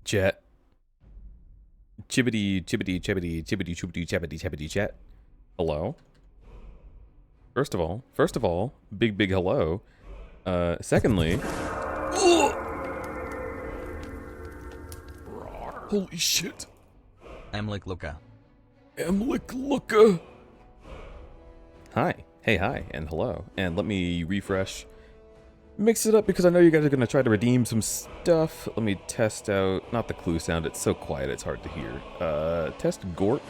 Chat. Chibbity, chibbity, chibbity, chibbity, chibbity, chibbity, chibbity, chat. Hello. First of all, big hello. Secondly, holy shit. Emlik Luka. Emlik Luka. Hi. Hey, hi, and hello. And let me refresh. Mix it up because I know you guys are going to try to redeem some stuff. Let me test out, not the clue sound, it's so quiet it's hard to hear. Test Gorp.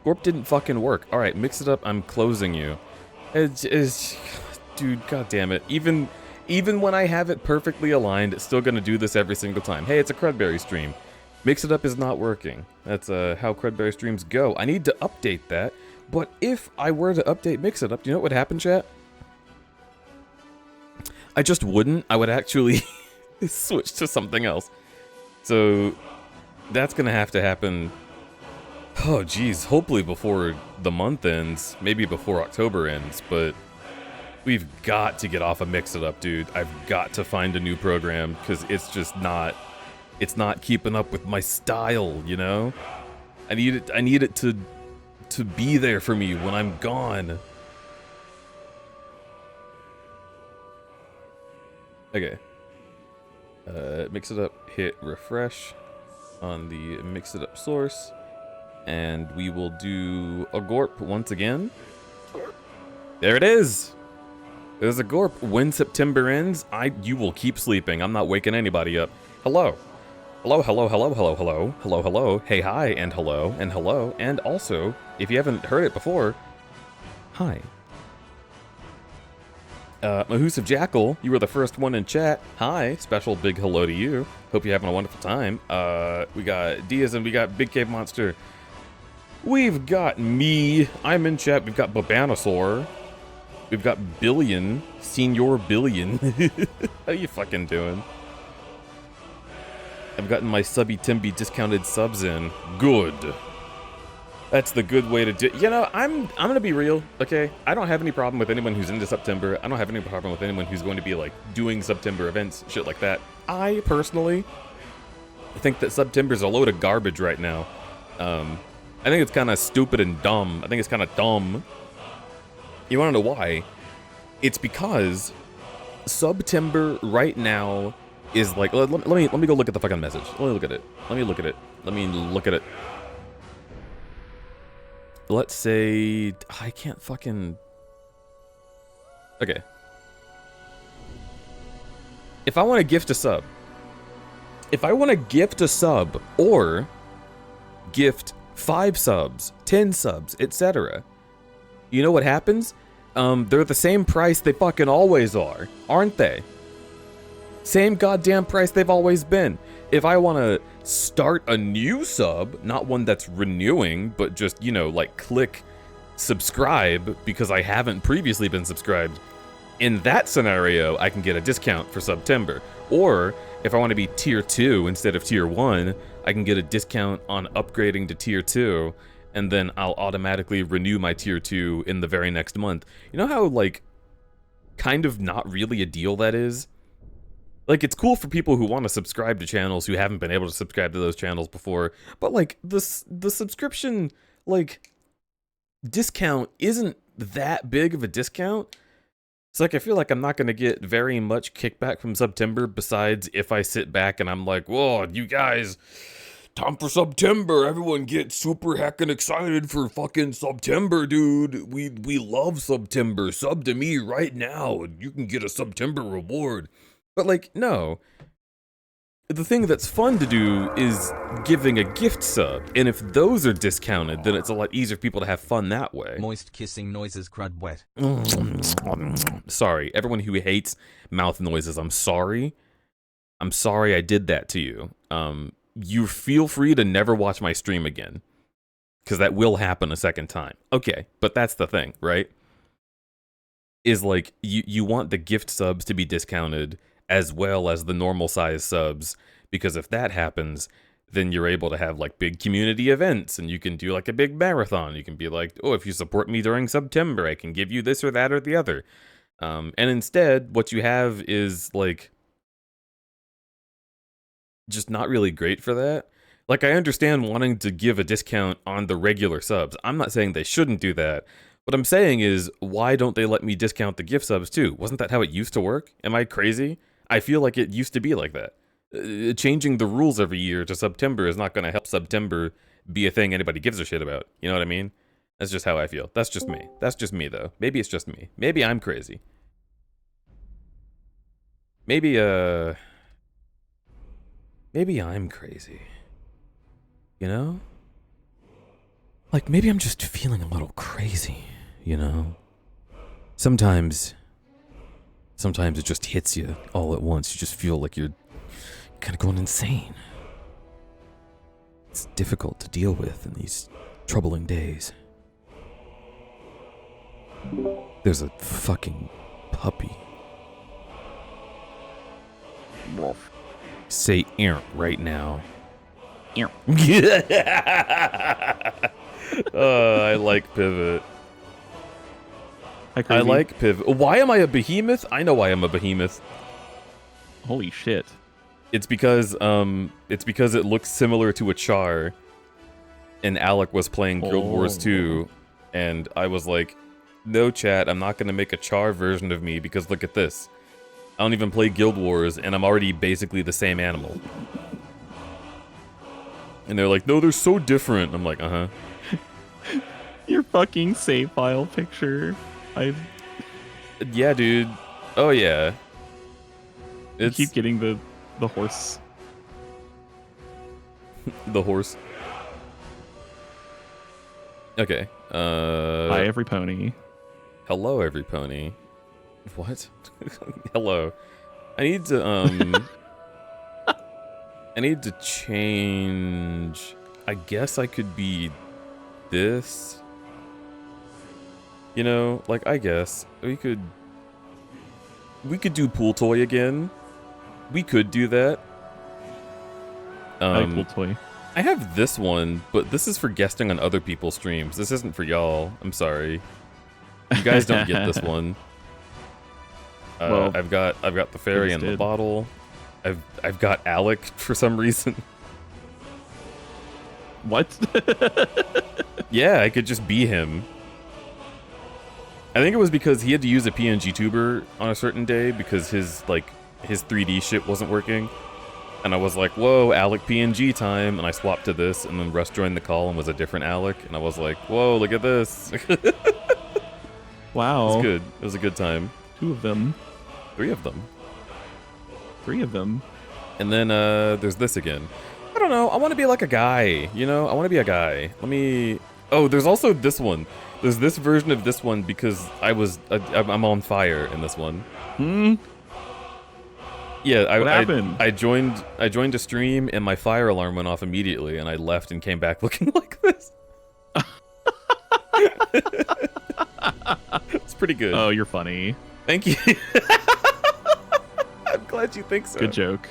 Gorp didn't fucking work. Alright, mix it up, I'm closing you. It's dude, god damn it. Even when I have it perfectly aligned, it's still going to do this every single time. Hey, it's a crudberry stream. Mix it up is not working. That's how crudberry streams go. I need to update that, but if I were to update mix it up, do you know what would happen, chat? I just wouldn't. I would actually switch to something else. So that's gonna have to happen. Oh geez, hopefully before the month ends, maybe before October ends, but we've got to get off of Mix It Up, dude. I've got to find a new program because it's just not, it's not keeping up with my style, you know? I need it to be there for me when I'm gone. Okay. Mix it up, hit refresh on the Mix It Up source, and we will do a Gorp once again. There it is! There's a Gorp. When September ends, you will keep sleeping. I'm not waking anybody up. Hello. Hello, hello, hello, hello, hello, hello, hello, hey, hi, and hello, and also, if you haven't heard it before, hi. Mahoos of Jackal, you were the first one in chat. Hi, special big hello to you. Hope you're having a wonderful time. We got Diaz and we got Big Cave Monster. We've got me. I'm in chat. We've got Babanosaur. We've got Billion. Senior Billion. How you fucking doing? I've gotten my Subby Timby discounted subs in. Good. That's the good way to do. You know, I'm gonna be real, okay? I don't have any problem with anyone who's into September. I don't have any problem with anyone who's going to be like doing September events, shit like that. I personally think that September's a load of garbage right now. I think it's kind of stupid and dumb. I think it's kind of dumb. You wanna know why? It's because September right now is like. Let me go look at the fucking message. Let me look at it. Let me look at it. Let me look at it. Let's say I can't fucking. Okay. If I want to gift a sub, or gift 5 subs, 10 subs, etc., you know what happens? They're the same price they fucking always are, aren't they? Same goddamn price they've always been. If I want to start a new sub, not one that's renewing, but just, you know, like click subscribe because I haven't previously been subscribed, in that scenario, I can get a discount for September. Or if I want to be tier 2 instead of tier 1, I can get a discount on upgrading to tier 2, and then I'll automatically renew my tier 2 in the very next month. You know how, like, kind of not really a deal that is? Like, it's cool for people who want to subscribe to channels who haven't been able to subscribe to those channels before, but, like, the subscription, like, discount isn't that big of a discount. It's like, I feel like I'm not going to get very much kickback from September, besides if I sit back and I'm like, whoa, you guys, time for September, everyone get super heckin' excited for fucking September, dude. We love September, sub to me right now, and you can get a September reward. But, like, no. The thing that's fun to do is giving a gift sub, and if those are discounted, then it's a lot easier for people to have fun that way. Moist kissing noises, crud wet. Sorry, everyone who hates mouth noises, I'm sorry. I'm sorry I did that to you. You feel free to never watch my stream again, because that will happen a second time. Okay, but that's the thing, right? Is like, you want the gift subs to be discounted, as well as the normal size subs, because if that happens, then you're able to have like big community events, and you can do like a big marathon. You can be like, oh, if you support me during September, I can give you this or that or the other. And instead, what you have is like just not really great for that. Like, I understand wanting to give a discount on the regular subs. I'm not saying they shouldn't do that. What I'm saying is, why don't they let me discount the gift subs too? Wasn't that how it used to work? Am I crazy? I feel like it used to be like that. Changing the rules every year to September is not going to help September be a thing anybody gives a shit about. You know what I mean? That's just how I feel. That's just me. That's just me, though. Maybe it's just me. Maybe I'm crazy. Maybe I'm crazy. You know? Like, maybe I'm just feeling a little crazy, you know? Sometimes it just hits you all at once. You just feel like you're kind of going insane. It's difficult to deal with in these troubling days. There's a fucking puppy. Say "err" right now. I like Pivot. I like Pivot. Why am I a behemoth? I know why I'm a behemoth. Holy shit. It's because it looks similar to a Char, and Alec was playing Guild Wars 2, and I was like, no chat, I'm not gonna make a Char version of me because look at this. I don't even play Guild Wars, and I'm already basically the same animal. And they're like, no, they're so different. I'm like, uh-huh. Your fucking save file picture. Yeah, dude. Oh, yeah. I keep getting the horse. The horse. Okay. Hi, every pony. Hello, every pony. What? Hello. I need to, I need to change... I guess I could be this. You know, like, I guess. We could do Pool Toy again. We could do that. Pool Toy. I have this one, but this is for guesting on other people's streams. This isn't for y'all. I'm sorry. You guys don't get this one. Well, I've got the fairy and the bottle. I've got Alec for some reason. What? Yeah, I could just be him. I think it was because he had to use a PNG tuber on a certain day because his 3D shit wasn't working. And I was like, whoa, Alec PNG time, and I swapped to this, and then Russ joined the call and was a different Alec, and I was like, whoa, look at this. Wow. It was good. It was a good time. 2 of them. 3 of them. 3 of them. And then there's this again. I don't know. I want to be like a guy, you know? I want to be a guy. Let me... Oh, there's also this one. There's this version of this one because I'm on fire in this one. Yeah, what happened? I joined a stream and my fire alarm went off immediately and I left and came back looking like this. It's pretty good. Oh, you're funny. Thank you. I'm glad you think so. Good joke.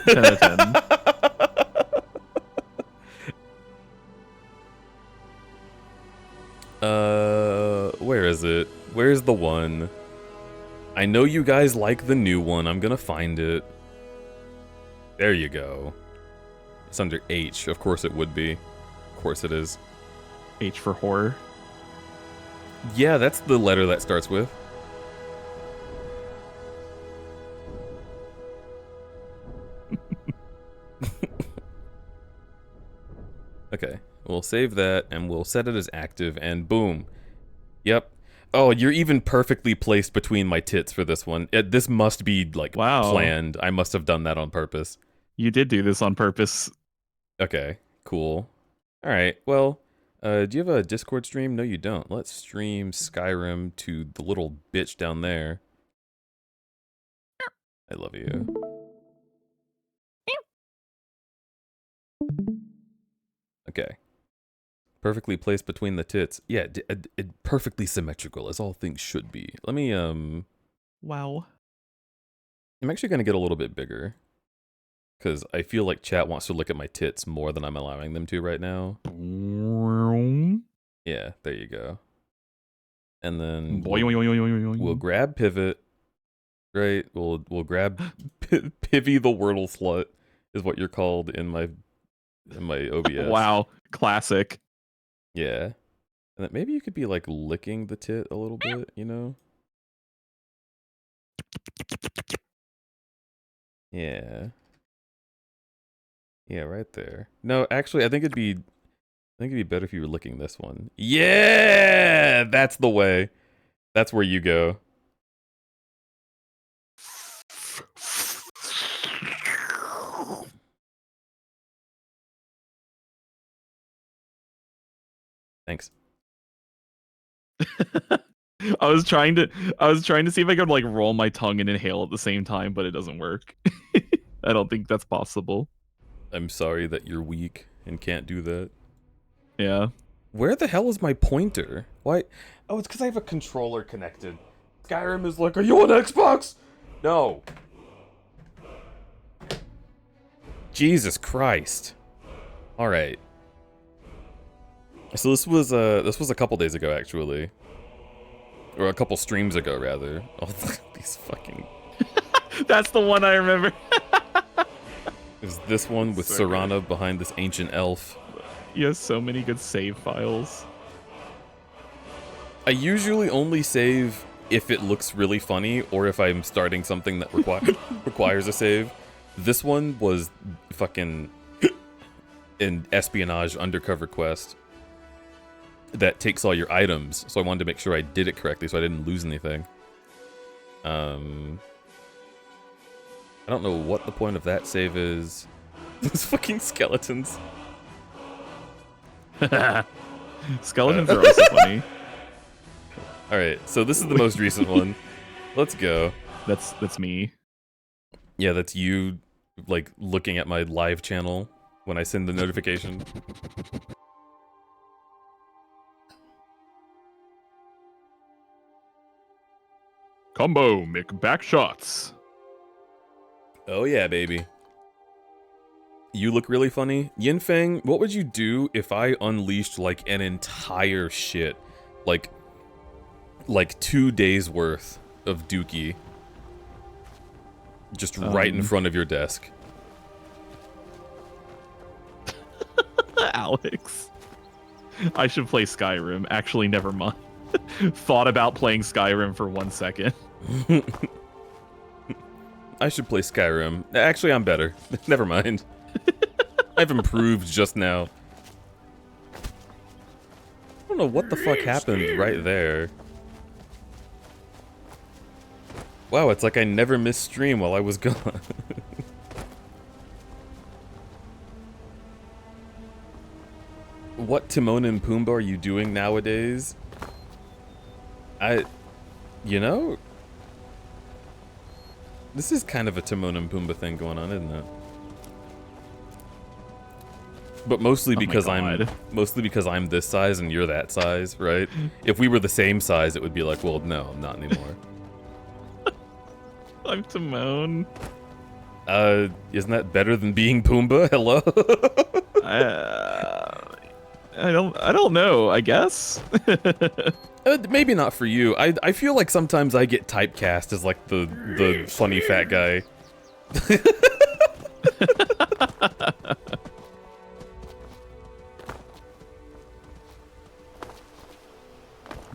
10 out of 10. Where is it? Where's the one? I know you guys like the new one. I'm gonna find it. There you go. It's under H. Of course it would be. Of course it is. H for horror. Yeah, that's the letter that starts with. Okay, we'll save that and we'll set it as active and boom. Yep. Oh, you're even perfectly placed between my tits for this one. This must be like planned. I must have done that on purpose. You did do this on purpose. Okay, cool. All right, well, do you have a Discord stream? No, you don't. Let's stream Skyrim to the little bitch down there. I love you. Okay. Perfectly placed between the tits. Yeah, perfectly symmetrical, as all things should be. Let me, Wow. I'm actually gonna get a little bit bigger. Because I feel like chat wants to look at my tits more than I'm allowing them to right now. Yeah, there you go. And then we'll grab pivot. Right, we'll grab Pivy the Wordle slut is what you're called in my OBS. Wow, classic. Yeah, and then maybe you could be like licking the tit a little bit, you know? Yeah. Yeah, right there. No, actually, I think it'd be better if you were licking this one. Yeah, that's the way. That's where you go. Thanks. I was trying to see if I could like roll my tongue and inhale at the same time, but it doesn't work. I don't think that's possible. I'm sorry that you're weak and can't do that. Yeah. Where the hell is my pointer? Why? Oh, it's because I have a controller connected. Skyrim is like, are you on Xbox? No. Jesus Christ. All right. So this was a couple days ago actually, or a couple streams ago rather. Oh, these fucking. That's the one I remember. Is this one with So Serana behind this ancient elf? He has so many good save files. I usually only save if it looks really funny or if I'm starting something that requires a save. This one was fucking an espionage undercover quest that takes all your items, so I wanted to make sure I did it correctly so I didn't lose anything. I don't know what the point of that save is. Those fucking skeletons. Skeletons are also funny. Alright, so this is the most recent one. Let's go. That's me. Yeah, that's you, like, looking at my live channel when I send the notification. Combo, make back shots. Oh yeah, baby. You look really funny. Yinfeng, what would you do if I unleashed, like, an entire shit? Like 2 days worth of Dookie. Just right in front of your desk. Alex. I should play Skyrim. Actually, never mind. Thought about playing Skyrim for 1 second. I should play Skyrim. Actually, I'm better. Never mind. I've improved just now. I don't know what the fuck happened right there. Wow, it's like I never missed stream while I was gone. What Timon and Pumbaa are you doing nowadays? You know, this is kind of a Timon and Pumbaa thing going on, isn't it? But mostly because I'm this size and you're that size, right? If we were the same size, it would be like, well, no, not anymore. I'm Timon. Isn't that better than being Pumbaa? Hello? I don't know, I guess. Maybe not for you. I feel like sometimes I get typecast as like the funny fat guy.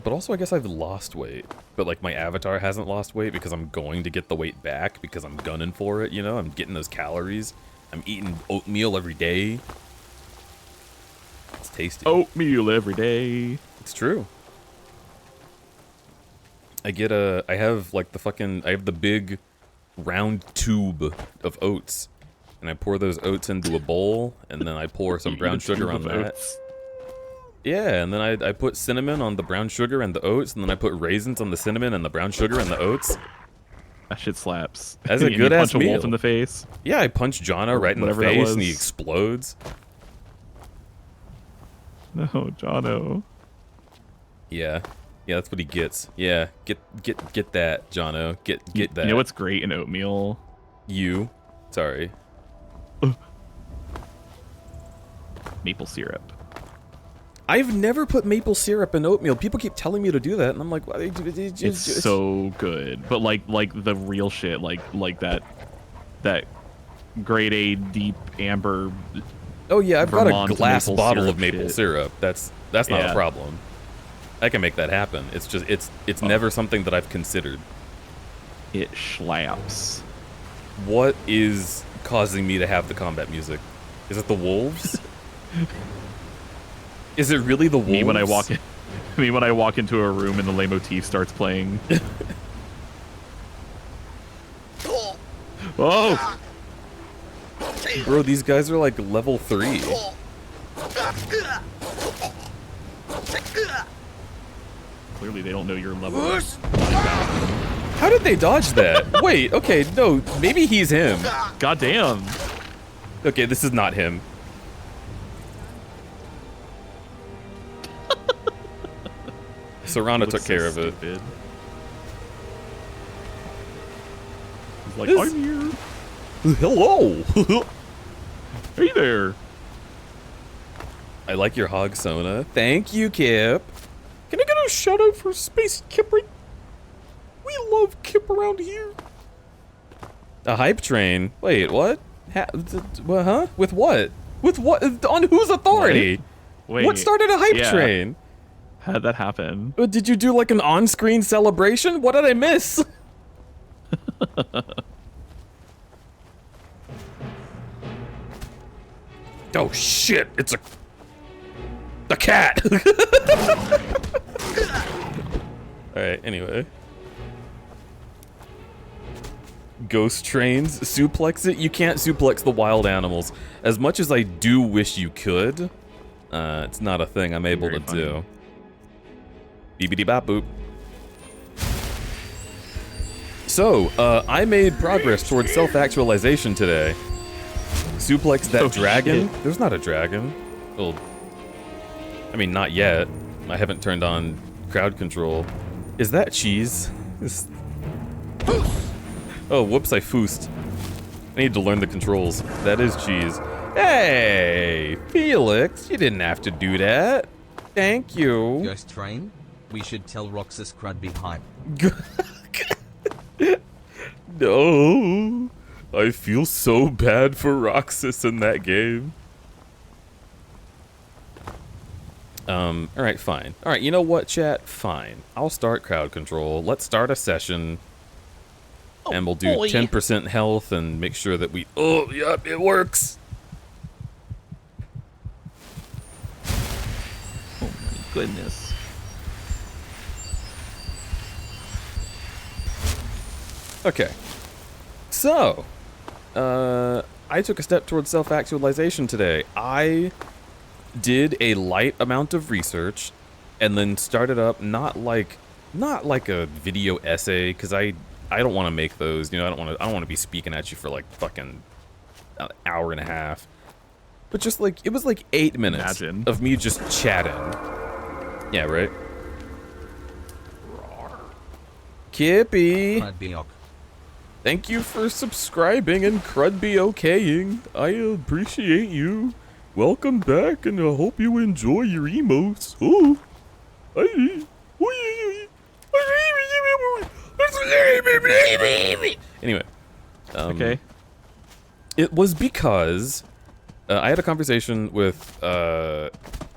But also I guess I've lost weight. But like my avatar hasn't lost weight because I'm going to get the weight back because I'm gunning for it, you know? I'm getting those calories. I'm eating oatmeal every day. It's tasty. Oatmeal every day. It's true. I have the big round tube of oats. And I pour those oats into a bowl, and then I pour some brown sugar on that. Yeah, and then I put cinnamon on the brown sugar and the oats, and then I put raisins on the cinnamon and the brown sugar and the oats. That shit slaps. That's a good ass meal. Punch a wolf in the face. Yeah, I punch Jono right in the face, and he explodes. No, Jono. Yeah, that's what he gets. Yeah, get that, Jono. Get that. You know what's great in oatmeal? You, sorry. Maple syrup. I've never put maple syrup in oatmeal. People keep telling me to do that, and I'm like, well, It's so good, but like the real shit, like that grade A deep amber. Oh yeah, I've got Vermont a glass maple bottle syrup of maple shit. syrup. That's not Yeah. a problem. I can make that happen. It's just it's never something that I've considered. It slaps. What is causing me to have the combat music? Is it the wolves? Is it really the wolves? Me when I walk in, me when I walk into a room and the leitmotif starts playing. Oh, Bro, these guys are like level 3. clearly they don't know your level. How did they dodge that? Wait, okay, no, maybe he's him. God damn. Okay, this is not him. Serrano took care of it. He's like, This- I'm here. Hello! Hey there. I like your hog sona. Thank you, Kip. Can I get a shout out for Space Kip? We love Kip around here. A hype train? Wait, what? What, huh? With what? With what? On whose authority? Wait. What started a hype yeah. train? How did that happen? Did you do like an on-screen celebration? What did I miss? Oh shit! It's a cat. All right. Anyway, ghost trains suplex it. You can't suplex the wild animals. As much as I do wish you could, it's not a thing I'm able to do. Beepity bop boop. So, I made progress towards self-actualization today. Suplex that dragon. Shit. There's not a dragon. Well, I mean, not yet. I haven't turned on crowd control. Is that cheese? Oh, whoops, I foosed. I need to learn the controls. That is cheese. Hey, Felix, you didn't have to do that. Thank you. Ghost train? We should tell Roxas Crudby hype. No. I feel so bad for Roxas in that game. Alright, fine. Alright, you know what, chat? Fine. I'll start crowd control. Let's start a session. And we'll do 10% health and make sure that we... Oh, yep, it works. Oh my goodness. Okay. So, I took a step towards self-actualization today. I did a light amount of research and then started up not like a video essay, because I don't want to make those, you know. I don't want to be speaking at you for like fucking an hour and a half. But just like, it was like 8 minutes Imagine. of me just chatting. Yeah, right? Kippy! Crudby Thank you for subscribing and crudby okaying. I appreciate you. Welcome back, and I hope you enjoy your emotes. Oh. Anyway. Okay. It was because I had a conversation with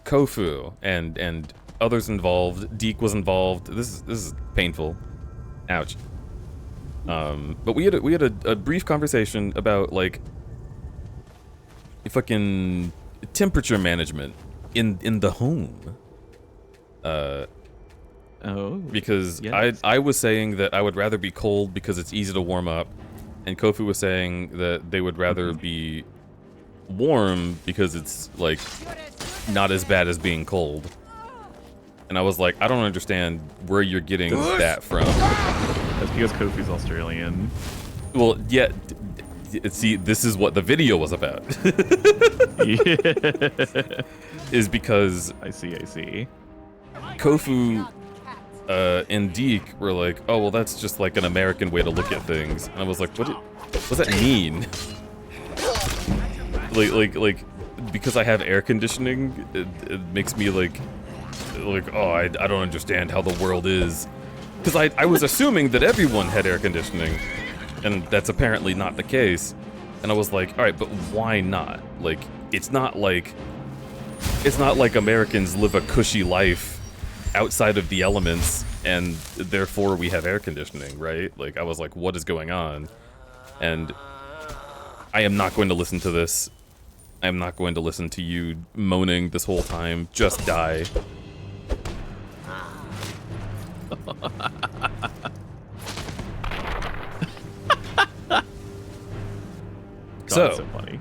Kofu and others involved. Deke was involved. This is painful. Ouch. But we had a brief conversation about like fucking temperature management in the home. Oh. Because yes. I was saying that I would rather be cold because it's easy to warm up, and Kofu was saying that they would rather be warm because it's like not as bad as being cold. And I was like, I don't understand where you're getting that from. That's because Kofi's Australian. Well, yeah. See, this is what the video was about. Yeah. Is because I see. Kofu and Deke were like, oh, well, that's just like an American way to look at things. And I was like, what does that mean? like because I have air conditioning, it makes me like oh, I don't understand how the world is. Because I was assuming that everyone had air conditioning, and that's apparently not the case. And I was like, all right, but why not? Like, it's not like Americans live a cushy life outside of the elements, and therefore we have air conditioning, right? Like, I was like, what is going on? And I am not going to listen to this. I am not going to listen to you moaning this whole time. Just die. God, so funny.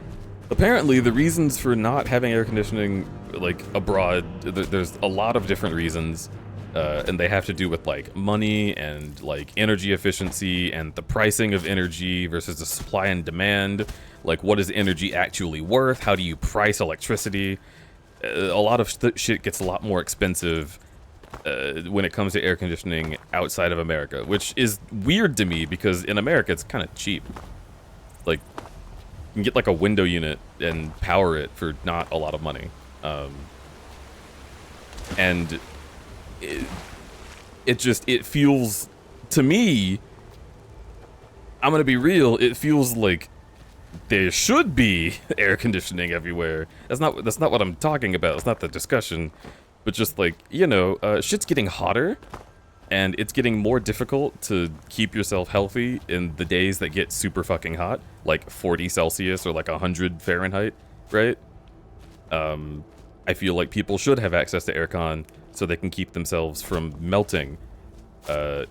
Apparently the reasons for not having air conditioning, like, abroad, there's a lot of different reasons, and they have to do with, like, money and, like, energy efficiency and the pricing of energy versus the supply and demand. Like, what is energy actually worth? How do you price electricity? A lot of shit gets a lot more expensive when it comes to air conditioning outside of America, which is weird to me because in America it's kind of cheap. Like, you can get like a window unit and power it for not a lot of money. And it feels, to me, I'm gonna be real, it feels like there should be air conditioning everywhere. That's not what I'm talking about. It's not the discussion. But just like, you know, shit's getting hotter, and it's getting more difficult to keep yourself healthy in the days that get super fucking hot, like 40 Celsius or like 100 Fahrenheit, right? I feel like people should have access to aircon so they can keep themselves from melting. But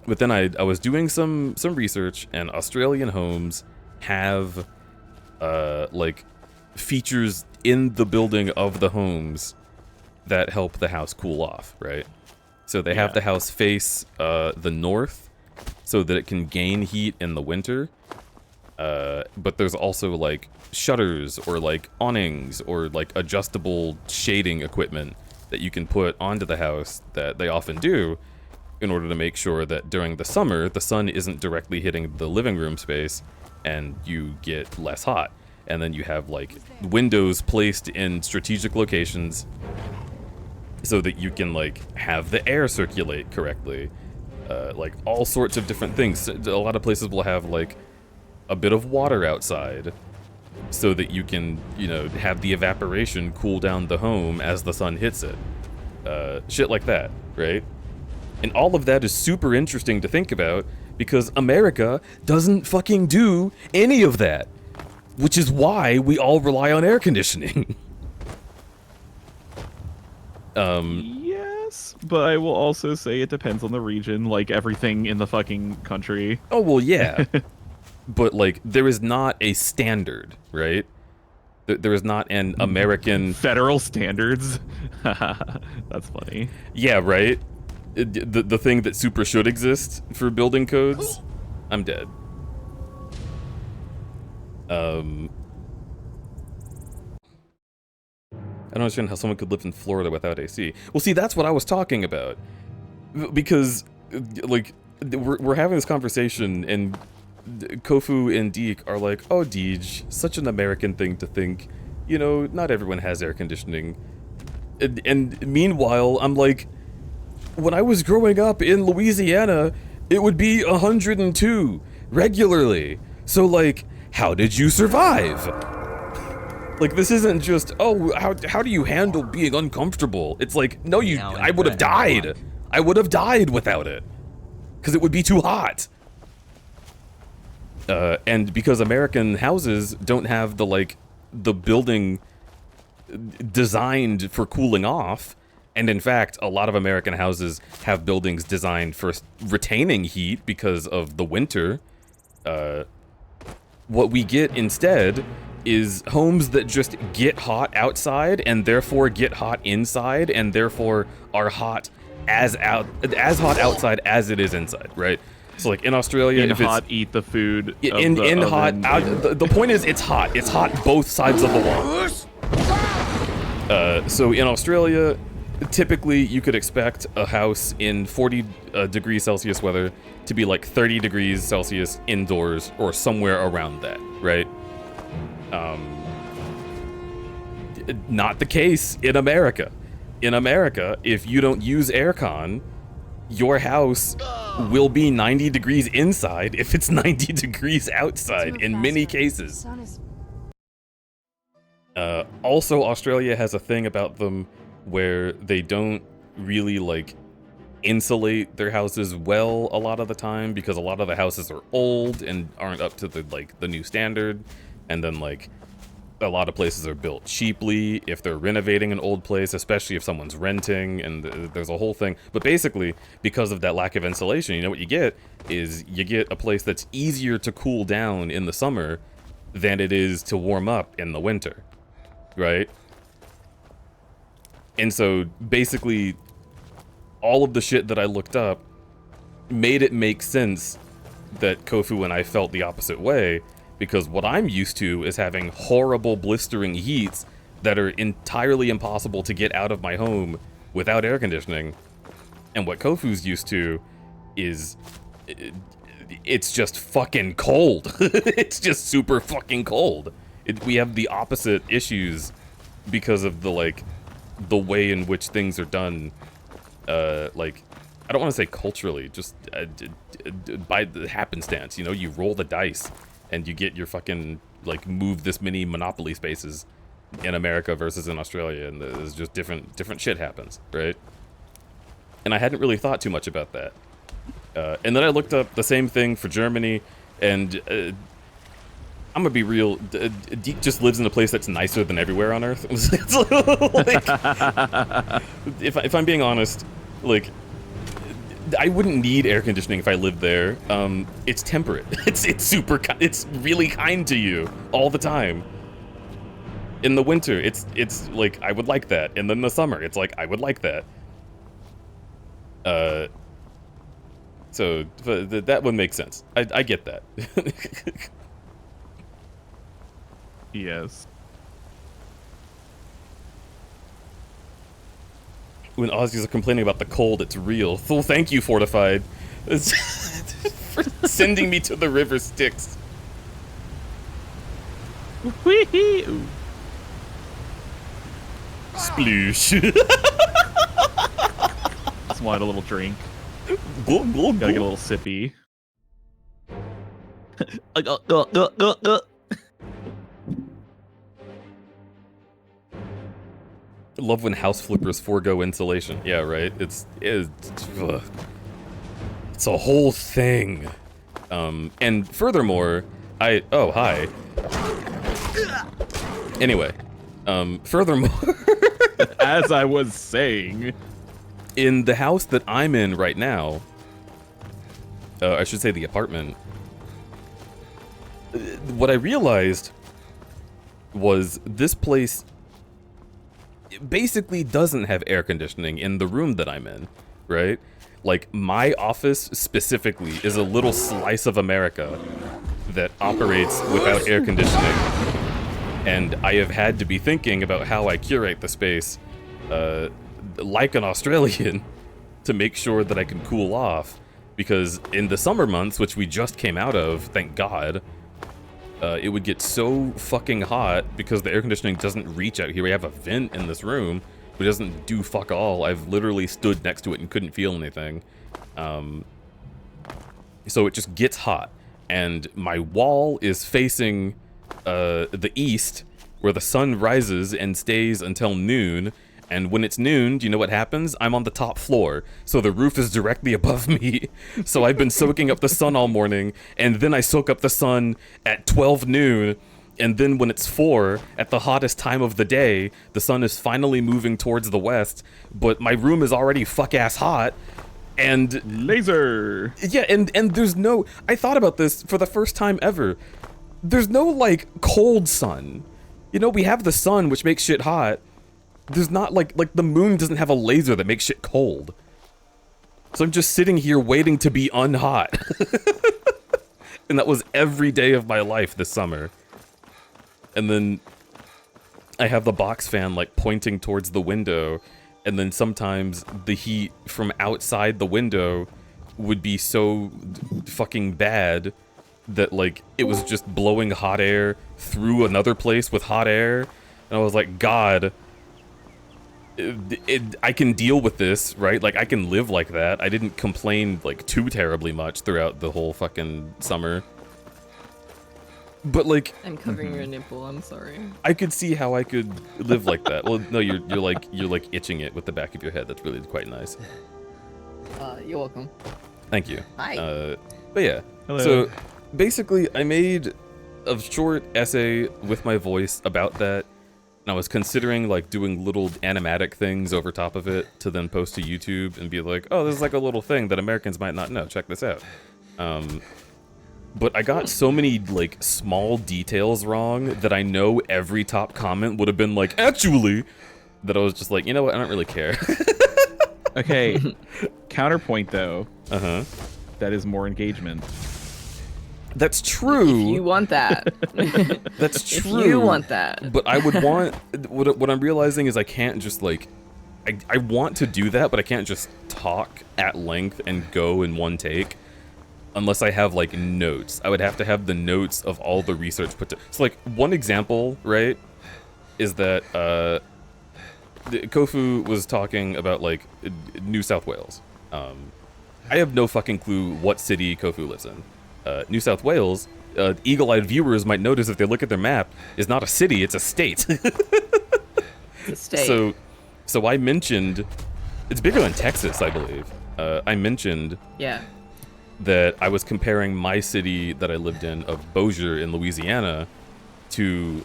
then I was doing some research, and Australian homes have like features in the building of the homes that help the house cool off, right? So they have the house face the north so that it can gain heat in the winter. But there's also like shutters or like awnings or like adjustable shading equipment that you can put onto the house that they often do in order to make sure that during the summer, the sun isn't directly hitting the living room space and you get less hot. And then you have like windows placed in strategic locations so that you can like have the air circulate correctly. Like all sorts of different things. A lot of places will have like a bit of water outside so that you can, you know, have the evaporation cool down the home as the sun hits it. Shit like that, right? And all of that is super interesting to think about because America doesn't fucking do any of that, which is why we all rely on air conditioning. Yes, but I will also say it depends on the region, like everything in the fucking country. Oh, well, yeah. But, like, there is not a standard, right? There is not an American... Federal standards? That's funny. Yeah, right? The thing that super should exist for building codes? I'm dead. I don't understand how someone could live in Florida without AC. Well, see, that's what I was talking about. Because, like, we're having this conversation, and Kofu and Deke are like, oh, Deej, such an American thing to think. You know, not everyone has air conditioning. And meanwhile, I'm like, when I was growing up in Louisiana, it would be 102 regularly. So, like, how did you survive? Like, this isn't just, oh, how do you handle being uncomfortable? It's like, no, I would have died. I would have died without it. Because it would be too hot. And because American houses don't have the building designed for cooling off, and in fact, a lot of American houses have buildings designed for retaining heat because of the winter, what we get instead is homes that just get hot outside and therefore get hot inside and therefore are hot as hot outside as it is inside, right? So like in Australia, if hot, eat the food. In hot. The point is, it's hot. It's hot both sides of the wall. So in Australia, typically you could expect a house in 40 degrees Celsius weather to be like 30 degrees Celsius indoors or somewhere around that, right? Not the case in America. In America, if you don't use aircon, your house will be 90 degrees inside if it's 90 degrees outside in many cases. Also, Australia has a thing about them where they don't really like insulate their houses well a lot of the time, because a lot of the houses are old and aren't up to the new standard, and then like a lot of places are built cheaply if they're renovating an old place, especially if someone's renting, and there's a whole thing. But basically, because of that lack of insulation, you know what you get is you get a place that's easier to cool down in the summer than it is to warm up in the winter, right? And so basically all of the shit that I looked up made it make sense that Kofu and I felt the opposite way, because what I'm used to is having horrible blistering heats that are entirely impossible to get out of my home without air conditioning. And what Kofu's used to is it's just fucking cold. It's just super fucking cold. We have the opposite issues because of the way in which things are done. Like, I don't want to say culturally, just by the happenstance, you know, you roll the dice and you get your fucking, like, move this many Monopoly spaces in America versus in Australia, and there's just different shit happens, right? And I hadn't really thought too much about that. And then I looked up the same thing for Germany, and I'm gonna be real, Deke just lives in a place that's nicer than everywhere on Earth. It's like, if I'm being honest, like, I wouldn't need air conditioning if I lived there. It's temperate. It's really kind to you all the time. In the winter, it's like, I would like that. And then the summer, it's like, I would like that. So that would make sense. I get that. Yes. When Aussies are complaining about the cold, it's real. Well, thank you, Fortified, for sending me to the river Styx. Whee-hee. Sploosh. Just wanted a little drink. Glug, glug, Gotta get a glug. little sippy. I love when house flippers forego insulation. Yeah, right? It's a whole thing. And furthermore, oh, hi. Anyway, furthermore, As I was saying, in the house that I'm in right now, I should say the apartment, what I realized was this place basically doesn't have air conditioning in the room that I'm in, right? Like, my office specifically is a little slice of America that operates without air conditioning. And I have had to be thinking about how I curate the space, like an Australian, to make sure that I can cool off. Because in the summer months, which we just came out of, thank God, it would get so fucking hot because the air conditioning doesn't reach out here. We have a vent in this room, but it doesn't do fuck all. I've literally stood next to it and couldn't feel anything. So it just gets hot. And my wall is facing the east, where the sun rises and stays until noon. And when it's noon, do you know what happens? I'm on the top floor, so the roof is directly above me. So I've been soaking up the sun all morning, and then I soak up the sun at 12 noon, and then when it's 4, at the hottest time of the day, the sun is finally moving towards the west, but my room is already fuck-ass hot, and... laser. Yeah, and there's no... I thought about this for the first time ever. There's no, like, cold sun. You know, we have the sun, which makes shit hot. There's not, like the moon doesn't have a laser that makes shit cold. So I'm just sitting here waiting to be unhot. And that was every day of my life this summer. And then I have the box fan, like, pointing towards the window, and then sometimes the heat from outside the window would be so fucking bad that, like, it was just blowing hot air through another place with hot air. And I was like, God, I can deal with this, right? Like, I can live like that. I didn't complain, like, too terribly much throughout the whole fucking summer. But, like... I'm covering your nipple, I'm sorry. I could see how I could live like that. Well, no, you're like itching it with the back of your head. That's really quite nice. You're welcome. Thank you. Hi. But yeah. Hello. So, basically, I made a short essay with my voice about that. And I was considering like doing little animatic things over top of it to then post to YouTube and be like, oh, this is like a little thing that Americans might not know. Check this out. But I got so many like small details wrong that I know every top comment would have been like, actually, that I was just like, you know what? I don't really care. Okay. Counterpoint though. Uh-huh. That is more engagement. That's true. You want that. That's true. If you want that. But I would want... What I'm realizing is I can't just, like... I want to do that, but I can't just talk at length and go in one take. Unless I have, like, notes. I would have to have the notes of all the research put to... So, like, one example, right, is that, Kofu was talking about, like, New South Wales. I have no fucking clue what city Kofu lives in. New South Wales, eagle-eyed viewers might notice if they look at their map, is not a city, it's a state. It's a state. So I mentioned, it's bigger than Texas, I believe. I mentioned Yeah. that I was comparing my city that I lived in, of Bossier in Louisiana, to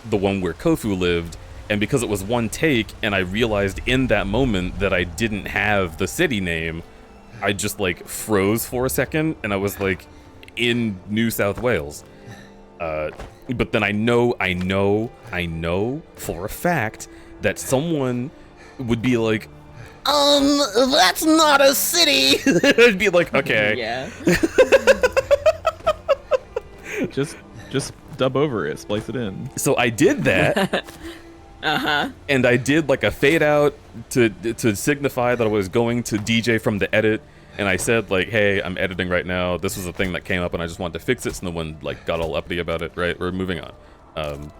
the one where Kofu lived, and because it was one take, and I realized in that moment that I didn't have the city name, I just, like, froze for a second, and I was like, in New South Wales. But then I know for a fact that someone would be like, that's not a city. I'd be like, okay. Yeah. Just dub over it, splice it in. So I did that. Uh-huh. And I did like a fade out to signify that I was going to DJ from the edit. And I said, like, hey, I'm editing right now. This was a thing that came up, and I just wanted to fix it, so no one, like, got all uppity about it, right? We're moving on.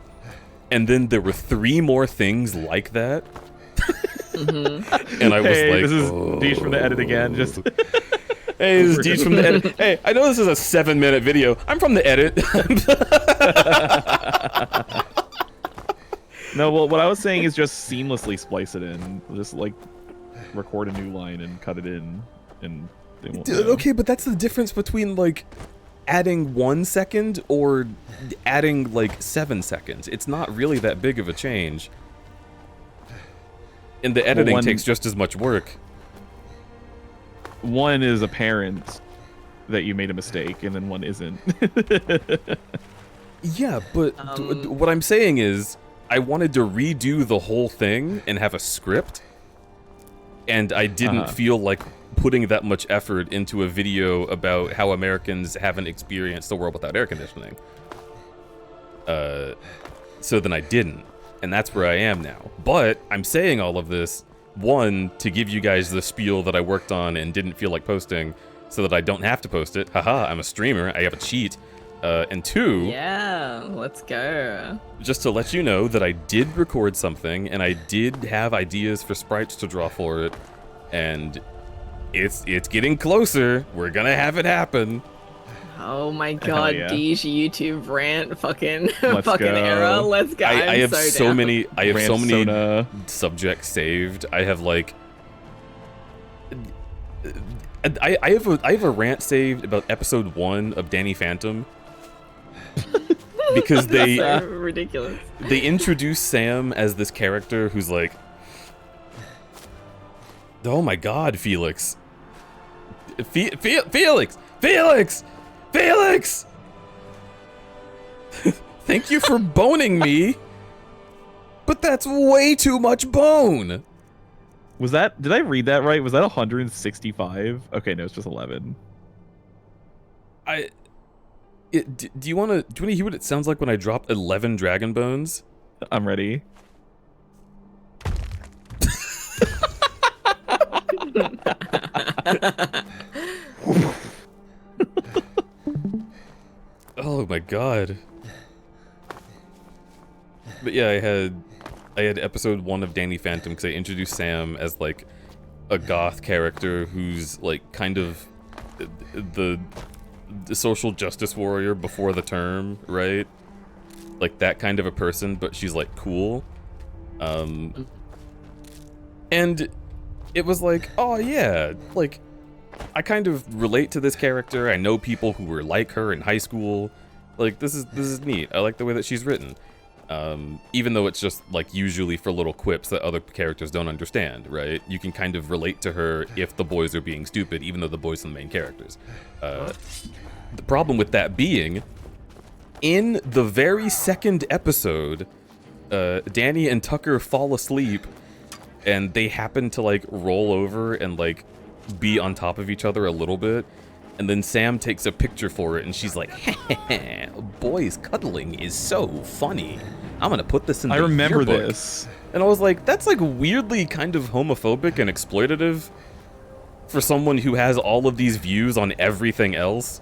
And then there were 3 more things like that. And I was Hey, like, this is Deej from the edit again. Just hey, this is Deej from the edit. Hey, I know this is a 7-minute video. I'm from the edit. No, well, what I was saying is just seamlessly splice it in. Just, like, record a new line and cut it in. And they won't know. Okay, but that's the difference between, like, adding 1 second or adding, like, 7 seconds. It's not really that big of a change. And the editing takes just as much work. One is apparent that you made a mistake, and then one isn't. Yeah, but what I'm saying is, I wanted to redo the whole thing and have a script, and I didn't feel like putting that much effort into a video about how Americans haven't experienced the world without air conditioning. So then I didn't, and that's where I am now. But I'm saying all of this, 1, to give you guys the spiel that I worked on and didn't feel like posting, so that I don't have to post it. Haha, I'm a streamer, I have a cheat. And 2... Yeah, let's go. Just to let you know that I did record something, and I did have ideas for sprites to draw for it, and it's getting closer. We're gonna have it happen. Oh my god, yeah. Deej YouTube rant fucking Let's fucking go. era. Let's go. I have so down. many Rant-sona. subjects saved. I have like I have a rant saved about episode 1 of Danny Phantom. Because they So ridiculous. they introduce Sam as this character who's like, oh my god, Felix. Felix! Thank you for boning me, but that's way too much bone. Was that? Did I read that right? Was that 165? Okay, no, it's just 11. Do you want to hear what it sounds like when I drop 11 dragon bones? I'm ready. Oh my god. But yeah, I had I had episode 1 of Danny Phantom because I introduced Sam as like a goth character who's like kind of the social justice warrior before the term, right? Like that kind of a person, but she's like cool. And it was like, oh yeah, like I kind of relate to this character. I know people who were like her in high school. Like this is neat. I like the way that she's written. Even though it's just like usually for little quips that other characters don't understand, right? You can kind of relate to her if the boys are being stupid, even though the boys are the main characters. The problem with that being, in the very second episode, Danny and Tucker fall asleep, and they happen to like roll over and like be on top of each other a little bit. And then Sam takes a picture for it, and she's like, boys cuddling is so funny. I'm gonna put this in the I remember yearbook." this. And I was like, that's like weirdly kind of homophobic and exploitative for someone who has all of these views on everything else.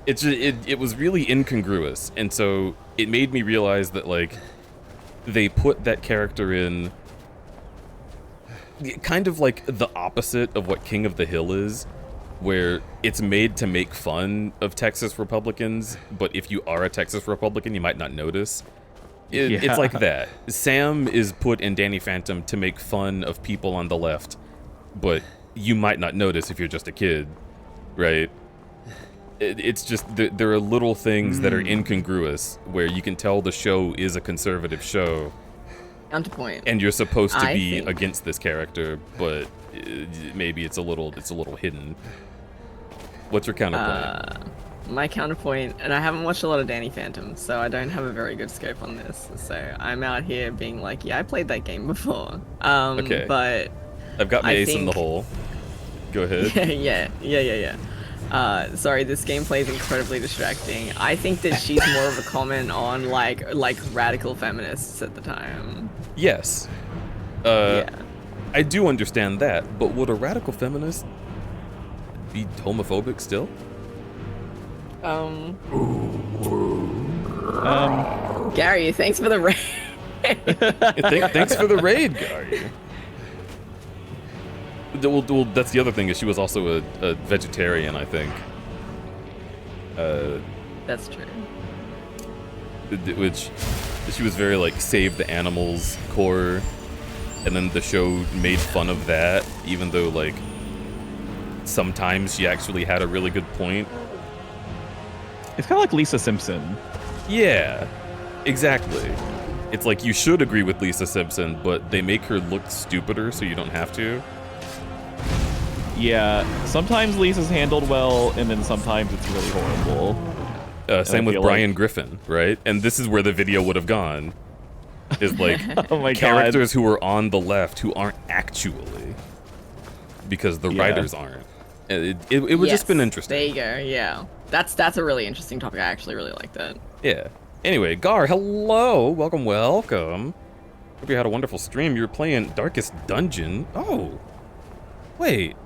It was really incongruous. And so it made me realize that like they put that character in kind of like the opposite of what King of the Hill is, where it's made to make fun of Texas Republicans, but if you are a Texas Republican, you might not notice. It's like that. Sam is put in Danny Phantom to make fun of people on the left, but you might not notice if you're just a kid, right? It's just, there are little things that are incongruous, where you can tell the show is a conservative show, Counterpoint. and you're supposed to I be think- against this character, but maybe it's a little hidden. What's your counterpoint? My counterpoint, and I haven't watched a lot of Danny Phantom, so I don't have a very good scope on this. So I'm out here being like, yeah, I played that game before. Okay. But I've got my I ace in the think- hole. Go ahead. yeah. Sorry, this gameplay is incredibly distracting. I think that she's more of a comment on like radical feminists at the time. Yes. Yeah. I do understand that, but would a radical feminist be homophobic still? Gary, thanks for the raid. Thanks for the raid, Gary. Well, that's the other thing, is she was also a vegetarian, I think. That's true. Which she was very like save the animals core, and then the show made fun of that, even though like sometimes she actually had a really good point. It's kind of like Lisa Simpson. Yeah, exactly. It's like you should agree with Lisa Simpson, but they make her look stupider so you don't have to. Yeah, sometimes Lisa's handled well, and then sometimes it's really horrible. Same I with feel Brian Griffin, right? And this is where the video would have gone. Is like Oh my god. characters who are on the left who aren't actually, because the Yeah. writers aren't. It would just been interesting. There you go. Yeah, that's a really interesting topic. I actually really like that. Yeah. Anyway, Gar, hello, welcome. Hope you had a wonderful stream. You were playing Darkest Dungeon. Oh, wait.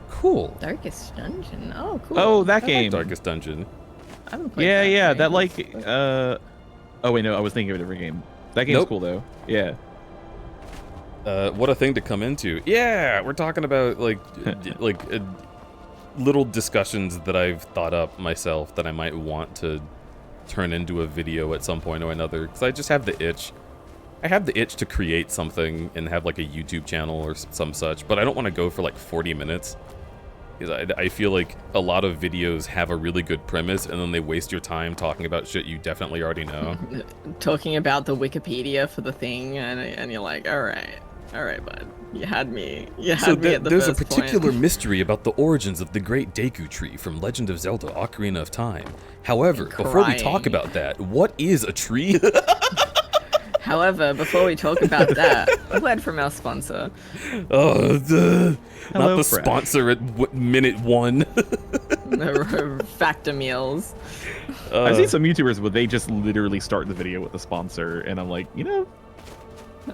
Cool. Darkest Dungeon. Oh, cool. Oh, I that like game. Darkest Dungeon. I haven't played Yeah, that yeah, game. that like, oh wait, no, I was thinking of a different game. That game's Nope. cool though. Yeah. What a thing to come into. Yeah, we're talking about like little discussions that I've thought up myself that I might want to turn into a video at some point or another, because I just have the itch. I have the itch to create something and have like a YouTube channel or some such, but I don't want to go for like 40 minutes. Because I feel like a lot of videos have a really good premise and then they waste your time talking about shit you definitely already know. Talking about the Wikipedia for the thing, and you're like, all right, bud, you had me. You had So me at the there's a first particular point. mystery about the origins of the Great Deku Tree from Legend of Zelda: Ocarina of Time. However, And before we talk crying. about that, what is a tree? However, before we talk about that, a word from our sponsor. Oh, not Hello, the Fresh. sponsor at minute 1. Factor Meals. I've seen some YouTubers where they just literally start the video with a sponsor, and I'm like,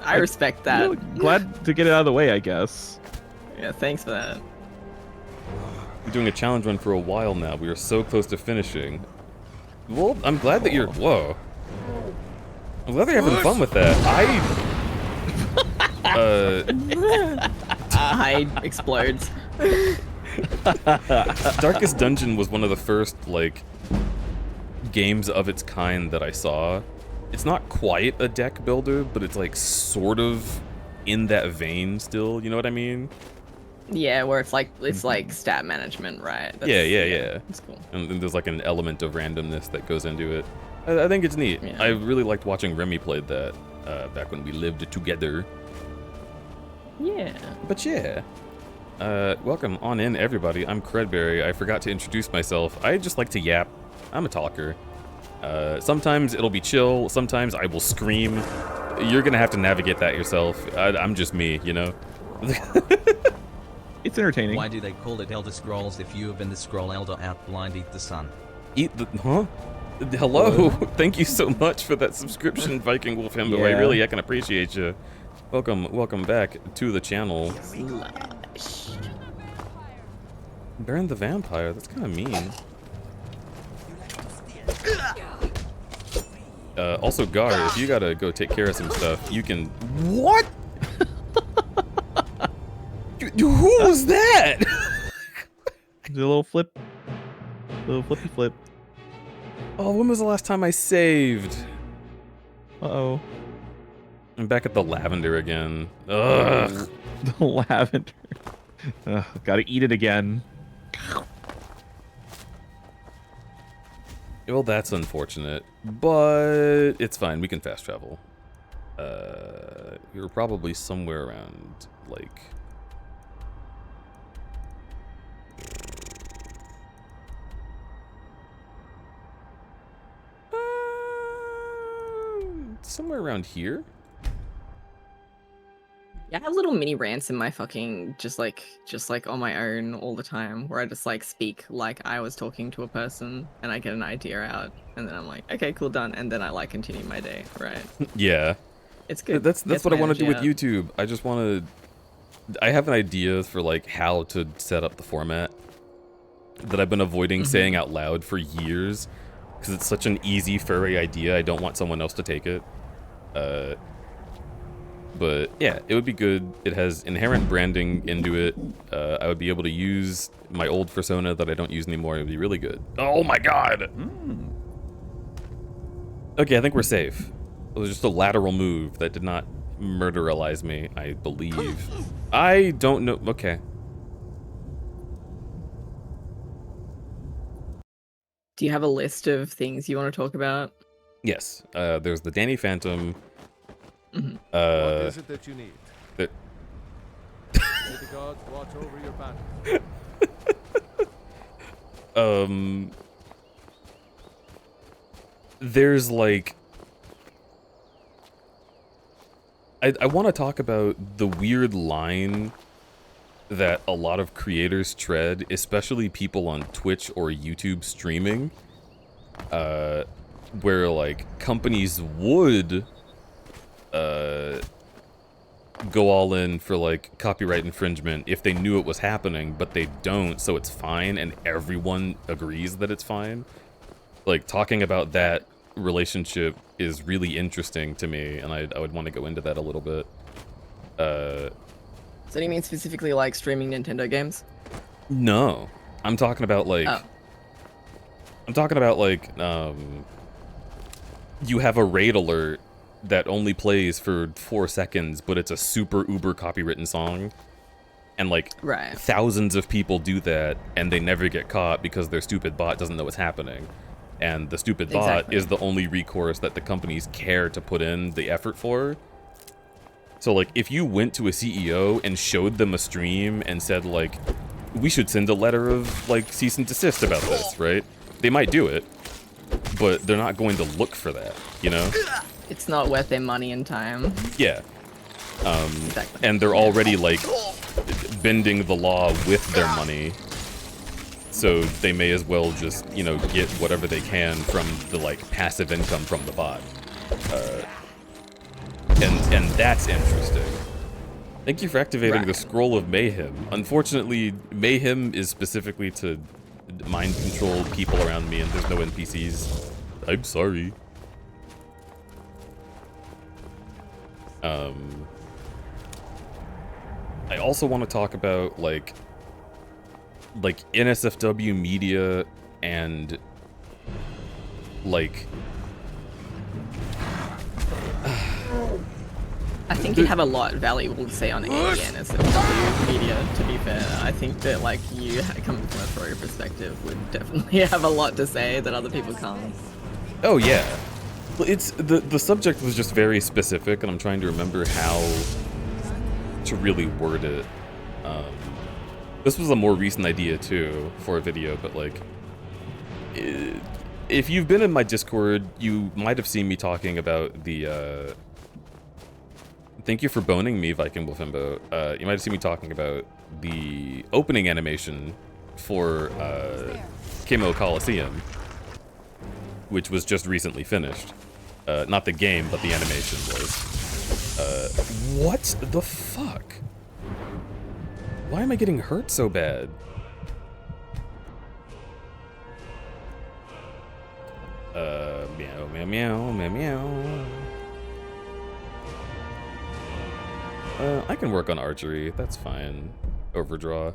I respect that. glad to get it out of the way, I guess. Yeah, thanks for that. We're doing a challenge run for a while now. We are so close to finishing. Well, I'm glad that you're... Whoa. I'm glad they're having fun with that. Hide explodes. Darkest Dungeon was one of the first, like, games of its kind that I saw. It's not quite a deck builder, but it's, like, sort of in that vein still, you know what I mean? Yeah, where it's like stat management, right? Yeah. It's cool. And there's, like, an element of randomness that goes into it. I think it's neat. Yeah. I really liked watching Remy played that back when we lived together. Yeah. But yeah. Welcome on in, everybody. I'm Crudberry. I forgot to introduce myself. I just like to yap. I'm a talker. Sometimes it'll be chill. Sometimes I will scream. You're gonna have to navigate that yourself. I'm just me, you know? It's entertaining. Why do they call it Elder Scrolls if you have been the Scroll Elder out blind eat the sun? Eat the... Huh? Hello. Thank you so much for that subscription, Viking Wolf Himbo. I really heckin' appreciate you. Welcome back to the channel. Burn the vampire. That's kind of mean. Also, Gar, if you gotta go take care of some stuff, you can... What? Who was that? Did a little flip. Little flippy flip. Oh, when was the last time I saved? Uh-oh. I'm back at the lavender again. Ugh. The lavender. Gotta eat it again. Well, that's unfortunate, but it's fine. We can fast travel. You're probably somewhere around, like... somewhere around here? Yeah, I have little mini rants in my fucking just like on my own all the time, where I just like speak like I was talking to a person, and I get an idea out, and then I'm like, okay, cool, done, and then I like continue my day, right? Yeah, it's good. That's Gets what I my want to do with energy out. YouTube. I just want to. I have an idea for like how to set up the format that I've been avoiding saying out loud for years, because it's such an easy furry idea. I don't want someone else to take it. But yeah, it would be good. It has inherent branding into it. I would be able to use my old persona that I don't use anymore. It would be really good. Oh my god! Okay, I think we're safe. It was just a lateral move that did not murderalize me, I believe. I don't know. Okay. Do you have a list of things you want to talk about? Yes. There's the Danny Phantom. What is it that you need? That May the gods watch over your battle. There's like... I want to talk about the weird line that a lot of creators tread, especially people on Twitch or YouTube streaming, where like companies would go all in for like copyright infringement if they knew it was happening, but they don't, so it's fine, and everyone agrees that it's fine. Like, talking about that relationship is really interesting to me, and I would want to go into that a little bit. So do you mean specifically like streaming Nintendo games? No, I'm talking about like... Oh. I'm talking about like, you have a raid alert that only plays for 4 seconds, but it's a super uber copywritten song, and like Right. thousands of people do that, and they never get caught because their stupid bot doesn't know what's happening, and the stupid bot Exactly. is the only recourse that the companies care to put in the effort for. So like, if you went to a CEO and showed them a stream and said like, we should send a letter of like cease and desist about this, right? They might do it, but they're not going to look for that, you know? It's not worth their money and time. Yeah. Exactly. And they're already like bending the law with their money, so they may as well just, you know, get whatever they can from the like passive income from the bot. And that's interesting. Thank you for activating the Scroll of Mayhem. Unfortunately, Mayhem is specifically to mind control people around me, and there's no NPCs. I'm sorry. I also want to talk about like NSFW media and like I think you have a lot valuable to say on any NSFW media, to be fair. I think that, like, you coming from a furry perspective would definitely have a lot to say that other people can't. Oh yeah. Well, it's the subject was just very specific, and I'm trying to remember how to really word it. This was a more recent idea too for a video, but like, if you've been in my Discord, you might have seen me talking about the. Thank you for boning me, Viking Wolfimbo. You might have seen me talking about the opening animation for Kimo Coliseum, which was just recently finished. Not the game, but the animation was. What the fuck? Why am I getting hurt so bad? Meow, meow, meow, meow, meow. I can work on archery, that's fine. Overdraw.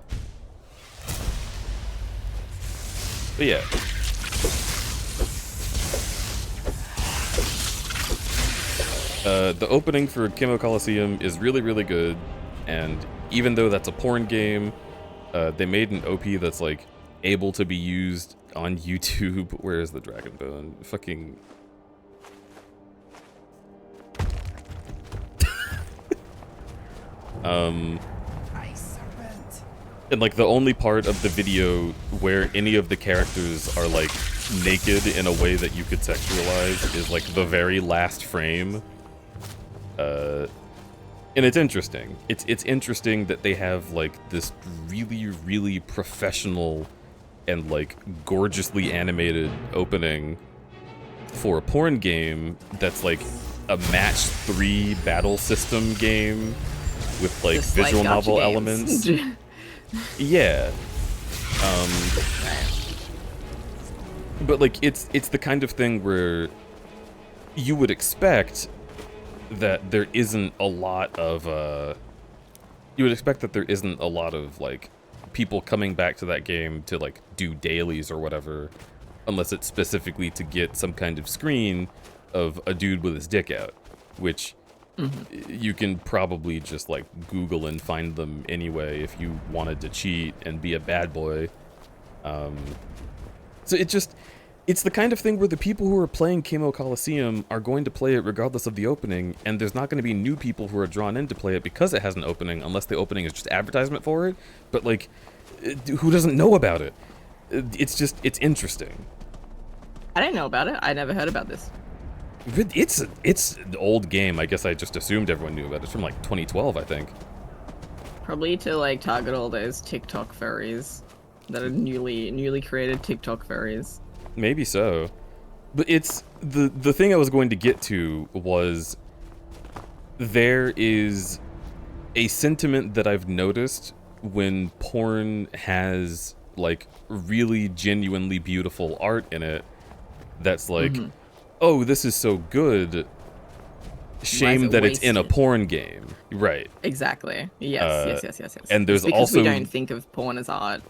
But yeah. The opening for Kimo Coliseum is really, really good, and even though that's a porn game, they made an OP that's like able to be used on YouTube. Where is the dragon bone? Fucking. And like the only part of the video where any of the characters are like naked in a way that you could sexualize is like the very last frame. And it's interesting. It's interesting that they have like this really, really professional and like gorgeously animated opening for a porn game that's like a match 3 battle system game with like Just visual like novel gacha elements. games. Yeah. But like it's the kind of thing where you would expect that there isn't a lot of like people coming back to that game to like do dailies or whatever, unless it's specifically to get some kind of screen of a dude with his dick out, which you can probably just like Google and find them anyway if you wanted to cheat and be a bad boy. So it's the kind of thing where the people who are playing Kimo Coliseum are going to play it regardless of the opening, and there's not going to be new people who are drawn in to play it because it has an opening, unless the opening is just advertisement for it. But like, who doesn't know about it? It's interesting. I didn't know about it. I never heard about this. It's an old game. I guess I just assumed everyone knew about it. It's from like 2012, I think. Probably to like target all those TikTok furries that are newly created TikTok furries. Maybe so. But it's the thing I was going to get to was there is a sentiment that I've noticed when porn has like really genuinely beautiful art in it that's like, oh, this is so good. Shame that it's in a porn game. Right. Exactly. Yes. And there's it's because also we don't think of porn as art.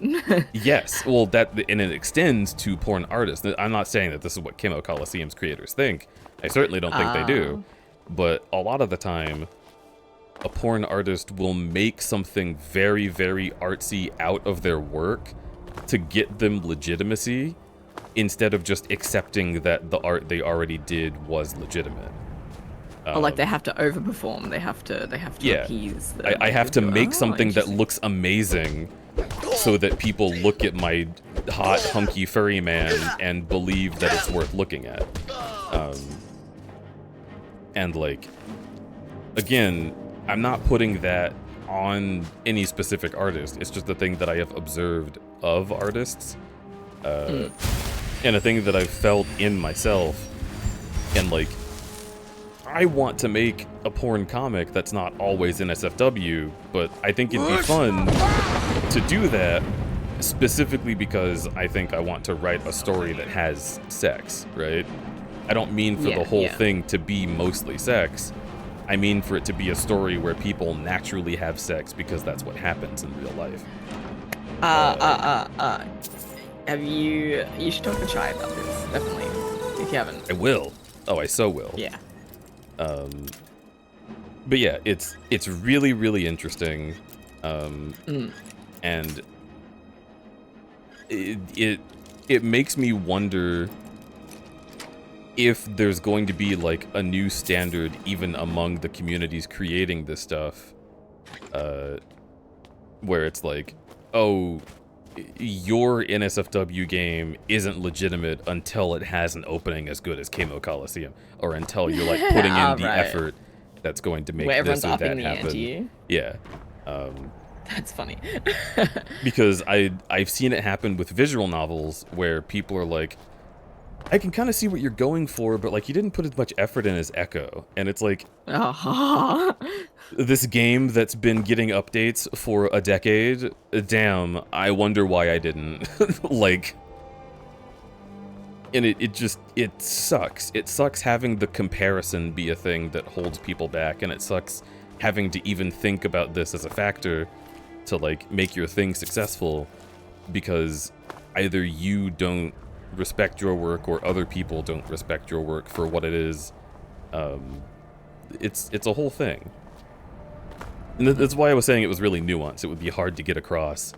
Yes. Well, and it extends to porn artists. I'm not saying that this is what Kimo Coliseum's creators think. I certainly don't think they do. But a lot of the time, a porn artist will make something very, very artsy out of their work to get them legitimacy, instead of just accepting that the art they already did was legitimate. Or like they have to overperform. They have to appease. I have to make something that looks amazing, so that people look at my hot, hunky, furry man and believe that it's worth looking at. And like, again, I'm not putting that on any specific artist. It's just a thing that I have observed of artists, and a thing that I've felt in myself. And like, I want to make a porn comic that's not always NSFW, but I think it'd be fun to do that specifically because I think I want to write a story that has sex, right? I don't mean for the whole thing to be mostly sex, I mean for it to be a story where people naturally have sex because that's what happens in real life. Have you should talk to Chai about this, definitely. If you haven't. I will. Oh, I so will. Yeah. But yeah, it's really, really interesting. And it makes me wonder if there's going to be like a new standard even among the communities creating this stuff, where it's like, oh, your NSFW game isn't legitimate until it has an opening as good as Kamo Coliseum, or until you're like putting in the effort that's going to make where this everyone's or that upping the happen. ante. Yeah. That's funny. Because I've seen it happen with visual novels where people are like, I can kind of see what you're going for, but like you didn't put as much effort in as Echo. And it's like, this game that's been getting updates for a decade, damn, I wonder why I didn't. Like, and it sucks. It sucks having the comparison be a thing that holds people back, and it sucks having to even think about this as a factor to like make your thing successful, because either you don't respect your work or other people don't respect your work for what it is. It's a whole thing. And that's why I was saying it was really nuanced. It would be hard to get across,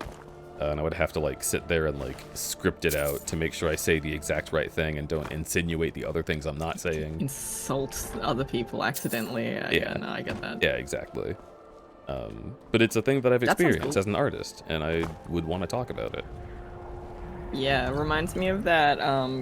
and I would have to like sit there and like script it out to make sure I say the exact right thing and don't insinuate the other things I'm not saying. Insult other people accidentally. Yeah, no, I get that. Yeah, exactly. But it's a thing that I've That sounds experienced cool. as an artist, and I would want to talk about it. Yeah, it reminds me of that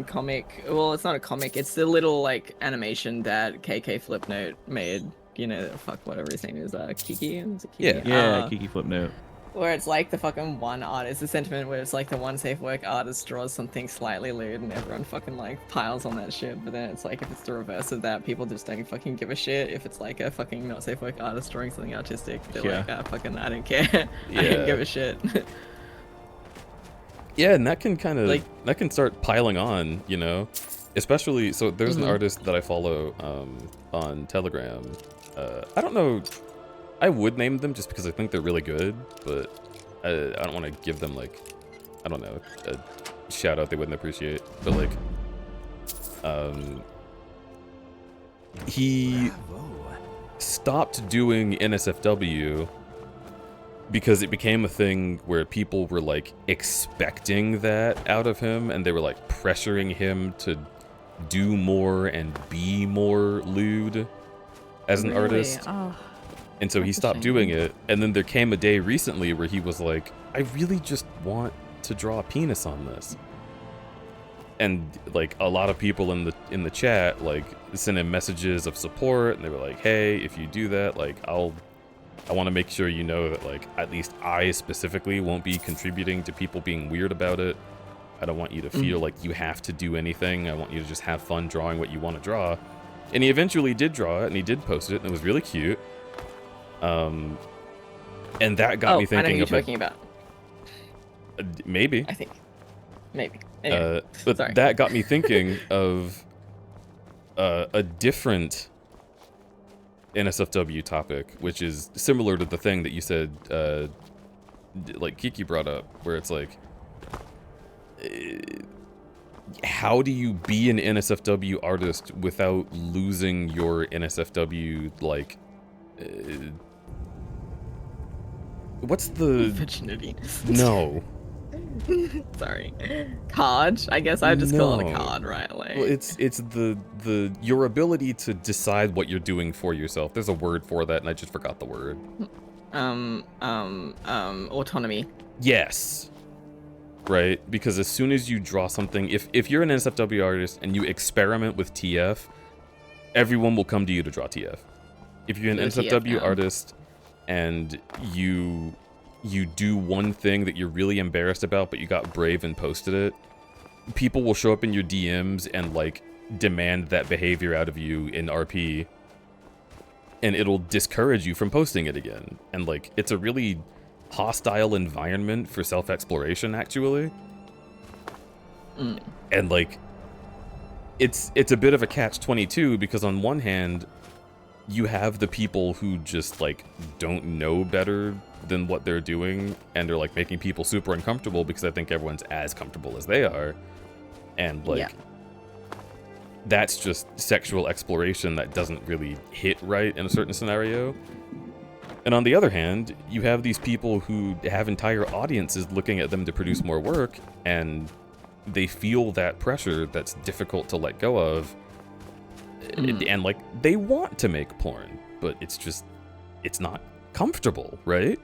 comic. Well, it's not a comic. It's the little like animation that KK Flipnote made. You know, fuck whatever his name is. Kiki. Is it Kiki? Yeah, Kiki Flipnote. Where it's like the fucking one artist, the sentiment where it's like the one safe work artist draws something slightly lewd and everyone fucking like piles on that shit. But then it's like if it's the reverse of that, people just don't fucking give a shit. If it's like a fucking not safe work artist drawing something artistic, they're like, fucking, I don't care. I don't give a shit. Yeah, and that can kind of Like- that can start piling on, you know. Especially, so there's an artist that I follow on Telegram. I don't know. I would name them just because I think they're really good, but I don't want to give them like, I don't know, a shout out they wouldn't appreciate. But like, he stopped doing NSFW because it became a thing where people were like expecting that out of him, and they were like pressuring him to do more and be more lewd as an artist. Oh, And so he that's a stopped shame. doing it, and then there came a day recently where he was like, I really just want to draw a penis on this. And like a lot of people in the chat like sent him messages of support, and they were like, hey, if you do that, like I want to make sure you know that like at least I specifically won't be contributing to people being weird about it. I don't want you to feel like you have to do anything. I want you to just have fun drawing what you want to draw. And he eventually did draw it, and he did post it, and it was really cute. And that got me thinking I know who you're about talking about. maybe. I think. Maybe. Anyway, But sorry. that got me thinking of a different NSFW topic, which is similar to the thing that you said, like Kiki brought up, where it's like, how do you be an NSFW artist without losing your NSFW, like, what's the... Virginity. No. Sorry. Card? I guess I'd just call it a No. card, right? Like, Well, it's the your ability to decide what you're doing for yourself. There's a word for that, and I just forgot the word. autonomy. Yes. Right? Because as soon as you draw something, if you're an NSFW artist and you experiment with TF, everyone will come to you to draw TF. If you're an Do a TF NSFW now. artist and you do one thing that you're really embarrassed about, but you got brave and posted it, people will show up in your DMs and like demand that behavior out of you in RP, and it'll discourage you from posting it again. And like, it's a really hostile environment for self-exploration, actually. And like, it's a bit of a catch-22, because on one hand, you have the people who just like don't know better than what they're doing, and they're like making people super uncomfortable because I think everyone's as comfortable as they are, and like that's just sexual exploration that doesn't really hit right in a certain scenario. And on the other hand, you have these people who have entire audiences looking at them to produce more work, and they feel that pressure that's difficult to let go of. And like they want to make porn, but it's not comfortable, right?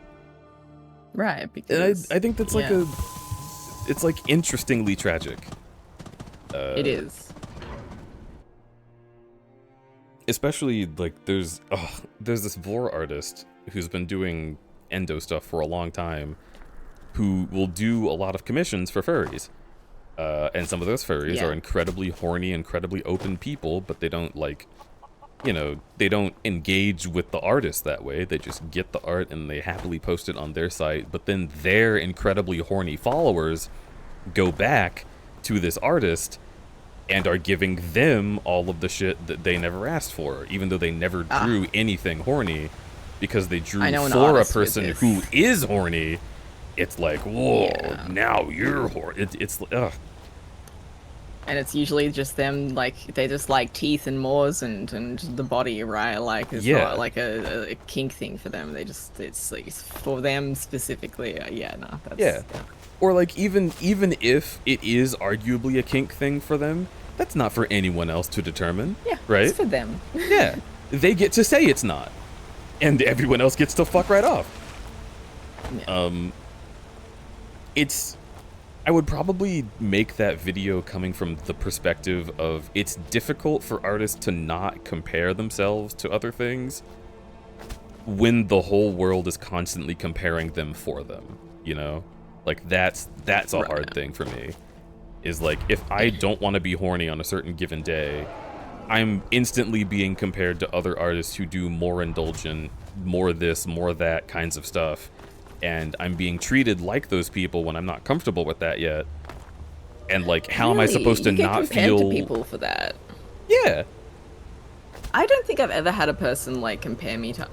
Right, because and I think that's like it's like interestingly tragic. It is. Especially like there's this vor artist who's been doing endo stuff for a long time, who will do a lot of commissions for furries. And some of those furries are incredibly horny, incredibly open people, but they don't like, you know, they don't engage with the artist that way. They just get the art and they happily post it on their site. But then their incredibly horny followers go back to this artist and are giving them all of the shit that they never asked for, even though they never drew anything horny, because they drew for a person who is horny. It's like, whoa, now you're horny. It's ugh. And it's usually just them, like, they just like teeth and maws and the body, right? Like, it's not like a kink thing for them. They just, it's for them specifically. That's... Or like, even if it is arguably a kink thing for them, that's not for anyone else to determine. Yeah, right? It's for them. Yeah, they get to say it's not. And everyone else gets to fuck right off. Yeah. I would probably make that video coming from the perspective of it's difficult for artists to not compare themselves to other things when the whole world is constantly comparing them for them, you know? Like that's a hard thing for me. Is like, if I don't want to be horny on a certain given day, I'm instantly being compared to other artists who do more indulgent, more this, more that kinds of stuff. And I'm being treated like those people when I'm not comfortable with that yet. And like, how am I supposed to not feel? To people for that? Yeah. I don't think I've ever had a person like compare me to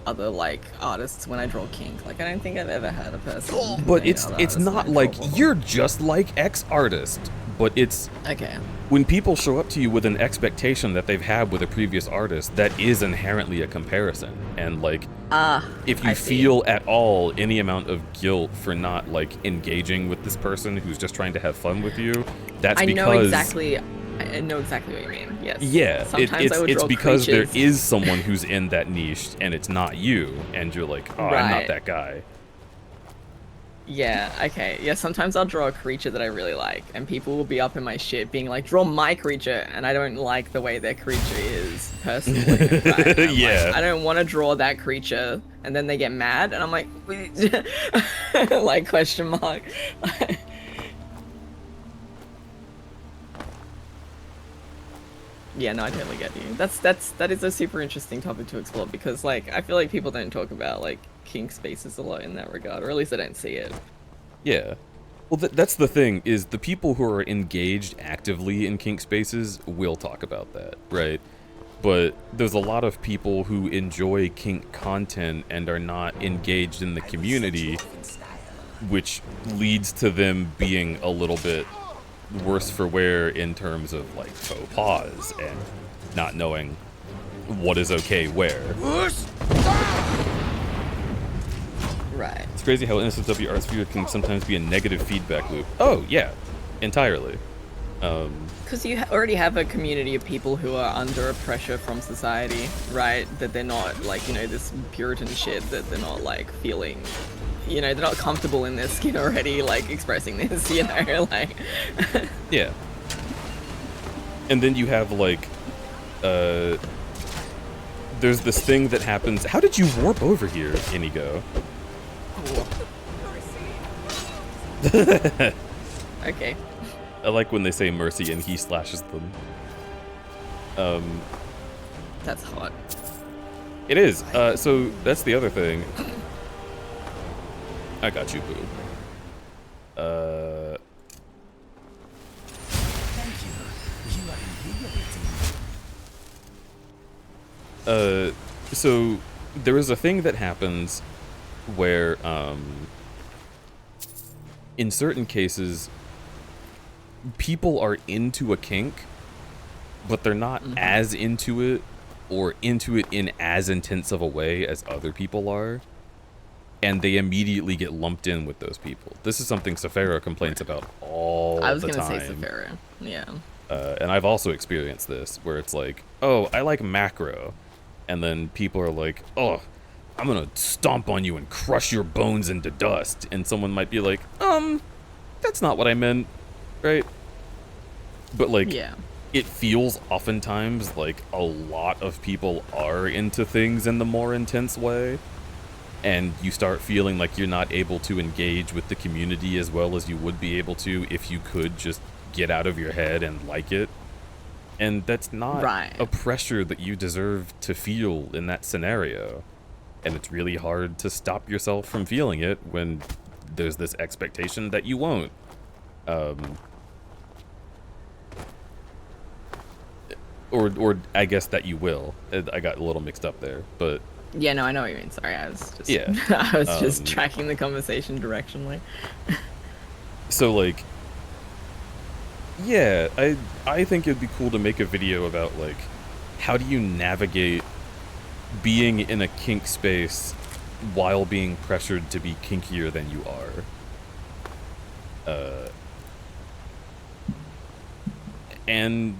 other like artists when I draw kink. Like, I don't think I've ever had a person. But it's not like you're just like X artist. But it's when people show up to you with an expectation that they've had with a previous artist, that is inherently a comparison. And like, if you feel at all any amount of guilt for not like engaging with this person who's just trying to have fun with you, that's because I know exactly what you mean. Yes. Yeah, it's because creatures. there is someone who's in that niche and it's not you, and you're like, oh, I'm not that guy. Yeah, okay. Yeah, sometimes I'll draw a creature that I really like, and people will be up in my shit being like, draw my creature, and I don't like the way their creature is, personally. Right? Yeah. Like, I don't want to draw that creature, and then they get mad, and I'm like, like, question mark. Yeah, no, I totally get you. That is a super interesting topic to explore, because like I feel like people don't talk about like kink spaces a lot in that regard, or at least I don't see it. Yeah. Well, that's the thing, is the people who are engaged actively in kink spaces will talk about that, right? But there's a lot of people who enjoy kink content and are not engaged in the community, which leads to them being a little bit worse for wear in terms of like faux pas and not knowing what is okay where. Right. It's crazy how NSFW Arts Viewer can sometimes be a negative feedback loop. Oh yeah, entirely. Because you already have a community of people who are under a pressure from society, right? That they're not like, you know, this Puritan shit, that they're not like feeling, you know, they're not comfortable in their skin already, like expressing this, you know, like. Yeah. And then you have like, there's this thing that happens. How did you warp over here, Inigo? Okay. I like when they say mercy and he slashes them. That's hot. It is. So that's the other thing. I got you, boo. Thank you. You are invigorating. So there is a thing that happens where, in certain cases, people are into a kink, but they're not as into it or into it in as intense of a way as other people are, and they immediately get lumped in with those people. This is something Saphira complains about all the time. I was gonna say Saphira, yeah. And I've also experienced this, where it's like, oh, I like macro, and then people are like, oh, I'm gonna stomp on you and crush your bones into dust, and someone might be like, that's not what I meant, right? But like, Yeah. it feels oftentimes like a lot of people are into things in the more intense way, and you start feeling like you're not able to engage with the community as well as you would be able to if you could just get out of your head and like it. And that's not a pressure that you deserve to feel in that scenario. And it's really hard to stop yourself from feeling it when there's this expectation that you won't. Or I guess that you will. I got a little mixed up there, but Yeah, no, I know what you mean. Sorry, I was just Yeah. I was just tracking the conversation directionally. so like, yeah, I think it'd be cool to make a video about like, how do you navigate being in a kink space while being pressured to be kinkier than you are. And,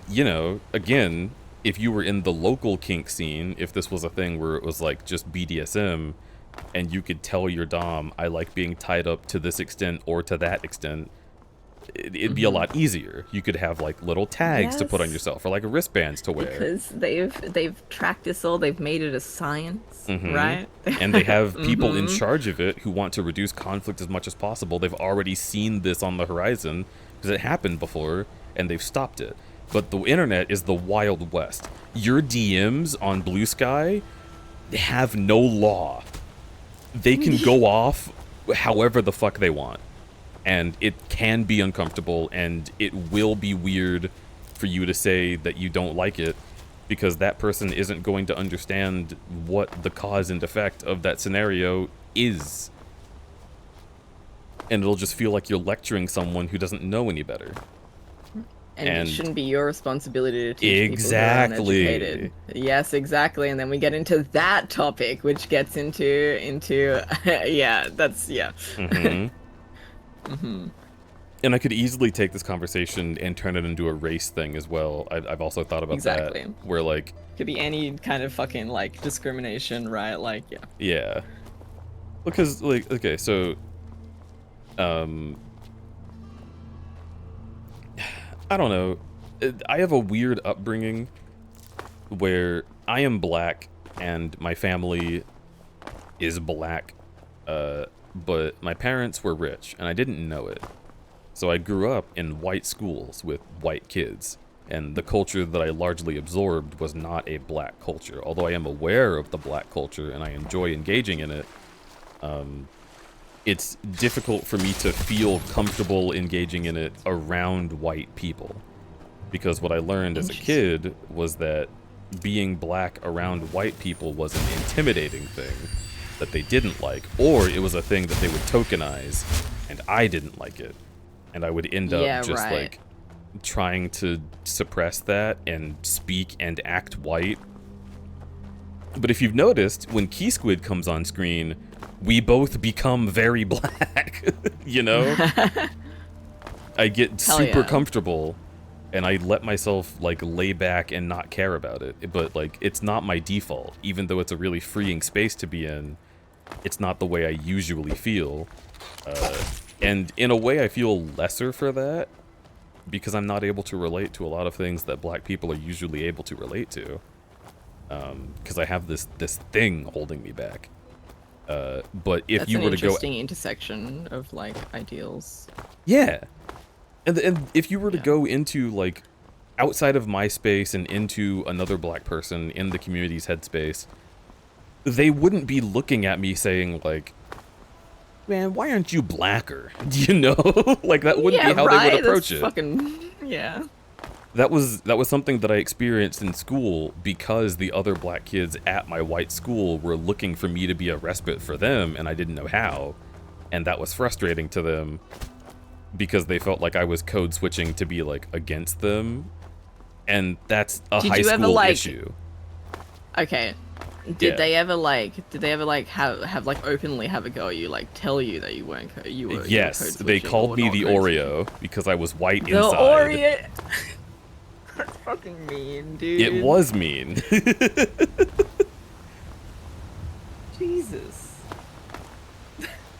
you know, again, if you were in the local kink scene, if this was a thing where it was like just BDSM, and you could tell your dom, I like being tied up to this extent or to that extent, it'd be a lot easier. You could have like little tags to put on yourself, or like wristbands to wear. Because they've tracked this all, they've made it a science, right? And they have people in charge of it who want to reduce conflict as much as possible. They've already seen this on the horizon because it happened before, and they've stopped it. But the internet is the Wild West. Your DMs on Blue Sky have no law. They can go off however the fuck they want. And it can be uncomfortable, and it will be weird for you to say that you don't like it, because that person isn't going to understand what the cause and effect of that scenario is. And it'll just feel like you're lecturing someone who doesn't know any better. And it shouldn't be your responsibility to teach exactly. people who are uneducated. Yes, exactly. And then we get into that topic, which gets into yeah, that's, yeah. And I could easily take this conversation and turn it into a race thing as well. I've also thought about that. Where like, could be any kind of fucking like discrimination, right? Like, yeah. Yeah. Because like, okay, so, I don't know. I have a weird upbringing where I am black and my family is black, but my parents were rich and I didn't know it. So I grew up in white schools with white kids, and the culture that I largely absorbed was not a black culture. Although I am aware of the black culture and I enjoy engaging in it, it's difficult for me to feel comfortable engaging in it around white people. Because what I learned as a kid was that being black around white people was an intimidating thing that they didn't like, or it was a thing that they would tokenize, and I didn't like it. And I would end up like trying to suppress that and speak and act white. But if you've noticed, when Key Squid comes on screen, we both become very black, you know? I get super comfortable, and I let myself, like, lay back and not care about it. But, like, it's not my default. Even though it's a really freeing space to be in, it's not the way I usually feel. And in a way, I feel lesser for that, because I'm not able to relate to a lot of things that black people are usually able to relate to. Because I have this thing holding me back. But if That's you were to go, an interesting intersection of like ideals. Yeah, and if you were to go into like outside of my space and into another black person in the community's headspace, they wouldn't be looking at me saying like, "Man, why aren't you blacker?" You know, like that wouldn't be how they would approach it. Fucking yeah. that was something that I experienced in school because the other black kids at my white school were looking for me to be a respite for them, and I didn't know how, and that was frustrating to them because they felt like I was code switching to be like against them, and that's a high school issue. Okay. Did they ever have like openly have a go at you, like tell you that you weren't you were Yes, code they switching called or me not the code Oreo because I was white switching? inside. The Oreo. That's fucking mean, dude. It was mean. Jesus.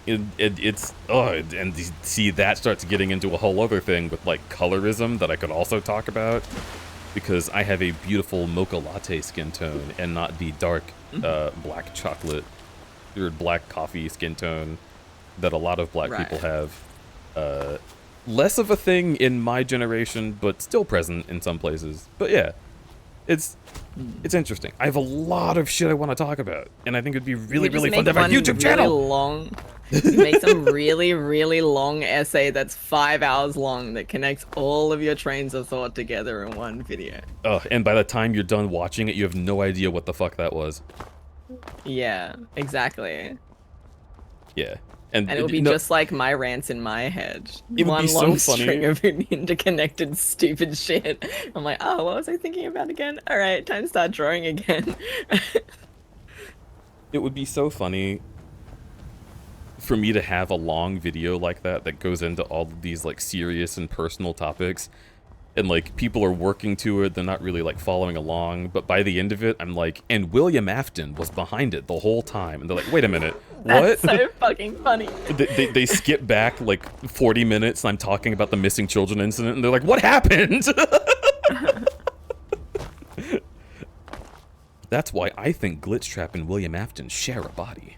It's and see, that starts getting into a whole other thing with like colorism that I could also talk about, because I have a beautiful mocha latte skin tone and not the dark black chocolate or black coffee skin tone that a lot of black people have. Less of a thing in my generation, but still present in some places. But yeah, it's interesting. I have a lot of shit I want to talk about, and I think it'd be really fun to have a YouTube channel. Long, make some really long essay that's 5 hours long that connects all of your trains of thought together in one video. Oh, and by the time you're done watching it, you have no idea what the fuck that was. Yeah, exactly. Yeah. And it would be just like my rants in my head. It would One be so long funny. string of interconnected stupid shit. I'm like, oh, what was I thinking about again? All right, time to start drawing again. It would be so funny for me to have a long video like that goes into all of these like serious and personal topics, and like people are working to it, they're not really like following along, but by the end of it I'm like, and William Afton was behind it the whole time, and they're like, wait a minute, what? That's so fucking funny. They skip back like 40 minutes and I'm talking about the missing children incident, and they're like, what happened? That's why I think Glitchtrap and William Afton share a body.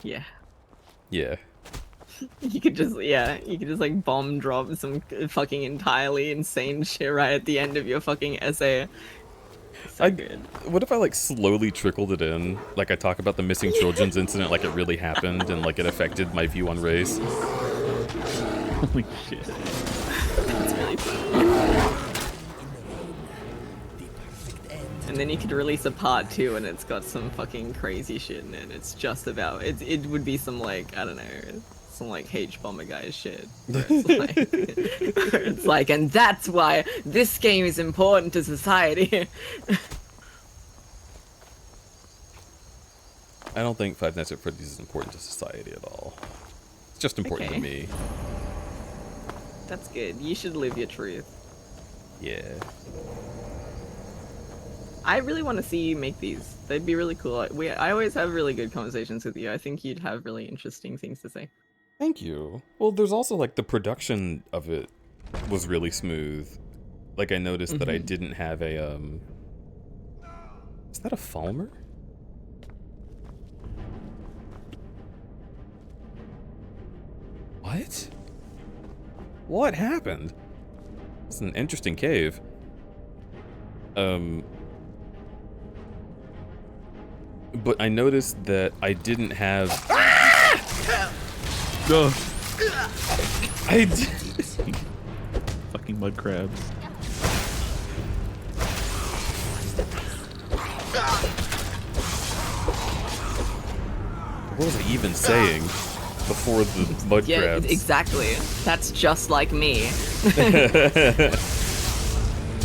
Yeah. Yeah. You could just like bomb drop some fucking entirely insane shit right at the end of your fucking essay. So good. What if I like slowly trickled it in? Like I talk about the missing children's incident like it really happened and like it affected my view on race. Holy shit. That's really fun. And then you could release a part 2 and it's got some fucking crazy shit in it. It's just about it would be some like, I don't know, some like H-bomber guy shit. Where it's like, and that's why this game is important to society. I don't think Five Nights at Freddy's is important to society at all. It's just important to me. That's good. You should live your truth. Yeah. I really want to see you make these. They'd be really cool. I always have really good conversations with you. I think you'd have really interesting things to say. Thank you. Well, there's also like the production of it was really smooth. Like I noticed that I didn't have a Is that a Falmer? What? What happened? It's an interesting cave. But I noticed that I didn't have... No. I Fucking mud crabs. What was I even saying before the mud crabs? Yeah, exactly. That's just like me.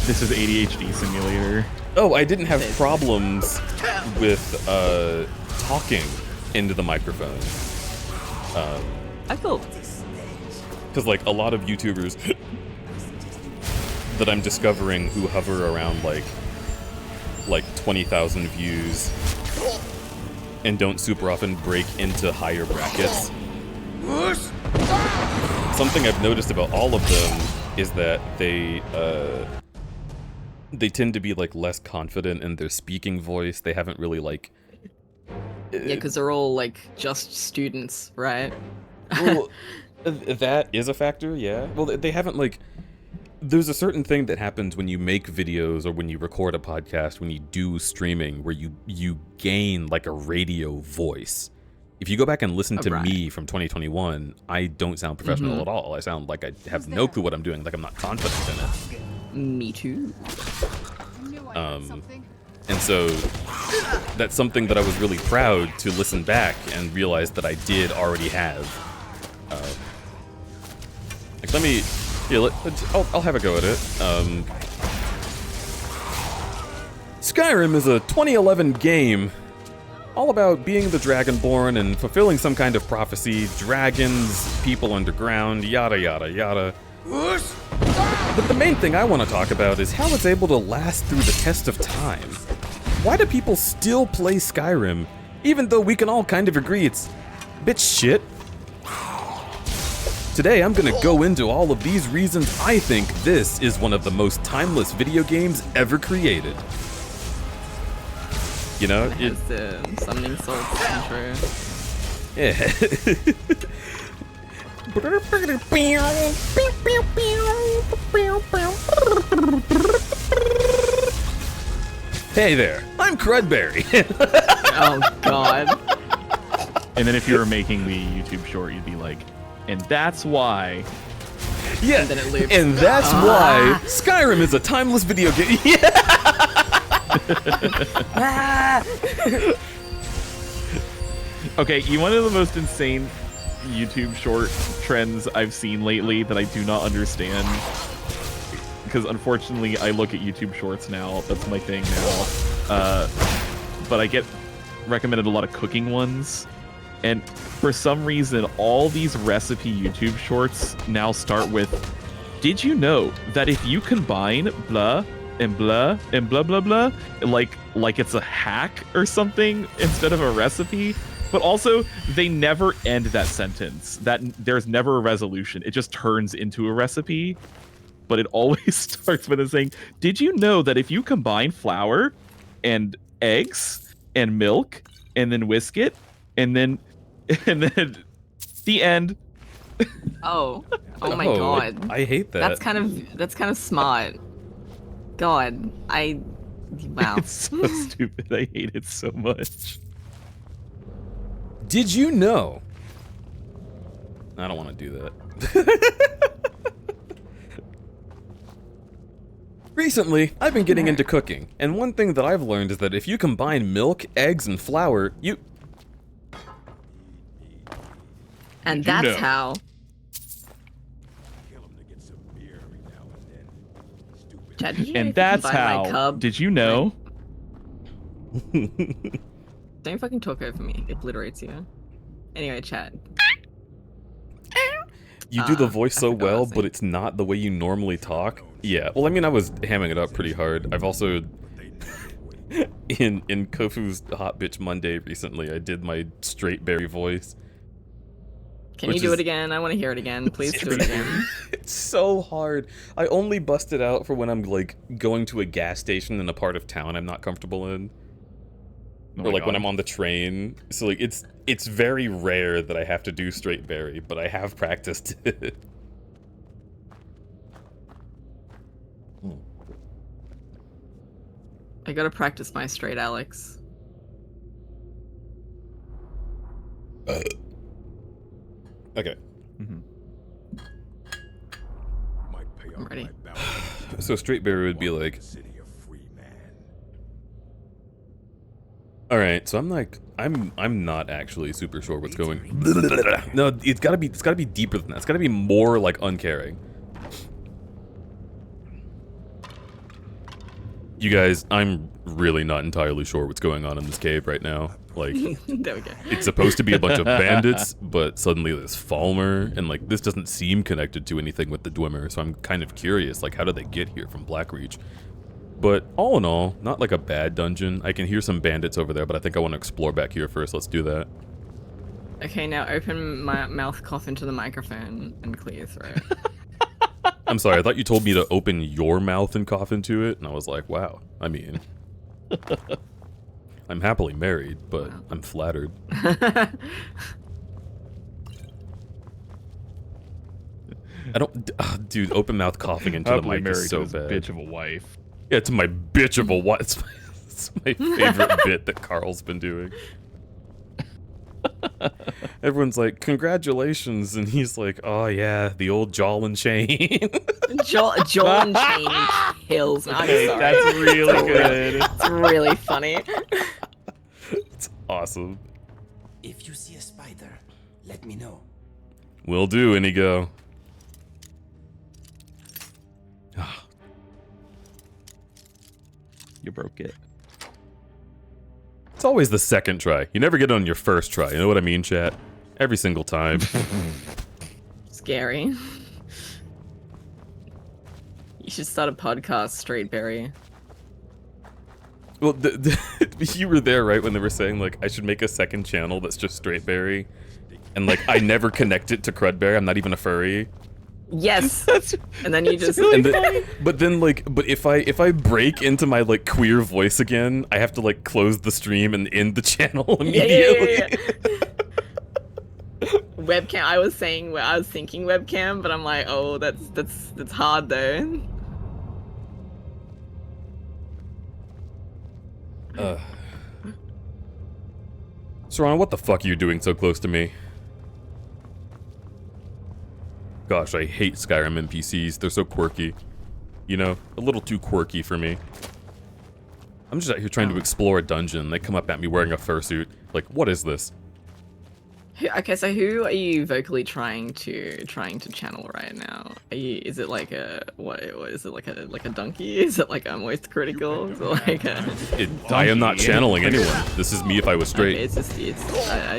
This is ADHD simulator. Oh, I didn't have problems with talking into the microphone. I feel Because like a lot of YouTubers that I'm discovering who hover around like 20,000 views and don't super often break into higher brackets. Something I've noticed about all of them is that they tend to be like less confident in their speaking voice. They haven't really like... yeah, because they're all like just students, right? Well, that is a factor, yeah. Well, they haven't like... There's a certain thing that happens when you make videos or when you record a podcast, when you do streaming, where you gain like a radio voice. if you go back and listen to right. me from 2021, I don't sound professional at all. I sound like I have no clue what I'm doing, like I'm not confident in it. Me too. And so that's something that I was really proud to listen back and realize that I did already have. Like, let me, yeah, I'll have a go at it. Skyrim is a 2011 game all about being the Dragonborn and fulfilling some kind of prophecy, dragons, people underground, yada yada yada. But the main thing I want to talk about is how it's able to last through the test of time. Why do people still play Skyrim, even though we can all kind of agree it's a bit shit? Today I'm gonna go into all of these reasons I think this is one of the most timeless video games ever created. You know, It has the summoning swords intro. yeah. Hey there, I'm Crudberry. Oh god. And then if you were making the YouTube short, you'd be like, and that's why. Yeah, And then it loops. and that's why Skyrim is a timeless video game. Yeah. Okay, one of the most insane YouTube short trends I've seen lately that I do not understand. Because unfortunately, I look at YouTube shorts now. That's my thing now. But I get recommended a lot of cooking ones. And for some reason, all these recipe YouTube shorts now start with, did you know that if you combine blah and blah and blah blah blah, like it's a hack or something instead of a recipe? But also, they never end that sentence. That there's never a resolution. It just turns into a recipe. But it always starts with it saying, did you know that if you combine flour and eggs and milk and then whisk it and then the end. Oh my god. I hate that. That's kind of smart. God, wow. It's so stupid. I hate it so much. Did you know? I don't want to do that. Recently, I've been getting into cooking, and one thing that I've learned is that if you combine milk, eggs, and flour, And Did you that's know? how. Chad, did you know if And you that's combine my how. cub- Did you know? Don't fucking talk over me. It obliterates you. Anyway, Chad. you do the voice I so forgot what I well, was but saying. it's not the way you normally talk. Yeah, well, I mean, I was hamming it up pretty hard. I've also, in Kofu's Hot Bitch Monday recently, I did my straight berry voice. Can you Which do is- it again? I want to hear it again. Please do it again. It's so hard. I only bust it out for when I'm, like, going to a gas station in a part of town I'm not comfortable in. Oh Or, my like, when God. I'm on the train. So, like, it's very rare that I have to do straight berry, but I have practiced it. I gotta practice my straight Alex. Okay. Mhm. I'm ready. So straight berry would be like, all right, so I'm not actually super sure what's going. No, it's gotta be deeper than that. It's gotta be more like uncaring. You guys, I'm really not entirely sure what's going on in this cave right now. Like, There we go. it's supposed to be a bunch of bandits, but suddenly there's Falmer, and like this doesn't seem connected to anything with the Dwemer, so I'm kind of curious, like how did they get here from Blackreach? But all in all, not like a bad dungeon. I can hear some bandits over there, but I think I want to explore back here first. Let's do that. Okay, now open my mouth, cough into the microphone, and clear your throat. I'm sorry, I thought you told me to open your mouth and cough into it, and I was like, wow. I mean, I'm happily married, but Wow. I'm flattered. I don't, dude, open mouth coughing into the Happily mic married is so to his bad. bitch of a wife. Yeah, it's my bitch of a what? It's my favorite bit that Carl's been doing. Everyone's like, congratulations, and he's like, oh yeah, the old jaw and chain. Jaw and chain kills me. I'm sorry. That's really good. It's really funny. It's awesome. If you see a spider, let me know. Will do, Inigo. You broke it. It's always the second try. You never get it on your first try. You know what I mean, chat? Every single time. Scary. You should start a podcast, Straight Berry. Well, you were there, right, when they were saying, like, I should make a second channel that's just Straight Berry. And, like, I never connect it to crudberry. I'm not even a furry. Yes. And then you just. But then, like, if I break into my like queer voice again, I have to like close the stream and end the channel immediately. Yeah. Webcam. I was thinking webcam, but I'm like, oh, that's hard though. Serrano, what the fuck are you doing so close to me? Gosh, I hate Skyrim NPCs. They're so quirky. You know, a little too quirky for me. I'm just out here trying to explore a dungeon. They come up at me wearing a fursuit. Like, what is this? Okay, so who are you vocally trying to channel right now? Is it like a what is it like a donkey? Is it like a moist critical? Is it like a? I am not channeling anyone. This is me if I was straight. Okay,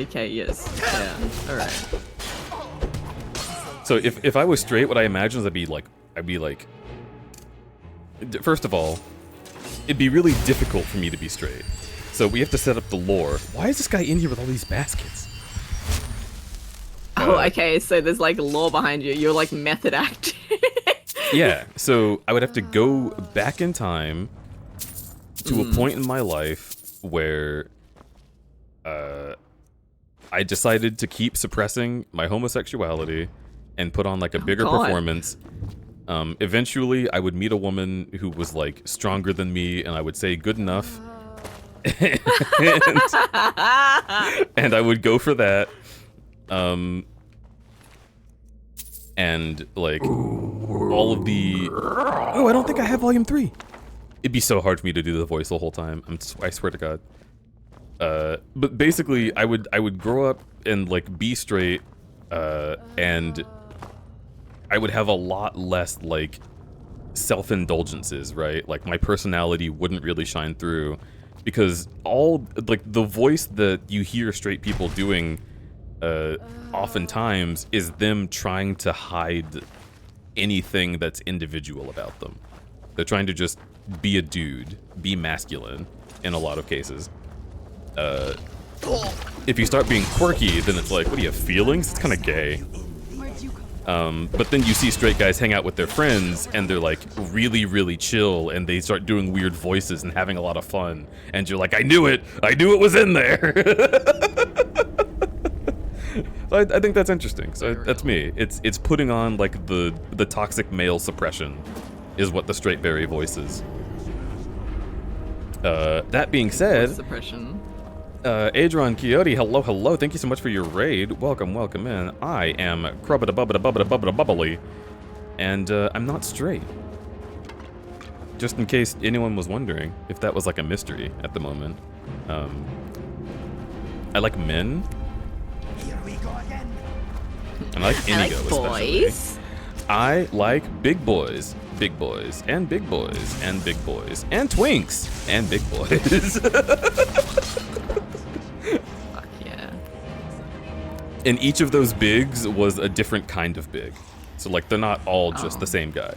okay, yes, yeah, all right. So if I was straight, what I imagine is I'd be like, first of all, it'd be really difficult for me to be straight. So we have to set up the lore. Why is this guy in here with all these baskets? Oh, okay, so there's like lore behind you. You're like method acting. Yeah, so I would have to go back in time to a point in my life where I decided to keep suppressing my homosexuality and put on like a bigger performance. Eventually, I would meet a woman who was like stronger than me, and I would say good enough, and I would go for that. And like all of the I don't think I have volume 3. It'd be so hard for me to do the voice the whole time. I swear to God. But basically, I would grow up and like be straight, and I would have a lot less like self-indulgences, right? Like my personality wouldn't really shine through, because all like the voice that you hear straight people doing oftentimes is them trying to hide anything that's individual about them. They're trying to just be a dude, be masculine in a lot of cases. If you start being quirky, then it's like, what do you have, feelings? It's kind of gay. But then you see straight guys hang out with their friends and they're like really, really chill, and they start doing weird voices and having a lot of fun. And you're like, I knew it was in there. So I think that's interesting. So that's me. It's putting on like the toxic male suppression is what the straight berry voice is. That being said, Suppression. Adron Coyote, hello, thank you so much for your raid. Welcome in. I am Crubbada-bubbada-bubbada-bubbly, and I'm not straight. Just in case anyone was wondering if that was like a mystery at the moment. I like men. Here we go again. And I like Inigo especially. Boys. I like big boys, and big boys, and big boys, and twinks, and big boys. Fuck yeah. And each of those bigs was a different kind of big. So like they're not all just the same guy.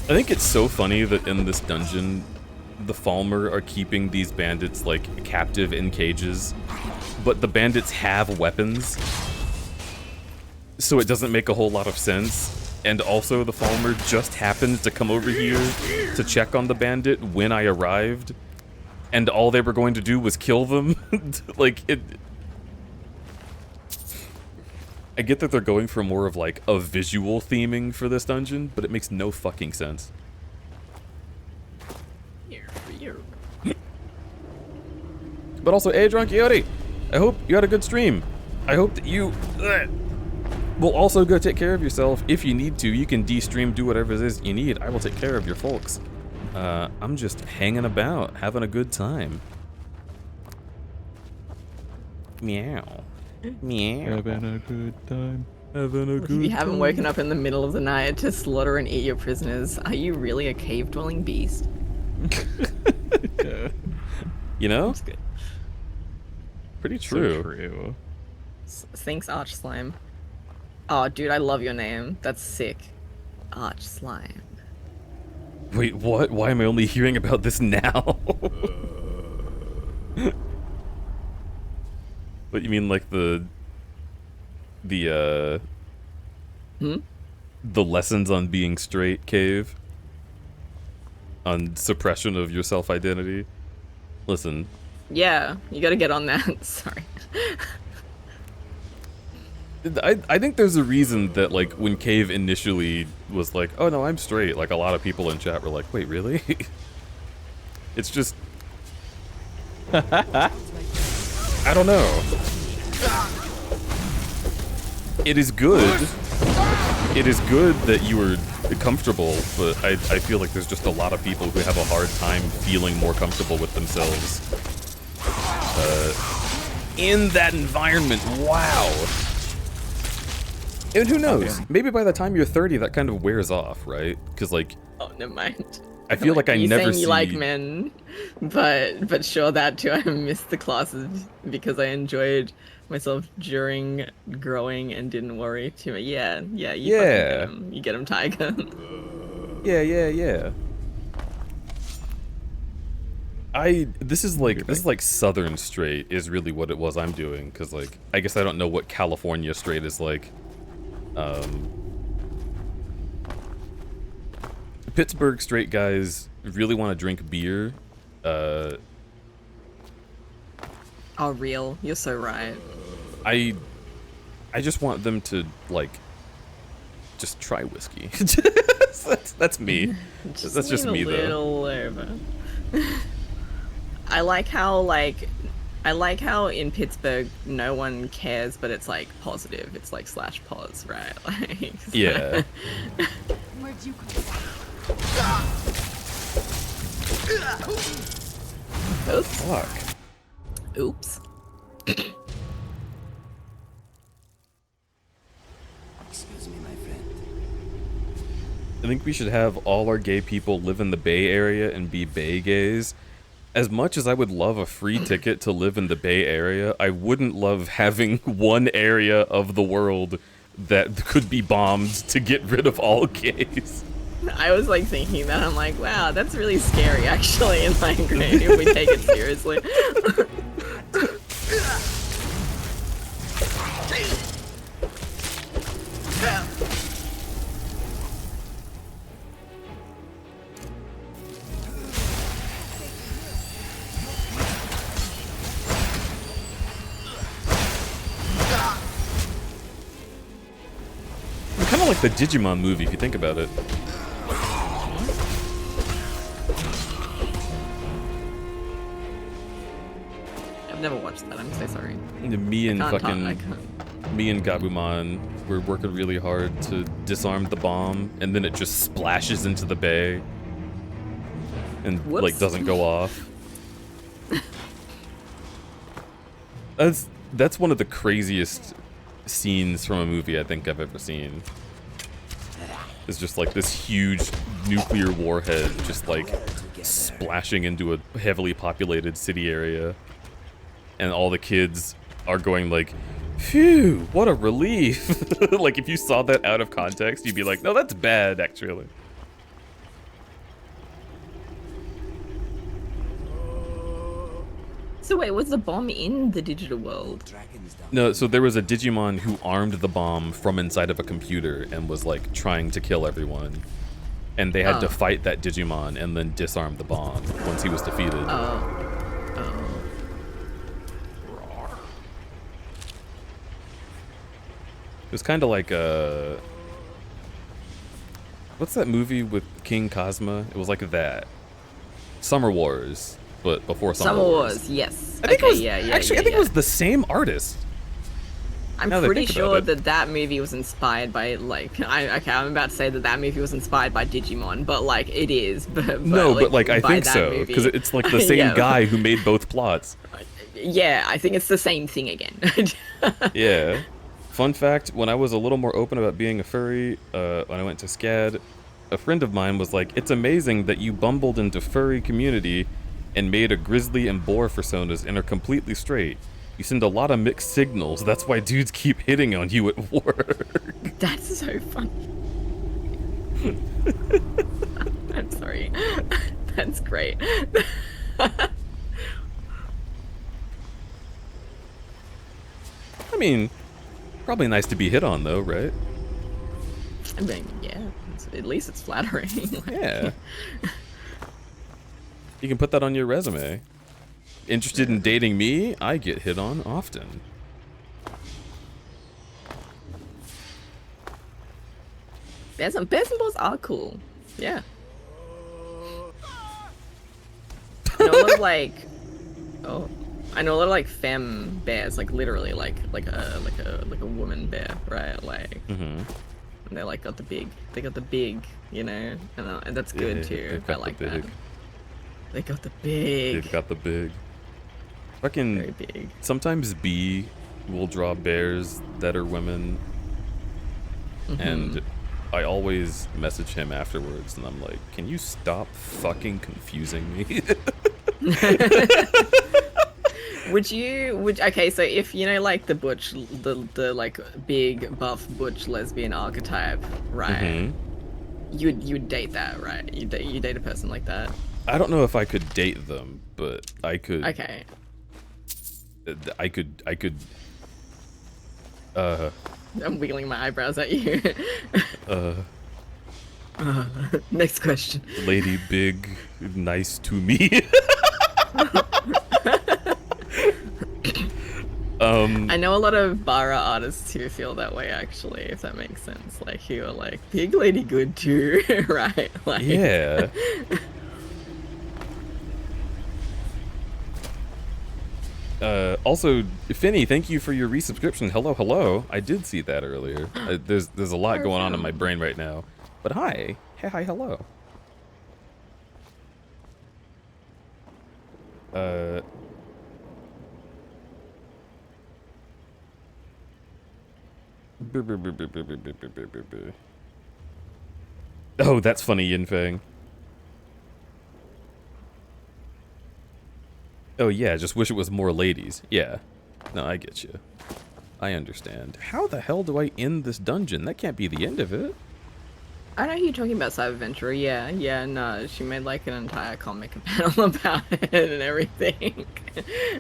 I think it's so funny that in this dungeon, the Falmer are keeping these bandits like captive in cages, but the bandits have weapons, so it doesn't make a whole lot of sense. And also the Falmer just happened to come over here to check on the bandit when I arrived, and all they were going to do was kill them. Like it. I get that they're going for more of like a visual theming for this dungeon, but it makes no fucking sense. But also, hey, Drunk Yodi, I hope you had a good stream. I hope that you will also go take care of yourself. If you need to, you can de-stream, do whatever it is you need. I will take care of your folks. I'm just hanging about, having a good time. Meow. Meow. Having a good time. Having a If good you haven't time. woken up in the middle of the night to slaughter and eat your prisoners, are you really a cave-dwelling beast? You know? That's good. Pretty So true. true. Thanks, Arch Slime. Oh, dude, I love your name. That's sick. Arch Slime. Wait, what? Why am I only hearing about this now? What, you mean like the lessons on being straight cave? On suppression of your self-identity? Listen, Yeah, you gotta get on that. Sorry. I think there's a reason that, like, when Cave initially was like, oh no, I'm straight, like, a lot of people in chat were like, wait, really? It's just... I don't know. It is good. It is good that you were comfortable, but I feel like there's just a lot of people who have a hard time feeling more comfortable with themselves. In that environment, wow. And who knows? Maybe by the time you're 30, that kind of wears off, right? Because, like, Oh, never mind. I feel like I you never saying see... you like men, but sure, that too. I missed the classes because I enjoyed myself during growing and didn't worry too much. Yeah, you fucking get 'em. You get 'em, Tiger. Yeah. This is like Southern straight is really what it was I'm doing, because, like, I guess I don't know what California straight is like. Pittsburgh straight guys really want to drink beer. Oh, real. You're so right. I just want them to, like, just try whiskey. that's me. That's just lean me, a though. little over. I like how in Pittsburgh no one cares, but it's like positive. It's like / pos, right? Like, Yeah. Where'd you come from? Oops. Fuck. Oops. Excuse me, my friend. I think we should have all our gay people live in the Bay Area and be Bay gays. As much as I would love a free ticket to live in the Bay Area, I wouldn't love having one area of the world that could be bombed to get rid of all gays. I was like thinking that. I'm like, wow, that's really scary actually in my grade if we take it seriously. Kind of like the Digimon movie, if you think about it. I've never watched that. I'm so sorry. Me and I fucking can't. me and Gabumon were working really hard to disarm the bomb, and then it just splashes into the bay and like Whoops. doesn't go off. That's one of the craziest scenes from a movie I think I've ever seen. It's just like this huge nuclear warhead just like splashing into a heavily populated city area, and all the kids are going like, phew, what a relief. Like, if you saw that out of context, you'd be like, no, that's bad, actually. So wait, was the bomb in the digital world? Dragons down. No, so there was a Digimon who armed the bomb from inside of a computer and was like trying to kill everyone. And they had to fight that Digimon and then disarm the bomb once he was defeated. It was kind of like what's that movie with King Cosma? It was like that. Summer Wars. but before Summer Wars, yes. I think okay, it was, yeah, yeah. actually, yeah, I think yeah. it was the same artist. I'm now that I pretty think about sure it. that that movie was inspired by, like, I'm about to say that that movie was inspired by Digimon, but, like, it is. But No, but like I by think that so because movie. it's like the same Yeah. guy who made both plots. Yeah, I think it's the same thing again. Yeah. Fun fact: when I was a little more open about being a furry, when I went to SCAD, a friend of mine was like, "It's amazing that you bumbled into furry community and made a grizzly and boar personas and are completely straight. You send a lot of mixed signals. That's why dudes keep hitting on you at work." That's so funny. I'm sorry. That's great. I mean, probably nice to be hit on though, right? I mean, yeah. At least it's flattering. Like, Yeah. You can put that on your resume. Interested in dating me? I get hit on often. Bears and balls are cool. Yeah. I know a lot of like, I know a lot of like femme bears, like literally like a woman bear, right? Like, and they like got the big, you know, and that's good Yeah, too. they've I got like the that. big. They got the big. They've got the big. Very Fucking. big. Sometimes B will draw bears that are women, and I always message him afterwards, and I'm like, "Can you stop fucking confusing me?" Okay, so if you know like the butch, the like big buff butch lesbian archetype, right? You'd date that, right? You date a person like that. I don't know if I could date them, but I could. Okay. I could. I'm wiggling my eyebrows at you. Next question. Lady Big, nice to me. I know a lot of Bara artists who feel that way, actually, if that makes sense. Like, who are like, big lady good too, right? Like, Yeah. Also, Finny, thank you for your resubscription. Hello, hello. I did see that earlier. There's a lot going on in my brain right now. But hi. Hey, hi, hello. Oh, that's funny, Yinfang. Oh yeah, just wish it was more ladies. Yeah. No, I get you. I understand. How the hell do I end this dungeon? That can't be the end of it. I know you're talking about Cyber Ventura. Yeah, no, she made like an entire comic panel about it and everything.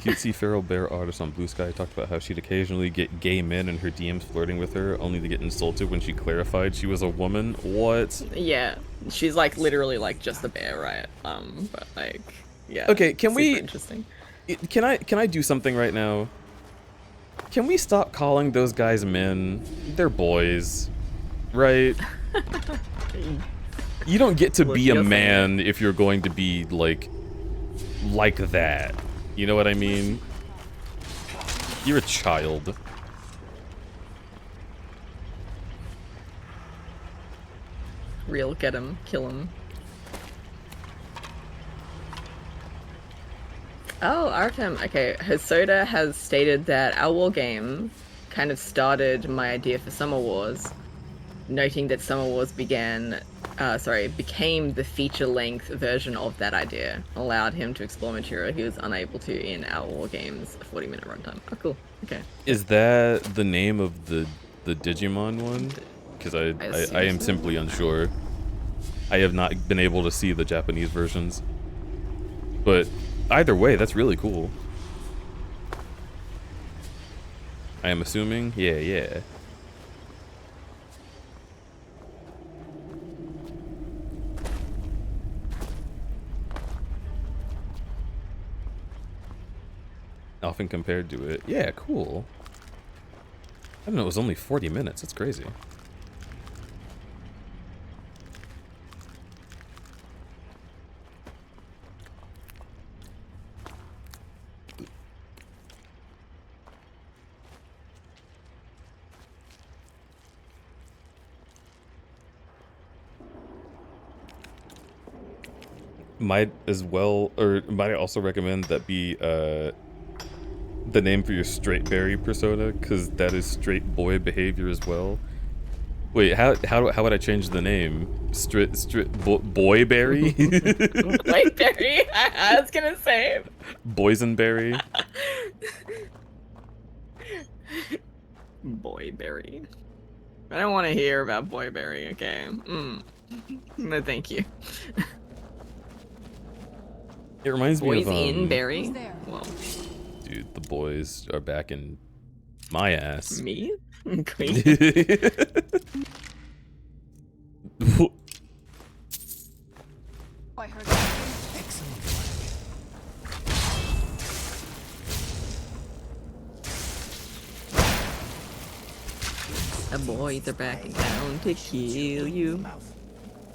Cutesy feral bear artist on Blue Sky talked about how she'd occasionally get gay men in her DMs flirting with her, only to get insulted when she clarified she was a woman. What? Yeah, she's like literally like just a bear, right? But like, yeah. Okay, can we? Interesting. Can I do something right now? Can we stop calling those guys men? They're boys, right? You don't get to be a man if you're going to be like that. You know what I mean? You're a child. Real, get him, kill him. Oh, Artem, okay. Hosoda has stated that our war game kind of started my idea for Summer Wars, noting that Summer Wars became the feature-length version of that idea, allowed him to explore material he was unable to in our war game's 40-minute runtime. Oh, cool. Okay. Is that the name of the Digimon one? Because I am simply unsure. I have not been able to see the Japanese versions. But either way, that's really cool. I am assuming? Yeah. Often compared to it. Yeah, cool. I didn't know it was only 40 minutes. That's crazy. might as well, or might I also recommend that be the name for your straight berry persona, because that is straight boy behavior as well. Wait, how would I change the name? Boy berry? Blackberry. I was gonna say. Boysenberry? Boyberry. I don't want to hear about Boyberry. Okay. No, thank you. It reminds me Boys of in berry. Who's there? Well, dude, the boys are back in my ass. me. Queen. I heard something. The boys are back in town to kill you.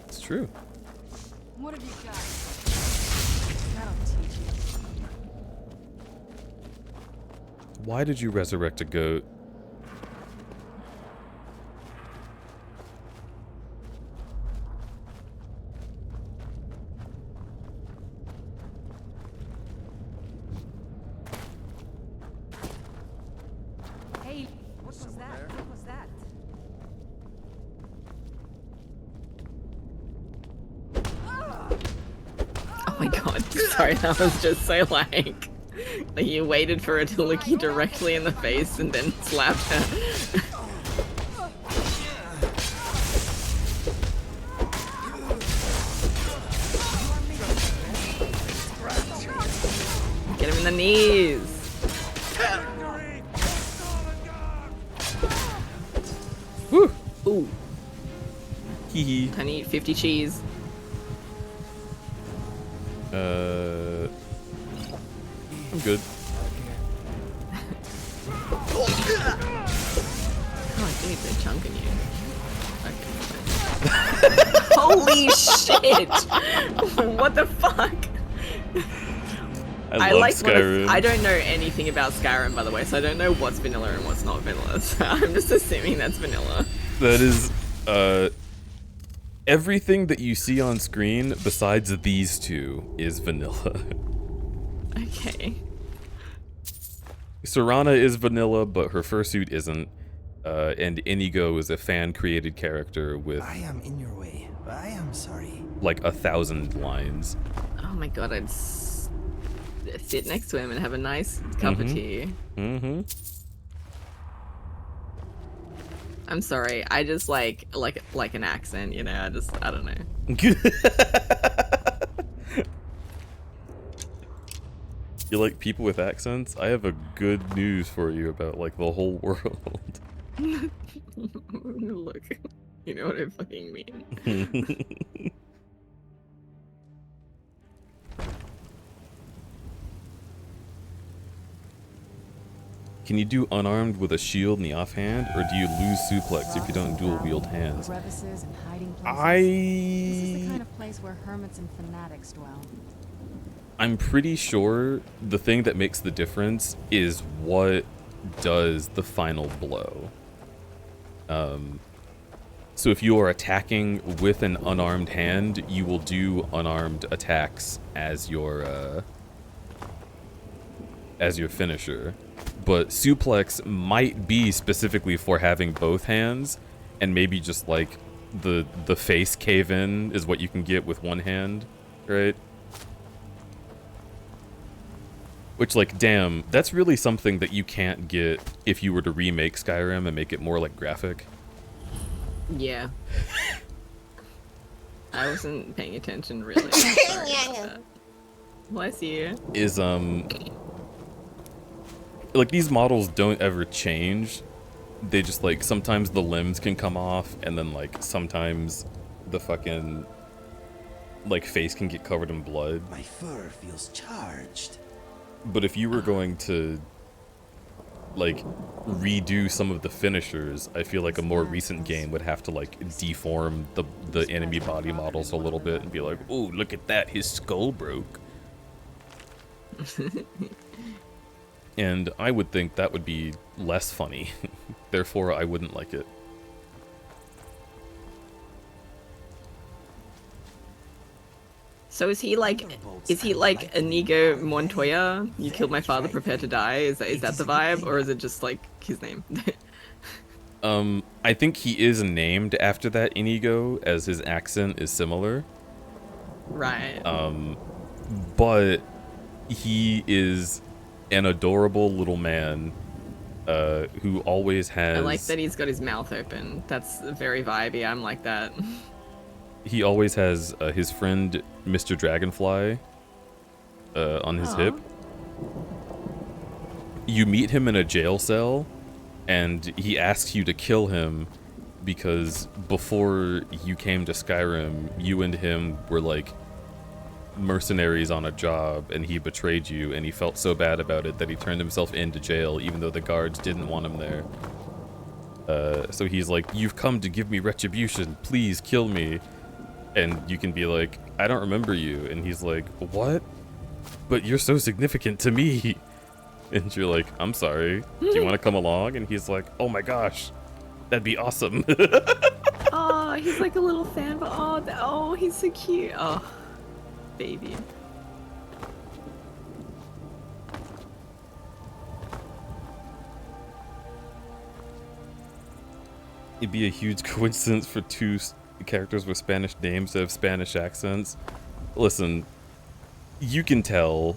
It's true. What have you got? That'll teach you. Why did you resurrect a goat? Hey, what was that? What was that? Oh my god. Sorry, that was just so like you waited for her to look you directly in the face and then slapped her. Get him in the knees. Woo! Ooh, Hee hee. I need 50 cheese. I'm good. Oh, dude, they're chunking you. Okay. Holy shit! What the fuck? I love like Skyrim. I don't know anything about Skyrim, by the way, so I don't know what's vanilla and what's not vanilla. So I'm just assuming that's vanilla. That is, everything that you see on screen besides these two is vanilla. Okay. Serana is vanilla, but her fursuit isn't. And Inigo is a fan-created character with I am in your way. I am sorry. like 1,000 lines. Oh my god, I'd sit next to him and have a nice cup of tea. Mm-hmm. I'm sorry, I just like an accent, you know. I don't know. You like people with accents? I have a good news for you about like the whole world. Look, you know what I fucking mean. Can you do unarmed with a shield in the offhand, or do you lose suplex if you don't dual wield hands? Crevices and hiding places. This is the kind I... of place where hermits and fanatics dwell. I'm pretty sure the thing that makes the difference is what does the final blow. So if you are attacking with an unarmed hand, you will do unarmed attacks as your finisher. But suplex might be specifically for having both hands, and maybe just like the face cave in is what you can get with one hand, right? Which, like, damn, that's really something that you can't get if you were to remake Skyrim and make it more like graphic. Yeah. I wasn't paying attention really. Sorry about that. Bless you. Is like, these models don't ever change. They just, like, sometimes the limbs can come off, and then, like, sometimes the fucking, like, face can get covered in blood. My fur feels charged. But if you were going to, like, redo some of the finishers, I feel like a more recent game would have to, like, deform the enemy body models a little bit and be like, ooh, look at that, his skull broke. And I would think that would be less funny. Therefore, I wouldn't like it. So is he like Inigo Montoya? You killed my father, prepare to die. Is that the vibe, or is it just like his name? I think he is named after that Inigo, as his accent is similar. Right. But he is an adorable little man who always has... I like that he's got his mouth open. That's very vibey. I'm like that. He always has his friend Mr. Dragonfly on his hip. You meet him in a jail cell, and he asks you to kill him because before you came to Skyrim, you and him were like mercenaries on a job, and he betrayed you, and he felt so bad about it that he turned himself into jail even though the guards didn't want him there. So he's like, you've come to give me retribution, please kill me. And you can be like, I don't remember you. And he's like, what? But you're so significant to me. And you're like, I'm sorry, do you want to come along? And he's like, oh my gosh, that'd be awesome. Oh, he's like a little fan, but oh, he's so cute. Oh, baby. It'd be a huge coincidence for two characters with Spanish names to have Spanish accents. Listen, you can tell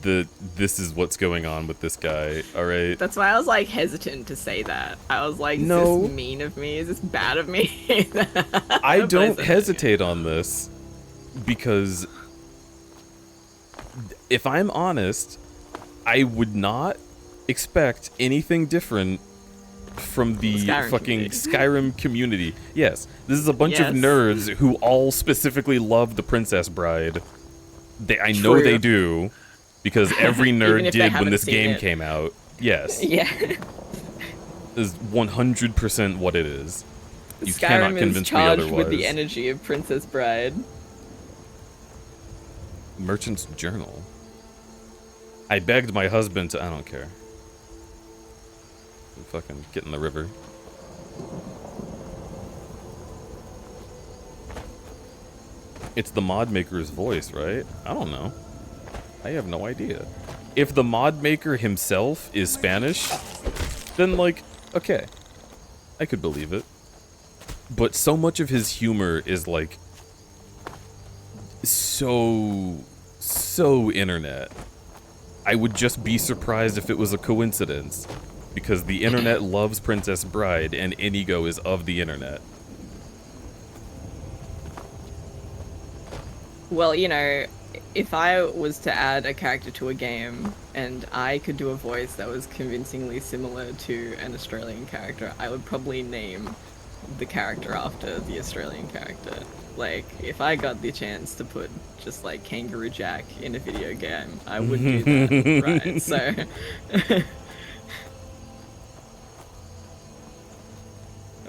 that this is what's going on with this guy, alright? That's why I was like hesitant to say that. I was like, is No. this mean of me? Is this bad of me? I don't hesitate on this because if I'm honest, I would not expect anything different from the Skyrim fucking community. Skyrim community. Yes, this is a bunch of Yes. nerds who all specifically love the Princess Bride. I know True. they do, because every Even nerd if they did when haven't this seen game it. came out. Yes, Yeah. is 100% what it is. You Skyrim cannot is convince me charged otherwise. with the energy of Princess Bride. Merchant's Journal. I begged my husband to... I don't care. Fucking get in the river. It's the mod maker's voice, right? I don't know. I have no idea. If the mod maker himself is Spanish, then like, okay. I could believe it. But so much of his humor is like so internet. I would just be surprised if it was a coincidence, because the internet loves Princess Bride and Inigo is of the internet. Well, you know, if I was to add a character to a game and I could do a voice that was convincingly similar to an Australian character, I would probably name the character after the Australian character. Like, if I got the chance to put just like Kangaroo Jack in a video game, I would do that, right? So...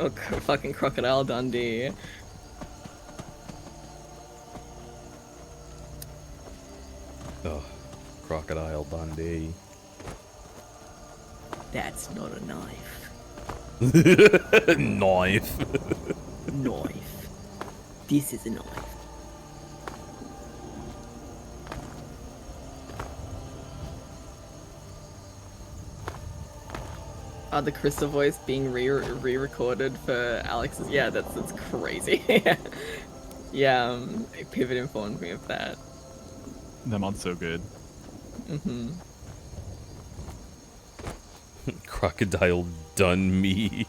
Oh, fucking Crocodile Dundee. Ugh, Crocodile Dundee. That's not a knife. Knife. Knife. This is a knife. The Crystal voice being re-recorded for Alex's. Yeah, that's crazy. Yeah, Pivot informed me of that. That mod's so good. Mm-hmm. Crocodile done me.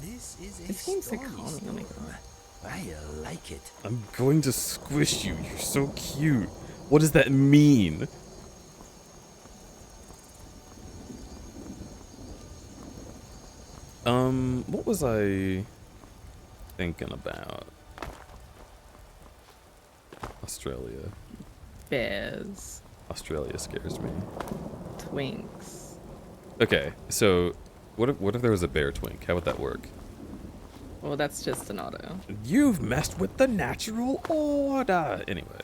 This is a This game's so stormy calming, oh my storm. God. I like it. I'm going to squish you. You're so cute. What does that mean? What was I thinking about? Australia. Bears. Australia scares me. Twinks. Okay, so what if there was a bear twink? How would that work? Well, that's just an auto. You've messed with the natural order. Anyway,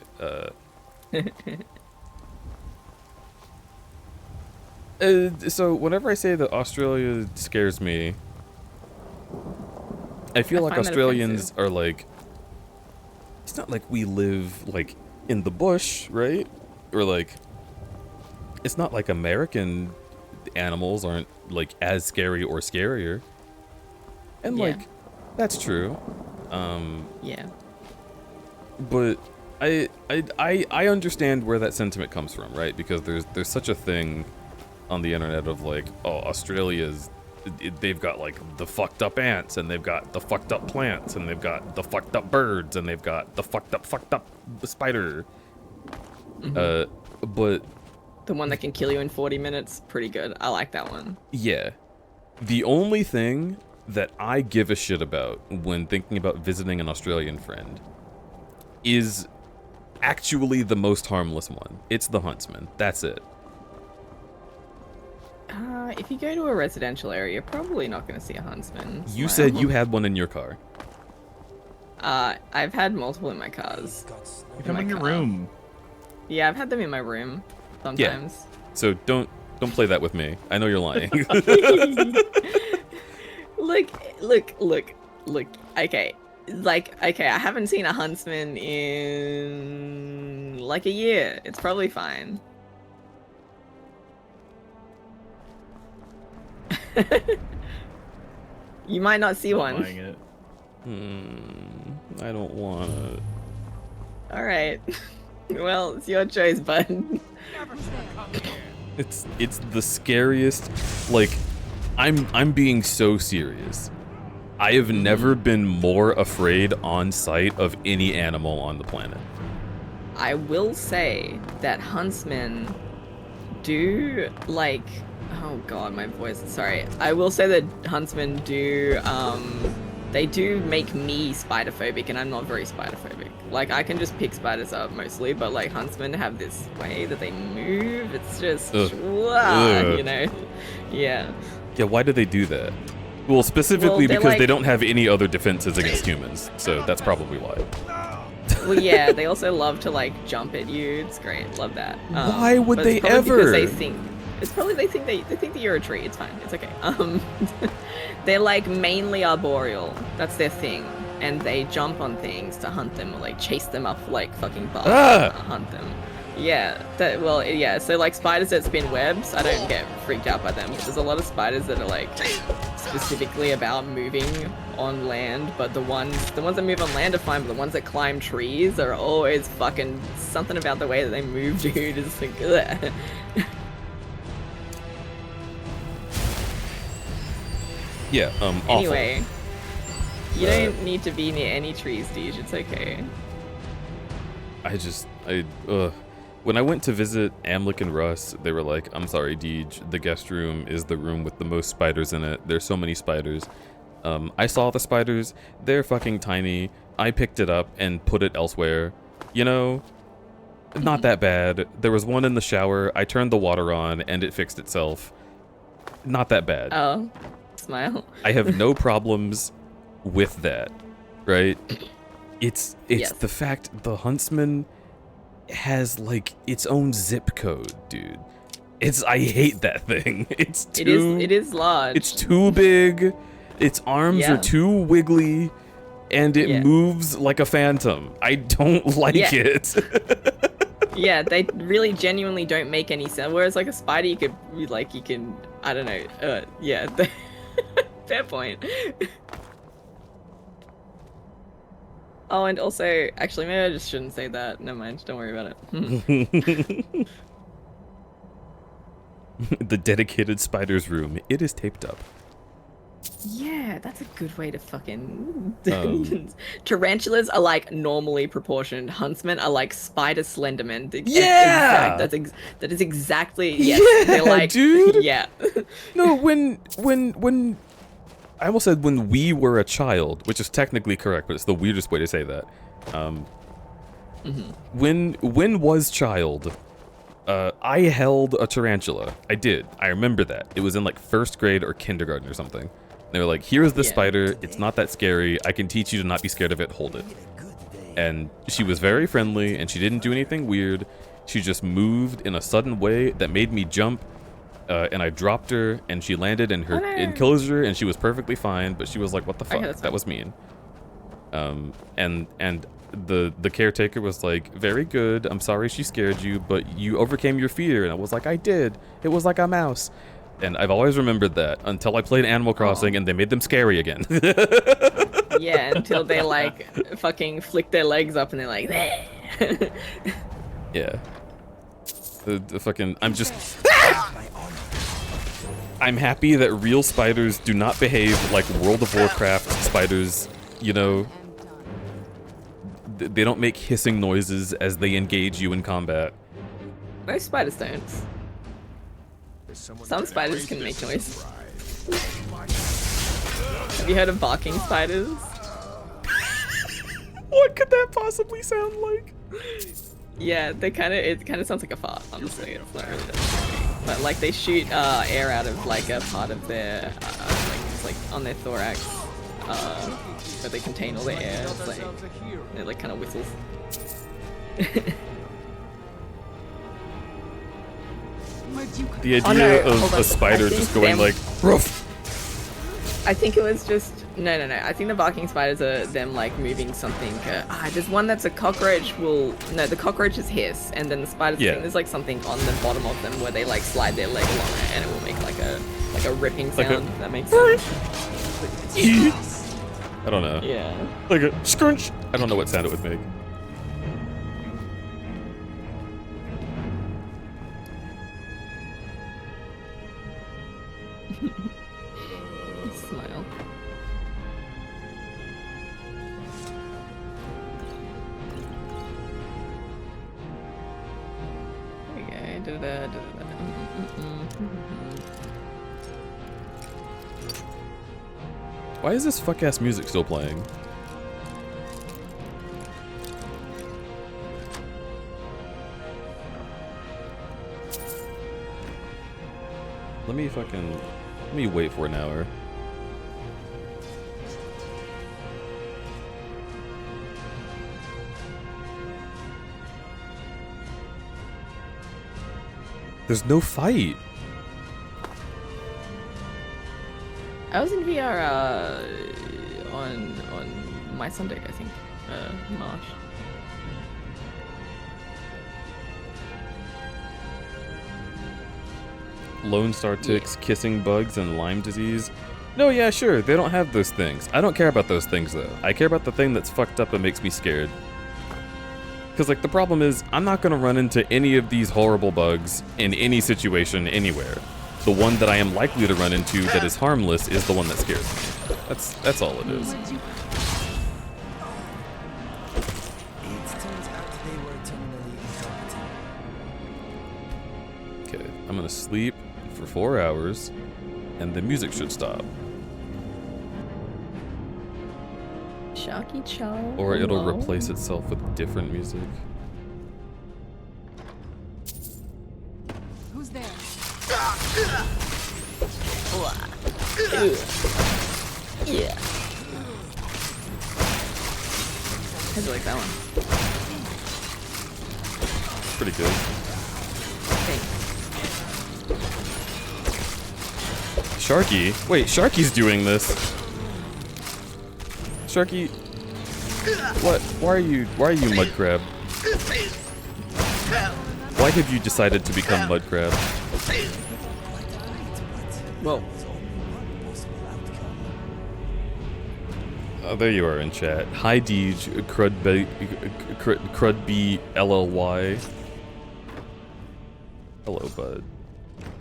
So whenever I say that Australia scares me, I feel like find that Australians are like, it's not like we live like in the bush, right? Or like, it's not like American animals aren't like as scary or scarier. And Yeah. like, that's true. Yeah. But I understand where that sentiment comes from, right? Because there's such a thing on the internet of like, oh, Australia's, they've got like the fucked up ants, and they've got the fucked up plants, and they've got the fucked up birds, and they've got the fucked up spider. But The one that can kill you in 40 minutes, pretty good. I like that one. yeah, the only thing that I give a shit about when thinking about visiting an Australian friend is actually the most harmless one. It's the huntsman. That's it. If you go to a residential area, you're probably not going to see a huntsman. You said you had one in your car. I've had multiple in my cars. Come in your room. Yeah, I've had them in my room sometimes. So don't play that with me. I know you're lying. Look. Okay. Okay, I haven't seen a huntsman in like a year. It's probably fine. You might not see one. Buying it. I don't want it. All right. Well, it's your choice, bud. It's the scariest. Like, I'm being so serious. I have never been more afraid on sight of any animal on the planet. I will say that huntsmen do like. Oh god, my voice. Sorry. I will say that huntsmen do. They do make me spider phobic, and I'm not very spider phobic. Like, I can just pick spiders up mostly, but like huntsmen have this way that they move. It's just wow, you know. Yeah. Yeah, why do they do that? Well, specifically they're because like- they don't have any other defenses against humans, so that's probably why. Well, yeah, they also love to like jump at you. It's great. Love that. Why would but they it's probably ever? Because they think it's probably they think that you're a tree. It's fine. It's okay. They're like mainly arboreal. That's their thing, and they jump on things to hunt them or like chase them up like fucking bars to hunt them. Yeah. Yeah. So like spiders that spin webs, I don't get freaked out by them. But there's a lot of spiders that are like specifically about moving on land, but the ones that move on land are fine, but the ones that climb trees are always fucking something about the way that they move, dude. Is like, ugh. Yeah, awful. Anyway, you don't need to be near any trees, Deej. It's okay. When I went to visit Amlik and Russ, they were like, I'm sorry, Deej, the guest room is the room with the most spiders in it. There's so many spiders. I saw the spiders. They're fucking tiny. I picked it up and put it elsewhere. You know, not that bad. There was one in the shower. I turned the water on and it fixed itself. Not that bad. Oh, smile. I have no problems with that, right? It's Yes. the fact the huntsman has like its own zip code, dude. I hate that thing. It is large. It's too big. Its arms Yeah. are too wiggly, and it moves like a phantom. I don't like it. Yeah, they really genuinely don't make any sense. Whereas like a spider, you can, I don't know. Yeah, fair point. Oh, and also, actually, maybe I just shouldn't say that. Never mind. Don't worry about it. The dedicated spider's room. It is taped up. Yeah, that's a good way to fucking. Tarantulas are like normally proportioned. Huntsmen are like spider slendermen. Yeah! That is exactly. Yes, Yeah, they're like, dude. Yeah. No, when I almost said when we were a child, which is technically correct, but it's the weirdest way to say that. When was child, I held a tarantula. I did. I remember that. It was in like first grade or kindergarten or something. They were like, here's the spider. It's not that scary. I can teach you to not be scared of it. Hold it. And she was very friendly, and she didn't do anything weird. She just moved in a sudden way that made me jump. and I dropped her, and she landed in her enclosure, and she was perfectly fine. But she was like, "What the fuck? That was mean." And the caretaker was like, "Very good. I'm sorry she scared you, but you overcame your fear." And I was like, "I did. It was like a mouse." And I've always remembered that until I played Animal Crossing, and they made them scary again. Yeah, until they like fucking flick their legs up and they're like, "Bleh." Yeah. The fucking, I'm happy that real spiders do not behave like World of Warcraft spiders, you know. They don't make hissing noises as they engage you in combat. Most spiders don't. Some spiders can make noise. Have you heard of barking spiders? What could that possibly sound like? Yeah, it kind of sounds like a fart, honestly. It's not really that scary. But like they shoot air out of like a part of their, it's like on their thorax, where they contain all the air. It's like, it like kind of whistles. The idea of a spider just going like, "Ruff." I think it was just no. I think the barking spiders are them like moving something. There's one that's a cockroach. The cockroaches hiss, and then the spiders. Yeah. I think there's like something on the bottom of them where they like slide their leg along it, and it will make like a ripping sound. That makes sense. I don't know. Yeah. Like a scrunch. I don't know what sound it would make. Smile. There we go. Why is this fuck-ass music still playing? Let me wait for an hour. There's no fight. I was in VR on my Sunday, I think, March. Lone Star ticks, kissing bugs, and Lyme disease. No, yeah, sure, they don't have those things. I don't care about those things, though. I care about the thing that's fucked up and makes me scared. Because, like, the problem is, I'm not going to run into any of these horrible bugs in any situation anywhere. The one that I am likely to run into that is harmless is the one that scares me. That's all it is. Okay, I'm gonna sleep for 4 hours, and the music should stop. Sharky Chow. Or it'll replace itself with different music. Who's there? Yeah. How'd you like that one? Pretty good. Thanks. Sharky? Wait, Sharky's doing this. Sharky, what? Why are you mud crab? Why have you decided to become mud crab? Whoa. Oh, there you are in chat. Hi, Deej, crudby LLY. Hello, bud.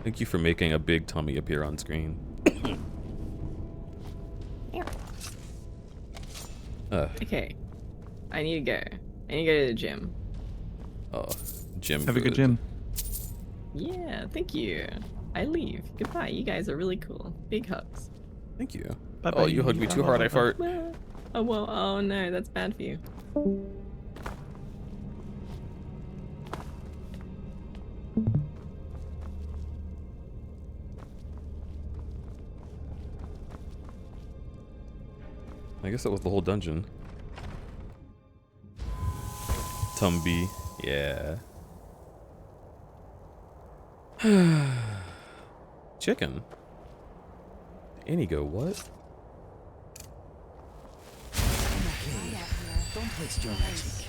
Thank you for making a big tummy appear on screen. Okay. I need to go. I need to go to the gym. Oh, gym. Have a good gym. Yeah, thank you. I leave. Goodbye. You guys are really cool. Big hugs. Thank you. Bye-bye. Oh, you hugged me too hard, I fart. Oh, well, oh no, that's bad for you. I guess that was the whole dungeon. Tumby, yeah. chicken. Inigo, what? Okay. Don't waste your magic.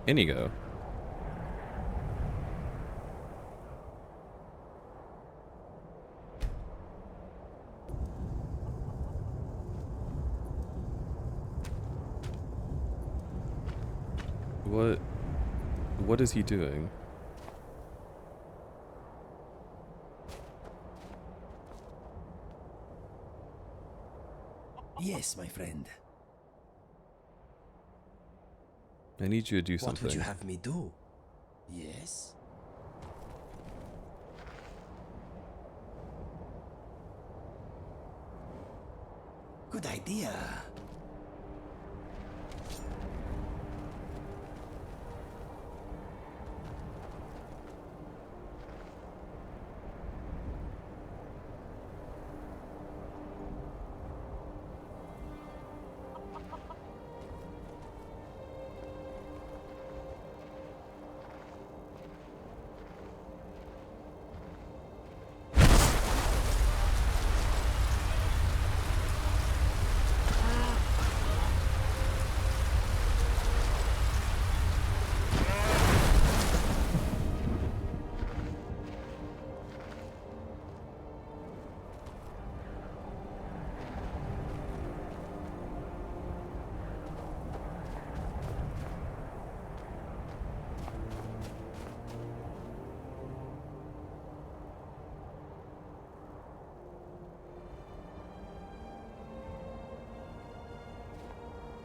Inigo. What is he doing? Yes, my friend. I need you to do What something. would you have me do? Yes? Good idea.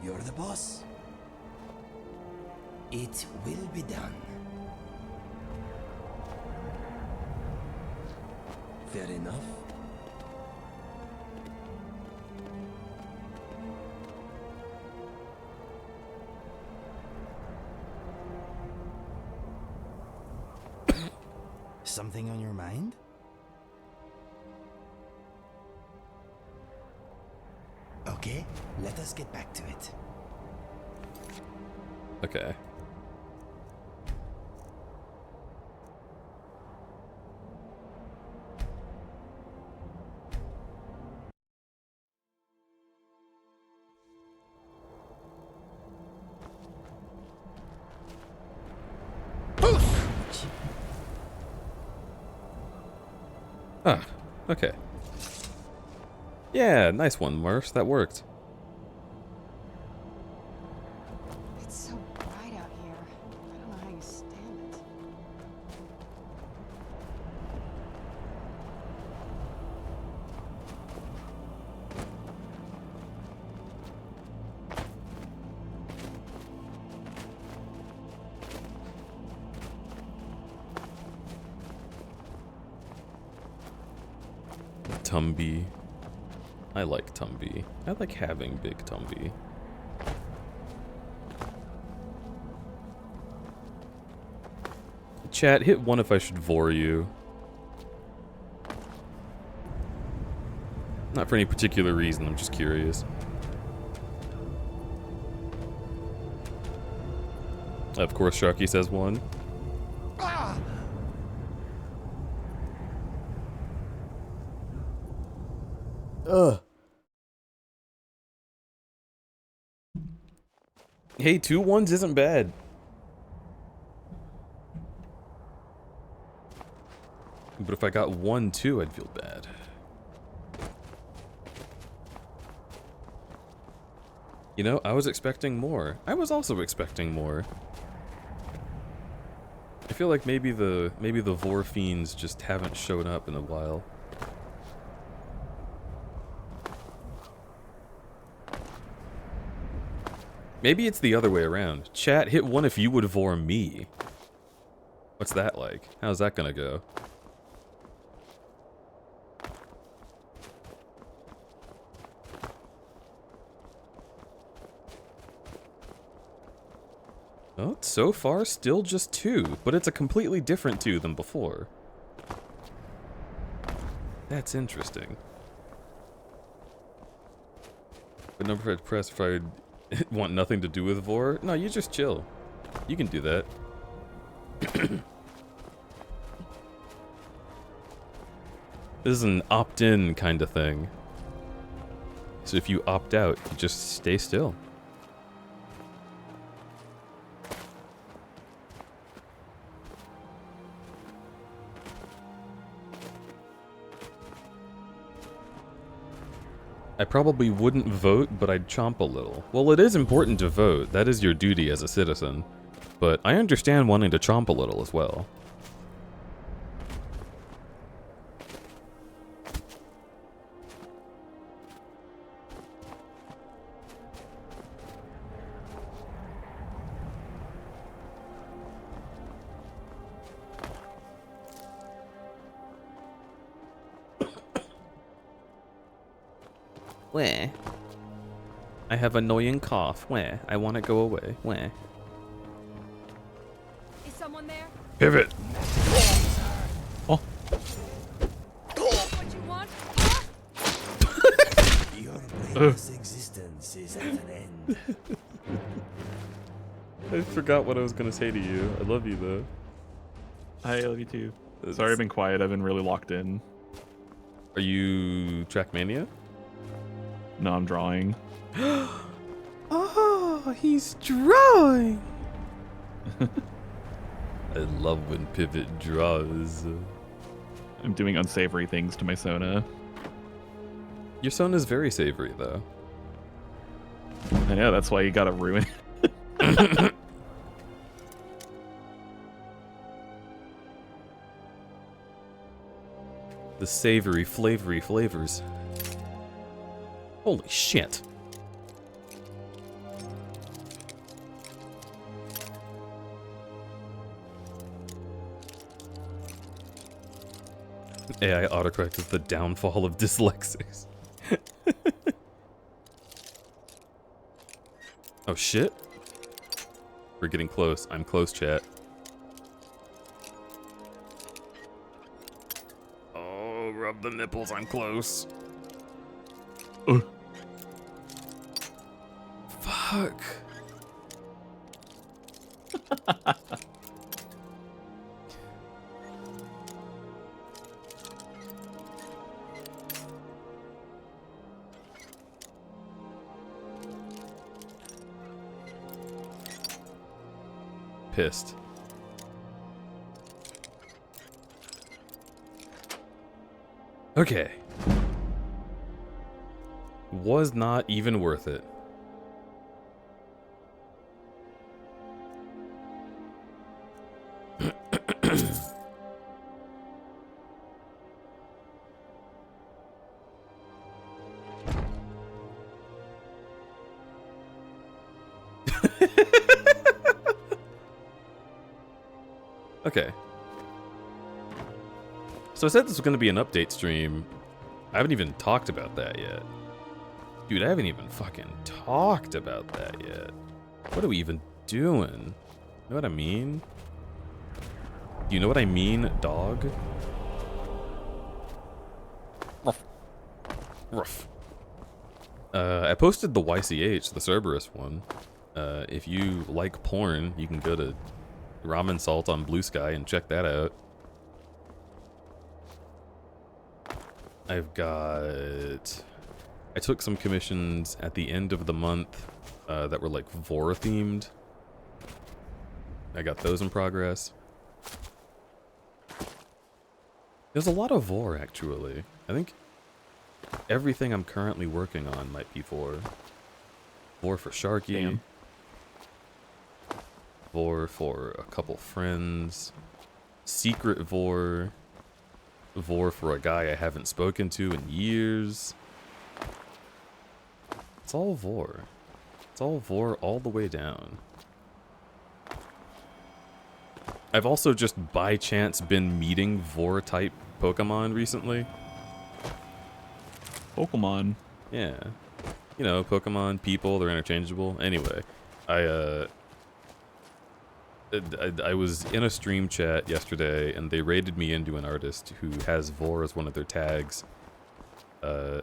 You're the boss. It will be done. Fair enough. Something on your mind? Okay, let us get back to it. Okay. Ah, okay. Yeah, nice one, Murph. That worked. It's so bright out here. I don't know how you stand it. Tumby. I like Tumby. I like having big Tumby. Chat, hit 1 if I should vor you. Not for any particular reason, I'm just curious. Of course, Sharky says 1. Ugh. Hey, 2 1s isn't bad. But if I got 1-2, I'd feel bad. You know, I was expecting more. I was also expecting more. I feel like maybe the Vor fiends just haven't shown up in a while. Maybe it's the other way around. Chat, hit 1 if you would vor me. What's that like? How's that gonna go? Well, so far, still just 2, but it's a completely different 2 than before. That's interesting. But number I'd press if I'd want nothing to do with Vor? No, you just chill. You can do that. This is an opt-in kind of thing. So if you opt out, you just stay still. I probably wouldn't vote, but I'd chomp a little. Well, it is important to vote. That is your duty as a citizen. But I understand wanting to chomp a little as well. Where? I have annoying cough. Where? I want to go away. Where? Is someone there? Pivot! Oh. What you want? Your brainless existence is at an end. I forgot what I was going to say to you. I love you, though. I love you too. Sorry, I've been quiet. I've been really locked in. Are you Trackmania? No, I'm drawing. Oh, he's drawing! I love when Pivot draws. I'm doing unsavory things to my Sona. Your Sona's very savory, though. I know, that's why you gotta ruin it. The savory, flavory flavors. Holy shit. AI autocorrect is the downfall of dyslexics. Oh shit. We're getting close. I'm close, chat. Oh, rub the nipples. I'm close. Fuck. Pissed. Okay. Was not even worth it. Okay. So I said this was going to be an update stream. I haven't even talked about that yet. Dude, I haven't even fucking talked about that yet. What are we even doing? You know what I mean? Do you know what I mean, dog? Ruff. Ruff. I posted the YCH, the Cerberus one. If you like porn, you can go to Ramen Salt on Blue Sky and check that out. I've got... I took some commissions at the end of the month that were like Vor themed. I got those in progress. There's a lot of Vor actually. I think everything I'm currently working on might be Vor. Vor for Sharky. Damn. Vor for a couple friends. Secret Vor. Vor for a guy I haven't spoken to in years. It's all Vor. It's all Vor all the way down. I've also just by chance been meeting Vor type Pokemon recently. Pokemon. Yeah. You know, Pokemon, people, they're interchangeable. Anyway, I was in a stream chat yesterday, and they rated me into an artist who has Vor as one of their tags. And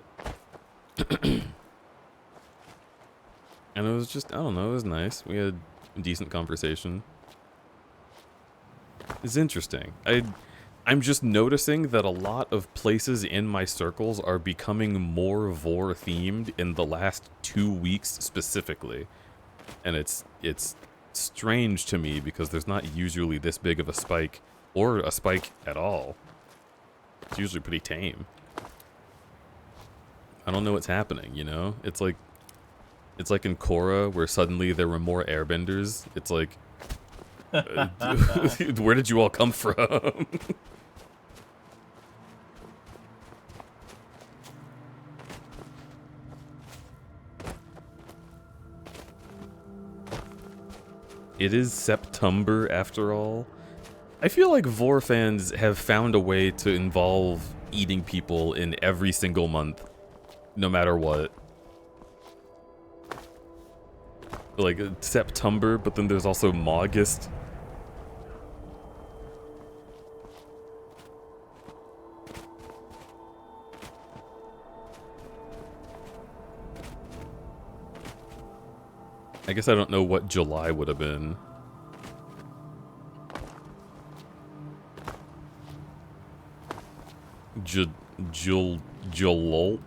it was just, I don't know, it was nice. We had decent conversation. It's interesting. I'm just noticing that a lot of places in my circles are becoming more Vor themed in the last 2 weeks specifically. And it's strange to me because there's not usually this big of a spike, or a spike at all. It's usually pretty tame. I don't know what's happening, you know? It's like in Korra where suddenly there were more airbenders. It's like, where did you all come from? It is September after all. I feel like Vor fans have found a way to involve eating people in every single month, no matter what. Like September, but then there's also August. I guess I don't know what July would have been. Julolp?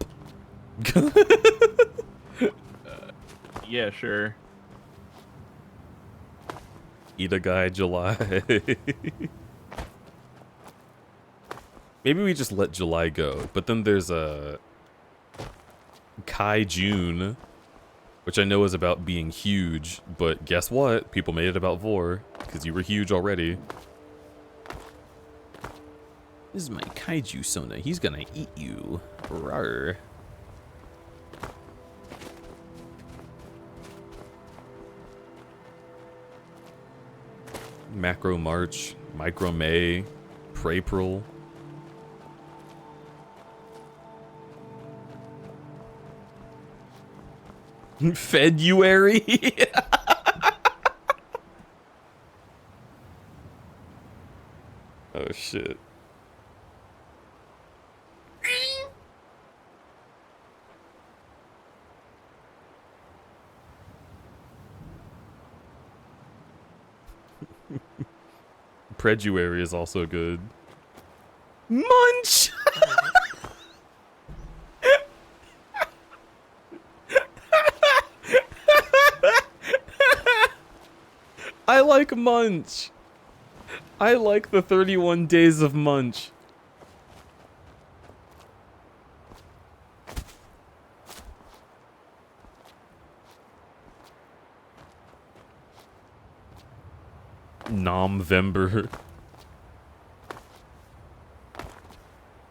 Yeah, sure. Eat a guy July. Maybe we just let July go. But then there's a Kai June, which I know is about being huge, but guess what? People made it about Vor, because you were huge already. This is my kaiju Sona. He's gonna eat you. Rawr. Macro March, Micro May, Prapril. February. Oh shit. Preduary is also good. Munch! I like Munch. I like the 31 days of Munch. November.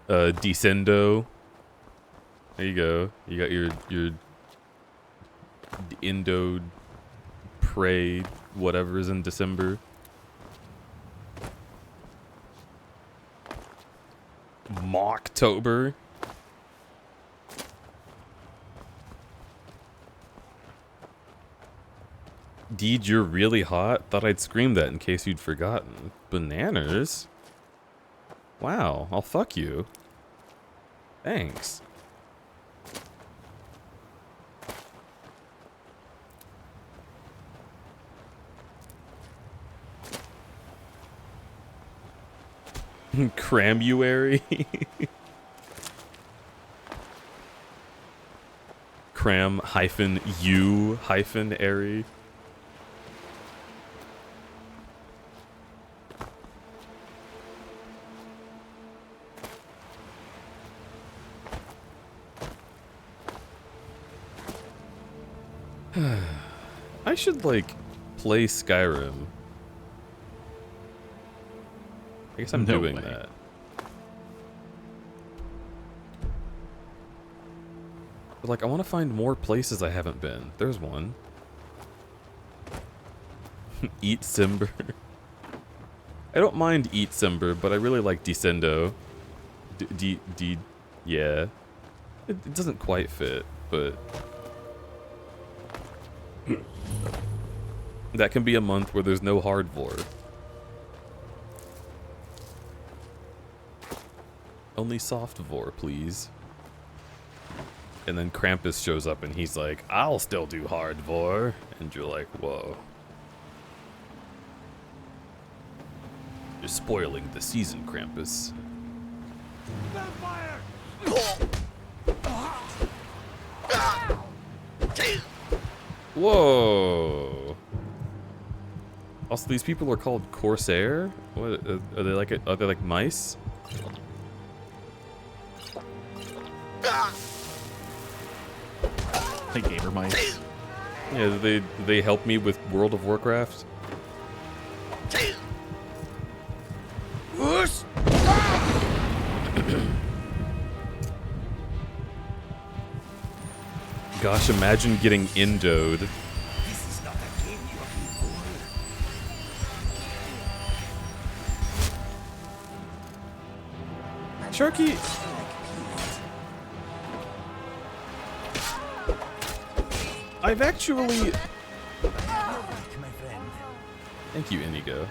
Descendo. There you go. You got your Indo Prey whatever is in December. Mocktober. Deed, you're really hot? Thought I'd scream that in case you'd forgotten. Bananas? Wow, I'll fuck you. Thanks. Cramuary? Cram hyphen U hyphen airy. I should, like, play Skyrim. I guess I'm doing that. But, like, I want to find more places I haven't been. There's one. Eat Simber. I don't mind Eat Simber, but I really like Descendo. Yeah. It doesn't quite fit, but... that can be a month where there's no hard vor. Only soft vor, please. And then Krampus shows up and he's like, I'll still do hard vor. And you're like, whoa. You're spoiling the season, Krampus. Whoa! Also, these people are called Corsair? What are they like? Are they like mice? Hey, gamer mice. Yeah, do they help me with World of Warcraft? Gosh, imagine getting indoed. This is not a game you are for. Sharky! I've actually... My friend. Thank you, Inigo.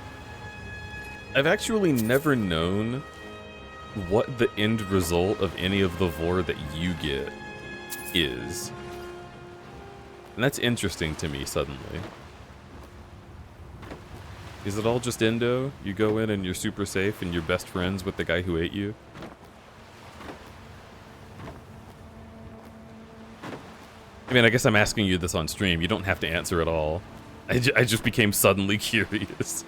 I've actually never known what the end result of any of the lore that you get is. And that's interesting to me suddenly. Is it all just endo? You go in and you're super safe and you're best friends with the guy who ate you? I mean, I guess I'm asking you this on stream. You don't have to answer at all. I just became suddenly curious.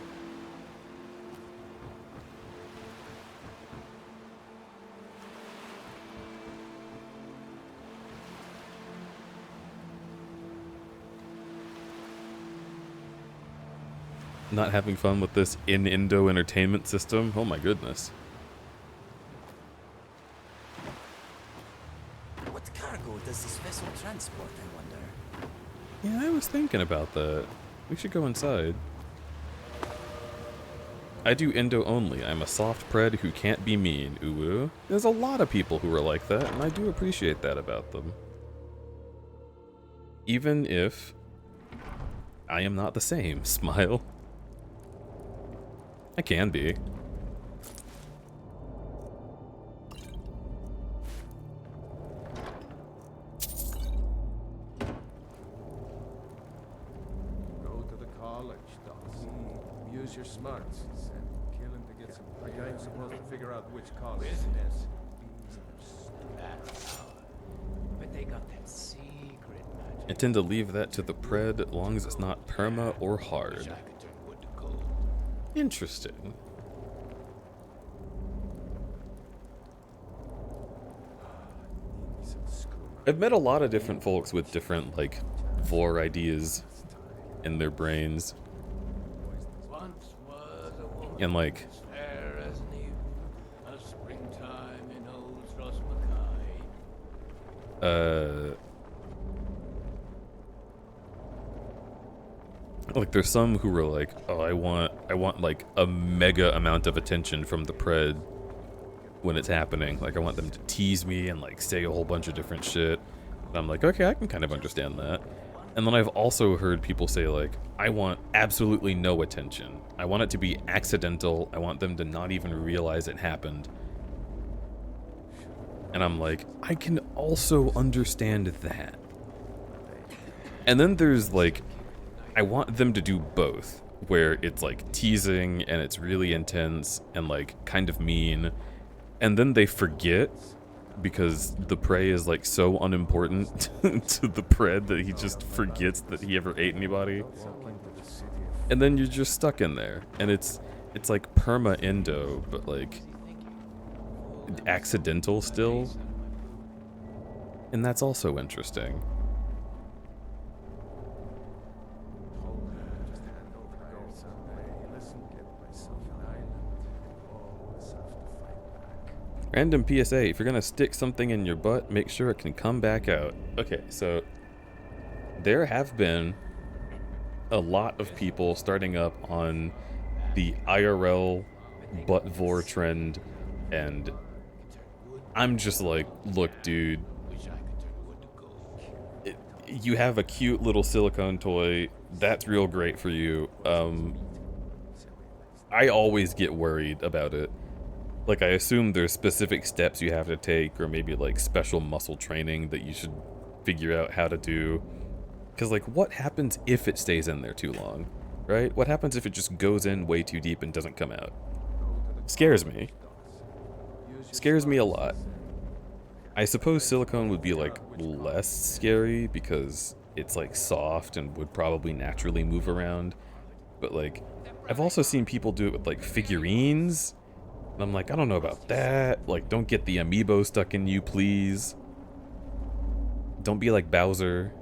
Not having fun with this in-Indo entertainment system? Oh my goodness. What cargo does this vessel transport, I wonder? Yeah, I was thinking about that. We should go inside. I do Indo only. I'm a soft pred who can't be mean. Ooh. There's a lot of people who are like that, and I do appreciate that about them. Even if I am not the same. Smile. I can be. Go to the college, Dawson. Use your smarts and kill him to get some. Like I'm supposed to figure out which college it is. But they got that secret magic. I tend to leave that to the pred as long as it's not perma or hard. Interesting. I've met a lot of different folks with different, like, lore ideas in their brains. And, like, like there's some who were like, oh, I want like a mega amount of attention from the pred when it's happening. Like I want them to tease me and like say a whole bunch of different shit. And I'm like, okay, I can kind of understand that. And then I've also heard people say like, I want absolutely no attention. I want it to be accidental. I want them to not even realize it happened. And I'm like, I can also understand that. And then there's like, I want them to do both, where it's like teasing and it's really intense and like kind of mean, and then they forget because the prey is like so unimportant to the pred that he just forgets that he ever ate anybody. And then you're just stuck in there, and it's like perma endo, but like accidental still. And that's also interesting. Random PSA, if you're gonna stick something in your butt, make sure it can come back out. Okay, so there have been a lot of people starting up on the IRL butt vor trend, and I'm just like, look, dude, you have a cute little silicone toy, that's real great for you. I always get worried about it. Like, I assume there's specific steps you have to take, or maybe, like, special muscle training that you should figure out how to do. Because, like, what happens if it stays in there too long, right? What happens if it just goes in way too deep and doesn't come out? Scares me. Scares me a lot. I suppose silicone would be like less scary because it's like soft and would probably naturally move around. But like, I've also seen people do it with like figurines. And I'm like, I don't know about that. Like, don't get the amiibo stuck in you, please. Don't be like Bowser.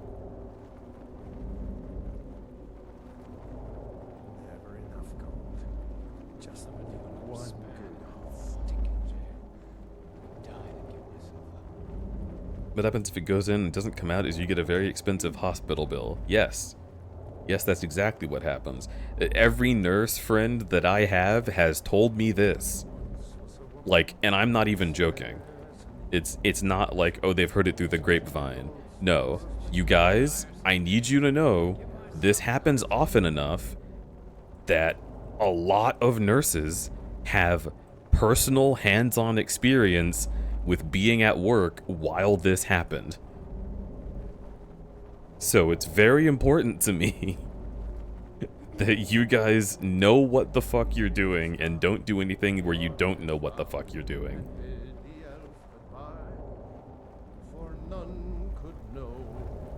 Never enough gold. Just one good haul. What happens if it goes in and doesn't come out is you get a very expensive hospital bill. Yes. Yes, that's exactly what happens. Every nurse friend that I have has told me this. Like, and I'm not even joking. It's not like, oh, they've heard it through the grapevine. No. You guys, I need you to know this happens often enough that a lot of nurses have personal hands-on experience with being at work while this happened. So it's very important to me that you guys know what the fuck you're doing and don't do anything where you don't know what the fuck you're doing. Bid the elf goodbye, for none could know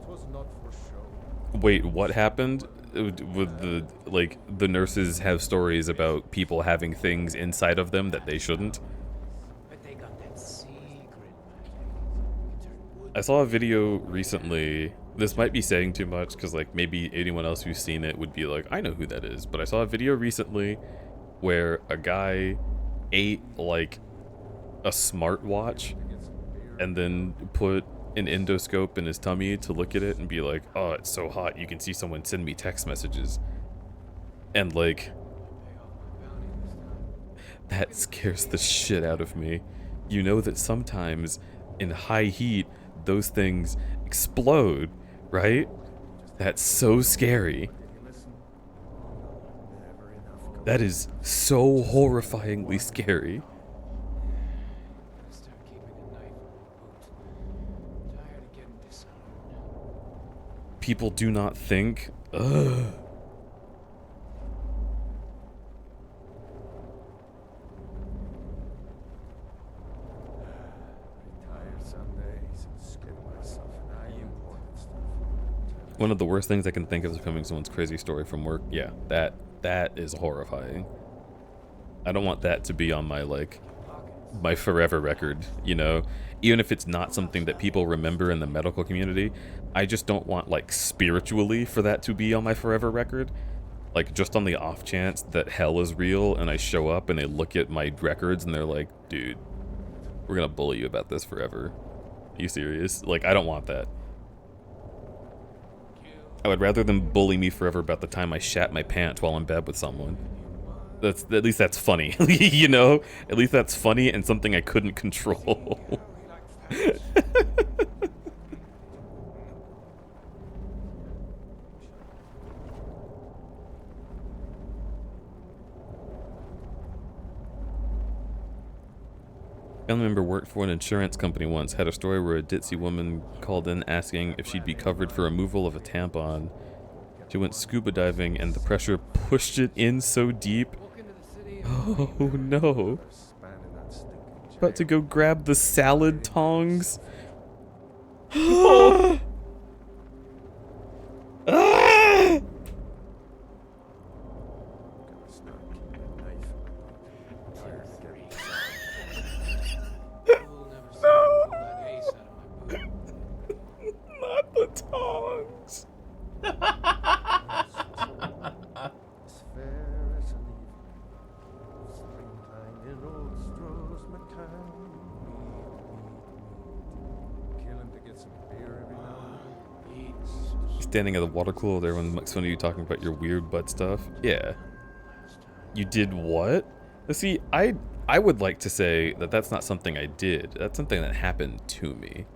'twas not for show. Wait, what happened? Would the nurses have stories about people having things inside of them that they shouldn't? But they got that secret magic. I saw a video recently. This might be saying too much because like maybe anyone else who's seen it would be like, I know who that is. But I saw a video recently where a guy ate like a smartwatch and then put an endoscope in his tummy to look at it and be like, oh, it's so hot, you can see someone send me text messages. And like, that scares the shit out of me. You know that sometimes in high heat, those things explode, right? That's so scary. That is so horrifyingly scary. Start keeping a knife in my boot. Tired of getting disarmed. People do not think, ugh. Retired some days and skid myself in high important stuff. One of the worst things I can think of is filming someone's crazy story from work. Yeah, that is horrifying. I don't want that to be on my, like, my forever record, you know? Even if it's not something that people remember in the medical community, I just don't want, like, spiritually for that to be on my forever record. Like, just on the off chance that hell is real and I show up and they look at my records and they're like, dude, we're gonna bully you about this forever. Are you serious? Like, I don't want that. I would rather them bully me forever about the time I shat my pants while in bed with someone. At least that's funny, you know? At least that's funny and something I couldn't control. Family member worked for an insurance company once, had a story where a ditzy woman called in asking if she'd be covered for removal of a tampon. She went scuba diving and the pressure pushed it in so deep. Oh no. About to go grab the salad tongs. Ah! Not the tongs. As fair as an evening, springtime in old Stroh's McCann. Mead. Killing to get some beer every now and then. Standing at the water cooler there when makes fun of you talking about your weird butt stuff. Yeah. You did what? See, I would like to say that that's not something I did. That's something that happened to me.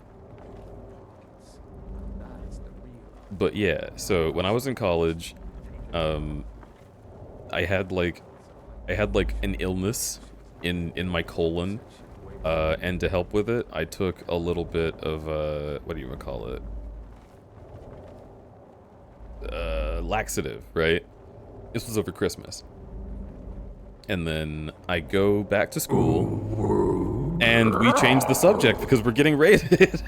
But yeah, so when I was in college, I had like an illness in my colon, and to help with it, I took a little bit of what do you call it? Laxative, right? This was over Christmas. and then I go back to school, and we change the subject because we're getting raided.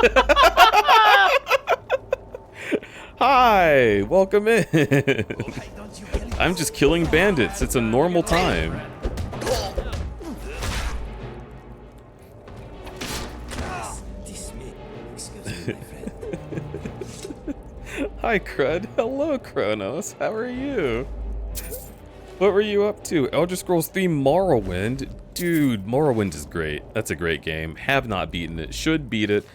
Hi, welcome in. I'm just killing bandits. It's a normal time. Hi, Crud. Hello, Kronos. How are you? What were you up to? Elder Scrolls 3 Morrowind? Dude, Morrowind is great. That's a great game. Have not beaten it. Should beat it.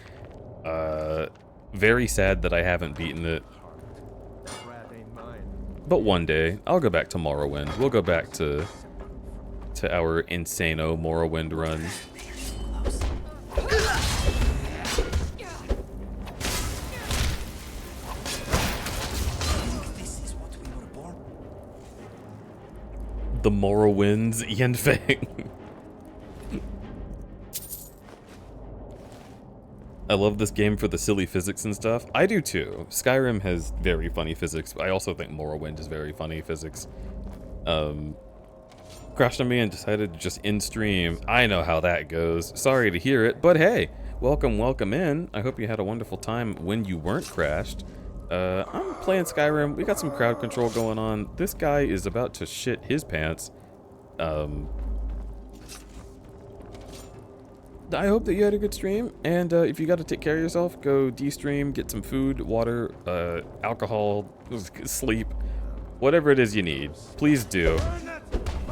Very sad that I haven't beaten it. But one day, I'll go back to Morrowind. We'll go back to our Insano Morrowind run. The Morrowinds, Yenfeng. I love this game for the silly physics and stuff. I do too. Skyrim has very funny physics. I also think Morrowind is very funny physics. Crashed on me and decided to just end stream. I know how that goes. Sorry to hear it, but hey, welcome in. I hope you had a wonderful time when you weren't crashed. I'm playing Skyrim. We got some crowd control going on. This guy is about to shit his pants. I hope that you had a good stream, and if you got to take care of yourself, go de-stream, get some food, water, alcohol, sleep, whatever it is you need. Please do.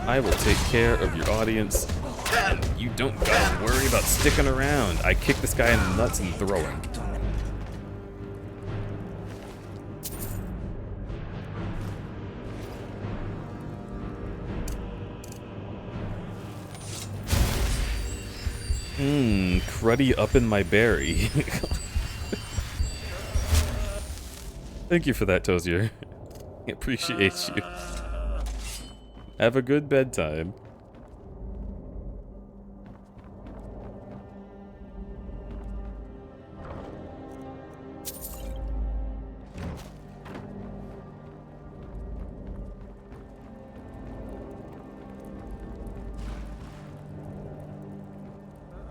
I will take care of your audience. You don't gotta worry about sticking around. I kick this guy in the nuts and throw him. Cruddy up in my berry. Thank you for that, Tozier. Appreciate you. Have a good bedtime.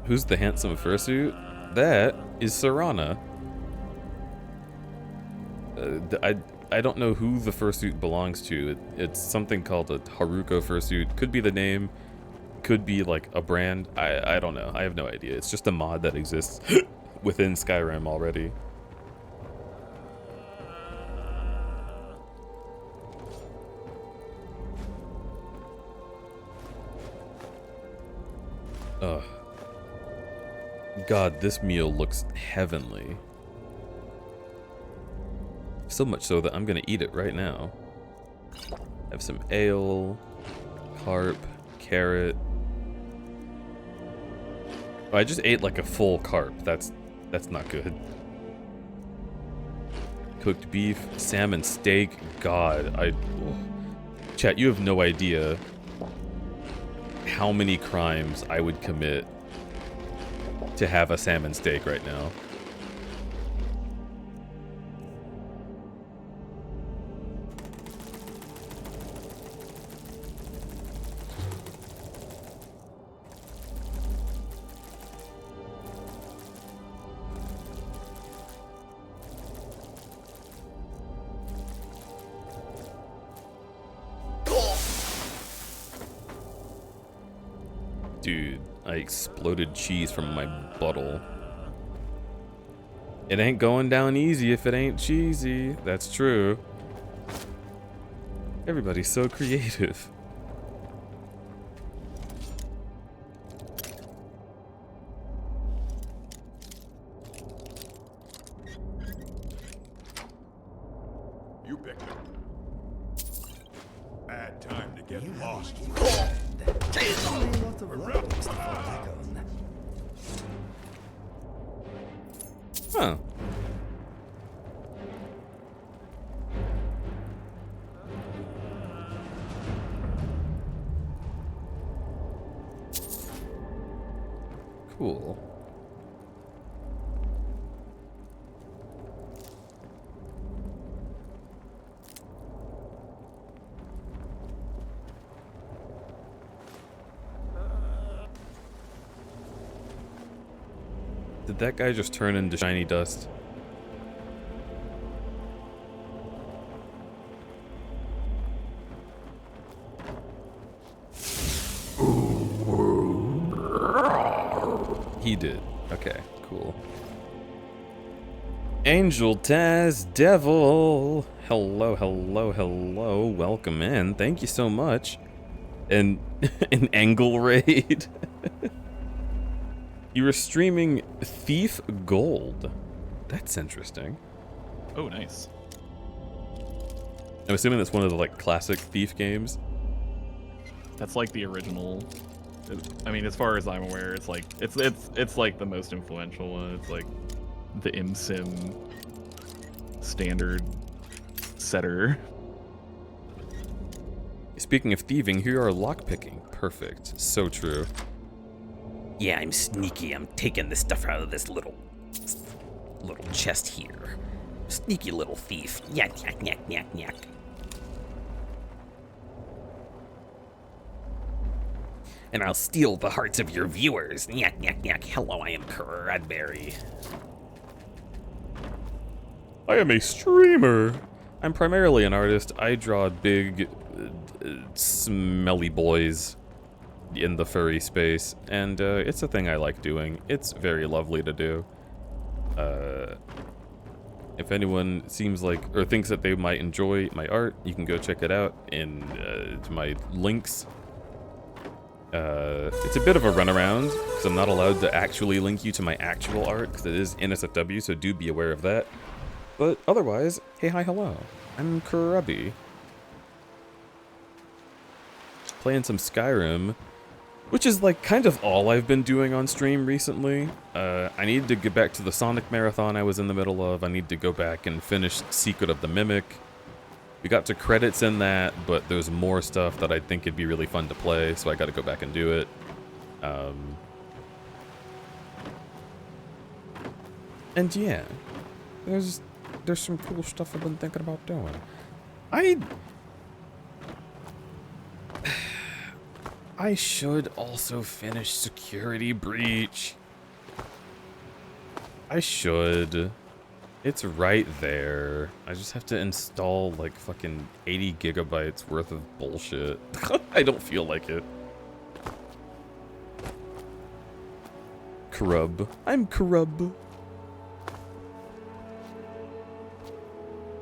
Who's the handsome fursuit? That is Serana. I don't know who the fursuit belongs to. It's something called a Haruko fursuit. Could be the name. Could be like a brand. I don't know. I have no idea. It's just a mod that exists within Skyrim already. Ugh. God, this meal looks heavenly. So much so that I'm gonna eat it right now. Have some ale, carp, carrot. Oh, I just ate like a full carp. That's not good. Cooked beef, salmon steak. God, Chat, you have no idea how many crimes I would commit to have a salmon steak right now. Dude, I exploded cheese from my bottle. It ain't going down easy if it ain't cheesy. That's true. Everybody's so creative. You picked it. Bad time to get lost. Huh. Cool. Did that guy just turn into shiny dust? He did. Okay, cool. Angel Taz Devil. Hello, hello, hello. Welcome in. Thank you so much. And an angle raid. You were streaming Thief Gold. That's interesting. Oh, nice. I'm assuming that's one of the like classic Thief games. That's like the original. I mean, as far as I'm aware, it's like it's like the most influential one. It's like the MSim standard setter. Speaking of thieving, here are lockpicking. Perfect. So true. Yeah, I'm sneaky. I'm taking the stuff out of this little chest here. Sneaky little thief. Yak, yak, yak, yak, yak. And I'll steal the hearts of your viewers. Yak, yak, yak. Hello, I am Crudberry. I am a streamer. I'm primarily an artist. I draw big, smelly boys in the furry space, and it's a thing I like doing. It's very lovely to do. If anyone seems like or thinks that they might enjoy my art, you can go check it out in to my links. It's a bit of a runaround because I'm not allowed to actually link you to my actual art because it is NSFW, so do be aware of that. But otherwise, hey, hi, hello. I'm Krubby. Playing some Skyrim, which is like kind of all I've been doing on stream recently. I need to get back to the Sonic Marathon I was in the middle of. I need to go back and finish Secret of the Mimic. We got to credits in that, but there's more stuff that I think it'd be really fun to play, so I gotta go back and do it. And yeah, there's some cool stuff I've been thinking about doing. I should also finish Security Breach. I should. It's right there. I just have to install like fucking 80 gigabytes worth of bullshit. I don't feel like it. Crub. I'm Crub.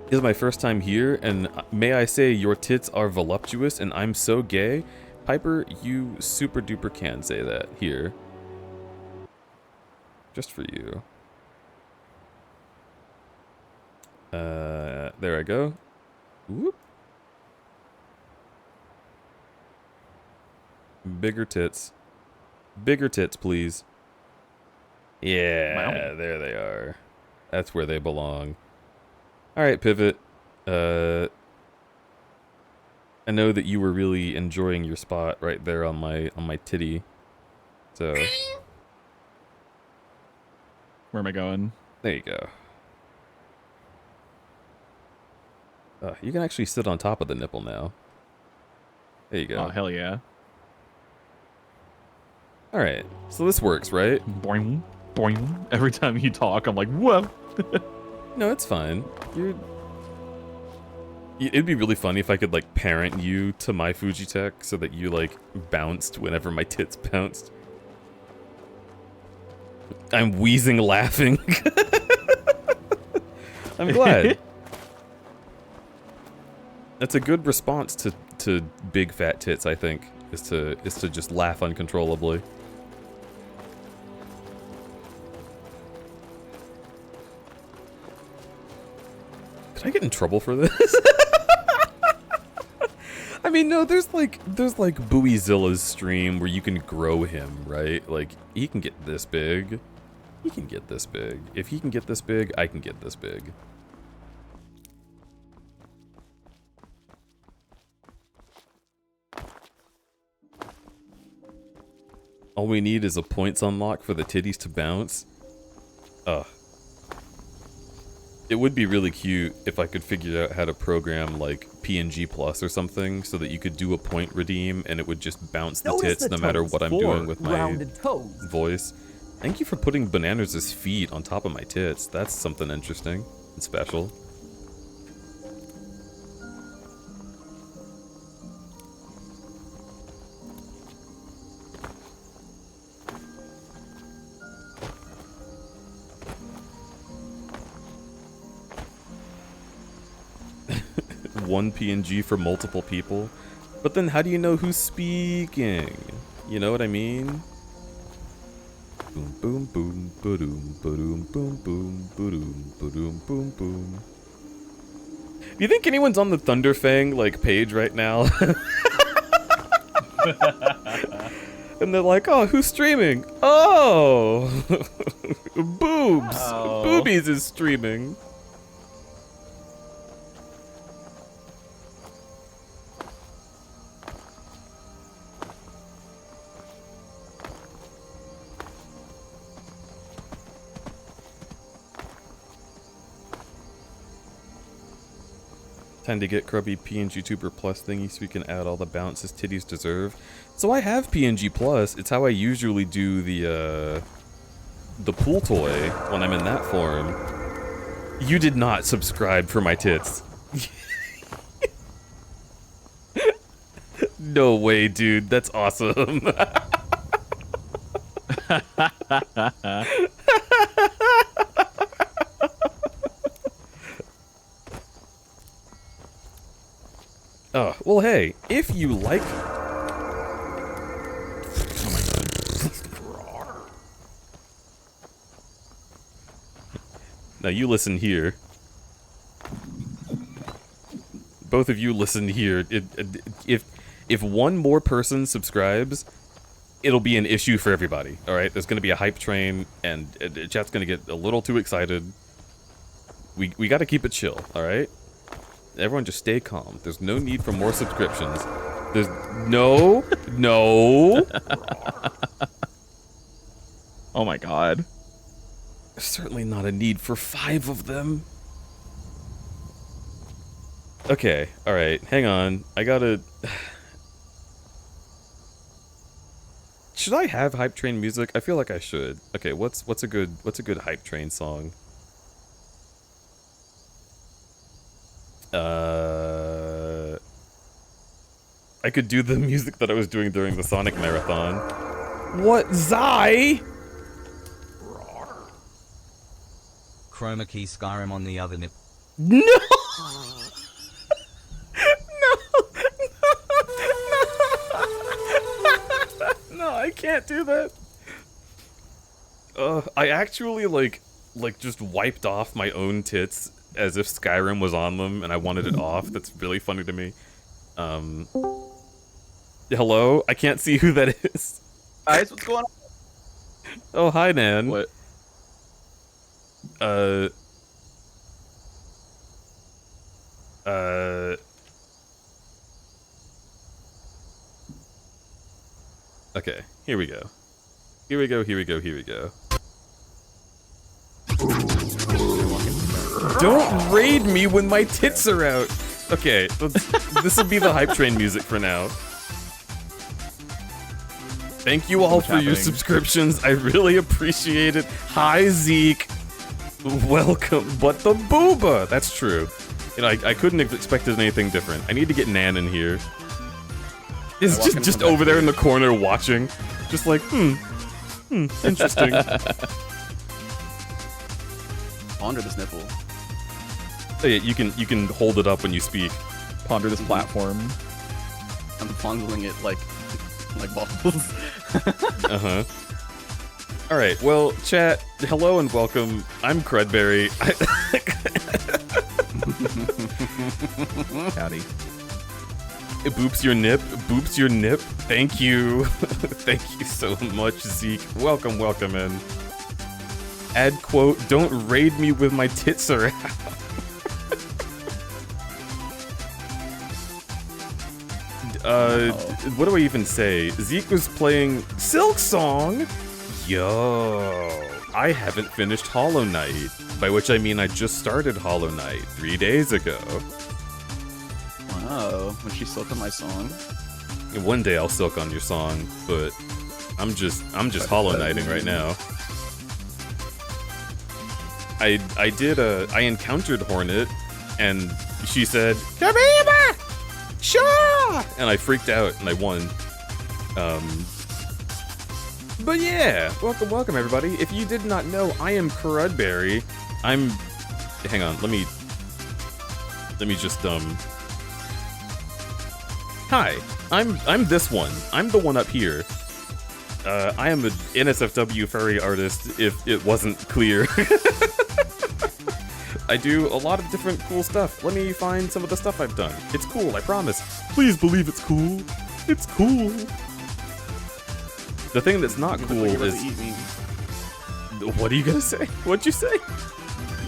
This is my first time here, and may I say your tits are voluptuous and I'm so gay. Piper, you super duper can say that here. Just for you. There I go. Whoop. Bigger tits. Bigger tits, please. Yeah, there they are. That's where they belong. Alright, Pivot. I know that you were really enjoying your spot right there on my titty. So Where am I going? there you go. You can actually sit on top of the nipple now. There you go. Oh, hell yeah. Alright, so this works, right? Boing, boing. Every time you talk, I'm like, whoa. No, it's fine. It'd be really funny if I could, like, parent you to my Fujitech so that you, like, bounced whenever my tits bounced. I'm wheezing laughing. I'm glad. That's a good response to big fat tits, I think, is to just laugh uncontrollably. Did I get in trouble for this? I mean, no, there's like Booeyzilla's stream where you can grow him, right? Like, he can get this big. He can get this big. If he can get this big, I can get this big. All we need is a points unlock for the titties to bounce. It would be really cute if I could figure out how to program like PNG Plus or something so that you could do a point redeem and it would just bounce the tits no matter what I'm doing with my voice. Thank you for putting Bananas' feet on top of my tits. That's something interesting and special. One PNG for multiple people. But then how do you know who's speaking? You know what I mean? Boom boom boom boom boom boom boom boom boom boom boom. Do you think anyone's on the Thunderfang like page right now? And they're like, "Oh, who's streaming? Oh, Boobs, Boobies is streaming." Time to get Grubby PNG Tuber Plus thingy so we can add all the bounces titties deserve. So I have PNG Plus. It's how I usually do the pool toy when I'm in that form. You did not subscribe for my tits. No way, dude. That's awesome. Oh, well, hey, if you like... Oh my god. Now you listen here. Both of you listen here. If one more person subscribes, it'll be an issue for everybody, alright? There's gonna be a hype train, and chat's gonna get a little too excited. We gotta keep it chill, alright? Everyone just stay calm. There's no need for more subscriptions. There's no. Oh my god. There's certainly not a need for 5 of them. Okay, alright, hang on. I gotta... Should I have hype train music? I feel like I should. Okay, what's a good hype train song? I could do the music that I was doing during the Sonic Marathon. What, Zai? Chroma key Skyrim on the other nip. No! No, I can't do that. I actually like just wiped off my own tits as if Skyrim was on them and I wanted it off. That's really funny to me. Hello? I can't see who that is. Guys, what's going on? Oh, hi, Nan. What? Okay, here we go. Here we go. Don't raid me when my tits are out! Okay, this will be the hype train music for now. Thank you all for your subscriptions. I really appreciate it. Hi, Zeke. Welcome. But the booba! That's true. You know, I couldn't have expected anything different. I need to get Nan in here. He's just over there in the corner watching. Just like, interesting. Ponder this nipple. Oh yeah, you can hold it up when you speak. Ponder this platform. I'm fondling it like balls. Uh-huh. Alright, well, chat, hello and welcome. I'm Crudberry. Howdy. Boops your nip. Boops your nip. Thank you. Thank you so much, Zeke. Welcome in. Add quote, don't raid me with my tits are out. What do I even say? Zeke was playing Silk Song. Yo, I haven't finished Hollow Knight, by which I mean I just started Hollow Knight 3 days ago. Wow, when she silk on my song. One day I'll silk on your song, but I'm just Hollow Knighting right now. I encountered Hornet, and she said, "Kabeba! Sure!" And I freaked out, and I won. But yeah, welcome everybody. If you did not know, I am crudberry. Hang on, let me just Hi, I'm this one. I'm the one up here. I am an NSFW furry artist, if it wasn't clear. I do a lot of different cool stuff. Let me find some of the stuff I've done. It's cool, I promise. Please believe it's cool. It's cool. The thing that's not cool is... What are you gonna say? What'd you say? You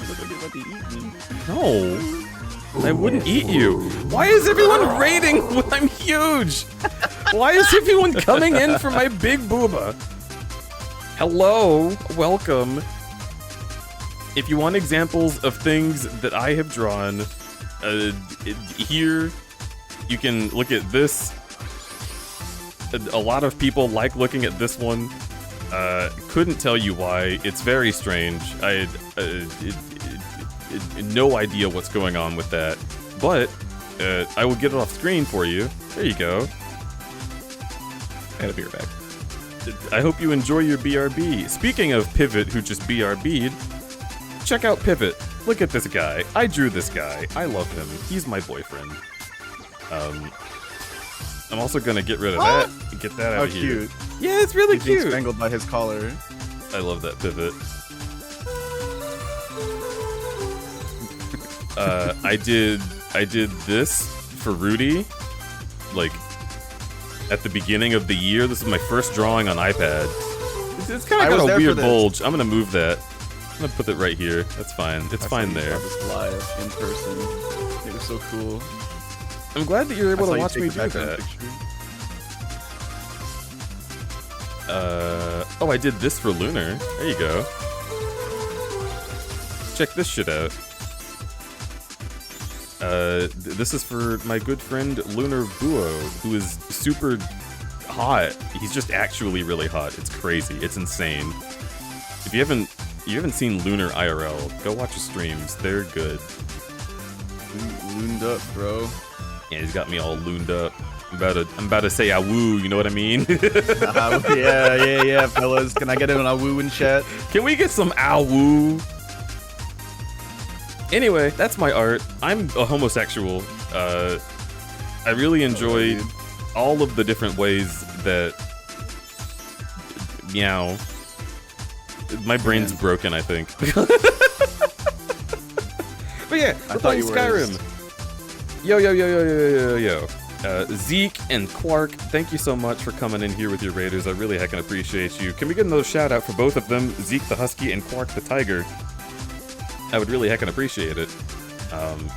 look like you're about to eat me. No. I wouldn't eat you. Why is everyone raiding when I'm huge? Why is everyone coming in for my big booba? Hello, welcome. If you want examples of things that I have drawn, here you can look at this. A lot of people like looking at this one. Couldn't tell you why. It's very strange. No idea what's going on with that, but I will get it off screen for you. There you go. I had a beer back. I hope you enjoy your BRB. Speaking of Pivot, who just BRB'd, check out Pivot. Look at this guy. I drew this guy. I love him. He's my boyfriend. I'm also gonna get rid of that. Get that out of here. Cute. Yeah, it's really He's being cute. strangled by his collar. I love that Pivot. I did this for Rudy, like, at the beginning of the year. This is my first drawing on iPad. It's kind of got a weird bulge. I'm gonna move that. I'm gonna put it right here. That's fine. It's fine there. This live in person. It was so cool. I'm glad that you're able to watch me do that. that. Oh, I did this for Lunar. There you go. Check this shit out. This is for my good friend Lunar Buo, who is super hot. He's just actually really hot. It's crazy. It's insane. If you haven't seen Lunar IRL, go watch his streams. They're good. Looned up, bro. Yeah, he's got me all looned up. I'm about to say ah woo, you know what I mean? Yeah, fellas. Can I get in on a woo in chat? Can we get some ah woo? Anyway, that's my art. I'm a homosexual. I really enjoyed all of the different ways that... Meow. My brain's broken, I think. But yeah, we're playing Skyrim. Yo. Zeke and Quark, thank you so much for coming in here with your raiders. I really heckin' appreciate you. Can we get another shout out for both of them, Zeke the Husky and Quark the Tiger? I would really heckin' appreciate it.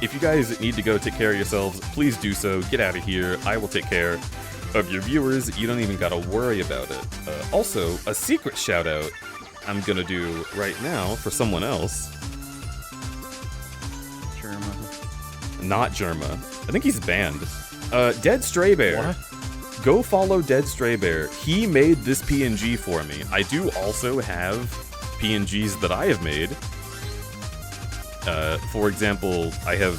If you guys need to go take care of yourselves, please do so. Get out of here. I will take care of your viewers. You don't even gotta worry about it. Also, a secret shout out I'm gonna do right now for someone else. Germa. Not Germa. I think he's banned. Dead Stray Bear. What? Go follow Dead Stray Bear. He made this PNG for me. I do also have PNGs that I have made. For example, I have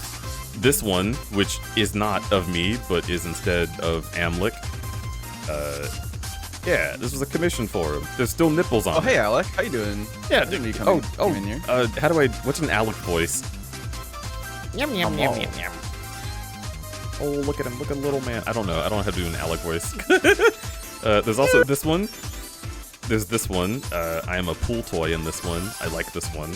this one, which is not of me, but is instead of Amlik. Yeah, this was a commission for him. There's still nipples on it. Oh, hey, Alec. How you doing? Yeah, Didn't you come in here? How do I... What's an Alec voice? Yum, yum, yum, yum, yum. Oh, look at him. Look at little man. I don't know. I don't know how to do an Alec voice. There's also this one. There's this one. I am a pool toy in this one. I like this one.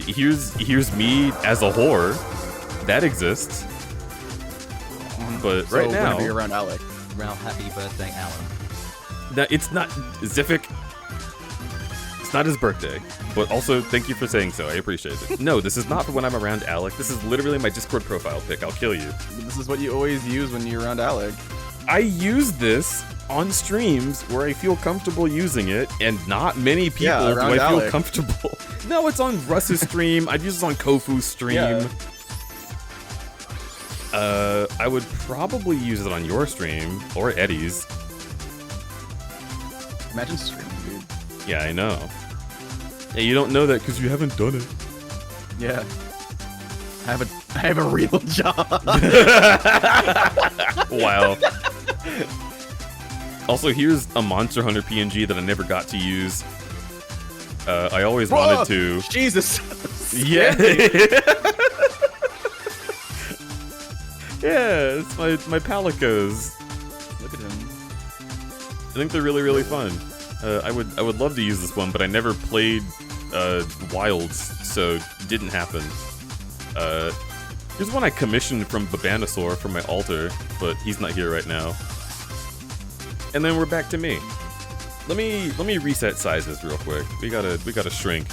Here's me as a whore. That exists. But right now... you're around Alec. Well, happy birthday, Alan. That it's not... Ziffic. It's not his birthday. But also, thank you for saying so. I appreciate it. No, this is not for when I'm around Alec. This is literally my Discord profile pic. I'll kill you. This is what you always use when you're around Alec. I use this on streams where I feel comfortable using it, and not many people do I feel comfortable. No, it's on Russ's stream. I've used it on Kofu's stream. Yeah. I would probably use it on your stream, or Eddie's. Imagine streaming, dude. Yeah, I know. Hey, you don't know that because you haven't done it. Yeah. I have a real job. Wow. Also, here's a Monster Hunter PNG that I never got to use. I always wanted to. Jesus. Yeah. Yeah, it's my Palicos. Look at him. I think they're really, really fun. I would love to use this one, but I never played Wilds, so it didn't happen. Here's one I commissioned from Babanosaur for my altar, but he's not here right now. And then we're back to me. Let me reset sizes real quick. We gotta shrink.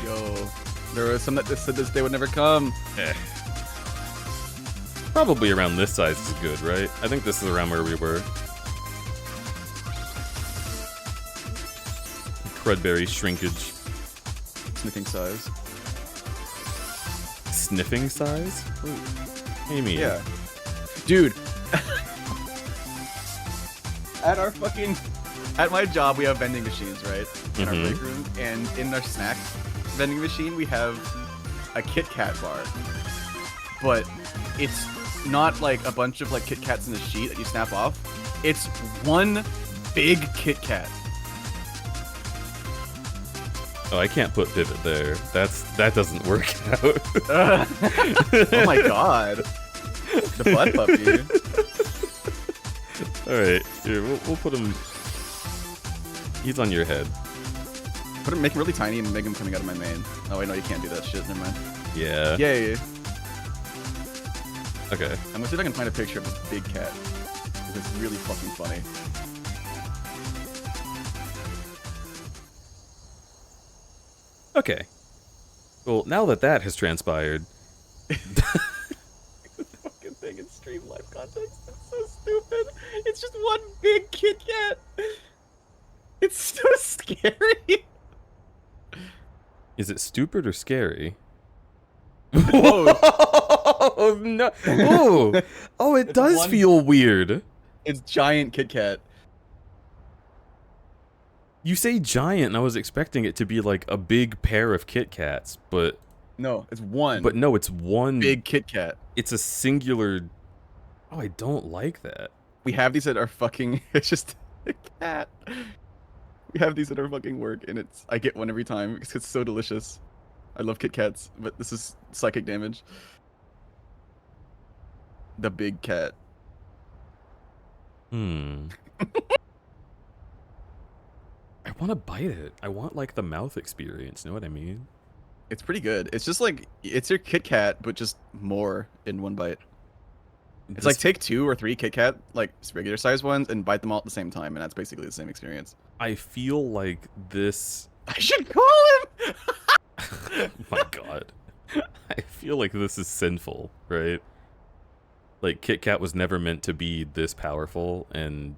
Yo, there were some that said this day would never come. Probably around this size is good, right? I think this is around where we were. Crudberry shrinkage. Sniffing size. Sniffing size? What do you mean? Yeah. Dude. At my job, we have vending machines, right? In our break room. And in our snack vending machine, we have a Kit Kat bar. But it's not like a bunch of like Kit Kats in a sheet that you snap off. It's one big Kit Kat. Oh, I can't put pivot there. That doesn't work out. Oh my god. The butt puppy. Alright, here, we'll put him... He's on your head. Make him really tiny and make him coming out of my main. Oh wait, no, you can't do that shit, never mind. Yeah. Yay. Okay. I'm gonna see if I can find a picture of this big cat. Because it's really fucking funny. Okay. Well, now that has transpired... Fucking thing in stream live context. It's so stupid. It's just one big Kit Kat. It's so scary. Is it stupid or scary? Whoa. Oh, no. Oh, oh, it does feel weird. It's giant Kit Kat. You say giant, and I was expecting it to be like a big pair of Kit Kats, but... No, it's one. But no, it's one... big Kit Kat. It's a singular... Oh, I don't like that. We have these at our fucking... It's just a cat. We have these at our fucking work, and I get one every time because it's so delicious. I love Kit Kats, but this is psychic damage. The big cat. I want to bite it. I want, like, the mouth experience. Know what I mean? It's pretty good. It's just like, it's your Kit Kat, but just more in one bite. It's like take 2 or 3 Kit Kat, like regular size ones, and bite them all at the same time, and that's basically the same experience. I feel like this... I should call him! Oh my god. I feel like this is sinful, right? Like, Kit Kat was never meant to be this powerful, and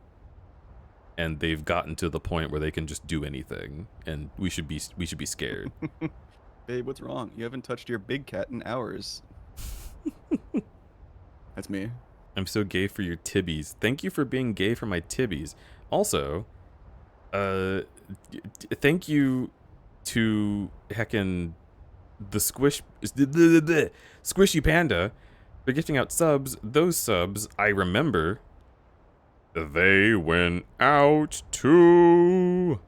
they've gotten to the point where they can just do anything, and we should be scared. Babe, what's wrong? You haven't touched your big cat in hours. That's me. I'm so gay for your tibbies. Thank you for being gay for my tibbies. Also, thank you to heckin' the Squishy Panda for gifting out subs. Those subs, I remember, they went out to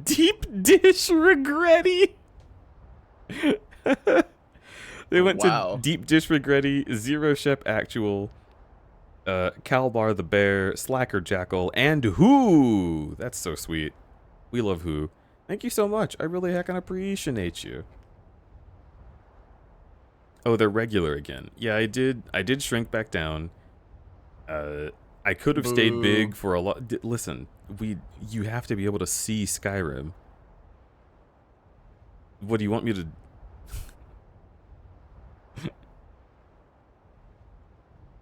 Deep Dish Regretty. They went to Deep Dish Regretty, Zero Shep Actual, Calbar the Bear, Slacker Jackal, and Who. That's so sweet. We love Who. Thank you so much. I really heckin' appreciate you. Oh, they're regular again. Yeah, I did shrink back down. I could have stayed big for a lot. Listen, you have to be able to see Skyrim. What do you want me to...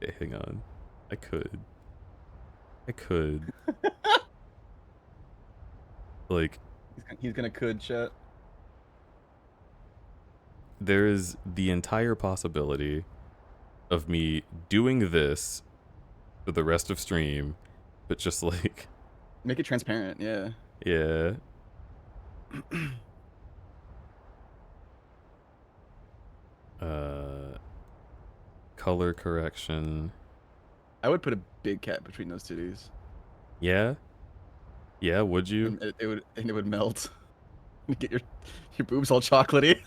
Okay, hang on. I could. Like... He's gonna could chat. There is the entire possibility of me doing this for the rest of stream, but just like Make it transparent, yeah. Yeah. Color correction. I would put a big cat between those titties. Yeah. Yeah, would you? And it would melt. Get your boobs all chocolatey.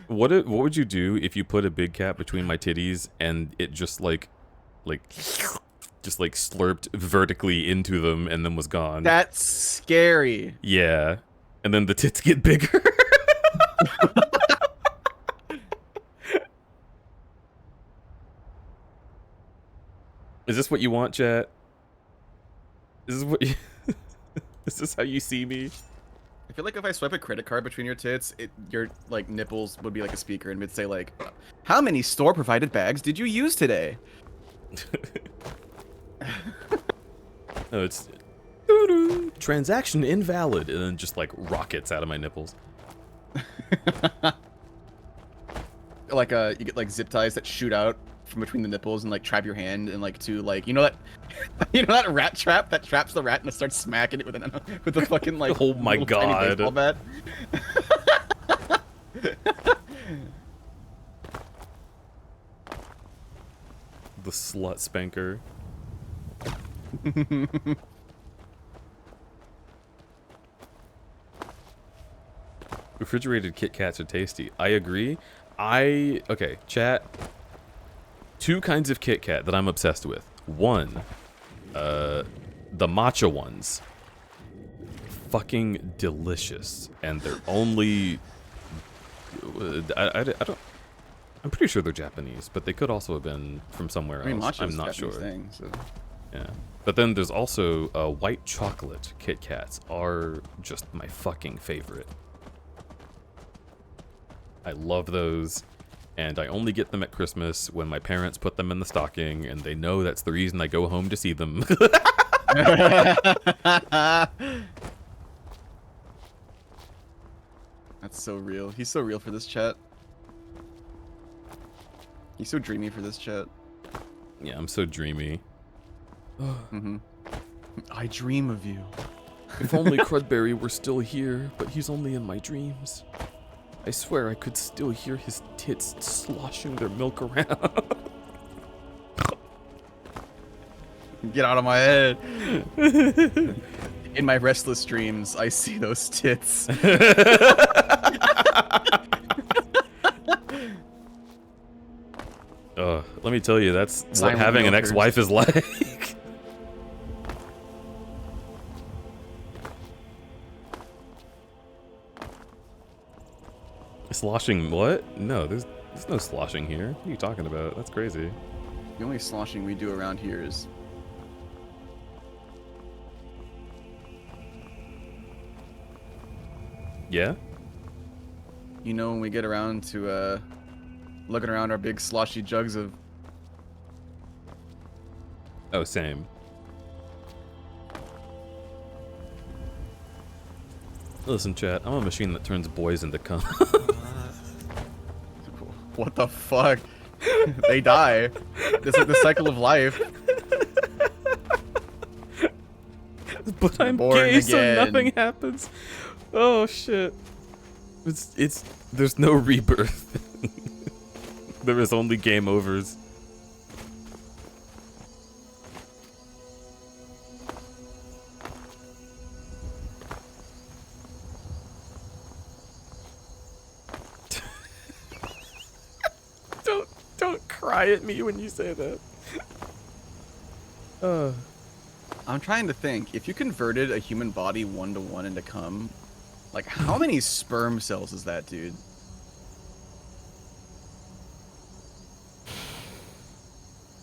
What would you do if you put a big cat between my titties and it just like slurped vertically into them and then was gone? That's scary. Yeah. And then the tits get bigger. Is this what you want, chat? Is this what you Is this how you see me? I feel like if I swipe a credit card between your tits, your like nipples would be like a speaker and it'd say like, "How many store-provided bags did you use today?" No, it's doo-doo, transaction invalid, and then just like rockets out of my nipples. Like you get like zip ties that shoot out from between the nipples and like trap your hand and like to like you know that rat trap that traps the rat and it starts smacking it with the fucking like Oh my little tiny God. baseball bat. The slut spanker. Refrigerated Kit Kats are tasty. I agree. Okay, chat. 2 kinds of Kit Kat that I'm obsessed with. One, the matcha ones. Fucking delicious. And they're only... I don't... I'm pretty sure they're Japanese, but they could also have been from somewhere I mean, else. matcha's I'm not a Japanese sure. thing, so. Yeah. But then there's also white chocolate Kit Kats are just my fucking favorite. I love those, and I only get them at Christmas when my parents put them in the stocking, and they know that's the reason I go home to see them. That's so real. He's so real for this chat. He's so dreamy for this chat. Yeah, I'm so dreamy. Mm-hmm. I dream of you. If only Crudberry were still here, but he's only in my dreams. I swear I could still hear his tits sloshing their milk around. Get out of my head. In my restless dreams, I see those tits. Let me tell you, that's Silent what having an milkers. ex-wife is like. Sloshing what? No, there's no sloshing here. What are you talking about? That's crazy. The only sloshing we do around here is... Yeah? You know, when we get around to, looking around our big sloshy jugs of... Oh, same. Listen, chat, I'm a machine that turns boys into cum. What the fuck? They die. It's like the cycle of life. But I'm Born gay, so again. nothing happens. Oh shit. There's no rebirth. There is only game overs. Don't cry at me when you say that. I'm trying to think. If you converted a human body 1-to-1 into cum, like how many sperm cells is that, dude?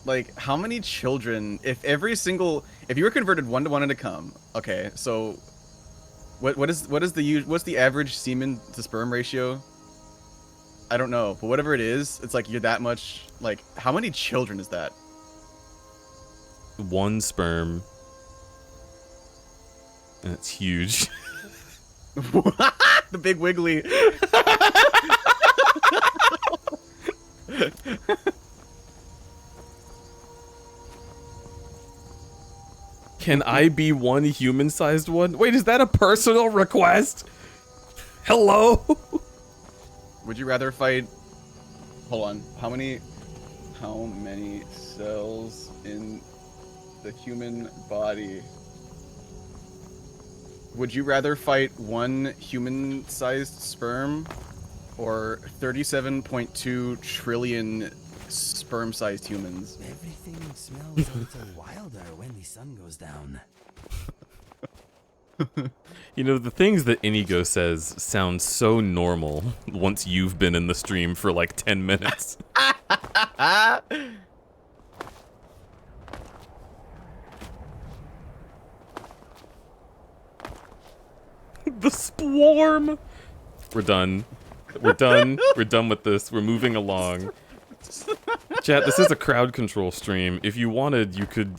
Like how many children? If you were converted 1-to-1 into cum, okay. So, what's the average semen to sperm ratio? I don't know, but whatever it is, it's like you're that much. Like, how many children is that? 1 sperm. And it's huge. The big wiggly. Can I be one human-sized one? Wait, is that a personal request? Hello? Would you rather fight? Hold on. How many cells in the human body? Would you rather fight one human-sized sperm or 37.2 trillion sperm-sized humans? Everything smells a little wilder when the sun goes down. You know, the things that Inigo says sound so normal once you've been in the stream for like 10 minutes. The swarm! We're done. We're done. We're done with this. We're moving along. Chat, this is a crowd control stream. If you wanted, you could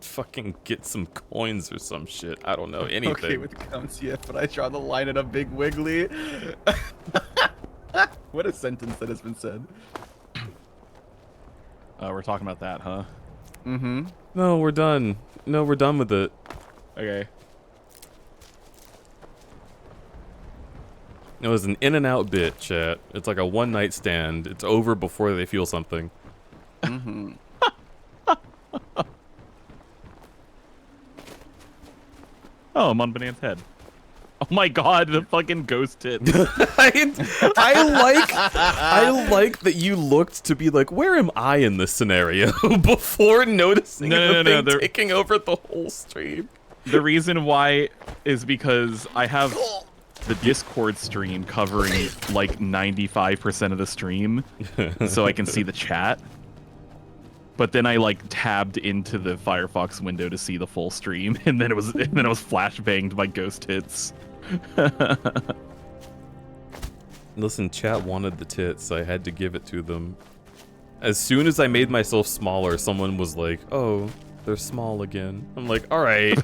fucking get some coins or some shit. I don't know, anything. Okay, with counts, yeah, but I draw the line at a big wiggly. What a sentence that has been said. We're talking about that, huh? Mm-hmm. No, we're done. No, we're done with it. Okay. It was an in and out bit, chat. It's like a one night stand. It's over before they feel something. Mm-hmm. Oh, I'm on Banana's head. Oh my god, the fucking ghost tit. I like that you looked to be like, where am I in this scenario before noticing the thing taking over the whole stream. The reason why is because I have the Discord stream covering like 95% of the stream, so I can see the chat. But then I like tabbed into the Firefox window to see the full stream, and then it was flashbanged by ghost hits. Listen, chat wanted the tits, so I had to give it to them. As soon as I made myself smaller, someone was like, "Oh, they're small again." I'm like, "All right."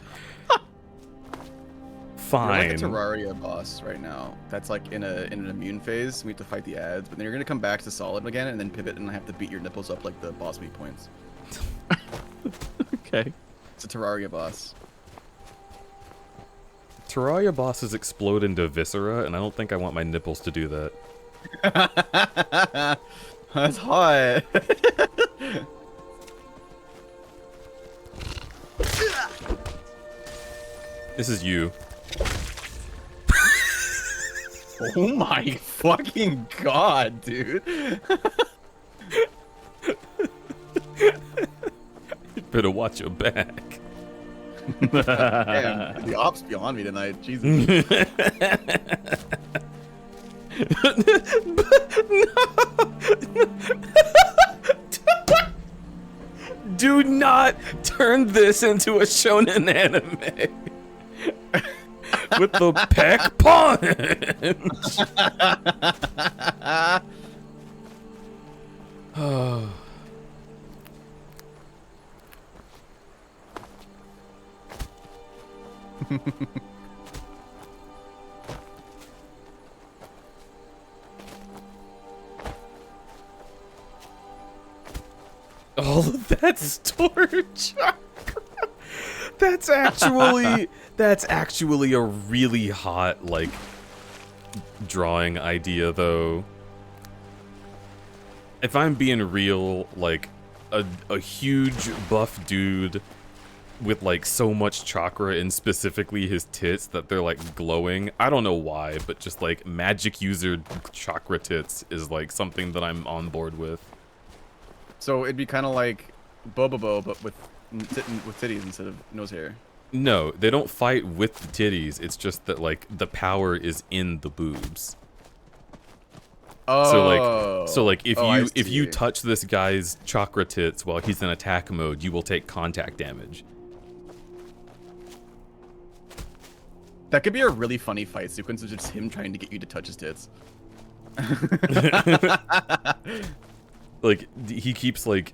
Fine. You're like a Terraria boss right now. That's like in an immune phase. We have to fight the ads, but then you're gonna come back to solid again, and then pivot, and I have to beat your nipples up like the boss weak points. Okay. It's a Terraria boss. Terraria bosses explode into viscera, and I don't think I want my nipples to do that. That's hot. This is you. Oh my fucking god, dude. You better watch your back. Damn, the ops beyond me tonight. Jesus. Do not turn this into a shonen anime. With the peck punch. Oh. All of that storage chakra. That's actually a really hot, like, drawing idea, though. If I'm being real, like, a huge buff dude with, like, so much chakra and specifically his tits that they're, like, glowing. I don't know why, but just, like, magic user chakra tits is, like, something that I'm on board with. So it'd be kind of like Bobobo, but with titties instead of nose hair. No, they don't fight with the titties. It's just that, like, the power is in the boobs. Oh. So like if you touch this guy's chakra tits while he's in attack mode, you will take contact damage. That could be a really funny fight sequence of just him trying to get you to touch his tits. Like, he keeps, like,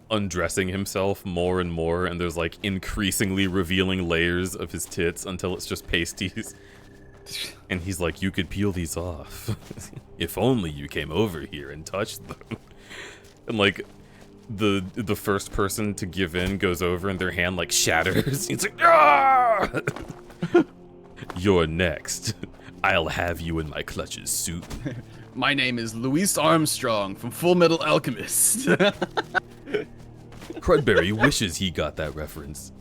undressing himself more and more, and there's, like, increasingly revealing layers of his tits until it's just pasties. And he's like, you could peel these off. If only you came over here and touched them. And, like, the first person to give in goes over and their hand like shatters. He's like, ah! You're next. I'll have you in my clutches soon. My name is Luis Armstrong from Full Metal Alchemist. Crudberry wishes he got that reference.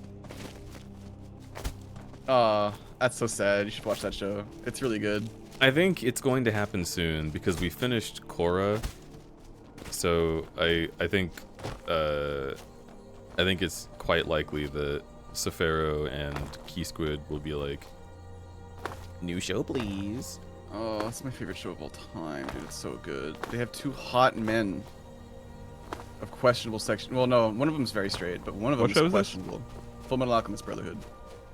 That's so sad. You should watch that show. It's really good. I think it's going to happen soon because we finished Korra. So I think it's quite likely that Sefero and Key Squid will be like, new show please. Oh, that's my favorite show of all time, dude. It's so good. They have two hot men of questionable section. Well, no, one of them's very straight, but one of them is questionable. Full Metal Alchemist Brotherhood.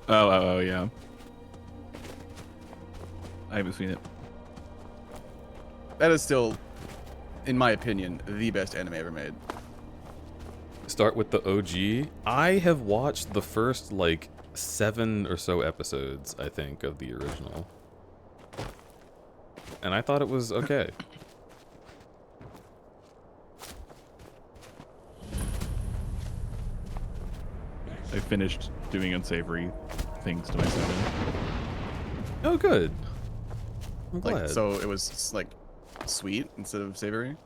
Oh, yeah. I haven't seen it. That is still, in my opinion, the best anime ever made. Start with the OG. I have watched the first like 7 or so episodes, I think, of the original. And I thought it was okay. I finished doing unsavory things to my seven. Oh, good. I'm glad. Like, so it was like sweet instead of savory.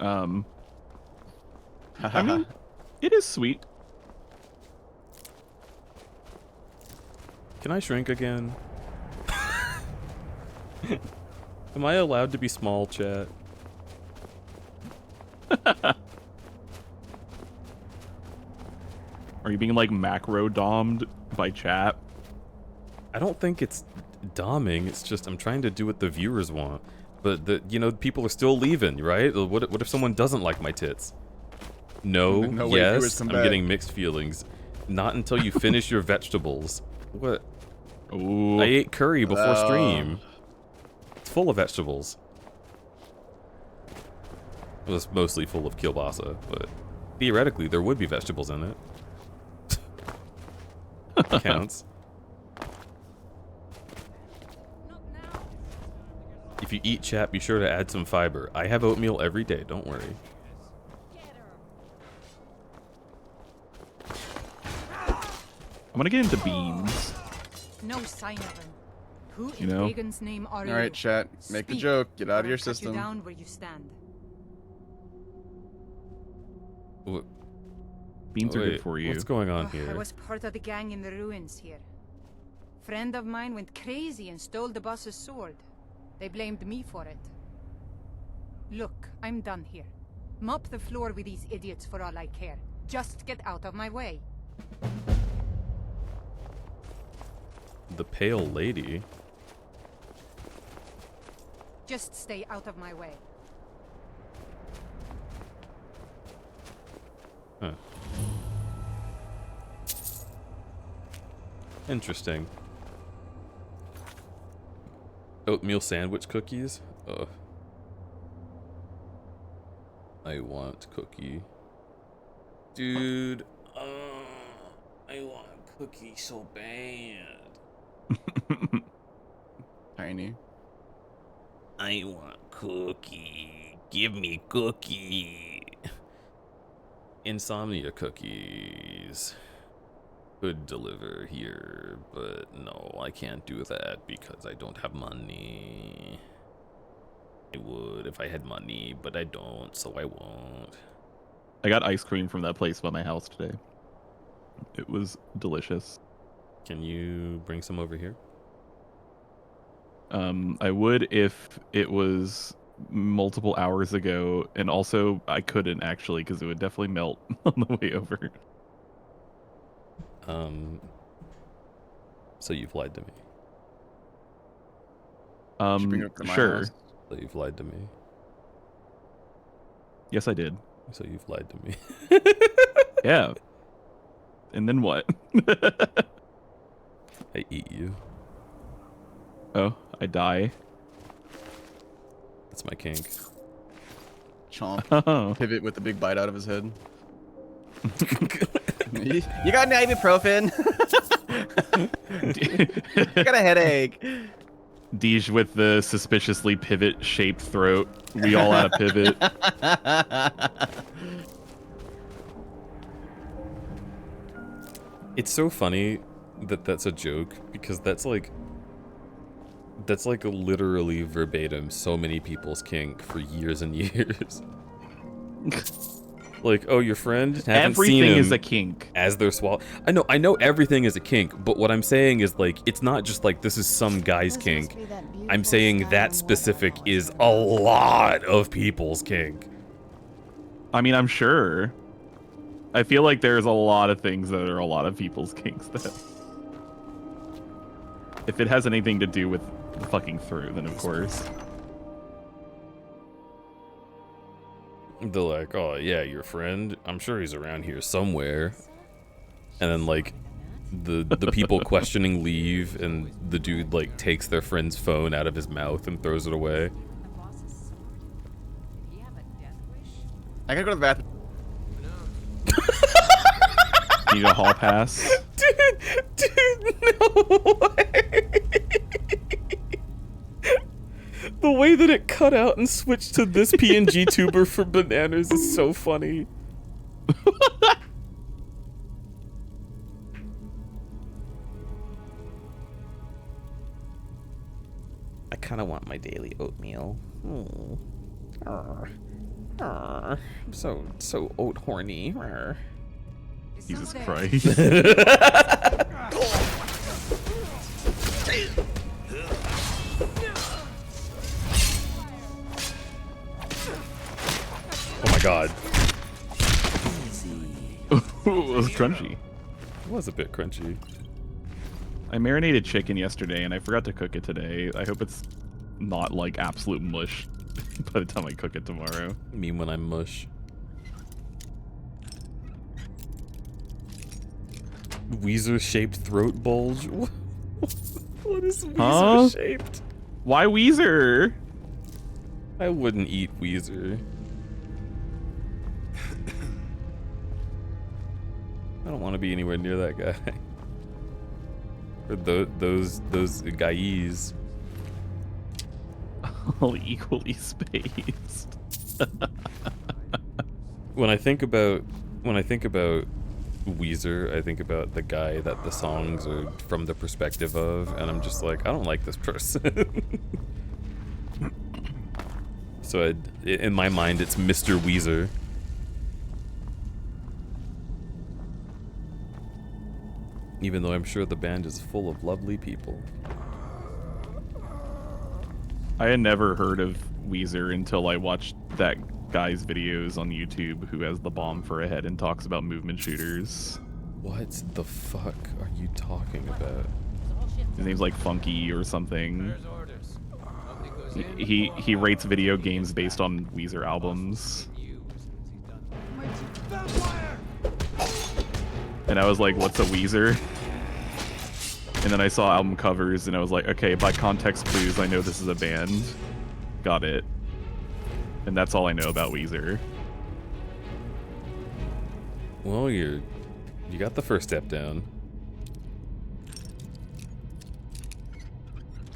I mean, it is sweet. Can I shrink again? Am I allowed to be small, chat? Are you being like macro domed by chat? I don't think it's doming. It's just I'm trying to do what the viewers want. But people are still leaving, right? What if someone doesn't like my tits? No, No way viewers yes, come I'm back. getting mixed feelings. Not until you finish your vegetables. What? Ooh. I ate curry before stream. It's full of vegetables. It was mostly full of kielbasa, but theoretically there would be vegetables in it. Counts. If you eat, chat, be sure to add some fiber. I have oatmeal every day, don't worry. I'm gonna get into beans. No sign of him. Who You in know? pagan's name are you? All right, chat. Make the Speak, joke. Get out of or your I'll cut system. You down where you stand. Beans are Wait, good for you. What's going on I here? was part of the gang in the ruins here. Friend of mine went crazy and stole the boss's sword. They blamed me for it. Look, I'm done here. Mop the floor with these idiots for all I care. Just get out of my way. The pale lady. Just stay out of my way. Huh. Interesting. Oatmeal sandwich cookies? Ugh. I want cookie. Dude, I want cookie so bad. Tiny. I want cookie. Give me cookie. Insomnia cookies could deliver here, but no, I can't do that because I don't have money. I would if I had money, but I don't, so I won't. I got ice cream from that place by my house today. It was delicious. Can you bring some over here? I would if it was multiple hours ago, and also I couldn't actually because it would definitely melt on the way over. So you've lied to me. Should bring it up to my Sure. house. So you've lied to me. Yes, I did. So you've lied to me. Yeah. And then what? I eat you. Oh, I die. That's my kink. Chomp. Oh. Pivot with the big bite out of his head. You got an ibuprofen? I got a headache. Deej with the suspiciously pivot-shaped throat. We all had a pivot. It's so funny that that's a joke because that's like literally verbatim so many people's kink for years and years. Like, oh, your friend? Haven't seen Everything him is a kink. as they're swallow. I know everything is a kink, but what I'm saying is like it's not just like this is some guy's kink. I'm saying that specific is a lot of people's kink. I mean, I'm sure. I feel like there's a lot of things that are a lot of people's kinks that... If it has anything to do with the fucking through, then of course. They're like, oh yeah, your friend? I'm sure he's around here somewhere. And then like the people questioning leave and the dude like takes their friend's phone out of his mouth and throws it away. I gotta go to the bathroom. Need a hall pass? Dude, no way. The way that it cut out and switched to this PNG tuber for bananas is so funny. I kind of want my daily oatmeal. I'm so oat horny. Jesus Christ. Oh my god. Ooh, it was crunchy. It was a bit crunchy. I marinated chicken yesterday and I forgot to cook it today. I hope it's not like absolute mush by the time I cook it tomorrow. Me when I'm mush. Weezer-shaped throat bulge? What is Weezer-shaped? Why Weezer? I wouldn't eat Weezer. I don't want to be anywhere near that guy. Or those guys. All equally spaced. When I think about Weezer, I think about the guy that the songs are from the perspective of, and I'm just like, I don't like this person. So in my mind, it's Mr. Weezer. Even though I'm sure the band is full of lovely people. I had never heard of Weezer until I watched that guy's videos on YouTube who has the bomb for a head and talks about movement shooters. What the fuck are you talking about? His name's like Funky or something. He rates video games based on Weezer albums. And I was like, what's a Weezer? And then I saw album covers and I was like, okay, by context clues, I know this is a band. Got it. And that's all I know about Weezer. Well, you got the first step down.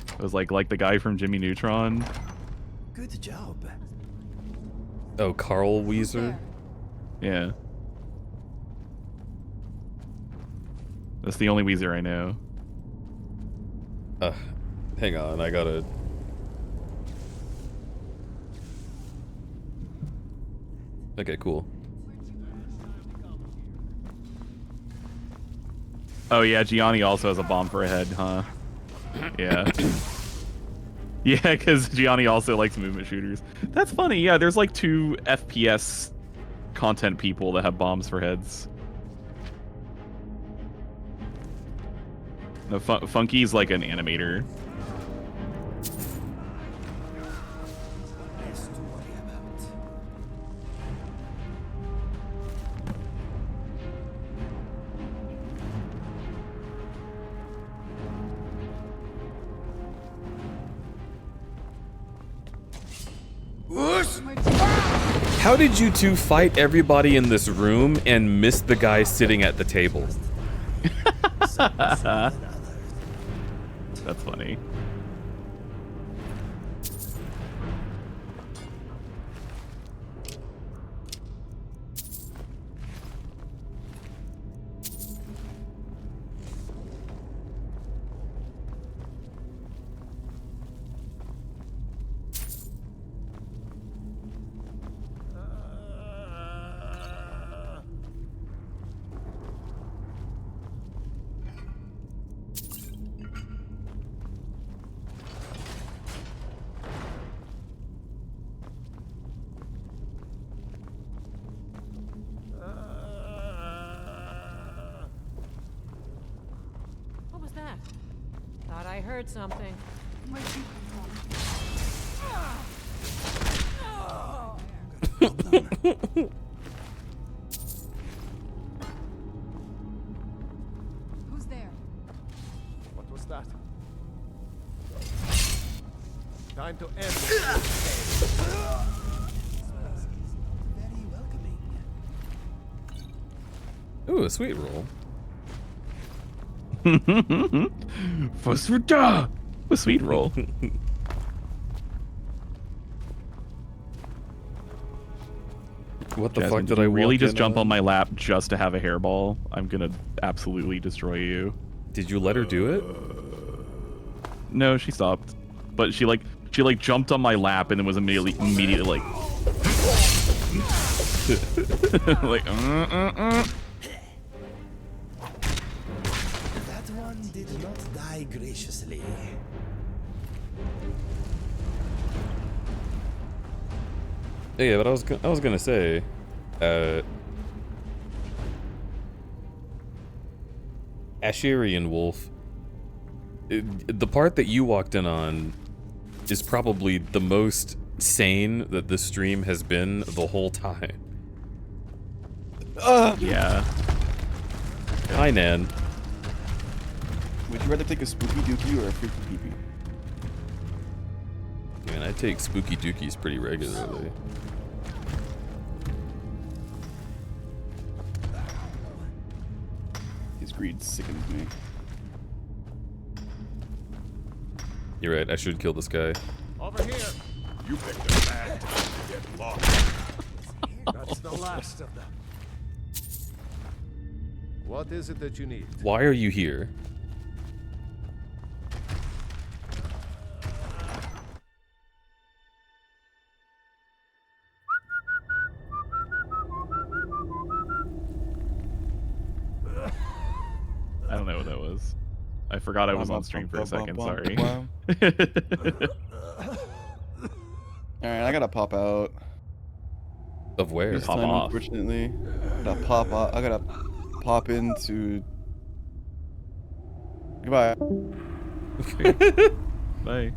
It was like the guy from Jimmy Neutron. Good job. Oh, Carl Weezer? Yeah. That's the only Weezer I know. Hang on, I gotta... Okay, cool. Oh yeah, Gianni also has a bomb for a head, huh? Yeah. Yeah, because Gianni also likes movement shooters. That's funny, yeah, there's like 2 FPS content people that have bombs for heads. No, Funky's like an animator. Less to worry about. How did you two fight everybody in this room and miss the guy sitting at the table? That's funny. heard something. Who's there? What was that? Time to end this. Very welcoming. Ooh, a sweet roll. First for duh! A sweet roll. What the Jasmine, fuck did you I really walk just in jump on my on? lap just to have a hairball? I'm gonna absolutely destroy you. Did you let her do it? No, she stopped. But she jumped on my lap and then was immediately like like That one did not die graciously. Yeah, but I was gonna say, Asherian Wolf. The part that you walked in on is probably the most sane that this stream has been the whole time. yeah. Hi, Nan. Would you rather take a spooky dookie or a freaky peepee? Man, I take spooky dookies pretty regularly. His greed sickens me. You're right, I should kill this guy. Over here. You picked a bad time to get lost. That's the last of them. What is it that you need? Why are you here? I don't know what that was. I forgot I was on stream for a second, sorry. Alright, I gotta pop out. Of where? This Pop time, off. unfortunately. I gotta pop out. I gotta pop into. Goodbye. Bye.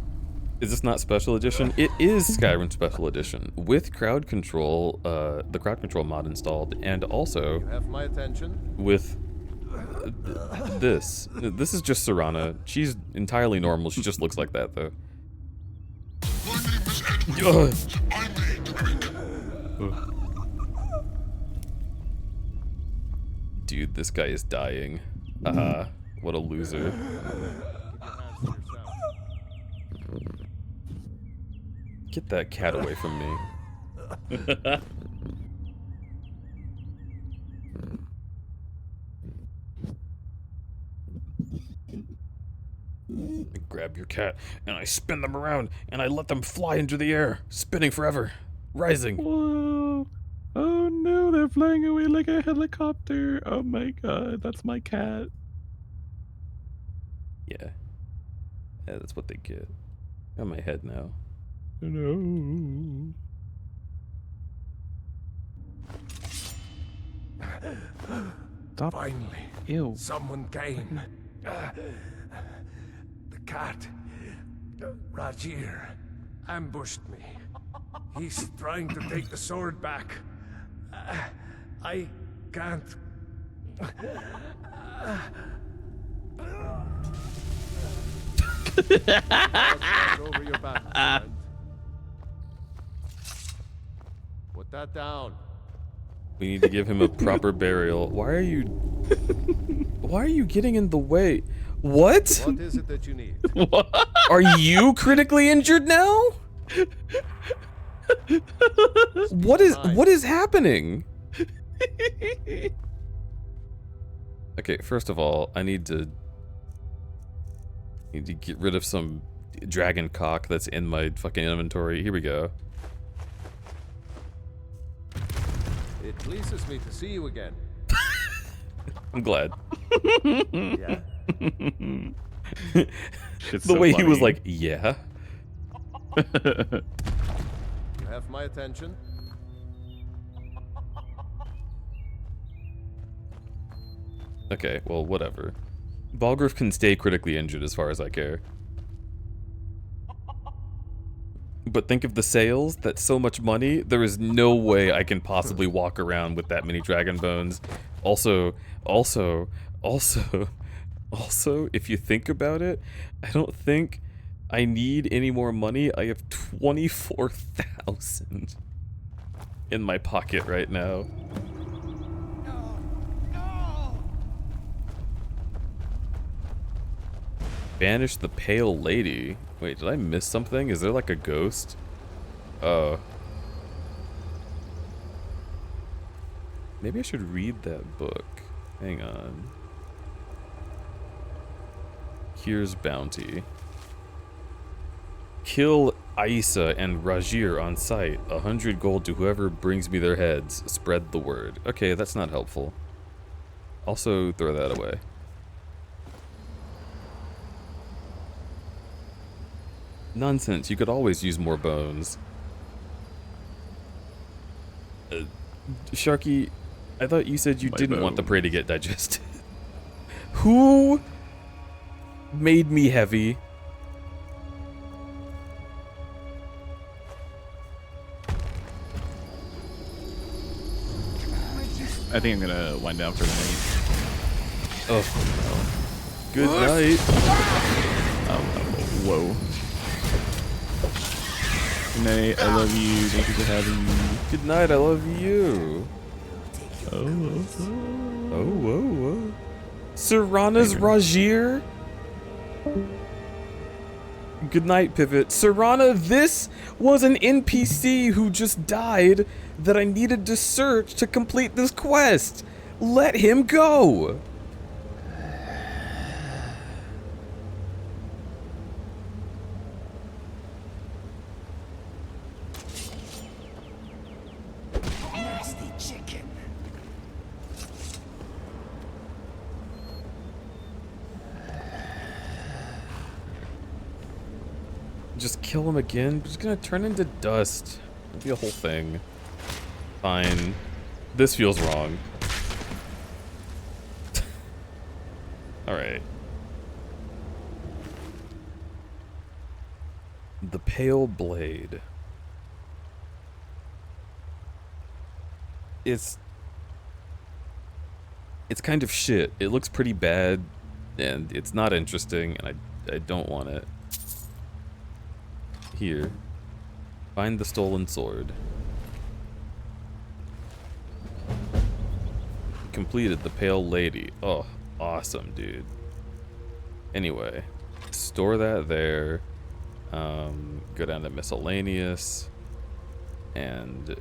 Is this not special edition? It is Skyrim special edition with crowd control, the crowd control mod installed, and also You have my attention. with this. This is just Serana. She's entirely normal. She just looks like that, though. Ugh. Dude, this guy is dying. What a loser. Keep your hands to yourself. Get that cat away from me. I grab your cat, and I spin them around, and I let them fly into the air, spinning forever, rising. Whoa. Oh no, they're flying away like a helicopter. Oh my god, that's my cat. Yeah. Yeah, that's what they get. On my head now. No. Stop. Finally, Ew. someone came. The cat, Rajir, ambushed me. He's trying to take the sword back. I can't. Over your back, friend. Put that down. We need to give him a proper burial. Why are you getting in the way? What? What is it that you need? What? Are you critically injured now? What is happening? Okay, first of all, I need to get rid of some dragon cock that's in my fucking inventory. Here we go. It pleases me to see you again. I'm glad. Yeah. Shit's The so way he was funny. like, yeah. You have my attention. Okay, well, whatever. Balgruuf can stay critically injured as far as I care. But think of the sales, that's so much money, there is no way I can possibly walk around with that many dragon bones. Also, if you think about it, I don't think I need any more money. I have 24,000 in my pocket right now. Banish the pale lady. Wait, did I miss something? Is there like a ghost? Oh. Maybe I should read that book. Hang on. Here's bounty. Kill Aisa and Rajir on sight. 100 gold to whoever brings me their heads. Spread the word. Okay, that's not helpful. Also, throw that away. Nonsense, you could always use more bones. Sharky, I thought you said you didn't want the prey to get digested. Who made me heavy? I think I'm gonna wind down for the night. Oh. Good night. Whoa. Good night, I love you. Thank you for having me. Good night, I love you. Oh. Serana's Rajir? Good night, Pivot. Serana, this was an NPC who just died that I needed to search to complete this quest. Let him go. Nasty chicken. Just kill him again? He's gonna turn into dust. It'll be a whole thing. Fine. This feels wrong. Alright. The Pale Blade. It's kind of shit. It looks pretty bad, and it's not interesting, and I don't want it. Here. Find the stolen sword. Completed the Pale Lady. Oh, awesome, dude. Anyway, store that there. Go down to miscellaneous. And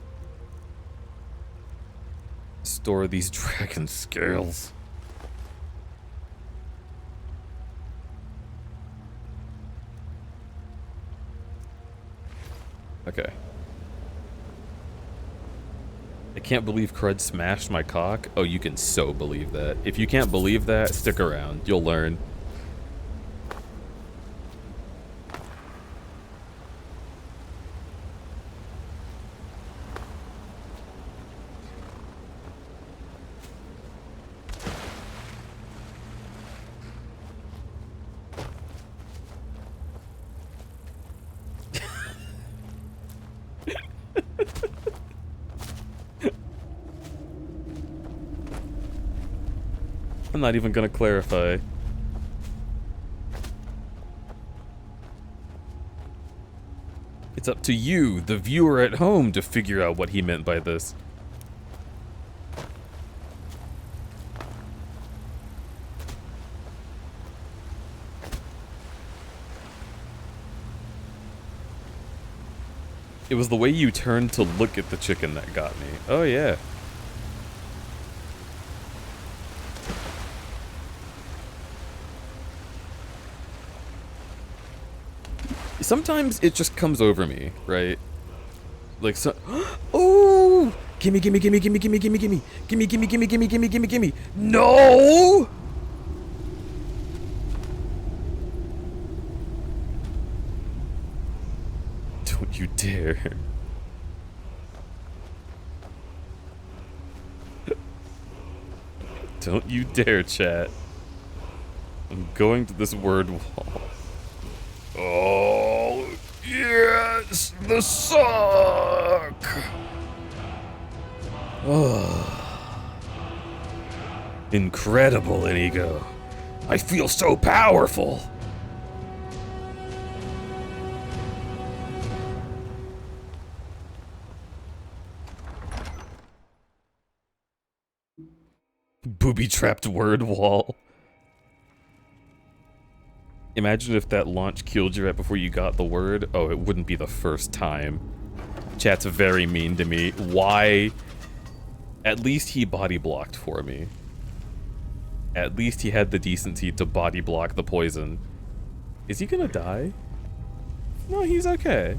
store these dragon scales. Okay. I can't believe Crud smashed my cock. Oh, you can so believe that. If you can't believe that, stick around. You'll learn. I'm not even gonna clarify. It's up to you, the viewer at home, to figure out what he meant by this. It was the way you turned to look at the chicken that got me. Oh yeah. Sometimes it just comes over me, right? Like so. Oh! Gimme, gimme, gimme, gimme, gimme, gimme, gimme, gimme, gimme, gimme, gimme, gimme, gimme, gimme. No! Don't you dare. Don't you dare, chat. I'm going to this word wall. Oh, yes! The suck! Oh. Incredible, Inigo. I feel so powerful. Booby-trapped word wall. Imagine if that launch killed you right before you got the word. Oh, it wouldn't be the first time. Chat's very mean to me. Why? At least he body blocked for me. At least he had the decency to body block the poison. Is he gonna die? No, he's okay.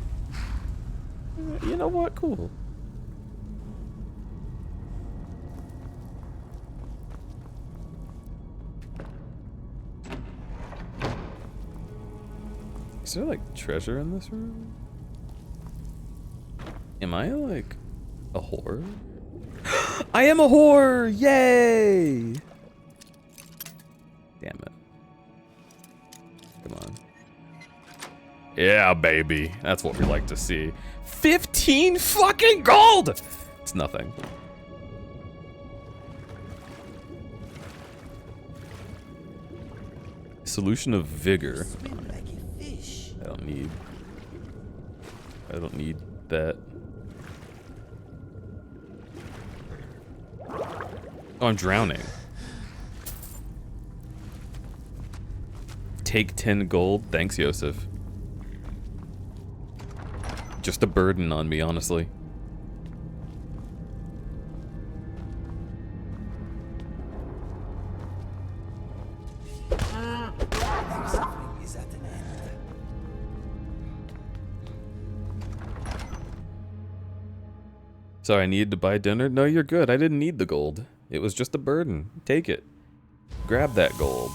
You know what? Cool. Is there like treasure in this room? Am I like a whore? I am a whore! Yay! Damn it. Come on. Yeah, baby. That's what we like to see. 15 fucking gold! It's nothing. Solution of vigor. I don't need that. Oh, I'm drowning. Take 10 gold. Thanks, Yosef. Just a burden on me, honestly. Sorry, I needed to buy dinner? No, you're good. I didn't need the gold. It was just a burden. Take it. Grab that gold.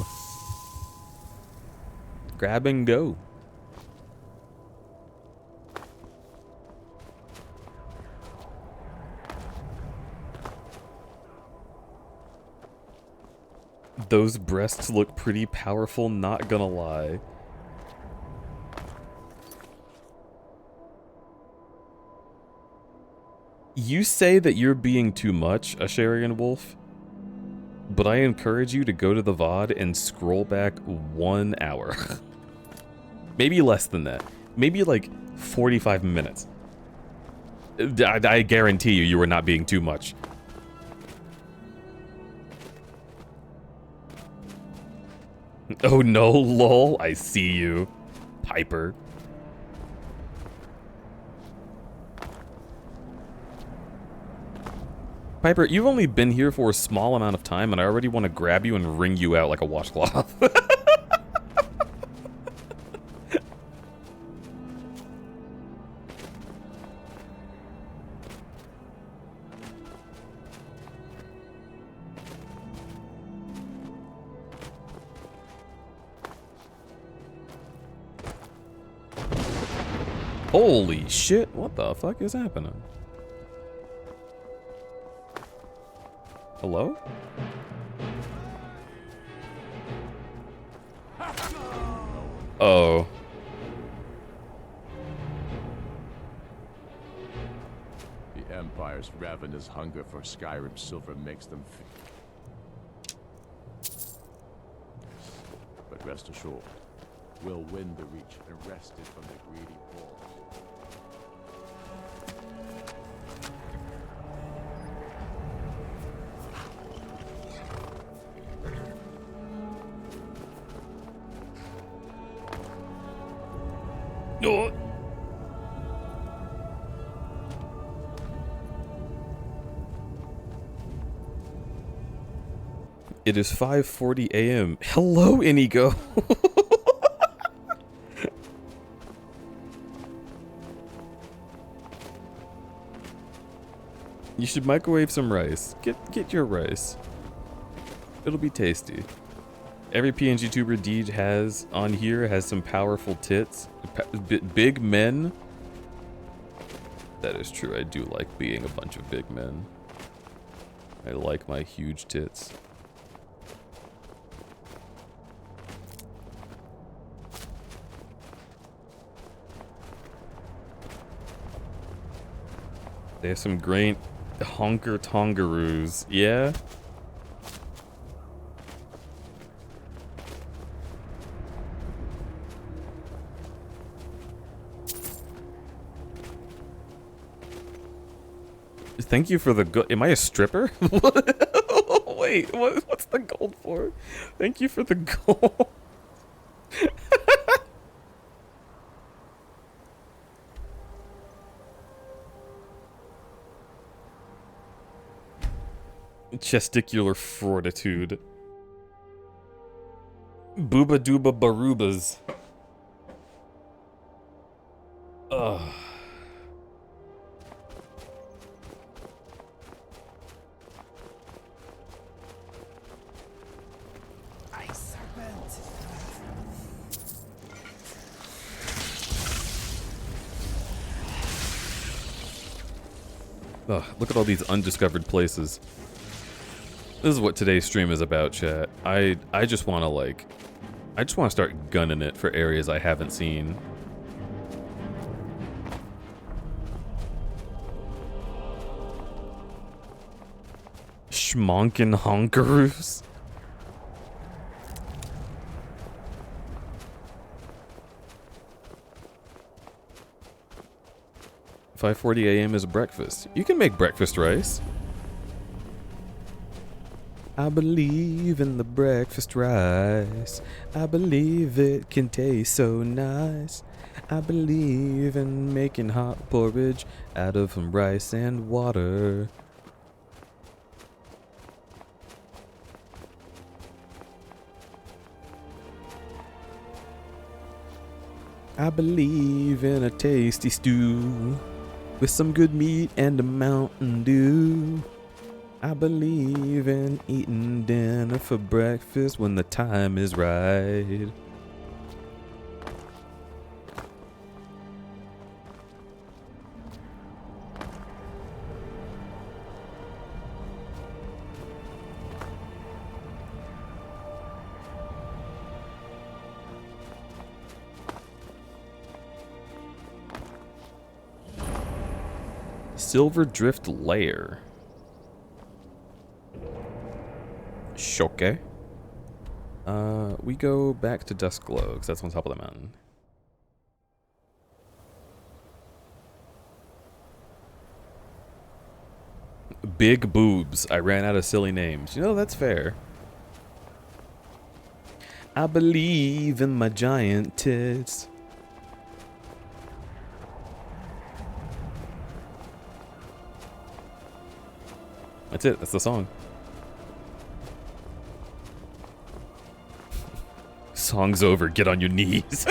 Grab and go. Those breasts look pretty powerful, not gonna lie. You say that you're being too much, Asharian Wolf, but I encourage you to go to the VOD and scroll back 1 hour. Maybe less than that. Maybe like 45 minutes. I guarantee you were not being too much. Oh no, lol, I see you, Piper. Piper, you've only been here for a small amount of time, and I already want to grab you and wring you out like a washcloth. Holy shit, what the fuck is happening? Hello? Oh. The Empire's ravenous hunger for Skyrim silver makes them but rest assured, we'll win the Reach and wrest it from the greedy paws. No. It is 5:40 a.m. Hello, Inigo. You should microwave some rice. Get your rice. It'll be tasty. Every PNG tuber Deej has on here has some powerful tits. Big men. That is true. I do like being a bunch of big men. I like my huge tits. They have some great honker tongaroos. Yeah? Thank you for the gold. Am I a stripper? Wait, what's the gold for? Thank you for the gold. Chesticular fortitude. Booba dooba barubas. Ugh. Ugh, look at all these undiscovered places. This is what today's stream is about, chat. I just want to I just want to start gunning it for areas I haven't seen. Schmonkin honkaroos. 5:40 a.m. is breakfast. You can make breakfast rice. I believe in the breakfast rice. I believe it can taste so nice. I believe in making hot porridge out of rice and water. I believe in a tasty stew with some good meat and a Mountain Dew. I believe in eating dinner for breakfast when the time is right. Silver Drift Lair. Shoke. We go back to Duskglow, because that's on top of the mountain. Big boobs. I ran out of silly names. You know, that's fair. I believe in my giant tits. That's it. That's the song. Song's over. Get on your knees.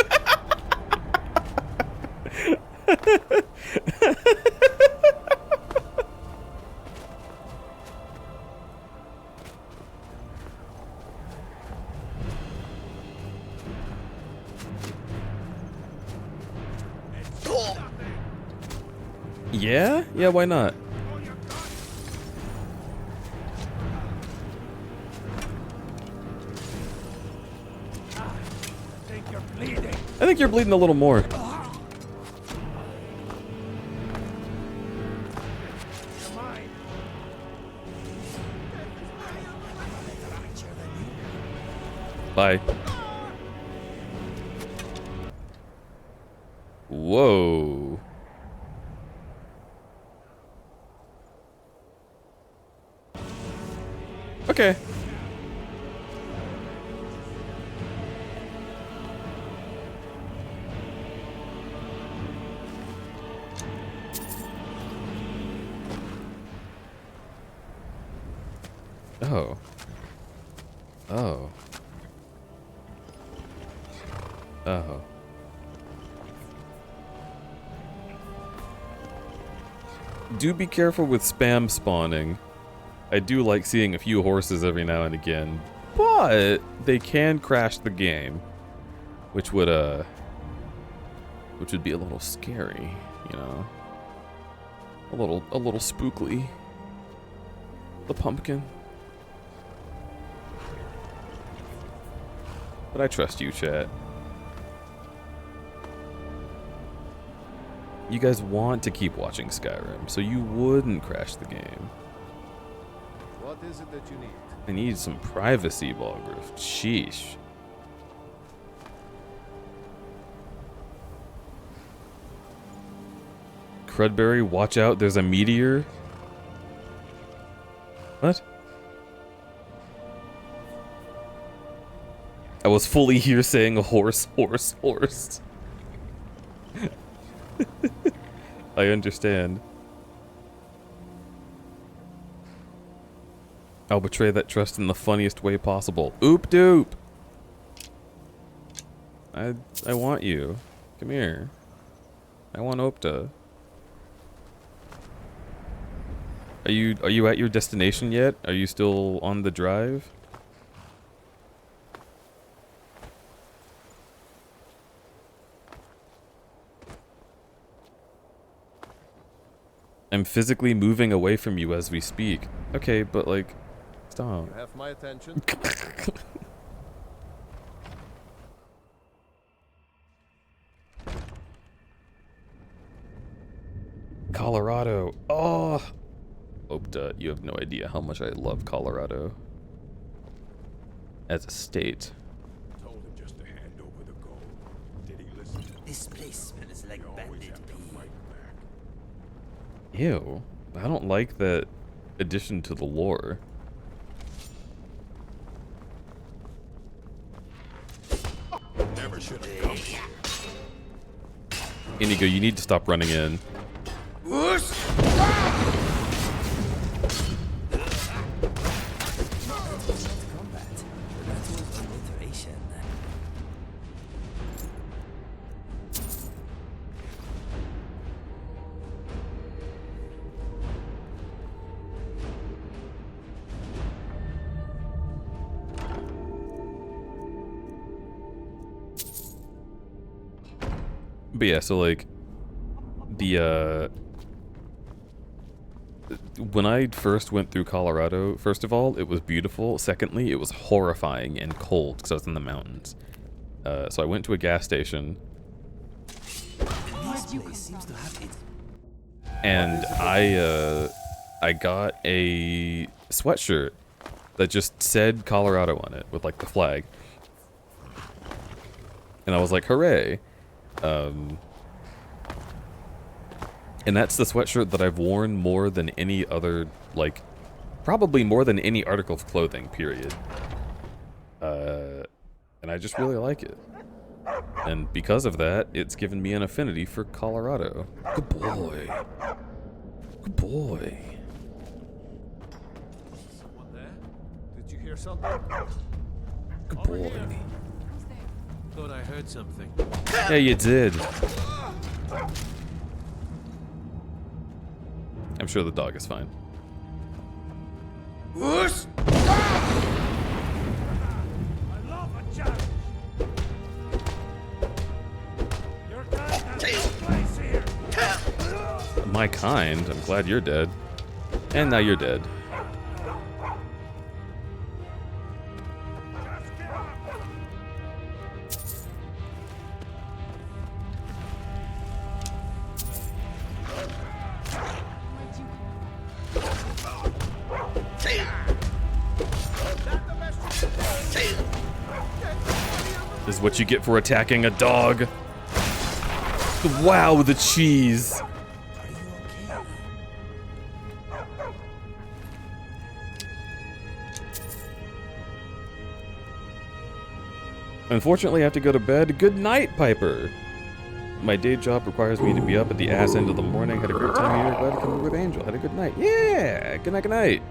Yeah? Yeah, why not? I think you're bleeding a little more. Bye. Whoa. Okay. Oh. Oh. Oh. Do be careful with spam spawning. I do like seeing a few horses every now and again, but they can crash the game, which would be a little scary, you know. A little spookly. The pumpkin. But I trust you, chat. You guys want to keep watching Skyrim, so you wouldn't crash the game. What is it that you need? I need some privacy, Balgriff. Sheesh. Crudberry, watch out, there's a meteor. What? I was fully here saying a horse, horse, horse. I understand. I'll betray that trust in the funniest way possible. Oop doop. I want you. Come here. I want Opta. Are you at your destination yet? Are you still on the drive? I'm physically moving away from you as we speak. Okay, but like, stop. You have my attention. Colorado. Oh. Opta, you have no idea how much I love Colorado. As a state. Told him just to hand over the gold. Did he listen? This place smells like bandit pee. Ew. I don't like that addition to the lore. Never should have come here. Inigo, you need to stop running in. Combat. That was alliteration. But yeah, so like the when I first went through Colorado, first of all, it was beautiful. Secondly, it was horrifying and cold because I was in the mountains. So I went to a gas station. This place seems to have it. And I got a sweatshirt that just said Colorado on it with like the flag. And I was like, hooray. And that's the sweatshirt that I've worn more than any other, like, probably more than any article of clothing, period. And I just really like it. And because of that, it's given me an affinity for Colorado. Good boy. Good boy. Someone there? Did you hear something? Good boy. Thought I heard something. Yeah, you did. I'm sure the dog is fine. My kind? I'm glad you're dead. And now you're dead. This is what you get for attacking a dog. Wow, the cheese. Unfortunately, I have to go to bed. Good night, Piper. My day job requires me to be up at the ass end of the morning. Had a great time here. Glad to come with Angel. Had a good night. Yeah, good night, good night.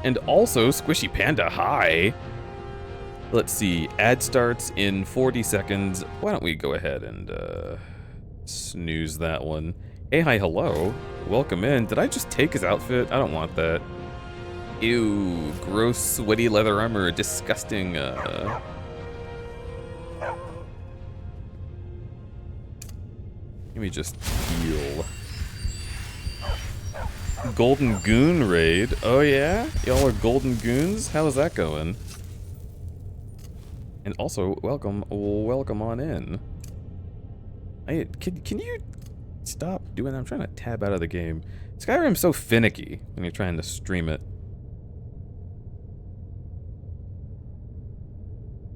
And also, Squishy Panda, hi. Let's see, ad starts in 40 seconds. Why don't we go ahead and snooze that one. Hey, hi, hello. Welcome in. Did I just take his outfit? I don't want that. Ew, gross, sweaty leather armor. Disgusting. Let me just heal. Golden Goon raid. Oh yeah? Y'all are Golden Goons? How is that going? And also, welcome on in. Can you Stop doing that. I'm trying to tab out of the game. Skyrim's so finicky when you're trying to stream it.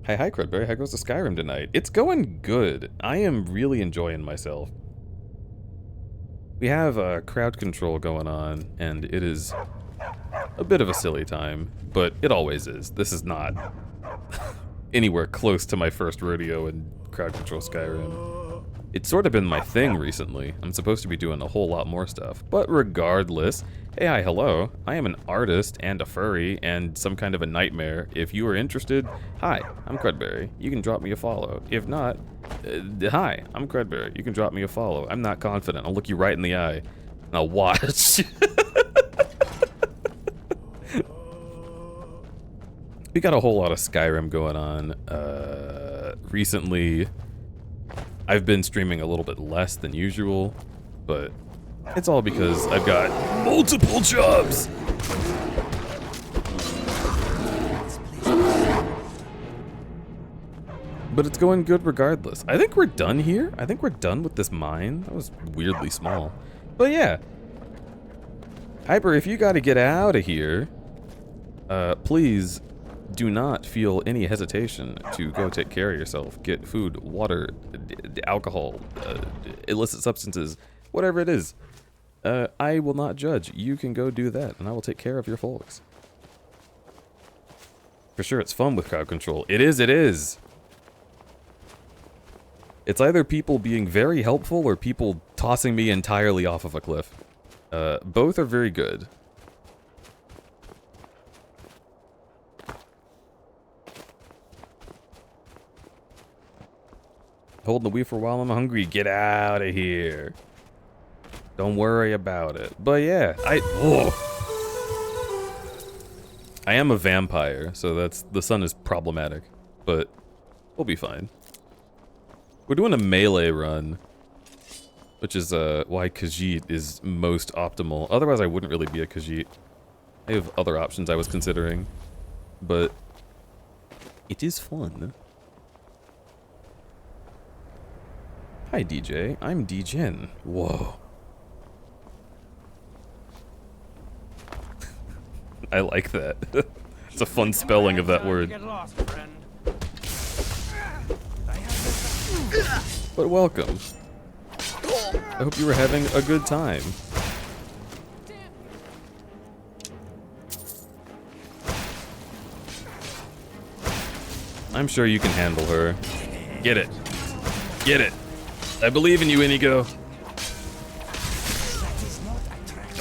Hi, Crudberry. How goes the Skyrim tonight? It's going good. I am really enjoying myself. We have crowd control going on, and it is a bit of a silly time, but it always is. This is not anywhere close to my first rodeo in crowd control Skyrim. It's sort of been my thing recently. I'm supposed to be doing a whole lot more stuff, but regardless, hey, hi, hello. I am an artist and a furry and some kind of a nightmare. If you are interested, hi, I'm Crudberry. You can drop me a follow. If not, hi, I'm Crudberry. You can drop me a follow. I'm not confident. I'll look you right in the eye and I'll watch. We got a whole lot of Skyrim going on. Recently, I've been streaming a little bit less than usual, but it's all because I've got multiple jobs. But it's going good regardless. I think we're done here. I think we're done with this mine. That was weirdly small. But yeah. Hyper, if you gotta get out of here, please do not feel any hesitation to go take care of yourself. Get food, water, alcohol, illicit substances, whatever it is. I will not judge. You can go do that, and I will take care of your folks. For sure, it's fun with crowd control. It is, it is. It's either people being very helpful or people tossing me entirely off of a cliff. Both are very good. Holding the Wii for a while, I'm hungry. Get out of here. Don't worry about it. But yeah, I am a vampire, so the sun is problematic. But we'll be fine. We're doing a melee run, which is why Khajiit is most optimal. Otherwise, I wouldn't really be a Khajiit. I have other options I was considering, but it is fun. Hi, DJ. I'm DJen. Whoa. I like that. It's a fun spelling of that word. But welcome. I hope you were having a good time. I'm sure you can handle her. Get it. Get it. I believe in you, Inigo.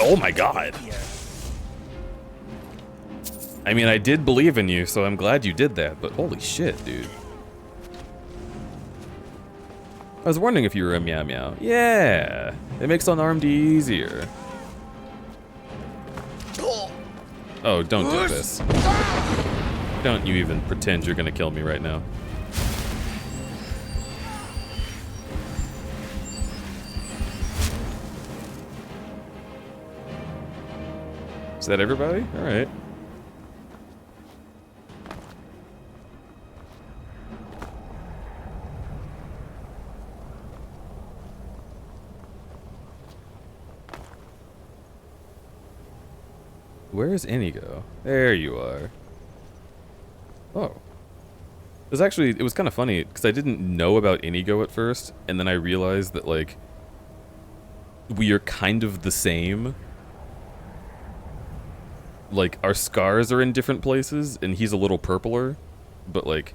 Oh my god. I mean, I did believe in you, so I'm glad you did that, but holy shit, dude. I was wondering if you were a meow meow. Yeah, it makes unarmed easier. Oh, don't do this. Don't you even pretend you're gonna kill me right now. Is that everybody? All right. Where is Inigo? There you are. Oh. It was kind of funny, because I didn't know about Inigo at first, and then I realized that, like, we are kind of the same. Like, our scars are in different places, and he's a little purpler, but, like,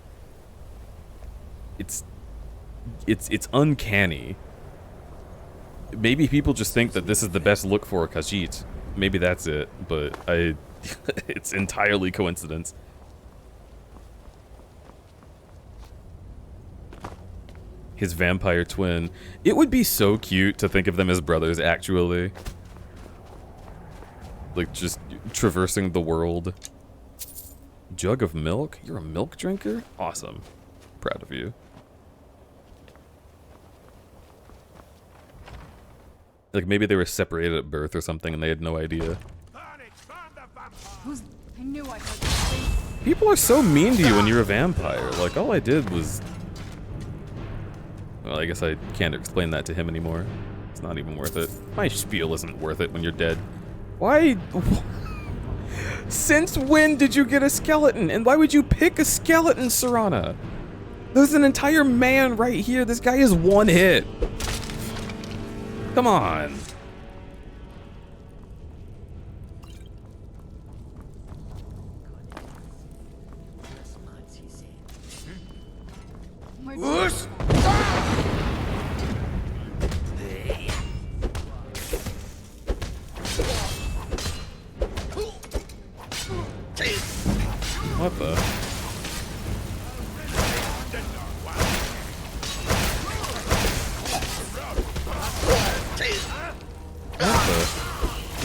it's uncanny. Maybe people just think that this is the best look for a Khajiit. Maybe that's it, but it's entirely coincidence. His vampire twin. It would be so cute to think of them as brothers, actually. Like, just traversing the world. Jug of milk? You're a milk drinker? Awesome. Proud of you. Like, maybe they were separated at birth or something and they had no idea. I knew I heard. People are so mean to you when you're a vampire. Like, all I did was... Well, I guess I can't explain that to him anymore. It's not even worth it. My spiel isn't worth it when you're dead. Why? Since when did you get a skeleton? And why would you pick a skeleton, Serana? There's an entire man right here. This guy is one hit. Come on. Whoosh! What the?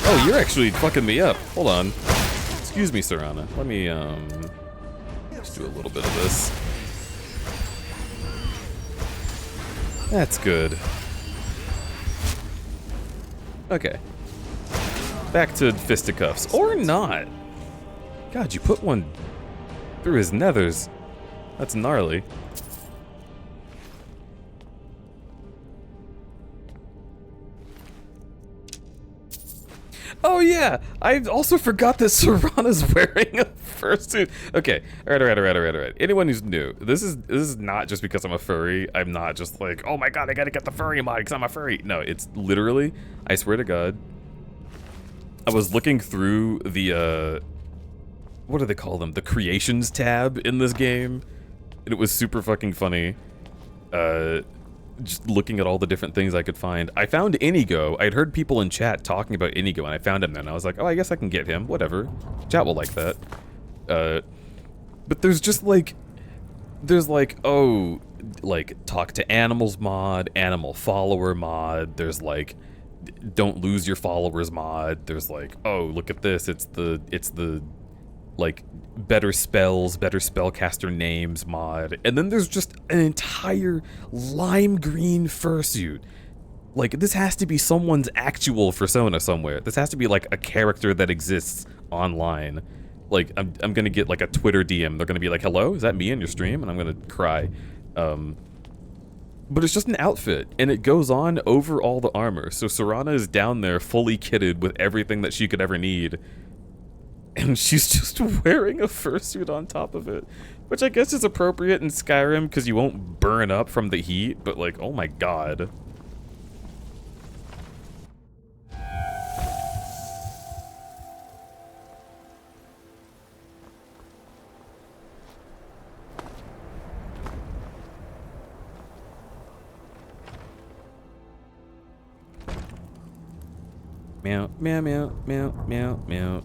Oh, you're actually fucking me up. Hold on. Excuse me, Serana. Let me, let's do a little bit of this. That's good. Okay. Back to fisticuffs. Or not. God, you put one through his nethers. That's gnarly. Oh yeah, I also forgot that Serana's wearing a fursuit. Okay, all right. Anyone who's new, this is not just because I'm a furry. I'm not just like, oh my god, I gotta get the furry mod because I'm a furry. No, it's literally, I swear to God, I was looking through the, what do they call them? The creations tab in this game, and it was super fucking funny. Just looking at all the different things I could find. I found Inigo. I'd heard people in chat talking about Inigo, and I found him then. I was like, oh, I guess I can get him. Whatever. Chat will like that. But there's just like... There's like, oh, like, talk to animals mod, animal follower mod. There's like, don't lose your followers mod. There's like, oh, look at this. It's the like, better spells, better spellcaster names mod. And then there's just an entire lime green fursuit. Like, this has to be someone's actual persona somewhere. This has to be like a character that exists online. Like, I'm gonna get like a Twitter DM. They're gonna be like, hello, is that me in your stream? And I'm gonna cry. But it's just an outfit, and it goes on over all the armor. So Serana is down there fully kitted with everything that she could ever need. And she's just wearing a fursuit on top of it. Which I guess is appropriate in Skyrim because you won't burn up from the heat, but like, oh my god. Meow, meow, meow, meow, meow, meow.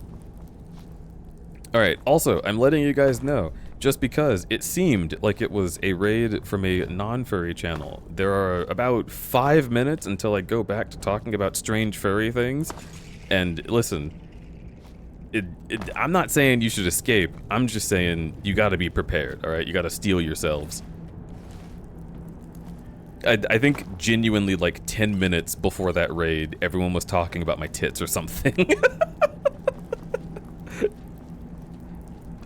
Alright, also, I'm letting you guys know, just because it seemed like it was a raid from a non-furry channel, there are about 5 minutes until I go back to talking about strange furry things, and listen, I'm not saying you should escape, I'm just saying you gotta be prepared, alright? You gotta steel yourselves. I think genuinely like 10 minutes before that raid, everyone was talking about my tits or something.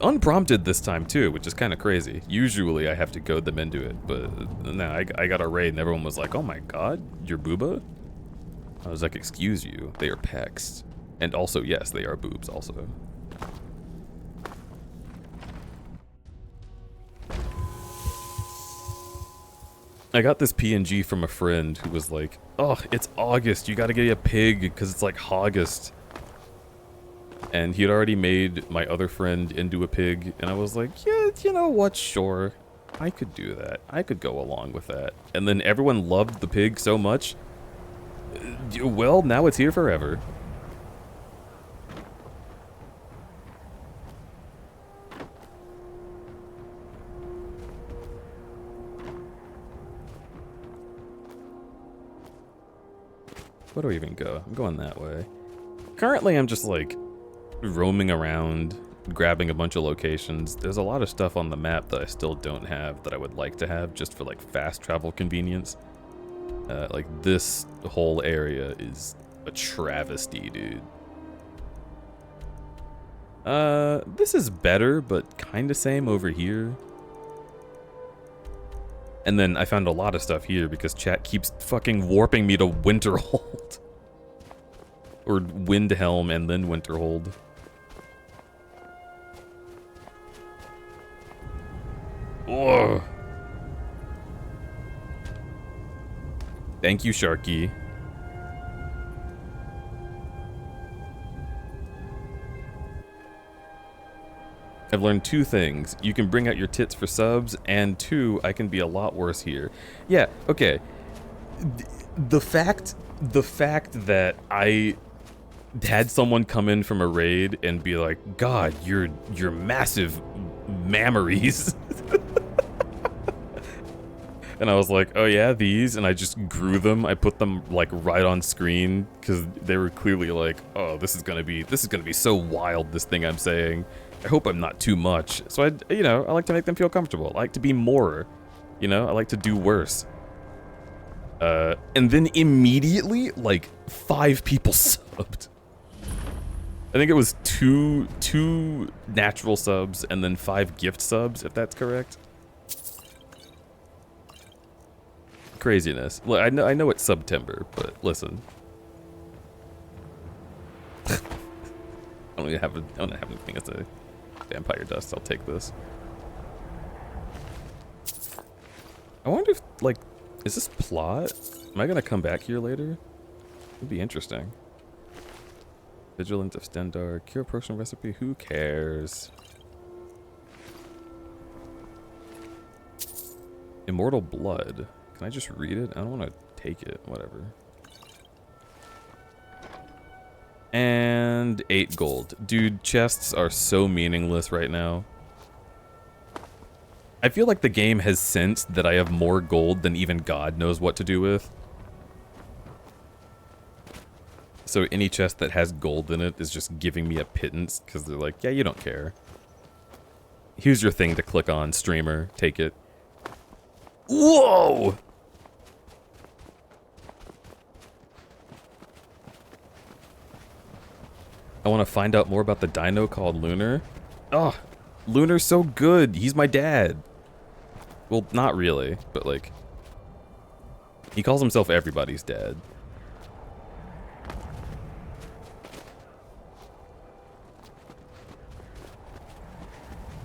Unprompted this time too, which is kind of crazy. Usually I have to goad them into it, but no, I got a raid and everyone was like, oh my god, your booba? I was like, excuse you, they are pecs. And also, yes, they are boobs also. I got this PNG from a friend who was like, oh, it's August, you gotta get a pig because it's like August. And he had already made my other friend into a pig, and I was like, yeah, you know what, sure. I could do that. I could go along with that. And then everyone loved the pig so much, well, now it's here forever. Where do I even go? I'm going that way. Currently, I'm just like roaming around, grabbing a bunch of locations. There's a lot of stuff on the map that I still don't have that I would like to have just for like fast travel convenience. Like this whole area is a travesty, dude. This is better, but kind of same over here. And then I found a lot of stuff here because chat keeps fucking warping me to Winterhold. Or Windhelm and then Winterhold. Ugh. Thank you, Sharky. I've learned 2 things. You can bring out your tits for subs, and 2, I can be a lot worse here. Yeah, okay. The fact that I had someone come in from a raid and be like, God, you're massive mammaries. And I was like, oh yeah, these, and I just grew them. I put them like right on screen because they were clearly like, oh, this is gonna be so wild, this thing I'm saying. I hope I'm not too much. So I like to make them feel comfortable. I like to be more, I like to do worse. And then immediately, like 5 people subbed. I think it was two natural subs and then 5 gift subs, if that's correct. Craziness. Look, I know it's September, but listen. I don't have anything as a vampire dust. I'll take this. I wonder if, like, is this plot? Am I gonna come back here later? It'd be interesting. Vigilant of Stendar, cure potion recipe. Who cares? Immortal blood. Can I just read it? I don't want to take it. Whatever. And 8 gold. Dude, chests are so meaningless right now. I feel like the game has sensed that I have more gold than even God knows what to do with. So any chest that has gold in it is just giving me a pittance because they're like, yeah, you don't care. Here's your thing to click on, streamer. Take it. Whoa! I want to find out more about the dino called Lunar. Oh, Lunar's so good. He's my dad. Well, not really, but like, he calls himself everybody's dad.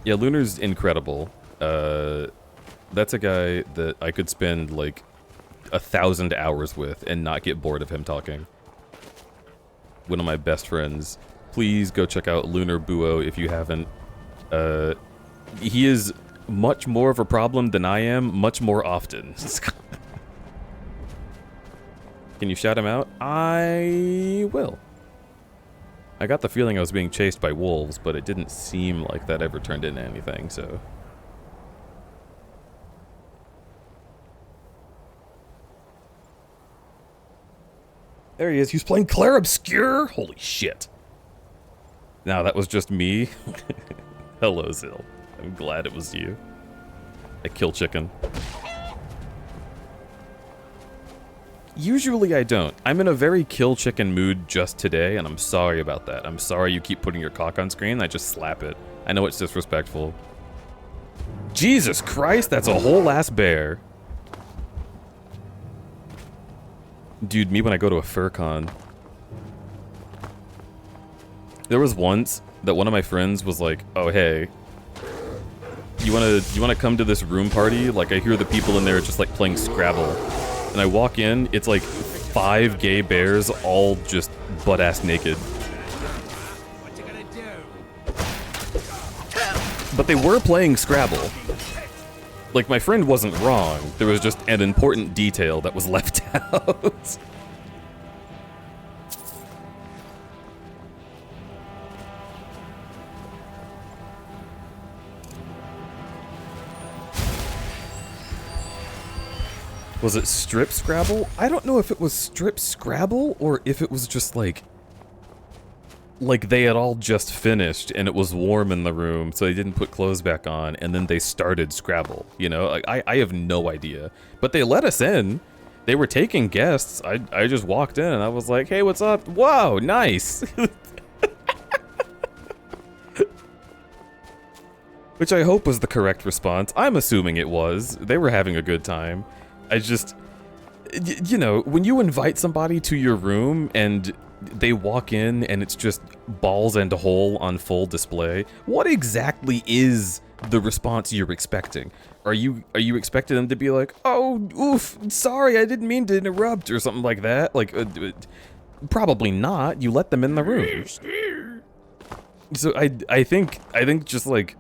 Yeah, Lunar's incredible. That's a guy that I could spend like 1,000 hours with and not get bored of him talking. One of my best friends. Please go check out Lunar Buo if you haven't. He is much more of a problem than I am, much more often. Can you shout him out? I will. I got the feeling I was being chased by wolves, but it didn't seem like that ever turned into anything, so... There he is. He was playing Claire Obscure? Holy shit. Now that was just me. Hello, Zill. I'm glad it was you. I kill chicken. Usually I don't. I'm in a very kill chicken mood just today, and I'm sorry about that. I'm sorry you keep putting your cock on screen. I just slap it. I know it's disrespectful. Jesus Christ, that's a whole ass bear. Dude, me when I go to a fur con. There was once that one of my friends was like, oh hey, you wanna come to this room party? Like I hear the people in there just like playing Scrabble. And I walk in, it's like 5 gay bears all just butt-ass naked. What you gonna do? But they were playing Scrabble. Like, my friend wasn't wrong. There was just an important detail that was left out. Was it strip Scrabble? I don't know if it was strip Scrabble or if it was just like they had all just finished and it was warm in the room, so they didn't put clothes back on, and then they started Scrabble, you know? Like, I have no idea. But they let us in. They were taking guests. I just walked in and I was like, hey, what's up? Whoa, nice. Which I hope was the correct response. I'm assuming it was. They were having a good time. I just... you know, when you invite somebody to your room and they walk in and it's just balls and a hole on full display, what exactly is the response you're expecting? Are you expecting them to be like, oh, oof, sorry, I didn't mean to interrupt, or something like that? Like, probably not. You let them in the room. So I think just like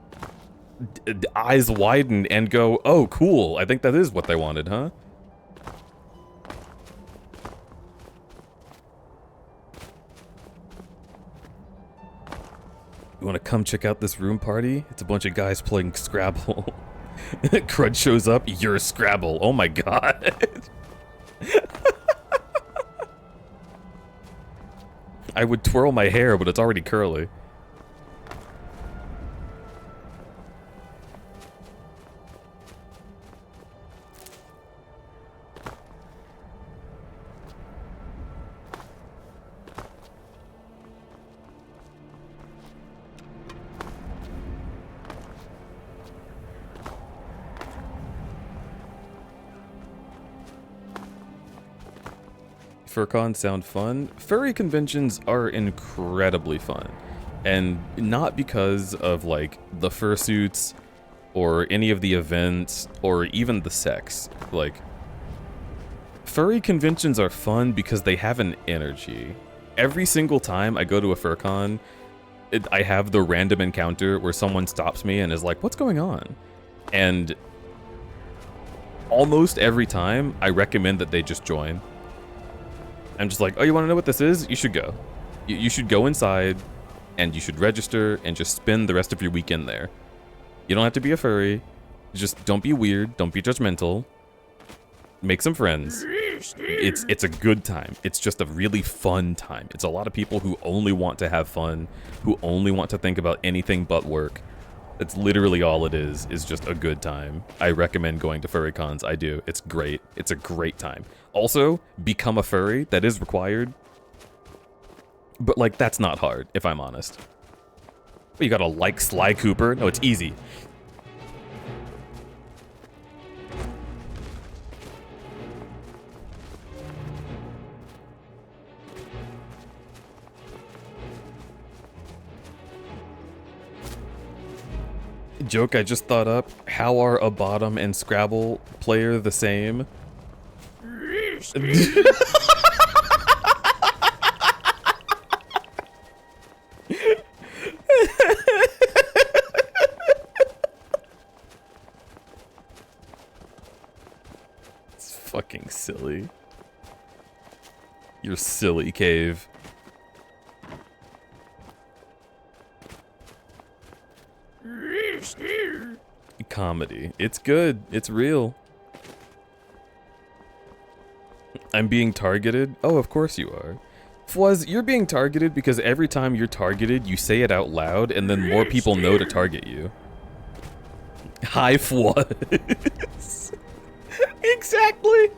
eyes widen and go, oh, cool. I think that is what they wanted, huh? You want to come check out this room party? It's a bunch of guys playing Scrabble. Crud shows up, you're Scrabble. Oh my god. I would twirl my hair, but it's already curly. FurCon sound fun. Furry conventions are incredibly fun. And not because of, like, the fursuits, or any of the events, or even the sex. Like, furry conventions are fun because they have an energy. Every single time I go to a FurCon, I have the random encounter where someone stops me and is like, what's going on? And almost every time, I recommend that they just join. I'm just like, oh, you want to know what this is? You should go. You should go inside, and you should register, and just spend the rest of your weekend there. You don't have to be a furry. Just don't be weird. Don't be judgmental. Make some friends. It's a good time. It's just a really fun time. It's a lot of people who only want to have fun, who only want to think about anything but work. That's literally all it is just a good time. I recommend going to furry cons. I do. It's great. It's a great time. Also, become a furry. That is required. But, like, that's not hard, if I'm honest. You gotta like Sly Cooper? No, it's easy. Joke I just thought up. How are a bottom and Scrabble player the same? It's fucking silly. You're silly, Cave. Comedy. It's good. It's real. I'm being targeted? Oh, of course you are. Fwaz, you're being targeted because every time you're targeted, you say it out loud, and then more people know to target you. Hi, Fwaz. Exactly.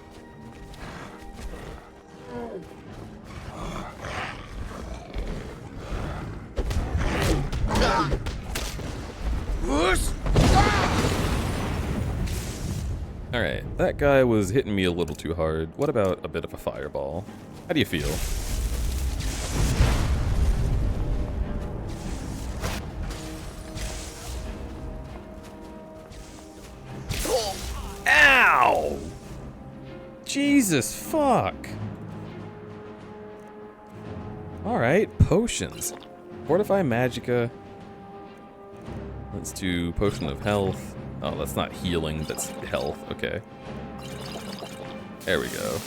Alright, that guy was hitting me a little too hard. What about a bit of a fireball? How do you feel? Ow! Jesus fuck! Alright, potions. Fortify Magicka. Let's do Potion of Health. Oh, that's not healing, that's health. Okay. There we go.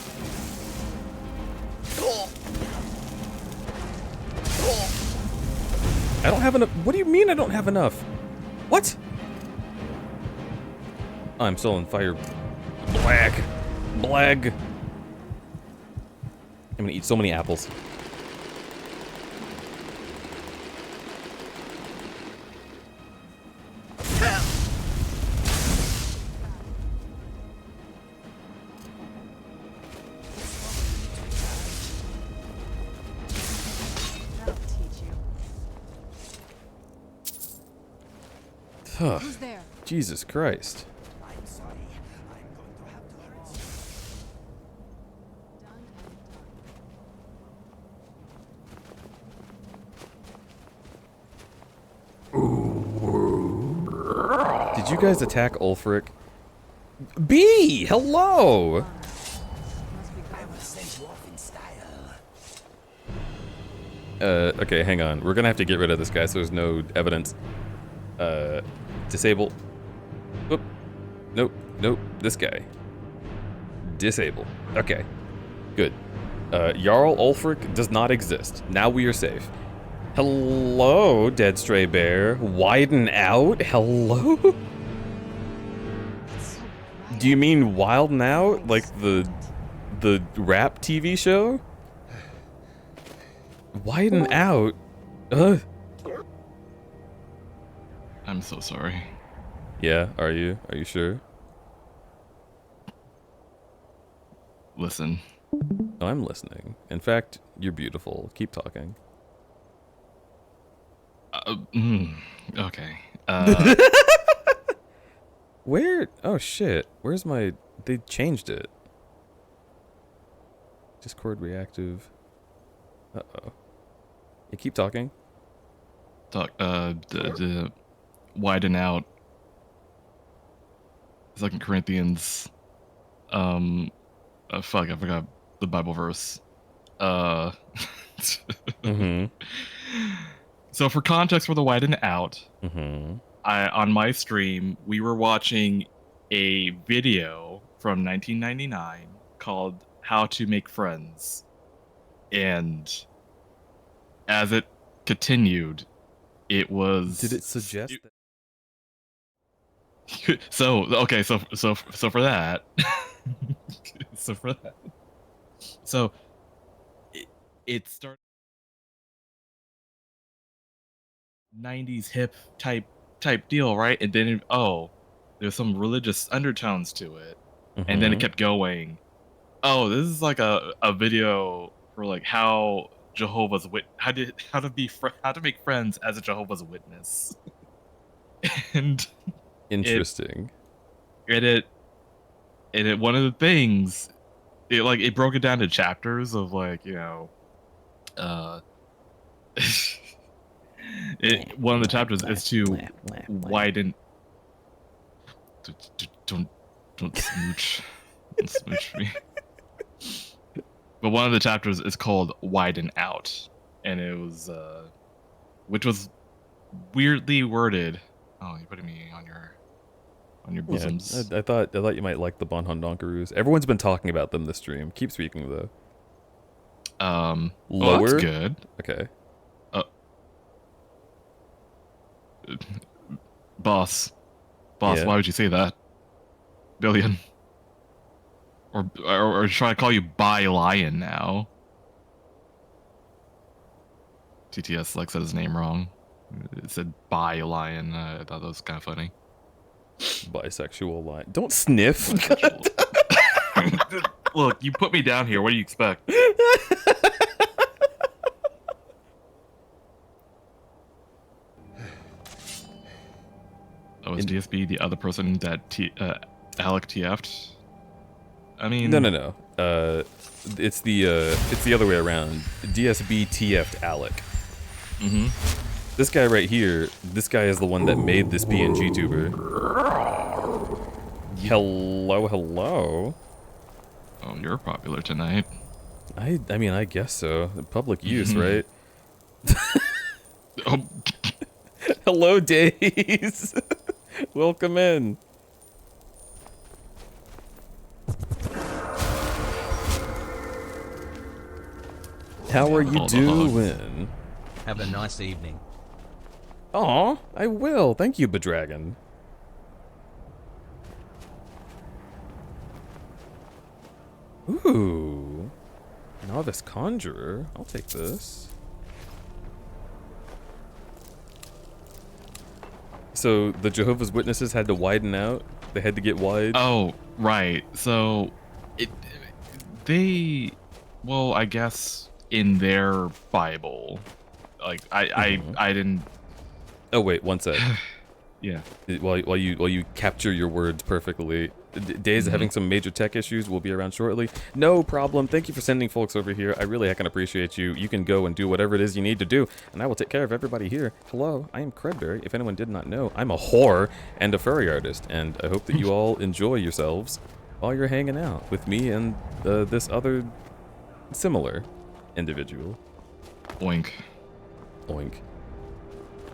I don't have enough. What do you mean I don't have enough? What? I'm still on fire. Blag. Blag. I'm gonna eat so many apples. Who's there? Jesus Christ. I'm sorry. I'm going to have to hurt Did you guys attack Ulfric? B! Hello! I will send you off in style. Okay, hang on. We're gonna have to get rid of this guy so there's no evidence. Disable. Oop. Nope, nope, this guy. Disable. Okay, good. Jarl Ulfric does not exist. Now we are safe. Hello, dead stray bear. Widen out? Hello? Do you mean Wildin' Out? Like the rap TV show? Widen out? Ugh. I'm so sorry. Yeah, are you? Are you sure? Listen. Oh, I'm listening. In fact, you're beautiful. Keep talking. Okay. Where? Oh shit. Where's my... They changed it. Discord reactive. Uh-oh. You keep talking? Widen out. 2 Corinthians. Fuck, I forgot the Bible verse. Mm-hmm. So for context for the widen out, Mm-hmm. on my stream, we were watching a video from 1999 called How to Make Friends. And as it continued, it was... Did it suggest that? So for that, so it started 90s hip type deal, right? And then there's some religious undertones to it, and then it kept going. Oh, this is like a video for like how Jehovah's how to make friends as a Jehovah's Witness. And interesting. It one of the things, it broke it down to chapters of like, you know, one of the chapters is to widen. Don't smooch, don't smooch me. But one of the chapters is called Widen Out, and it was which was weirdly worded. Oh, you're putting me on your bosoms. Yeah, I thought you might like the Bonhon Donkaroos. Everyone's been talking about them this stream. Keep speaking though. Lower? Well, that's good. Okay. Boss, Yeah. why would you say that? Billion. Or should I call you Bi Lion now? TTS like said his name wrong. It said Bi Lion. I thought that was kind of funny. Bisexual lion. Don't sniff. Look, you put me down here. What do you expect? Oh, is DSB the other person that Alec TF'd? I mean... No. It's the other way around. DSB TF'd Alec. Mm-hmm. This guy right here, this guy is the one that made this PNG tuber. Hello. Oh, you're popular tonight. I mean, I guess so. Public use, right? Oh. Hello, Days. Welcome in. How are you doing? Have a nice evening. Aw, I will. Thank you, Bedragon. Ooh. Novice Conjurer. I'll take this. So the Jehovah's Witnesses had to widen out? They had to get wide? Oh, right. So, well, I guess in their Bible, like, I didn't... Oh, wait, one sec. Yeah. While you capture your words perfectly. Days having some major tech issues. Will be around shortly. No problem. Thank you for sending folks over here. I really heckin' appreciate you. You can go and do whatever it is you need to do, and I will take care of everybody here. Hello, I am Crudberry. If anyone did not know, I'm a whore and a furry artist, and I hope that you all enjoy yourselves while you're hanging out with me and this other similar individual. Oink. Oink.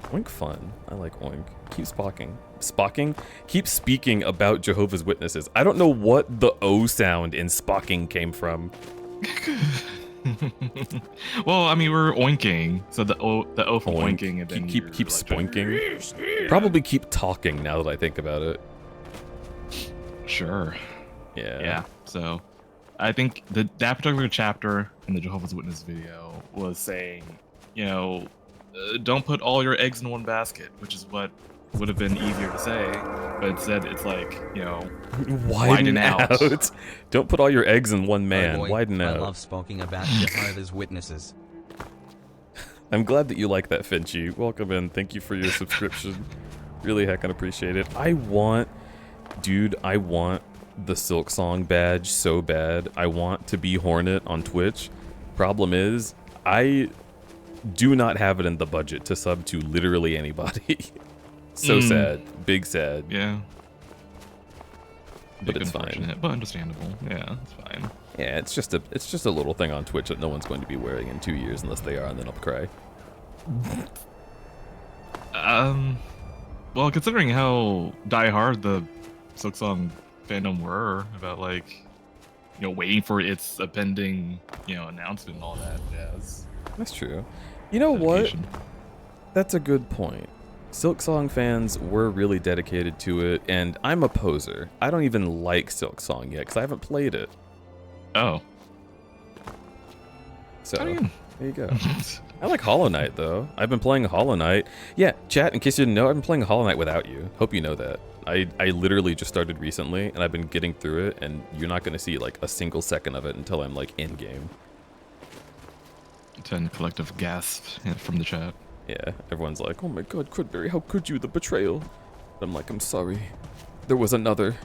Oink fun. I like oink. Keep spocking? Keep speaking about Jehovah's Witnesses. I don't know what the O sound in spocking came from. Well, I mean, we're oinking, so the O from Oink. oinking, and then keep like, spoinking. Probably keep talking now that I think about it. Sure. Yeah. Yeah. So, I think that particular chapter in the Jehovah's Witness video was saying, you know, don't put all your eggs in one basket, which is what would have been easier to say, but instead it's like, you know, widen out. Don't put all your eggs in one man. Oh boy, Widen out. I love speaking about Jehovah's Witnesses. I'm glad that you like that, Finchy. Welcome in. Thank you for your subscription. Really heckin' appreciate it. I want the Silk Song badge so bad. I want to be Hornet on Twitch. Problem is, I do not have it in the budget to sub to literally anybody. So sad. Big sad. Yeah. But it's fine. But understandable. Yeah, it's fine. Yeah, it's just a little thing on Twitch that no one's going to be wearing in 2 years unless they are, and then I'll cry. Well, considering how diehard the Silksong fandom were about, like, you know, waiting for its pending, you know, announcement and all that jazz. That's true. You know what? That's a good point. Silksong fans were really dedicated to it, and I'm a poser. I don't even like Silksong yet because I haven't played it. Oh. So, there you go. I like Hollow Knight, though. I've been playing Hollow Knight. Yeah, chat, in case you didn't know, I've been playing Hollow Knight without you. Hope you know that. I literally just started recently, and I've been getting through it, and you're not going to see, like, a single second of it until I'm, like, in-game. 10 collective gasps from the chat. Yeah, everyone's like, oh my god, Crudberry, how could you, the betrayal? But I'm like, I'm sorry. There was another.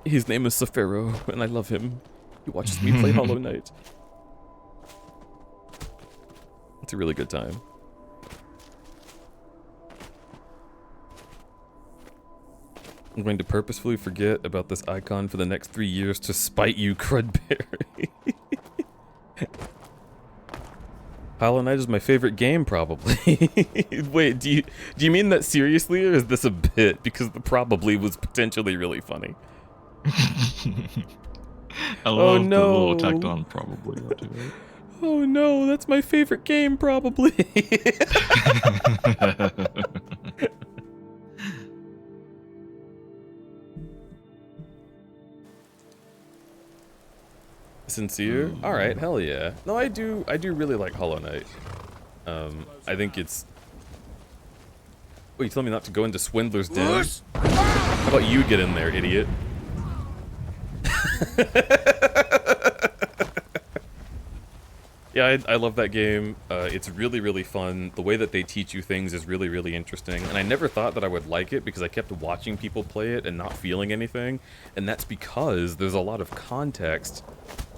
His name is Sefero, and I love him. He watches me play Hollow Knight. It's a really good time. I'm going to purposefully forget about this icon for the next 3 years to spite you, Crudberry. Hollow Knight is my favorite game, probably. Wait, do you mean that seriously, or is this a bit? Because the probably was potentially really funny. I love the little tacked on probably. Oh no, that's my favorite game, probably. Sincere? Alright, hell yeah. No, I do really like Hollow Knight. I think it's... Wait, you telling me not to go into Swindler's Den? How about you get in there, idiot? Yeah, I love that game. It's really, really fun. The way that they teach you things is really, really interesting. And I never thought that I would like it because I kept watching people play it and not feeling anything. And that's because there's a lot of context,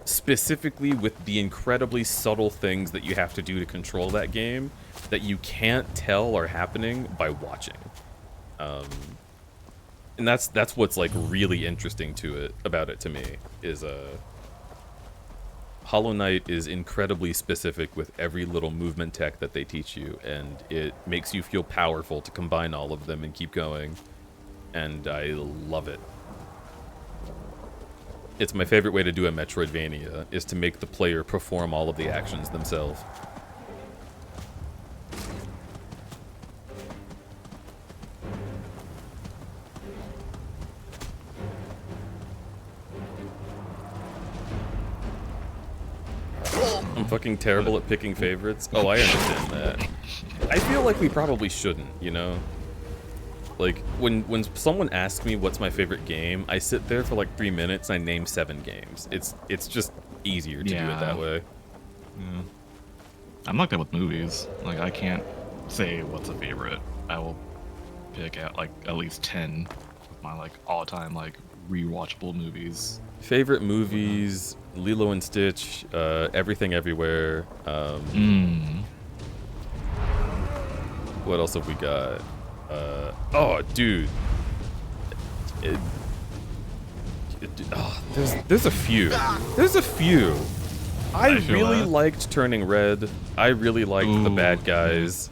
specifically with the incredibly subtle things that you have to do to control that game that you can't tell are happening by watching. And that's what's like really interesting about it to me is Hollow Knight is incredibly specific with every little movement tech that they teach you, and it makes you feel powerful to combine all of them and keep going, and I love it. It's my favorite way to do a Metroidvania, is to make the player perform all of the actions themselves. I'm fucking terrible at picking favorites. Oh, I understand that. I feel like we probably shouldn't, you know? Like, when someone asks me what's my favorite game, I sit there for like 3 minutes and I name 7 games. It's just easier to do it that way. Yeah. I'm like that with movies. Like, I can't say what's a favorite. I will pick out like at least 10 of my like all-time like rewatchable movies. Favorite movies: Lilo and Stitch, Everything Everywhere. What else have we got? Oh, dude. There's a few. There's a few. I really liked Turning Red. I really liked The Bad Guys.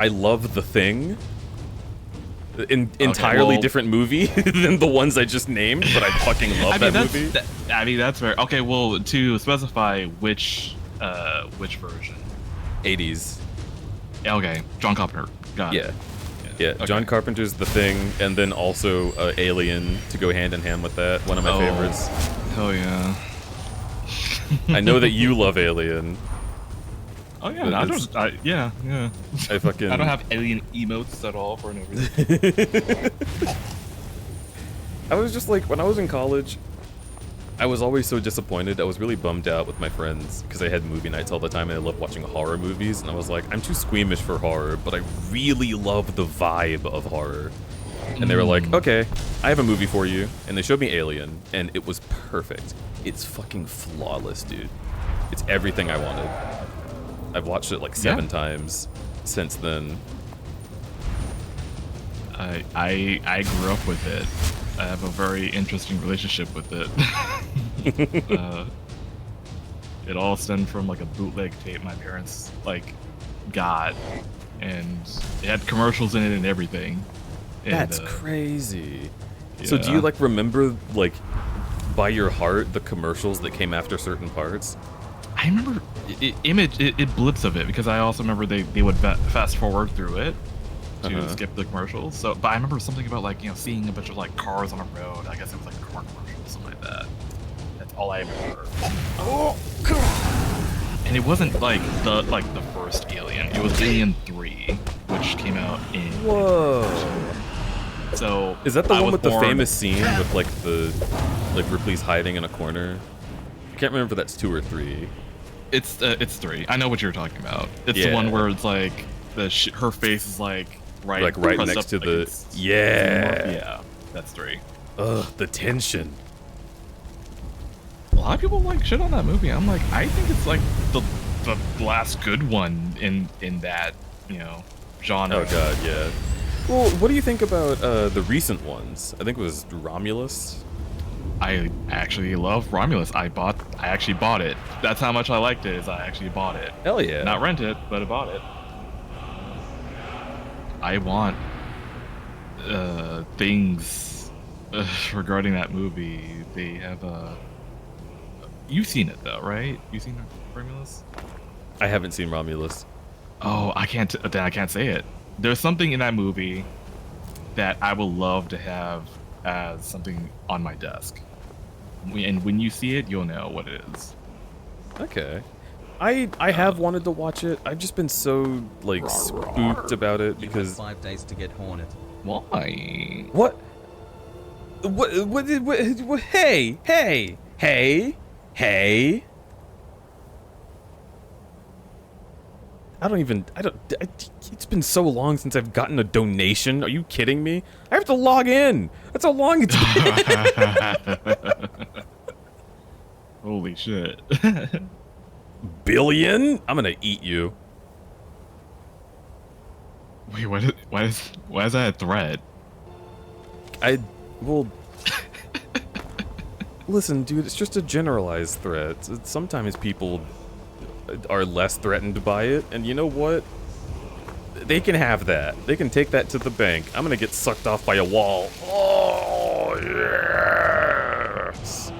I love The Thing. Entirely different movie than the ones I just named, but I fucking love that movie. I mean, that's fair. Okay, well, to specify which version? 80s. Okay, John Carpenter. Got it. Yeah, okay. John Carpenter's The Thing, and then also Alien to go hand in hand with that. One of my favorites. Hell yeah. I know that you love Alien. Oh yeah, no, yeah. I fucking. I don't have alien emotes at all for no reason. I was just like, when I was in college, I was always so disappointed. I was really bummed out with my friends because I had movie nights all the time and I loved watching horror movies. And I was like, I'm too squeamish for horror, but I really love the vibe of horror. And they were like, okay, I have a movie for you. And they showed me Alien, and it was perfect. It's fucking flawless, dude. It's everything I wanted. I've watched it like 7 times since then. I grew up with it. I have a very interesting relationship with it. It all stemmed from like a bootleg tape my parents like got, and it had commercials in it and everything. And, that's crazy. Yeah. So do you like remember like by your heart the commercials that came after certain parts? I remember it blips of it because I also remember they would fast forward through it to skip the commercials. So, but I remember something about like seeing a bunch of like cars on a road. I guess it was like a car commercial, something like that. That's all I remember. Oh god! And it wasn't like the first Alien. It was Alien 3, which came out in. Whoa. So is that the one with the famous scene with like Ripley's hiding in a corner? I can't remember if that's 2 or 3. It's 3. I know what you're talking about. It's the one where it's like her face is like right next to the yeah. That's 3. Ugh, the tension. A lot of people like shit on that movie. I'm like, I think it's like the last good one in that genre. Oh god, yeah. Well, what do you think about the recent ones? I think it was Romulus. I actually love Romulus. I actually bought it. That's how much I liked it. Is I actually bought it. Hell yeah! Not rent it, but I bought it. I want things regarding that movie. They have you've seen it though, right? You've seen Romulus? I haven't seen Romulus. Oh, I can't say it. There's something in that movie that I would love to have as something on my desk. And when you see it, you'll know what it is. Okay. I have wanted to watch it. I've just been so like spooked about it because 5 days to get hornet. Why? What? What? Hey! It's been so long since I've gotten a donation. Are you kidding me? I have to log in. That's how long it's been. Holy shit. Billion? I'm gonna eat you. Wait, why is that a threat? Listen, dude, it's just a generalized threat. Sometimes people are less threatened by it, and you know what? They can have that. They can take that to the bank. I'm gonna get sucked off by a wall. Oh, yes!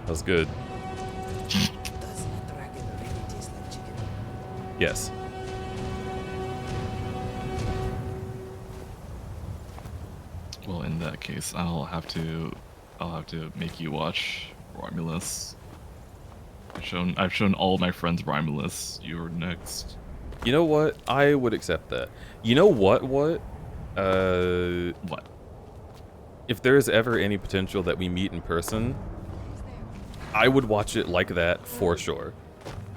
That was good. Yes. Well, in that case, I'll have to make you watch Romulus. I've shown all my friends Romulus. You're next. You know what? I would accept that. You know what? What? What? If there is ever any potential that we meet in person, I would watch it like that for sure.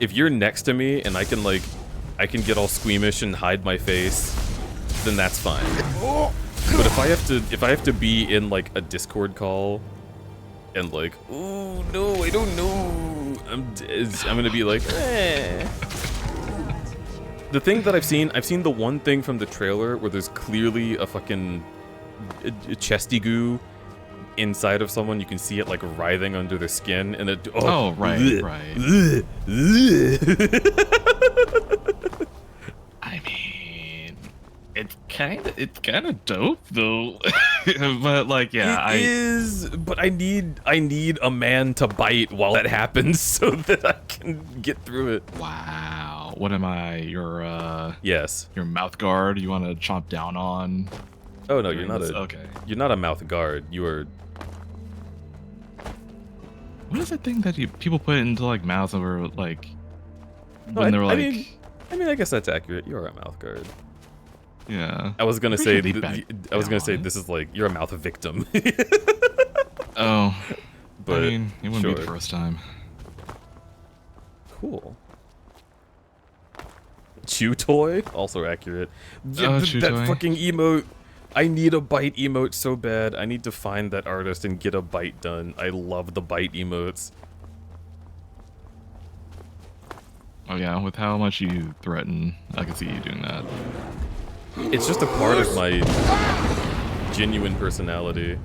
If you're next to me and I can get all squeamish and hide my face, then that's fine. But if I have to be in like a Discord call and like, oh no, I don't know, I'm gonna be like, eh. The thing that I've seen the one thing from the trailer where there's clearly a fucking chesty goo inside of someone. You can see it like writhing under their skin, and it. Oh, right, bleh, right. Bleh, bleh. I mean, it's kind of dope though. But like, yeah, It is, but I need a man to bite while that happens so that I can get through it. Wow. What am I? Yes. Your mouth guard? You want to chomp down on? Oh no, you're not okay. You're not a mouth guard. You are. What is that thing that people put into like mouths over like No, when they were like? I mean, I guess that's accurate. You're a mouth guard. Yeah. I was gonna say. I was gonna say this is like you're a mouth victim. Oh. But I mean, it wouldn't sure. be the first time. Cool. Chew toy, also accurate. Oh, chew that toy. fucking emote. I need a bite emote so bad. I need to find that artist and get a bite done. I love the bite emotes. Oh yeah, with how much you threaten, I can see you doing that. It's just a part of my genuine personality.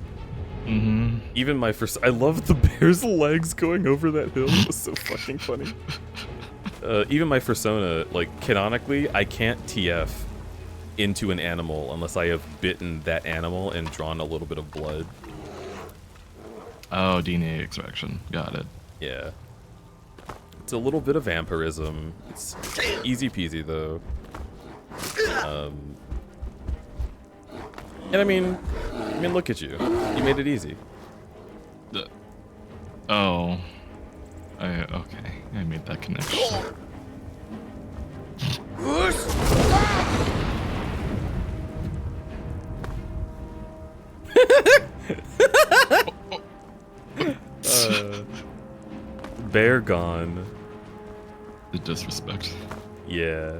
Mm-hmm. Even my first, I love the bear's legs going over that hill. It was so fucking funny. Even my persona, like canonically, I can't TF into an animal unless I have bitten that animal and drawn a little bit of blood. Oh, DNA extraction. Got it. Yeah. It's a little bit of vampirism. It's easy peasy though. And I mean, look at you. You made it easy. Oh. Okay. I made that connection. Bear gone. The disrespect. Yeah.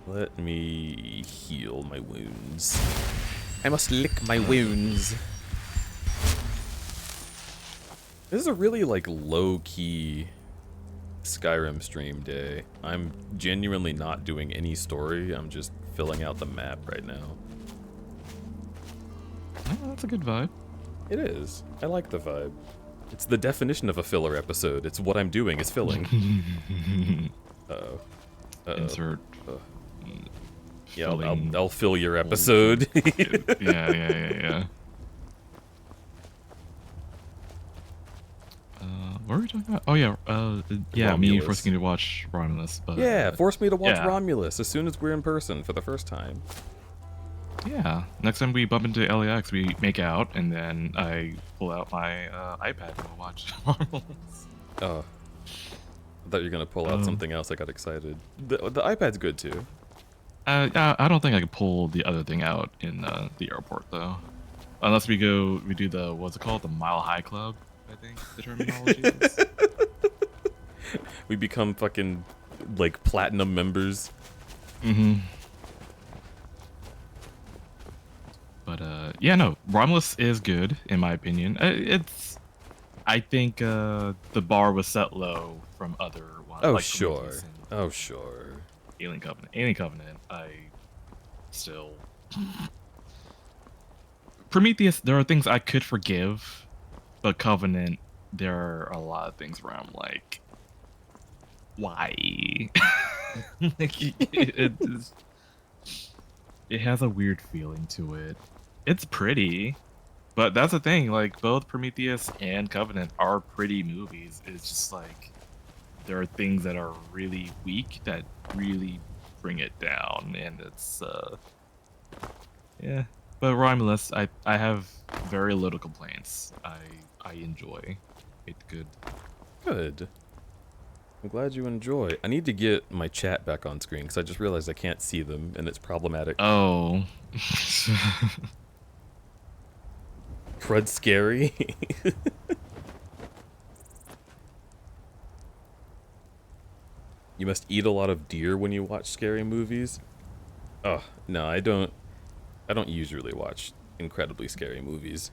Let me heal my wounds. I must lick my wounds. This is a really like low-key Skyrim stream day. I'm genuinely not doing any story. I'm just filling out the map right now. Oh, that's a good vibe. It is. I like the vibe. It's the definition of a filler episode. It's what I'm doing is filling. Uh-oh. Insert. Yeah, I'll fill your episode. Yeah. What were we talking about? Oh yeah, yeah. Me Romulus. forcing you to watch Romulus. But, Yeah, force me to watch yeah. Romulus as soon as we're in person for the first time. Yeah. Next time we bump into LAX, we make out, and then I pull out my iPad and we'll watch Romulus. Oh. I thought you were gonna pull out something else. I got excited. The iPad's good too. I don't think I could pull the other thing out in the airport though, unless we do the what's it called, the Mile High Club. I think the terminology is. We become fucking like platinum members. Mm-hmm. But yeah, no, Romulus is good in my opinion. I think the bar was set low from other ones. Oh like sure. Prometheus and Oh sure. Alien Covenant. I still Prometheus. There are things I could forgive, but Covenant, there are a lot of things where I'm like, why? Like, it has a weird feeling to it. It's pretty, but that's the thing. Like both Prometheus and Covenant are pretty movies. It's just like there are things that are really weak that really bring it down, and it's yeah. But Romulus, I have very little complaints. I enjoy it. Good. Good. I'm glad you enjoy. I need to get my chat back on screen because I just realized I can't see them and it's problematic. Oh. Crud scary. You must eat a lot of deer when you watch scary movies. Oh, no, I don't usually watch incredibly scary movies.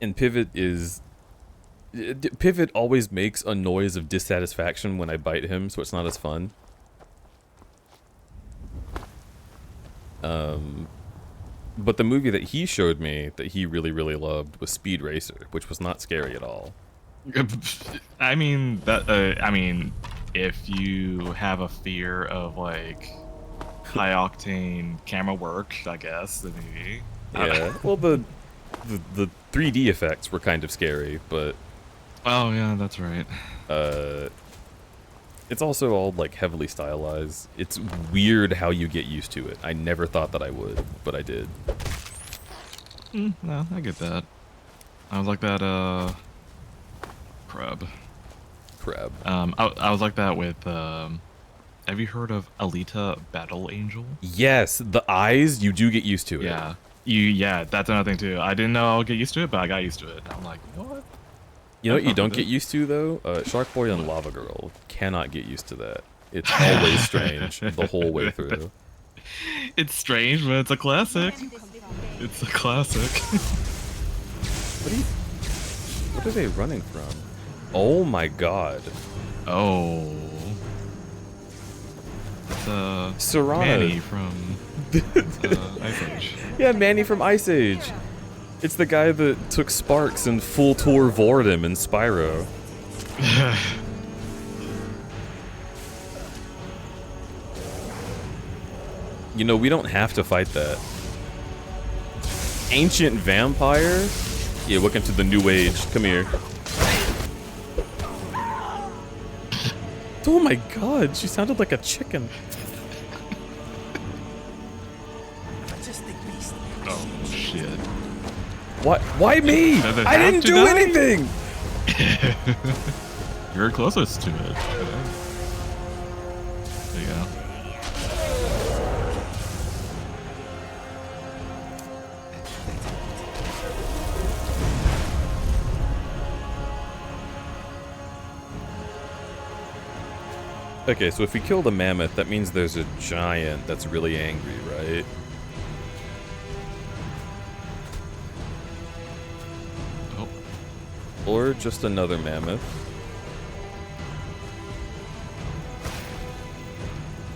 And Pivot always makes a noise of dissatisfaction when I bite him, so it's not as fun. But the movie that he showed me that he really, really loved was Speed Racer, which was not scary at all. I mean, if you have a fear of like high octane camera work, I guess then maybe. Yeah. Well, the 3D effects were kind of scary, but oh yeah, that's right. It's also all like heavily stylized. It's weird how you get used to it. I never thought that I would, but I did. No, I get that. I was like that. Crab. I was like that with. Have you heard of Alita Battle Angel? Yes, the eyes. You do get used to it. Yeah. Yeah, that's another thing too. I didn't know I would get used to it, but I got used to it. I'm like, you know what? You know what you don't get used to though? Shark Boy and Lava Girl cannot get used to that. It's always strange the whole way through. It's strange, but it's a classic. It's a classic. What are they running from? Oh my god. Oh. It's Serrano. Manny from Ice Age. Yeah, Manny from Ice Age. It's the guy that took Sparks and full tour vored him in Spyro. You know, we don't have to fight that. Ancient vampire? Yeah, welcome to the new age. Come here. Oh my god, she sounded like a chicken. Oh shit. What? Why me? I didn't do anything! You're closest to it. There you go. Okay, so if we kill the mammoth, that means there's a giant that's really angry, right? Oh. Or just another mammoth.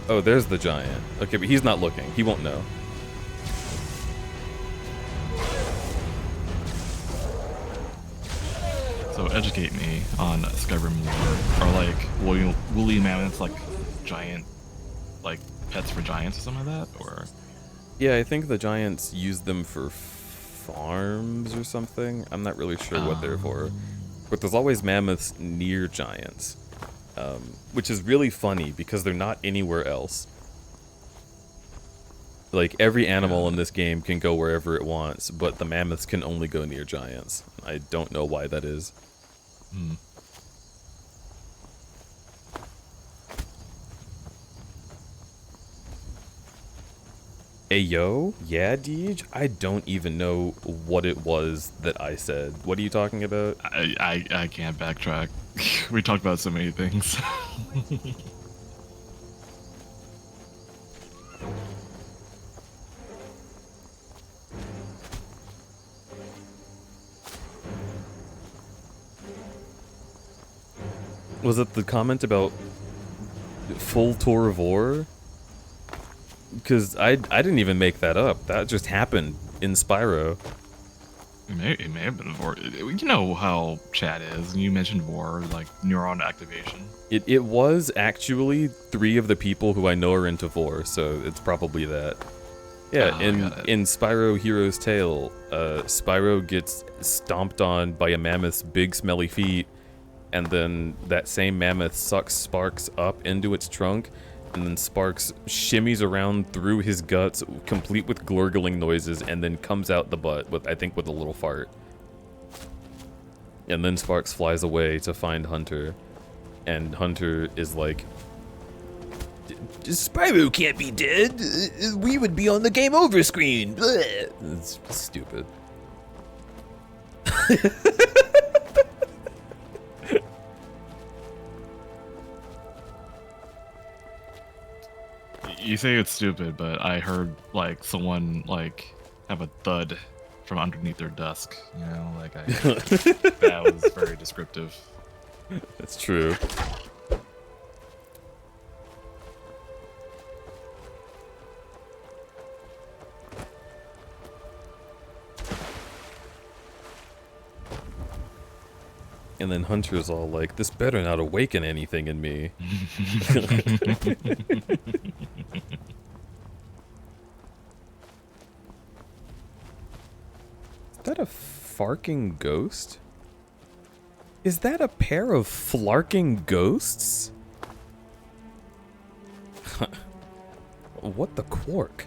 Oh, there's the giant. Okay, but he's not looking. He won't know. So educate me on Skyrim lore. Are like woolly mammoths like giant, like pets for giants or something like that? Or Yeah, I think the giants use them for farms or something. I'm not really sure what they're for. But there's always mammoths near giants. Which is really funny because they're not anywhere else. Like, every animal in this game can go wherever it wants, but the mammoths can only go near giants. I don't know why that is. Hmm. Ayo? Yeah, Deej? I don't even know what it was that I said. What are you talking about? I can't backtrack. We talked about so many things. Was it the comment about full tour of war? Because I didn't even make that up. That just happened in Spyro. It may have been vor. You know how chat is. You mentioned war, like neuron activation. It was actually 3 of the people who I know are into vor, so it's probably that. Yeah, in Spyro Hero's Tale, Spyro gets stomped on by a mammoth's big smelly feet, and then that same mammoth sucks Sparks up into its trunk, and then Sparks shimmies around through his guts, complete with gurgling noises, and then comes out the butt, with I think with a little fart. And then Sparks flies away to find Hunter, and Hunter is like, Spyro can't be dead. We would be on the game over screen. Blech. It's stupid. You say it's stupid, but I heard like someone like have a thud from underneath their desk. You know, like that was very descriptive. That's true. And then Hunter's all like, this better not awaken anything in me. Is that a farking ghost? Is that a pair of flarking ghosts? What the quark?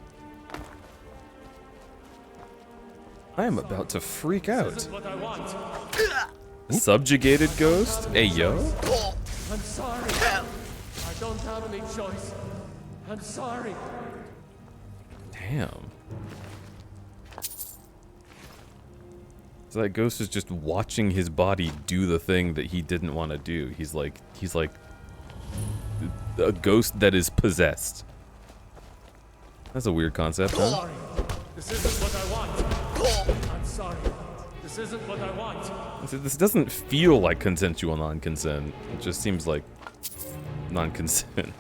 I am about to freak out. Subjugated ghost? Hey, yo? I'm sorry. I don't have any choice. I'm sorry. Damn. So that ghost is just watching his body do the thing that he didn't want to do. He's like a ghost that is possessed. That's a weird concept, huh? Sorry. This isn't what I want. I'm sorry. This isn't what I want. This doesn't feel like consensual non-consent. It just seems like non-consent.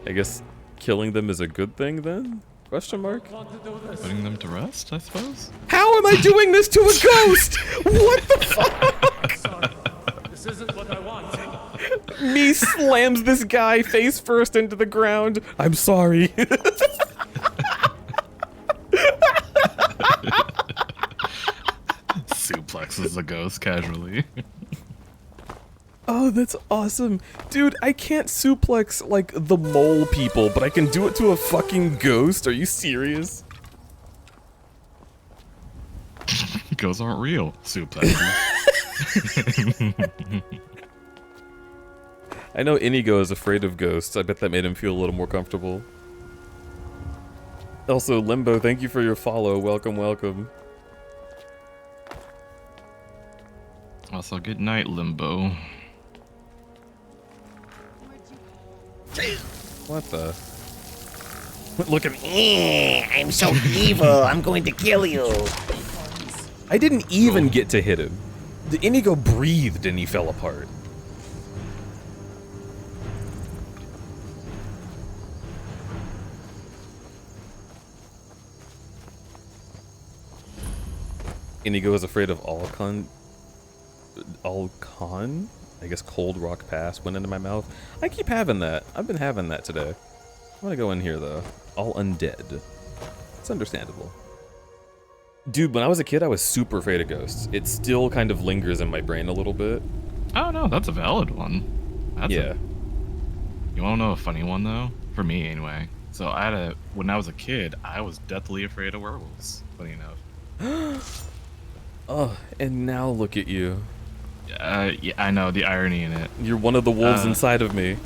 I guess killing them is a good thing then? Question mark? Putting them to rest, I suppose? How am I doing this to a ghost? What the fuck? Sorry. This isn't what I want. Me slams this guy face first into the ground. I'm sorry. Suplexes the ghost casually. Oh, that's awesome. Dude, I can't suplex, like, the mole people, but I can do it to a fucking ghost? Are you serious? Ghosts aren't real. Suplexes. I know Inigo is afraid of ghosts. I bet that made him feel a little more comfortable. Also, Limbo, thank you for your follow. Welcome, welcome. Also, good night, Limbo. What the? Look at me. I'm so evil. I'm going to kill you. I didn't even get to hit him. The Inigo breathed and he fell apart. Inigo is afraid of Alcon? I guess Cold Rock Pass went into my mouth. I keep having that. I've been having that today. I'm gonna go in here though. All undead. It's understandable. Dude, when I was a kid, I was super afraid of ghosts. It still kind of lingers in my brain a little bit. Oh no, that's a valid one. Yeah. You wanna know a funny one though? For me anyway. So when I was a kid, I was deathly afraid of werewolves. Funny enough. Oh, and now look at you. Yeah, I know the irony in it. You're one of the wolves inside of me.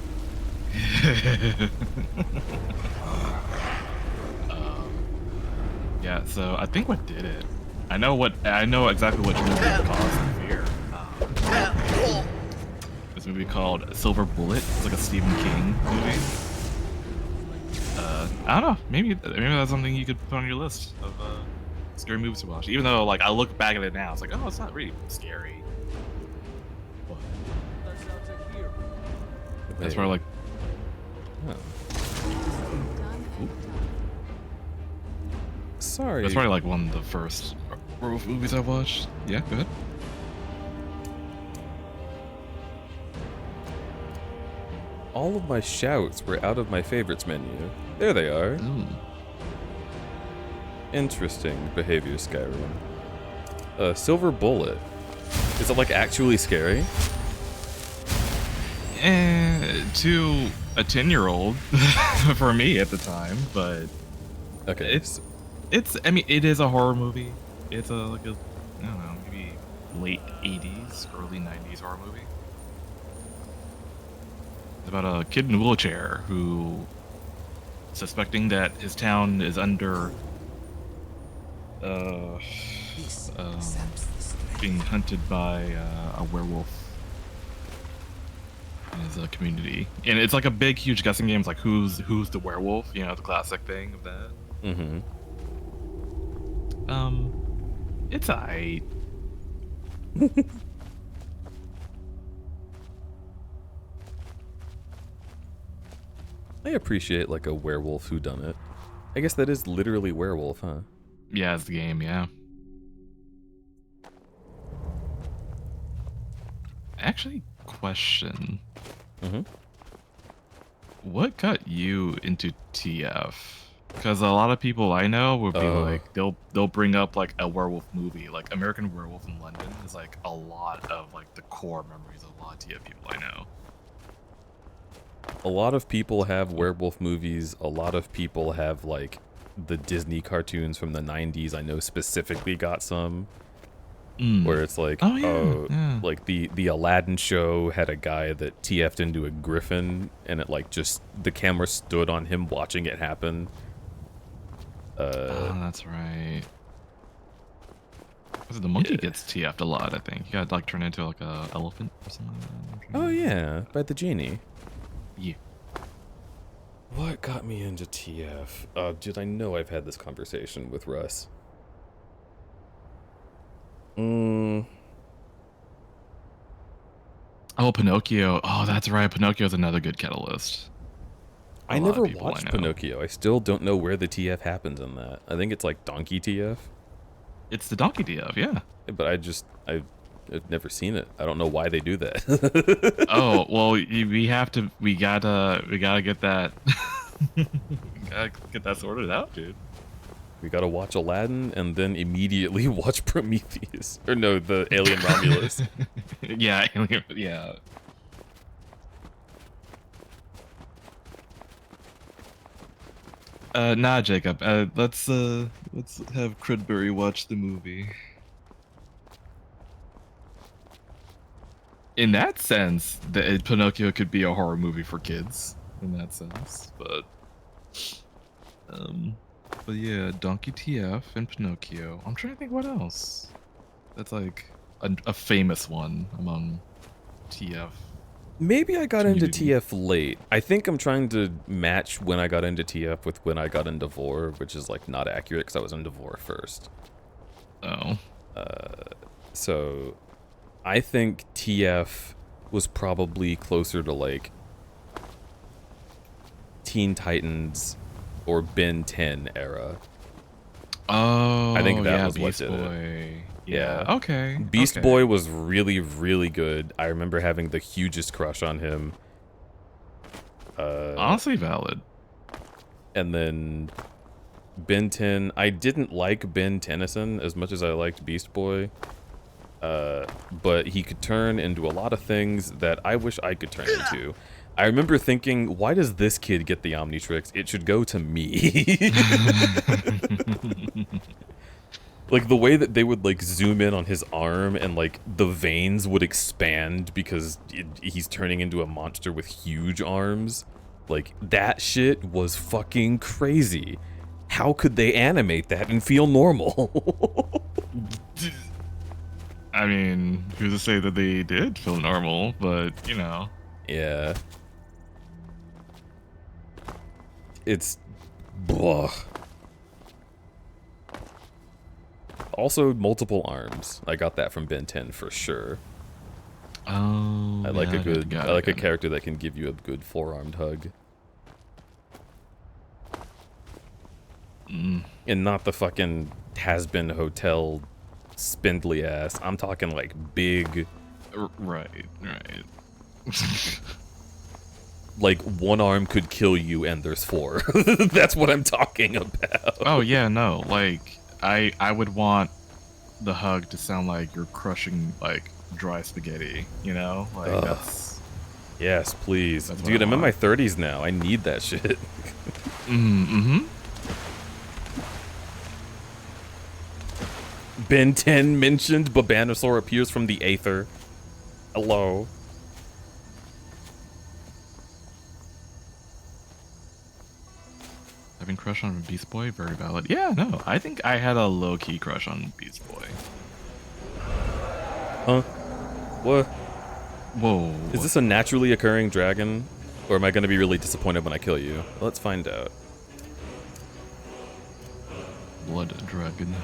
Yeah, so I think what did it. I know exactly which movie caused the fear. This movie called Silver Bullet. It's like a Stephen King movie. I don't know. Maybe that's something you could put on your list of scary movies to watch. Even though, like, I look back at it now, it's like, oh, it's not really scary. But that's where, like, sorry. That's probably like one of the first werewolf movies I watched. Yeah, go ahead. All of my shouts were out of my favorites menu. There they are. Ooh. Interesting behavior, Skyrim. Silver Bullet. Is it like actually scary? To a 10-year-old for me at the time, but okay, I mean, it is a horror movie. It's like a, I don't know, maybe late 80s, early 90s horror movie. It's about a kid in a wheelchair who, suspecting that his town is under being hunted by a werewolf, as a community, and it's like a big, huge guessing game. It's like who's the werewolf? You know, the classic thing of that. Mm-hmm. It's alright. I appreciate like a werewolf whodunit. I guess that is literally werewolf, huh? Yeah, it's the game. Yeah. Actually, question. Mm-hmm. What got you into TF? Because a lot of people I know would be like, they'll bring up like a werewolf movie, like American Werewolf in London is like a lot of like the core memories of a lot of TF people I know. A lot of people have werewolf movies. A lot of people have like the Disney cartoons from the 90s. I know specifically got some. Where it's like, like the Aladdin show had a guy that TF'd into a griffin, and it like just the camera stood on him watching it happen. Oh, that's right. The monkey gets TF'd a lot, I think. He got like turned into like a elephant or something like that. Oh yeah, by the genie. Yeah. What got me into TF? Dude, I know I've had this conversation with Russ. Oh, Pinocchio. Oh, that's right. Pinocchio's another good catalyst. I never watched Pinocchio. I still don't know where the TF happens in that. I think it's like Donkey TF. It's the Donkey TF, yeah. But I've never seen it. I don't know why they do that. Oh, well, we gotta get that. We gotta get that sorted out, dude. We gotta watch Aladdin and then immediately watch Prometheus. Or no, the Alien Romulus. Yeah, yeah. Nah, Jacob. Let's have Crudberry watch the movie. In that sense, Pinocchio could be a horror movie for kids. In that sense, but yeah, Donkey TF and Pinocchio. I'm trying to think what else. That's like a famous one among TF. Maybe I got into TF late. I think I'm trying to match when I got into TF with when I got into Vor, which is like not accurate because I was into Vor first. Oh. So I think TF was probably closer to like Teen Titans or Ben 10 era. Oh, I think that yeah, was Beast what did Boy. it. Yeah. Okay. Beast okay. Boy was really, really good. I remember having the hugest crush on him. Honestly valid. And then Ben 10. I didn't like Ben Tennyson as much as I liked Beast Boy. But he could turn into a lot of things that I wish I could turn into. I remember thinking, why does this kid get the Omnitrix? It should go to me. Like the way that they would like zoom in on his arm and like the veins would expand because he's turning into a monster with huge arms. Like that shit was fucking crazy. How could they animate that and feel normal? I mean, who's to say that they did feel normal, but you know. Yeah. It's blah. Also, multiple arms. I got that from Ben 10 for sure. Oh, I like yeah, a good. got I like it. a character that can give you a good four-armed hug, and not the fucking has-been hotel spindly ass. I'm talking like big. Right. Like one arm could kill you, and there's four. That's what I'm talking about. Oh yeah, no. Like I would want the hug to sound like you're crushing like dry spaghetti. You know, like that's. Yes, please, That's dude. I'm in my 30s now. I need that shit. Ben 10 mentioned Babanosaur appears from the Aether. Hello. Having crush on Beast Boy, very valid. Yeah, no, I think I had a low-key crush on Beast Boy. Huh? What? Whoa. Is this a naturally occurring dragon? Or am I going to be really disappointed when I kill you? Let's find out. Blood dragon.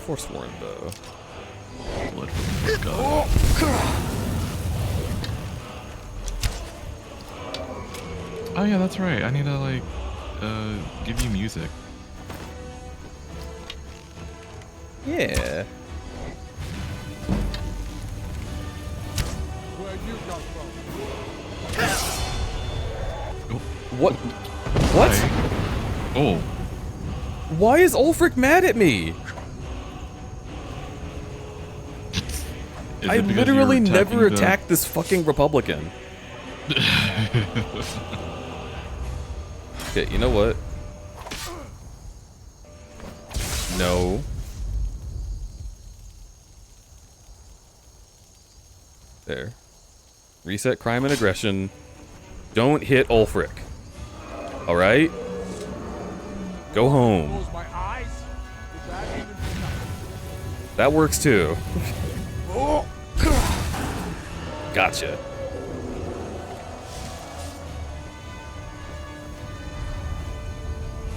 Forsworn, though. Blood from the god. Oh yeah, that's right. I need to like give you music. Yeah. Where you come from? What? What? Oh. Why is Ulfric mad at me? I literally never attacked this fucking Republican. Okay, you know what? No. There. Reset crime and aggression. Don't hit Ulfric. Alright? Go home. Close my eyes? Is that even enough? That works too. Gotcha.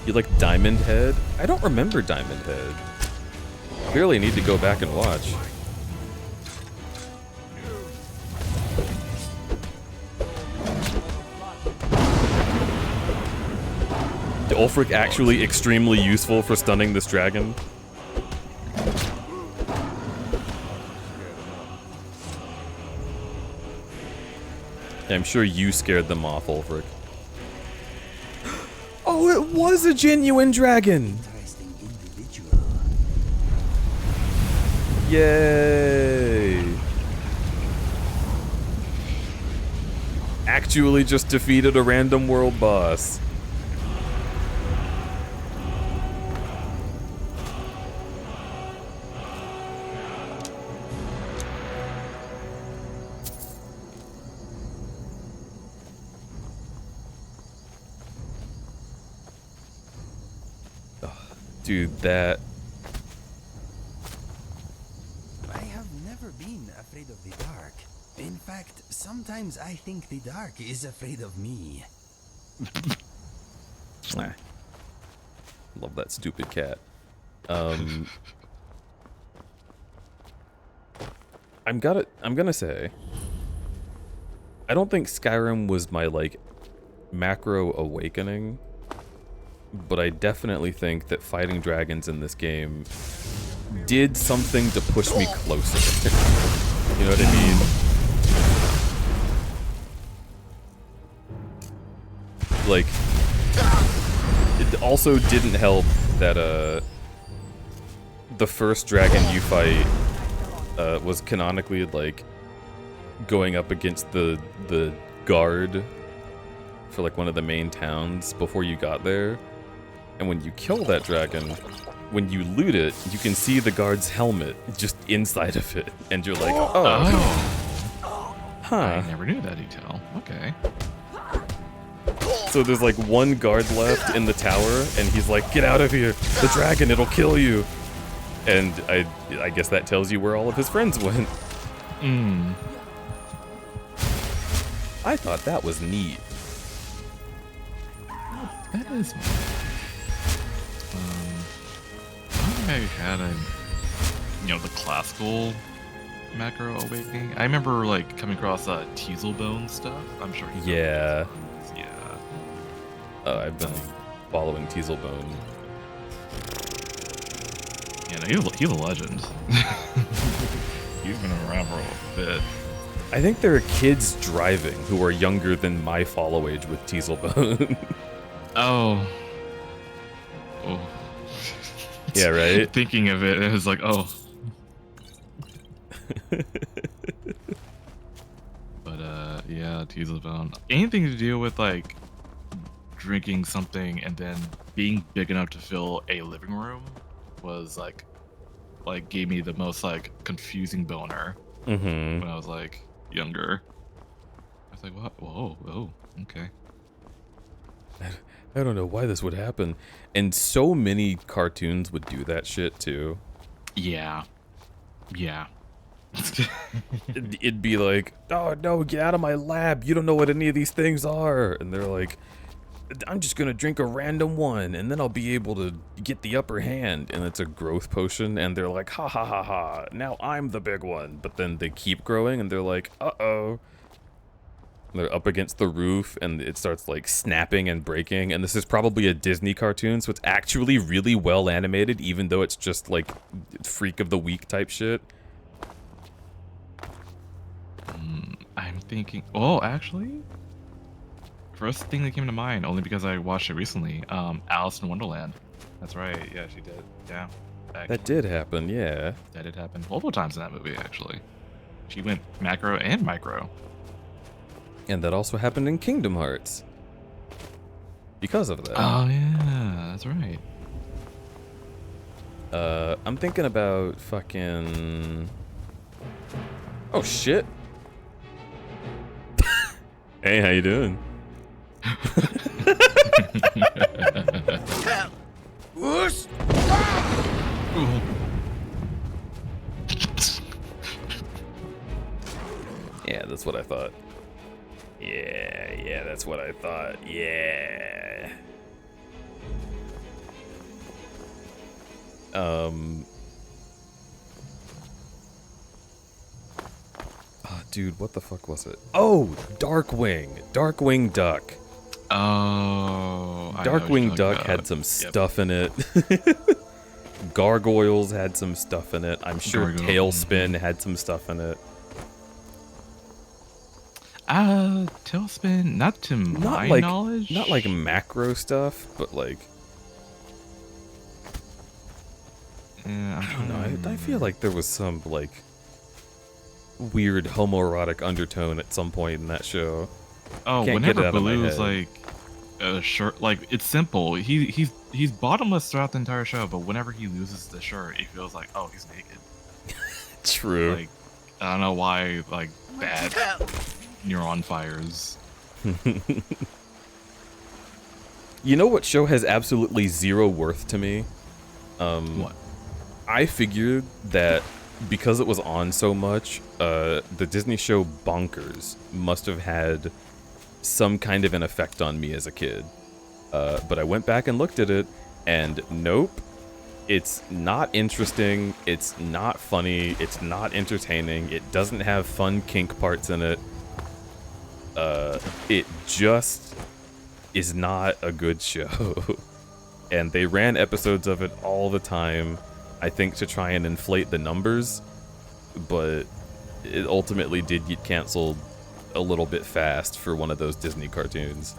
You like Diamond Head? I don't remember Diamond Head. Clearly need to go back and watch. Is Ulfric actually extremely useful for stunning this dragon? I'm sure you scared them off, Ulfric. Oh, it was a genuine dragon! Yay! Actually just defeated a random world boss. Dude, that... I have never been afraid of the dark. In fact, sometimes I think the dark is afraid of me. Love that stupid cat. I'm gonna say, I don't think Skyrim was my, like, macro awakening, but I definitely think that fighting dragons in this game did something to push me closer. You know what I mean? Like, it also didn't help that, the first dragon you fight, was canonically, like, going up against the guard for, like, one of the main towns before you got there. And when you kill that dragon, when you loot it, you can see the guard's helmet just inside of it. And you're like, oh. Huh. I never knew that detail. Okay. So there's like one guard left in the tower, and he's like, get out of here. The dragon, it'll kill you. And I guess that tells you where all of his friends went. I thought that was neat. That is neat. I had a, the classical macro awakening. I remember like coming across Teaselbone stuff. I'm sure you know. Yeah. Yeah. I've been following Teaselbone. Yeah, no, he's a legend. He's been around for a bit. I think there are kids driving who are younger than my follow age with Teaselbone. Oh. Yeah, right? Thinking of it, it was like, oh. But, yeah, Teaselbone. Anything to do with, like, drinking something and then being big enough to fill a living room was, like gave me the most, like, confusing boner when I was, like, younger. I was like, what? Whoa, oh, okay. I don't know why this would happen. And so many cartoons would do that shit, too. Yeah. Yeah. it'd be like, oh no, get out of my lab, you don't know what any of these things are. And they're like, I'm just gonna drink a random one and then I'll be able to get the upper hand. And it's a growth potion and they're like, ha ha ha ha, now I'm the big one. But then they keep growing and they're like, uh-oh. They're up against the roof and it starts like snapping and breaking. And this is probably a Disney cartoon, so it's actually really well animated, even though it's just like freak of the week type shit. I'm thinking, oh, actually, first thing that came to mind, only because I watched it recently, Alice in Wonderland. That's right, yeah, she did, yeah. That did happen, yeah. That did happen multiple times in that movie, actually. She went macro and micro. And that also happened in Kingdom Hearts. Because of that. Oh, yeah, that's right. I'm thinking about fucking... Oh, shit. Hey, how you doing? Whoosh! Yeah, that's what I thought. Yeah, that's what I thought. Yeah. Oh, dude, what the fuck was it? Oh, Darkwing Duck. Oh, Darkwing Duck had some stuff in it. Gargoyles had some stuff in it. I'm sure Tailspin had some stuff in it. Tailspin, not to my knowledge. Not like macro stuff, but like... Yeah, I don't know. I feel like there was some, like, weird homoerotic undertone at some point in that show. Oh, whenever Baloo's like a shirt, like it's simple. He's bottomless throughout the entire show, but whenever he loses the shirt, he feels like, oh, he's naked. True. Like, I don't know why, like, bad neuron fires. You know what show has absolutely zero worth to me? What? I figured that because it was on so much, the Disney show Bonkers must have had some kind of an effect on me as a kid. But I went back and looked at it, and nope. It's not interesting, it's not funny, it's not entertaining, it doesn't have fun kink parts in it. It just is not a good show. And they ran episodes of it all the time, I think to try and inflate the numbers, but it ultimately did get canceled a little bit fast for one of those Disney cartoons.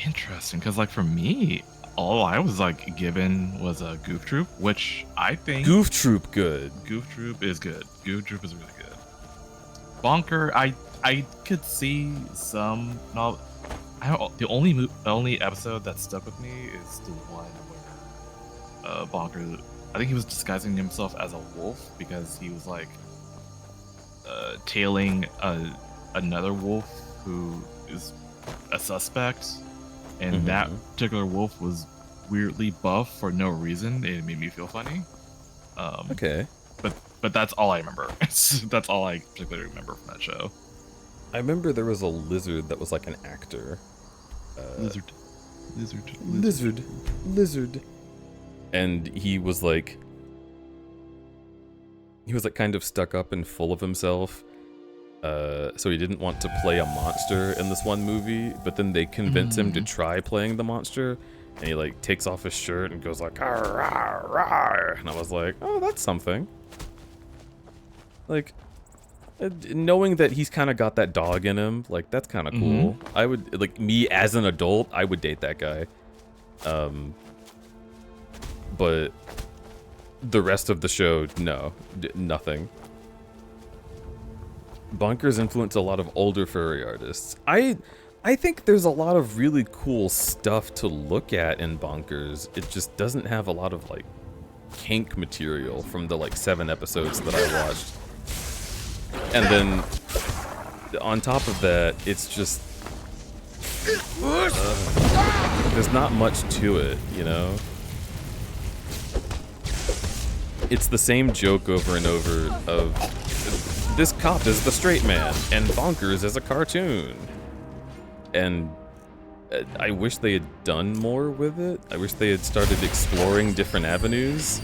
Interesting, because like for me, all I was like given was a Goof Troop, which I think Goof Troop good. Goof Troop is good. Goof Troop is really good. Bonker, I could see some. No, the only episode that stuck with me is the one where Bonker, I think he was disguising himself as a wolf because he was like tailing another wolf who is a suspect, and that particular wolf was weirdly buff for no reason. It made me feel funny. Okay. But that's all I remember. That's all I particularly remember from that show. I remember there was a lizard that was like an actor. Lizard. And he was like kind of stuck up and full of himself. So he didn't want to play a monster in this one movie, but then they convince him to try playing the monster, and he like takes off his shirt and goes like, "Arr, arr, arr," and I was like, oh, that's something. Like, knowing that he's kind of got that dog in him, like, that's kind of cool. I would, like, me as an adult, I would date that guy. But the rest of the show, no, nothing. Bonkers influenced a lot of older furry artists. I think there's a lot of really cool stuff to look at in Bonkers. It just doesn't have a lot of, like, kink material from the, like, 7 episodes that I watched. And then, on top of that, it's just... there's not much to it, you know? it's the same joke over and over of this cop is the straight man and Bonkers is a cartoon. And I wish they had done more with it. I wish they had started exploring different avenues.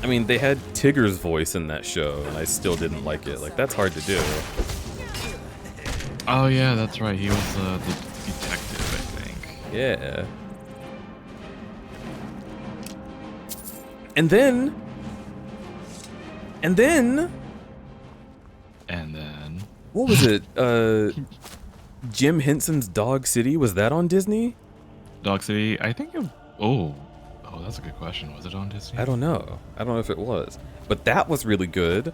I mean, they had Tigger's voice in that show, and I still didn't like it. Like, that's hard to do. Oh yeah, that's right. He was the detective, I think. Yeah. And then... What was it? Jim Henson's Dog City, was that on Disney? Dog City, I think it... Oh, that's a good question. Was it on Disney? I don't know. I don't know if it was. But that was really good.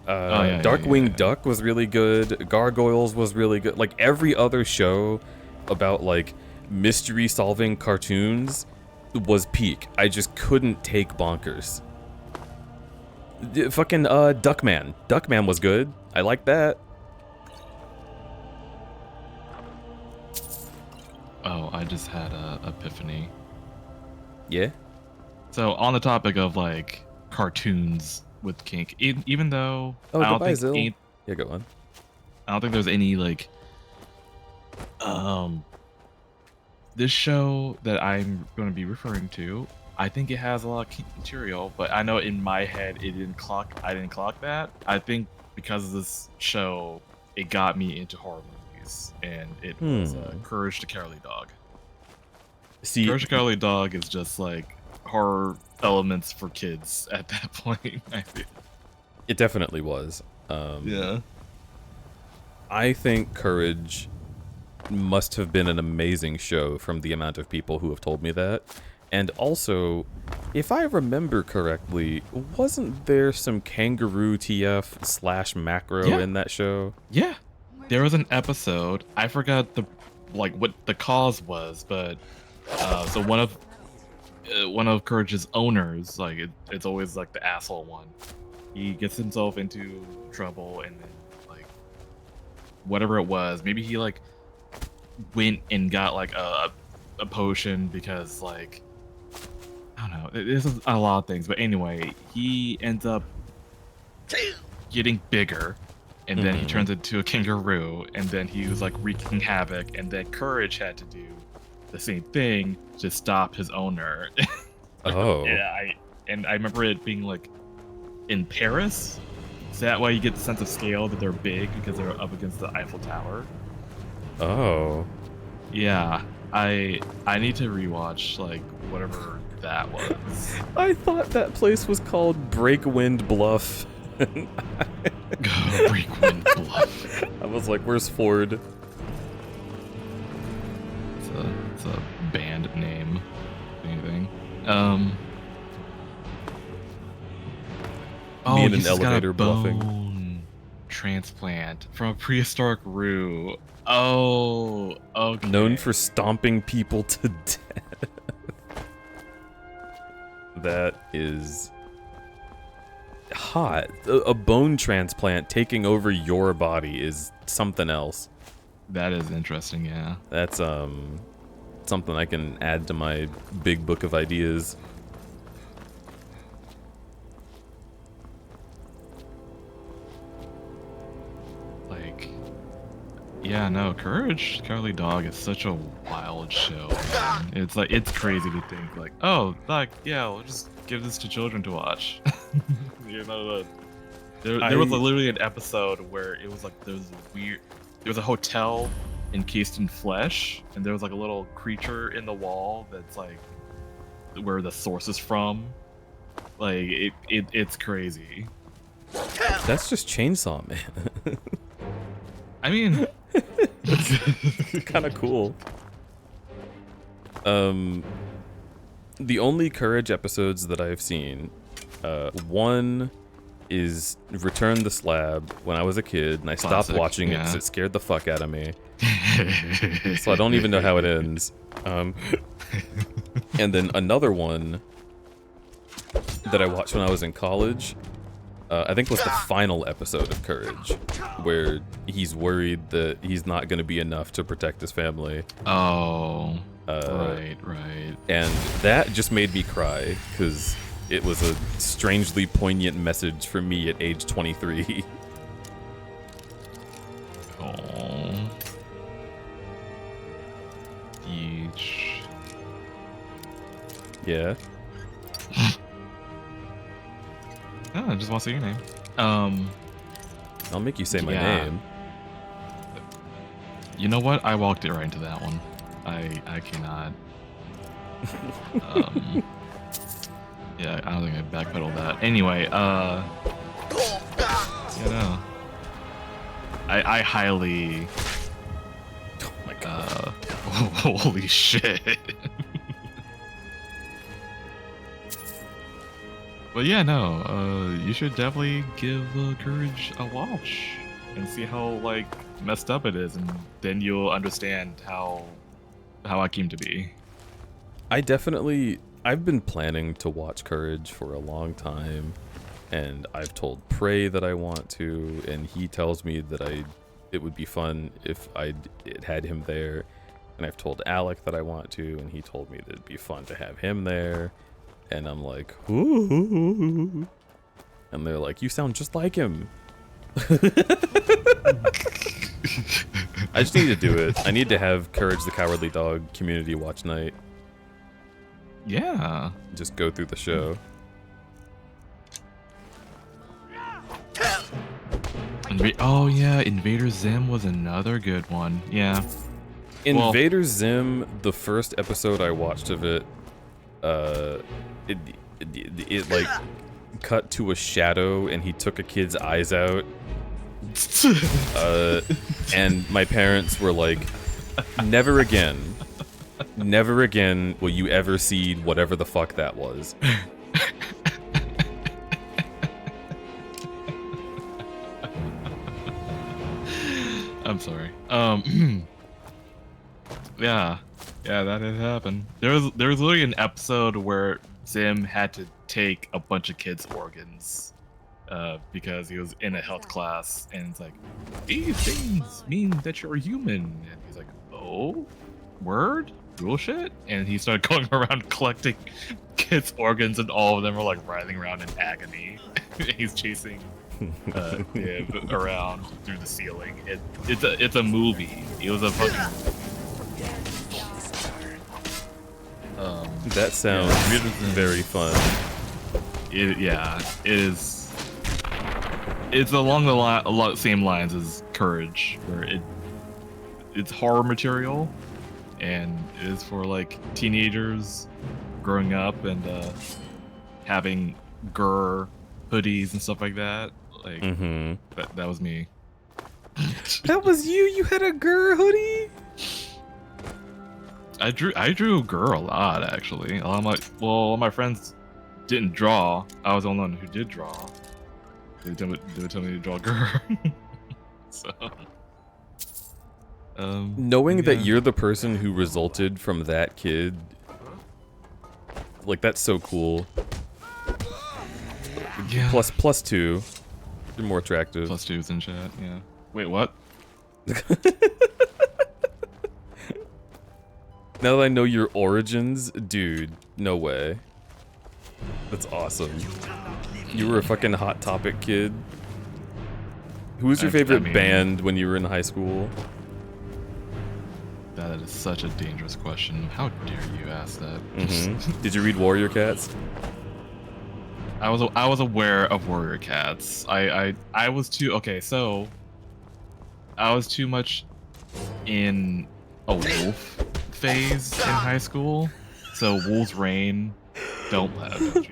Darkwing Duck was really good. Gargoyles was really good. Like, every other show about, like, mystery-solving cartoons was peak. I just couldn't take Bonkers. Fucking, Duckman. Duckman was good. I like that. Oh, I just had a epiphany. Yeah? So, on the topic of, like, cartoons with kink, even though Oh, I don't goodbye, think Zill. Yeah, go on. I don't think there's any, like, this show that I'm going to be referring to, I think it has a lot of kink material, but I know in my head I didn't clock that. I think because of this show, it got me into horror movies, and it was Courage the Cowardly Dog. See, Courage the Cowardly Dog is just like horror elements for kids at that point, I feel. It definitely was. Yeah. I think Courage must have been an amazing show from the amount of people who have told me that. And also, if I remember correctly, wasn't there some kangaroo TF / macro in that show? Yeah. There was an episode, I forgot what the cause was, but so one of Courage's owners, like it's always like the asshole one. He gets himself into trouble, and then like whatever it was, maybe he like went and got like a potion because like I don't know. This is a lot of things, but anyway, he ends up getting bigger, and then he turns into a kangaroo, and then he was like wreaking havoc, and then Courage had to do the same thing to stop his owner. Oh. Yeah, I remember it being like in Paris. So that way you get the sense of scale that they're big because they're up against the Eiffel Tower. Oh. Yeah, I need to rewatch like whatever that was. I thought that place was called Breakwind Bluff. Breakwind Bluff. I was like, where's Ford? It's a band name. Anything. Me in an he's got elevator a bluffing. bone transplant from a prehistoric roo. Oh, okay. Known for stomping people to death. That is hot. A bone transplant taking over your body is something else. That is interesting, yeah. That's something I can add to my big book of ideas. Like, yeah, no, Courage Cowardly Dog is such a wild show, man. It's like, it's crazy to think like, oh, like, yeah, we'll just give this to children to watch. You know, there was literally an episode where it was like, there was a hotel encased in flesh, and there was like a little creature in the wall that's like where the source is from. Like it's crazy. That's just Chainsaw Man. I mean, it's kind of cool. The only Courage episodes that I've seen, one is Return the Slab when I was a kid, and I stopped watching it because it scared the fuck out of me. So I don't even know how it ends. And then another one that I watched when I was in college, I think was the final episode of Courage, where he's worried that he's not going to be enough to protect his family. Oh, right. And that just made me cry, because it was a strangely poignant message for me at age 23. Oh. Each. Yeah. I just want to say your name. I'll make you say my yeah. name. You know what? I walked it right into that one. I cannot. Yeah, I don't think I backpedaled that. Anyway, you know, I highly. Oh my god! Holy shit! But yeah, no, you should definitely give Courage a watch and see how like messed up it is, and then you'll understand how I came to be. I've been planning to watch Courage for a long time, and I've told Prey that I want to, and he tells me that it would be fun if I had him there, and I've told Alec that I want to, and he told me that it'd be fun to have him there, and I'm like, ooh, and they're like, you sound just like him. I just need to do it. I need to have Courage the Cowardly Dog community watch night. Yeah. Just go through the show. Oh yeah, Invader Zim was another good one. Yeah. Invader Zim, the first episode I watched of it, it like cut to a shadow and he took a kid's eyes out. And my parents were like, never again will you ever see whatever the fuck that was. I'm sorry. Yeah, that had happened. There was literally an episode where Zim had to take a bunch of kids' organs because he was in a health class, and it's like, these things mean that you're human, and he's like, oh, word, bullshit, and he started going around collecting kids' organs, and all of them were like writhing around in agony. He's chasing him around through the ceiling. It's a movie. It was a fucking. That sounds very fun. It is. It's along the same lines as Courage, where it's horror material, and it is for like teenagers growing up and having grr hoodies and stuff like that. Like that was me. That was you. You had a grr hoodie. I drew grr a lot, actually. All my friends didn't draw. I was the only one who did draw. They would tell me to draw grr. So, knowing that you're the person who resulted from that kid, like, that's so cool. Yeah. Plus 2. You're more attractive. Plus 2's in chat. Yeah. Wait, what? Now that I know your origins, dude, no way. That's awesome. You were a fucking Hot Topic kid. Who was your favorite band when you were in high school? That is such a dangerous question. How dare you ask that? Did you read Warrior Cats? I was aware of Warrior Cats. I was too so I was too much in a wolf phase in high school. So Wolf's Rain, don't you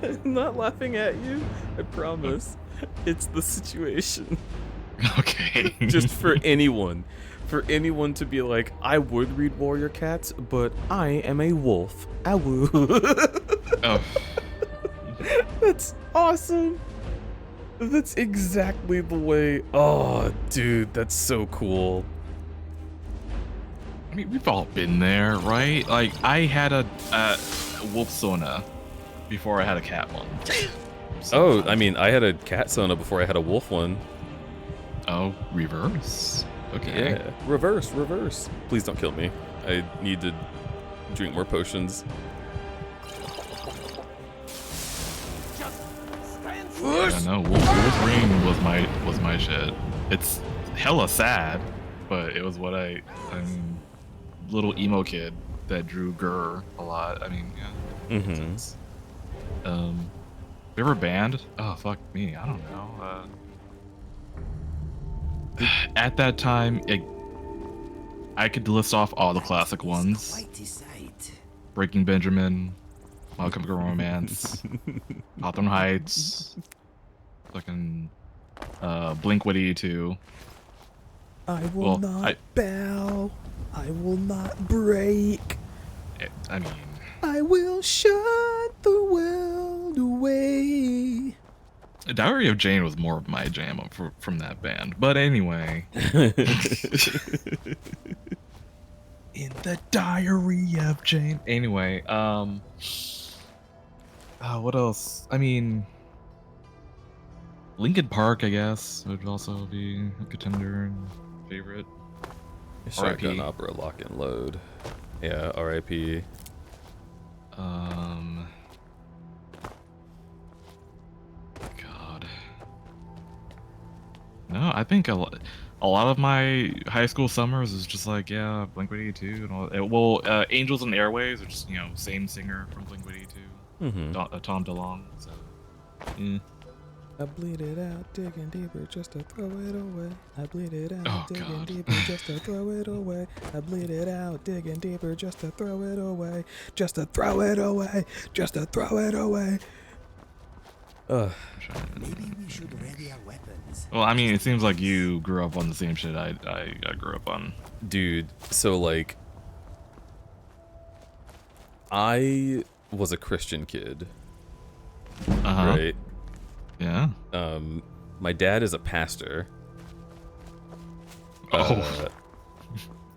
I'm not laughing at you. I promise. It's the situation. Okay. Just for anyone to be like, I would read Warrior Cats, but I am a wolf. Awoo. Oh. That's awesome. That's exactly the way. Oh, dude, that's so cool. I mean, we've all been there, right? Like, I had a wolf Sona before I had a cat one. Oh, I mean, I had a cat Sona before I had a wolf one. Oh, reverse. Okay. Yeah, reverse. Please don't kill me. I need to Drink more potions. I know. Wolverine was my shit. It's hella sad, but it was what I'm little emo kid that drew Gurr a lot. I mean, yeah. Favorite band? Oh fuck me, I don't know. At that time, I could list off all the classic ones. Breaking Benjamin, My Chemical Romance, Hawthorne Heights, fucking Blink-182. I will not bow. I will not break. I mean, I will shut the world away. Diary of Jane was more of my jam from that band. But anyway. In the Diary of Jane. Anyway, what else? I mean, Linkin Park, I guess, would also be a contender and favorite. Shotgun Opera, Lock and Load. Yeah, R.I.P. God. No, I think a lot of my high school summers is just like, yeah, Blink-182 and all. Well, Angels and Airwaves, which is, same singer from Blink-182, Tom DeLonge. So, yeah. I bleed it out, digging deeper just to throw it away. I bleed it out, digging deeper just to throw it away. I bleed it out, digging deeper just to throw it away. Just to throw it away, just to throw it away. Maybe we should ready our weapons. Well, I mean, it seems like you grew up on the same shit I grew up on. Dude, so like, I was a Christian kid, right? Yeah. My dad is a pastor.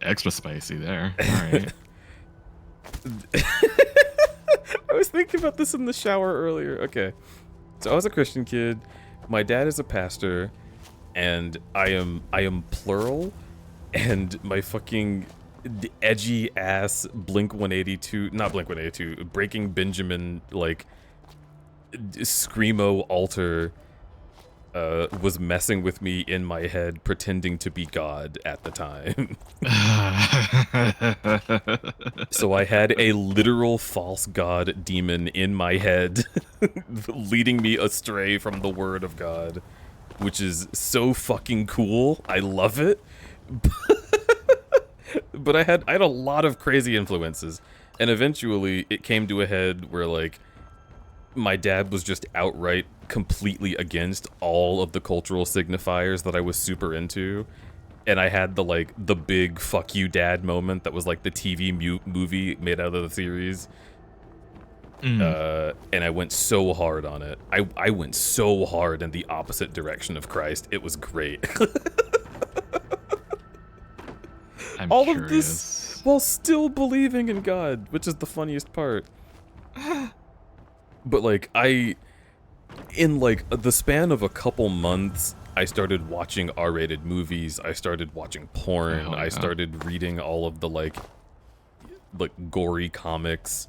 Extra spicy there. All right. I was thinking about this in the shower earlier. Okay. So I was a Christian kid. My dad is a pastor, and I am plural, and my fucking edgy ass Blink-182, not Blink-182, Breaking Benjamin, like, screamo altar was messing with me in my head, pretending to be God at the time. So I had a literal false god demon in my head, leading me astray from the word of God, which is so fucking cool. I love it. But I had a lot of crazy influences, and eventually it came to a head where, like, my dad was just outright completely against all of the cultural signifiers that I was super into, and I had the big fuck you dad moment that was like the TV movie made out of the series. And I went so hard on it. I went so hard in the opposite direction of Christ. It was great. I'm all curious. Of this while still believing in God, which is the funniest part. But like, in like the span of a couple months, I started watching R-rated movies. I started watching porn. I started reading all of the like gory comics.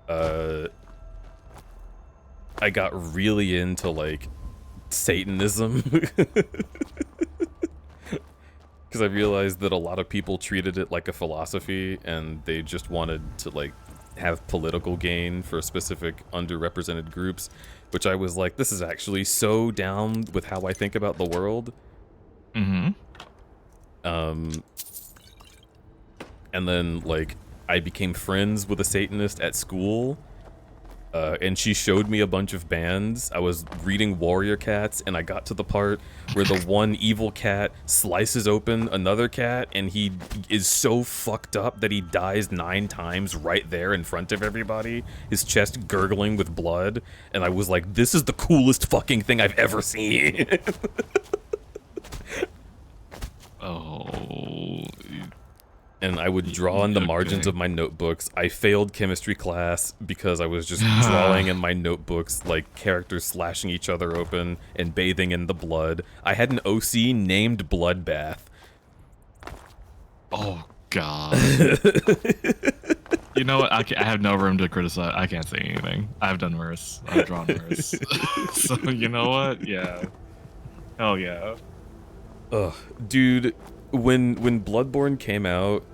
I got really into like Satanism. Because I realized that a lot of people treated it like a philosophy, and they just wanted to like have political gain for specific underrepresented groups, which I was like, this is actually so down with how I think about the world. And then like I became friends with a Satanist at school, and she showed me a bunch of bands. I was reading Warrior Cats, and I got to the part where the one evil cat slices open another cat, and he is so fucked up that he dies 9 times right there in front of everybody, his chest gurgling with blood, and I was like, this is the coolest fucking thing I've ever seen. And I would draw in the margins of my notebooks. I failed chemistry class because I was just drawing in my notebooks like characters slashing each other open and bathing in the blood. I had an OC named Bloodbath. Oh, God. You know what? I have no room to criticize. I can't say anything. I've done worse. I've drawn worse. So you know what? Yeah. Hell yeah. Ugh, dude, when Bloodborne came out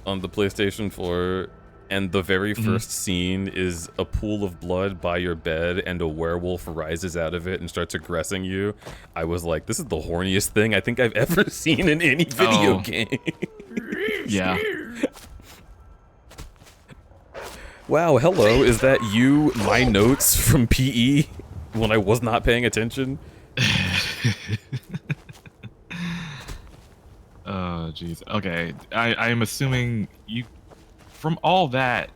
on the PlayStation 4, and the very first scene is a pool of blood by your bed, and a werewolf rises out of it and starts aggressing you, I was like, this is the horniest thing I think I've ever seen in any video game. Yeah. Wow, hello, is that you, my notes from PE, when I was not paying attention? Oh, jeez. Okay, I'm assuming you, from all that,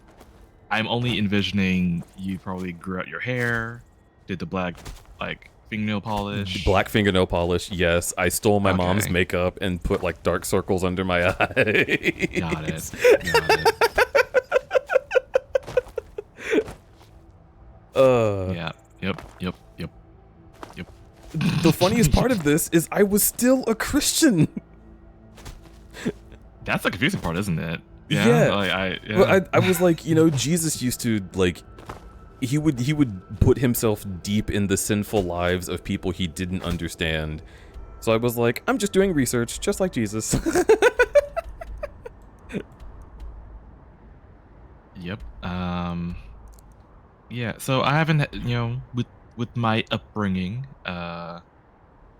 I'm only envisioning you probably grew out your hair, did the black, like, fingernail polish. Black fingernail polish, yes. I stole my mom's makeup and put, like, dark circles under my eyes. Got it. Got it. Yeah. Yep. The funniest part of this is I was still a Christian. That's the confusing part, isn't it? Yeah. Like, Well, I was like, you know, Jesus used to, like, he would put himself deep in the sinful lives of people he didn't understand. So I was like, I'm just doing research, just like Jesus. Yep. Yeah. So I haven't, you know, with my upbringing,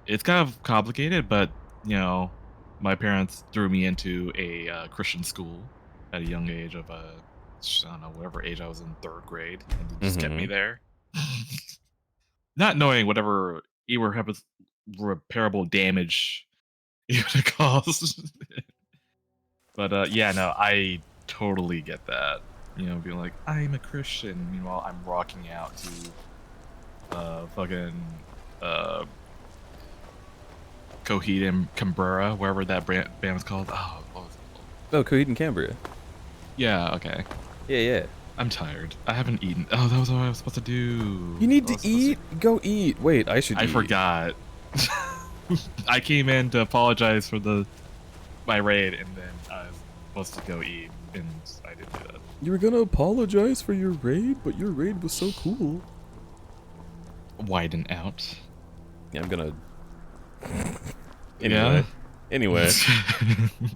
it's kind of complicated, but you know, my parents threw me into a Christian school at a young age of I don't know, whatever age I was in 3rd grade, and they just kept me there, not knowing whatever irreparable damage it would have caused. But yeah, no, I totally get that. You know, being like, I'm a Christian, meanwhile I'm rocking out to fucking Coheed and Cambria, wherever that band was called. Oh, what was it called? Oh, Coheed and Cambria. Yeah, okay. Yeah. I'm tired. I haven't eaten. Oh, that was what I was supposed to do. You need to eat? Go eat. Wait, I should eat. I forgot. I came in to apologize for my raid, and then I was supposed to go eat, and I didn't do that. You were gonna apologize for your raid, but your raid was so cool. Widen out. Yeah, I'm gonna... Anyway.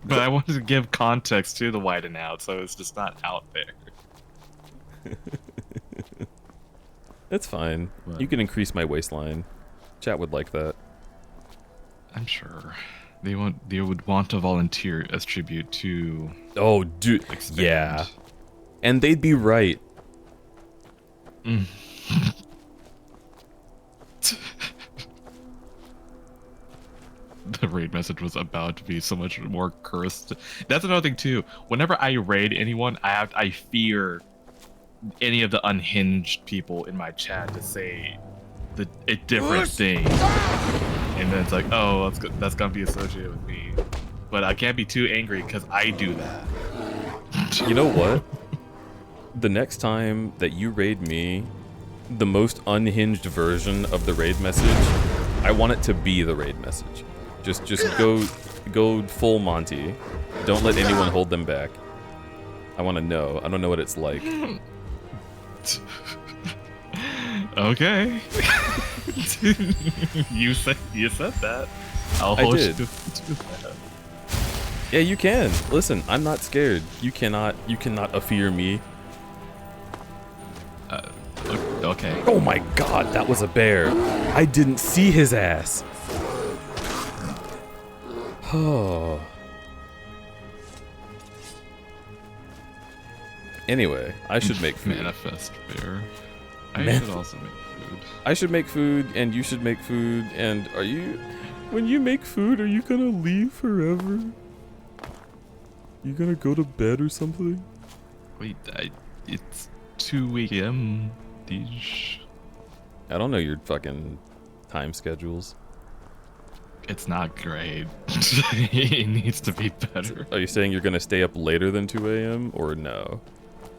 But I wanted to give context to the widen out, so it's just not out there. That's fine. What? You can increase my waistline. Chat would like that. I'm sure. They would want to volunteer as tribute to... Oh, dude. Expand. Yeah. And they'd be right. The raid message was about to be so much more cursed. That's another thing too. Whenever I raid anyone, I fear any of the unhinged people in my chat to say a different thing, and then it's like, oh, that's gonna be associated with me. But I can't be too angry because I do that. You know what? The next time that you raid me, the most unhinged version of the raid message, I want it to be the raid message. Just go full Monty. Don't let anyone hold them back. I want to know. I don't know what it's like. Okay. you said that. I'll hold you to that. Yeah, you can. Listen, I'm not scared. You cannot fear me. Okay. Oh my god, that was a bear. I didn't see his ass. Oh. Anyway, I should make food. Manifest bear. I should also make food. I should make food, and you should make food, and when you make food, are you gonna leave forever? You gonna go to bed or something? Wait, it's 2 a.m. I don't know your fucking time schedules. It's not great. It needs to be better. Are you saying you're gonna stay up later than 2 a.m. or no?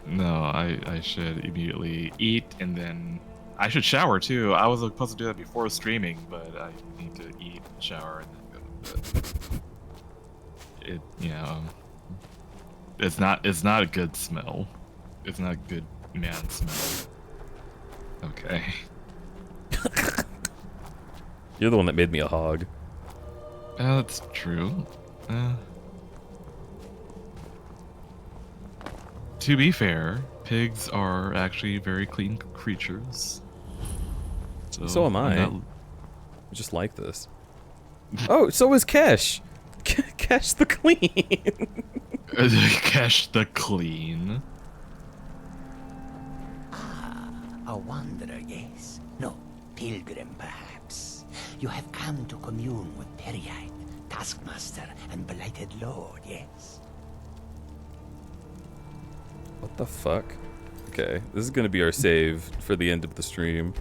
No, I should immediately eat, and then I should shower too. I was supposed to do that before streaming, but I need to eat, shower, and then go to bed. It's not a good smell. Isn't that good man smell? Okay. You're the one that made me a hog. That's true. To be fair, pigs are actually very clean creatures. So am I. I just like this. Oh, so is Kesh. Kesh the clean. Kesh the clean. A wanderer, yes. No, pilgrim, perhaps. You have come to commune with Periite, Taskmaster, and Blighted Lord, yes? What the fuck? Okay, this is gonna be our save for the end of the stream.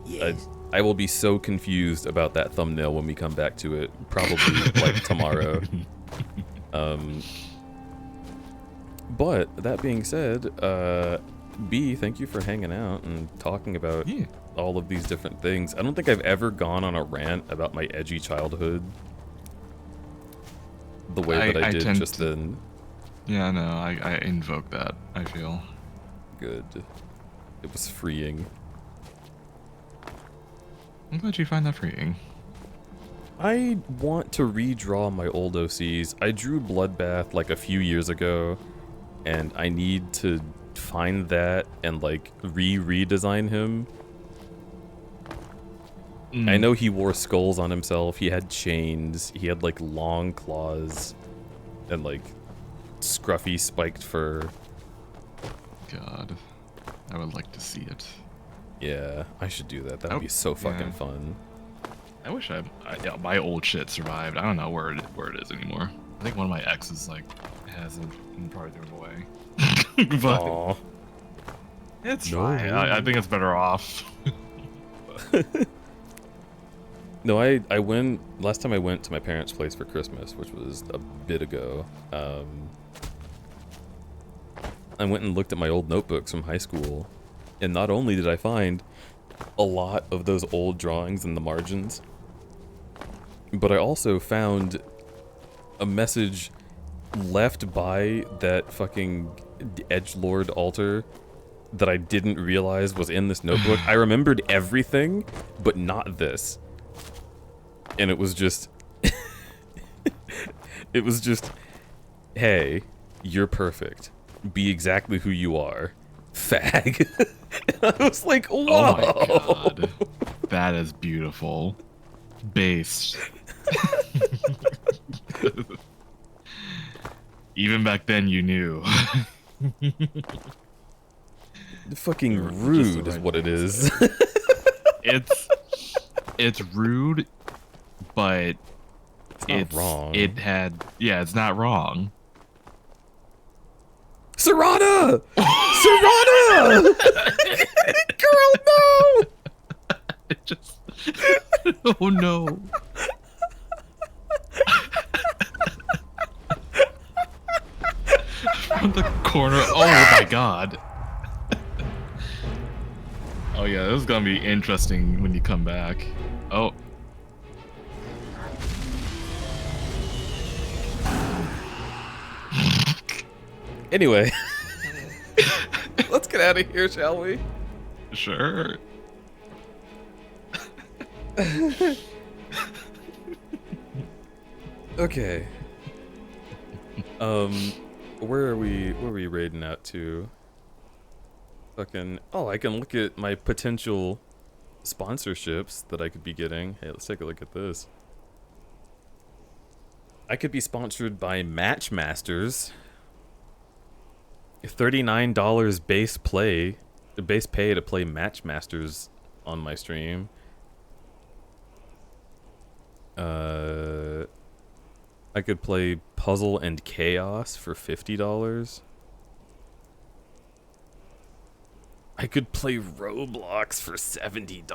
Yes. I will be so confused about that thumbnail when we come back to it, probably like tomorrow. But that being said, B, thank you for hanging out and talking about all of these different things. I don't think I've ever gone on a rant about my edgy childhood the way that I did just then. Yeah, no, I invoke that, I feel. Good. It was freeing. I'm glad you find that freeing. I want to redraw my old OCs. I drew Bloodbath like a few years ago, and I need to find that and like redesign him. I know he wore skulls on himself, he had chains, he had like long claws, and like scruffy spiked fur. God, I would like to see it. Yeah, I should do that. That would be so fucking fun. I wish yeah, my old shit survived. I don't know where it is anymore. I think one of my exes like has it and probably threw it away. But aww. It's fine. I think it's better off. No, I went last time I went to my parents' place for Christmas, which was a bit ago. I went and looked at my old notebooks from high school, and not only did I find a lot of those old drawings in the margins, but I also found a message left by that fucking edgelord altar that I didn't realize was in this notebook. I remembered everything, but not this. And it was just... it was just, hey, you're perfect. Be exactly who you are. Fag. I was like, whoa. Oh my god. That is beautiful. Based. Even back then you knew. Fucking rude is what it is. It's rude, but it's not wrong. It's not wrong. Serana! Serana! Girl, no! It just... Oh no. From the corner. Oh my god. Oh yeah, this is gonna be interesting when you come back. Oh. Anyway. Let's get out of here, shall we? Sure. Okay. Where are we raiding out to? Fucking, oh, I can look at my potential sponsorships that I could be getting. Hey, let's take a look at this. I could be sponsored by Matchmasters. $39 base pay to play Matchmasters on my stream. I could play Puzzle and Chaos for $50. I could play Roblox for $70.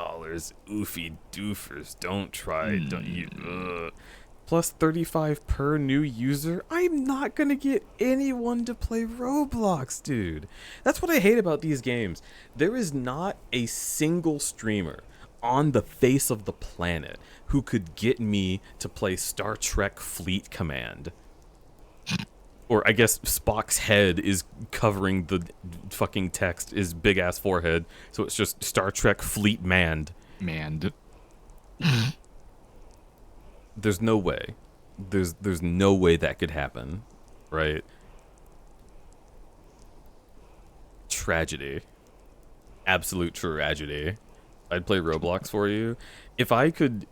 Oofy doofers, don't try, don't you, Plus 35 per new user. I'm not gonna get anyone to play Roblox, dude. That's what I hate about these games. There is not a single streamer on the face of the planet who could get me to play Star Trek Fleet Command. Or I guess Spock's head is covering the fucking text, his big ass forehead, so it's just Star Trek Fleet Manned. Manned. There's no way. There's no way that could happen, right? Tragedy. Absolute tragedy. I'd play Roblox for you. If I could...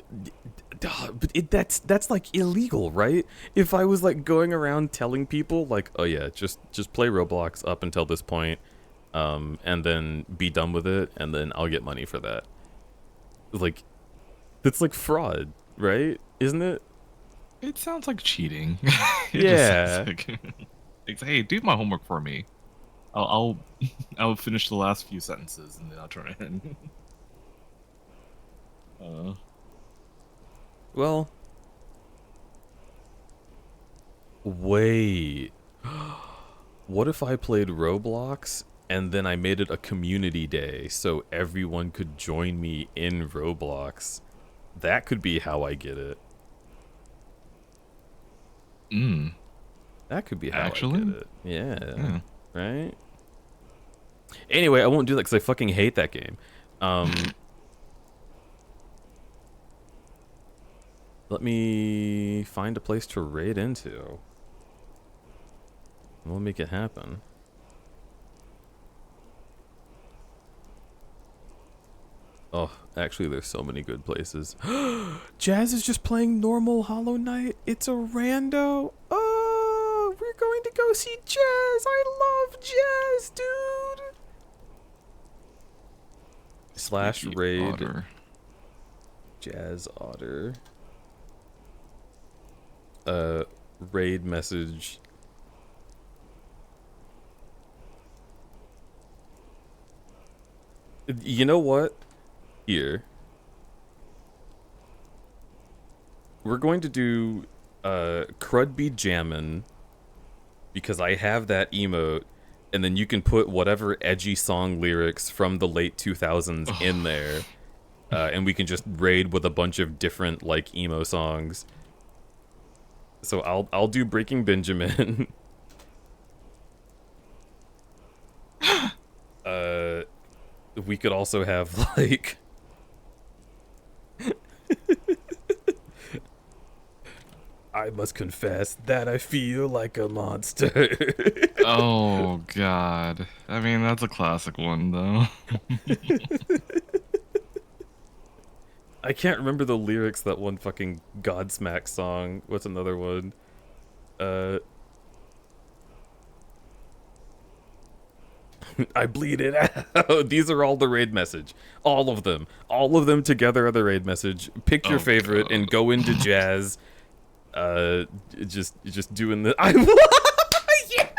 But that's like illegal, right? If I was like going around telling people like, oh yeah, just play Roblox up until this point, and then be done with it, and then I'll get money for that. Like, that's like fraud, right? Isn't it? It sounds like cheating. Yeah. It's, hey, do my homework for me. I'll finish the last few sentences and then I'll turn it in. Well, wait. What if I played Roblox and then I made it a community day so everyone could join me in Roblox? That could be how I get it. That could be how I get it. Yeah. Right? Anyway, I won't do that because I fucking hate that game. Let me find a place to raid into. We'll make it happen. Oh, actually, there's so many good places. Jazz is just playing normal Hollow Knight. It's a rando. Oh, we're going to go see Jazz. I love Jazz, dude. Slash raid. Otter. Jazz Otter. Raid message. You know what? Here. We're going to do Crudby Jammin' because I have that emote, and then you can put whatever edgy song lyrics from the late 2000s in there, and we can just raid with a bunch of different like emo songs. So I'll do Breaking Benjamin. We could also have like I must confess that I feel like a monster. Oh god. I mean, that's a classic one though. I can't remember the lyrics that one fucking Godsmack song. What's another one? I bleed it out. These are all the raid message. All of them. All of them together are the raid message. Pick your favorite and go into Jazz. Just doing the yeah.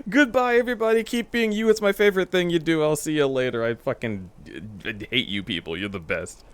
Goodbye, everybody. Keep being you. It's my favorite thing you do. I'll see you later. I fucking hate you people. You're the best.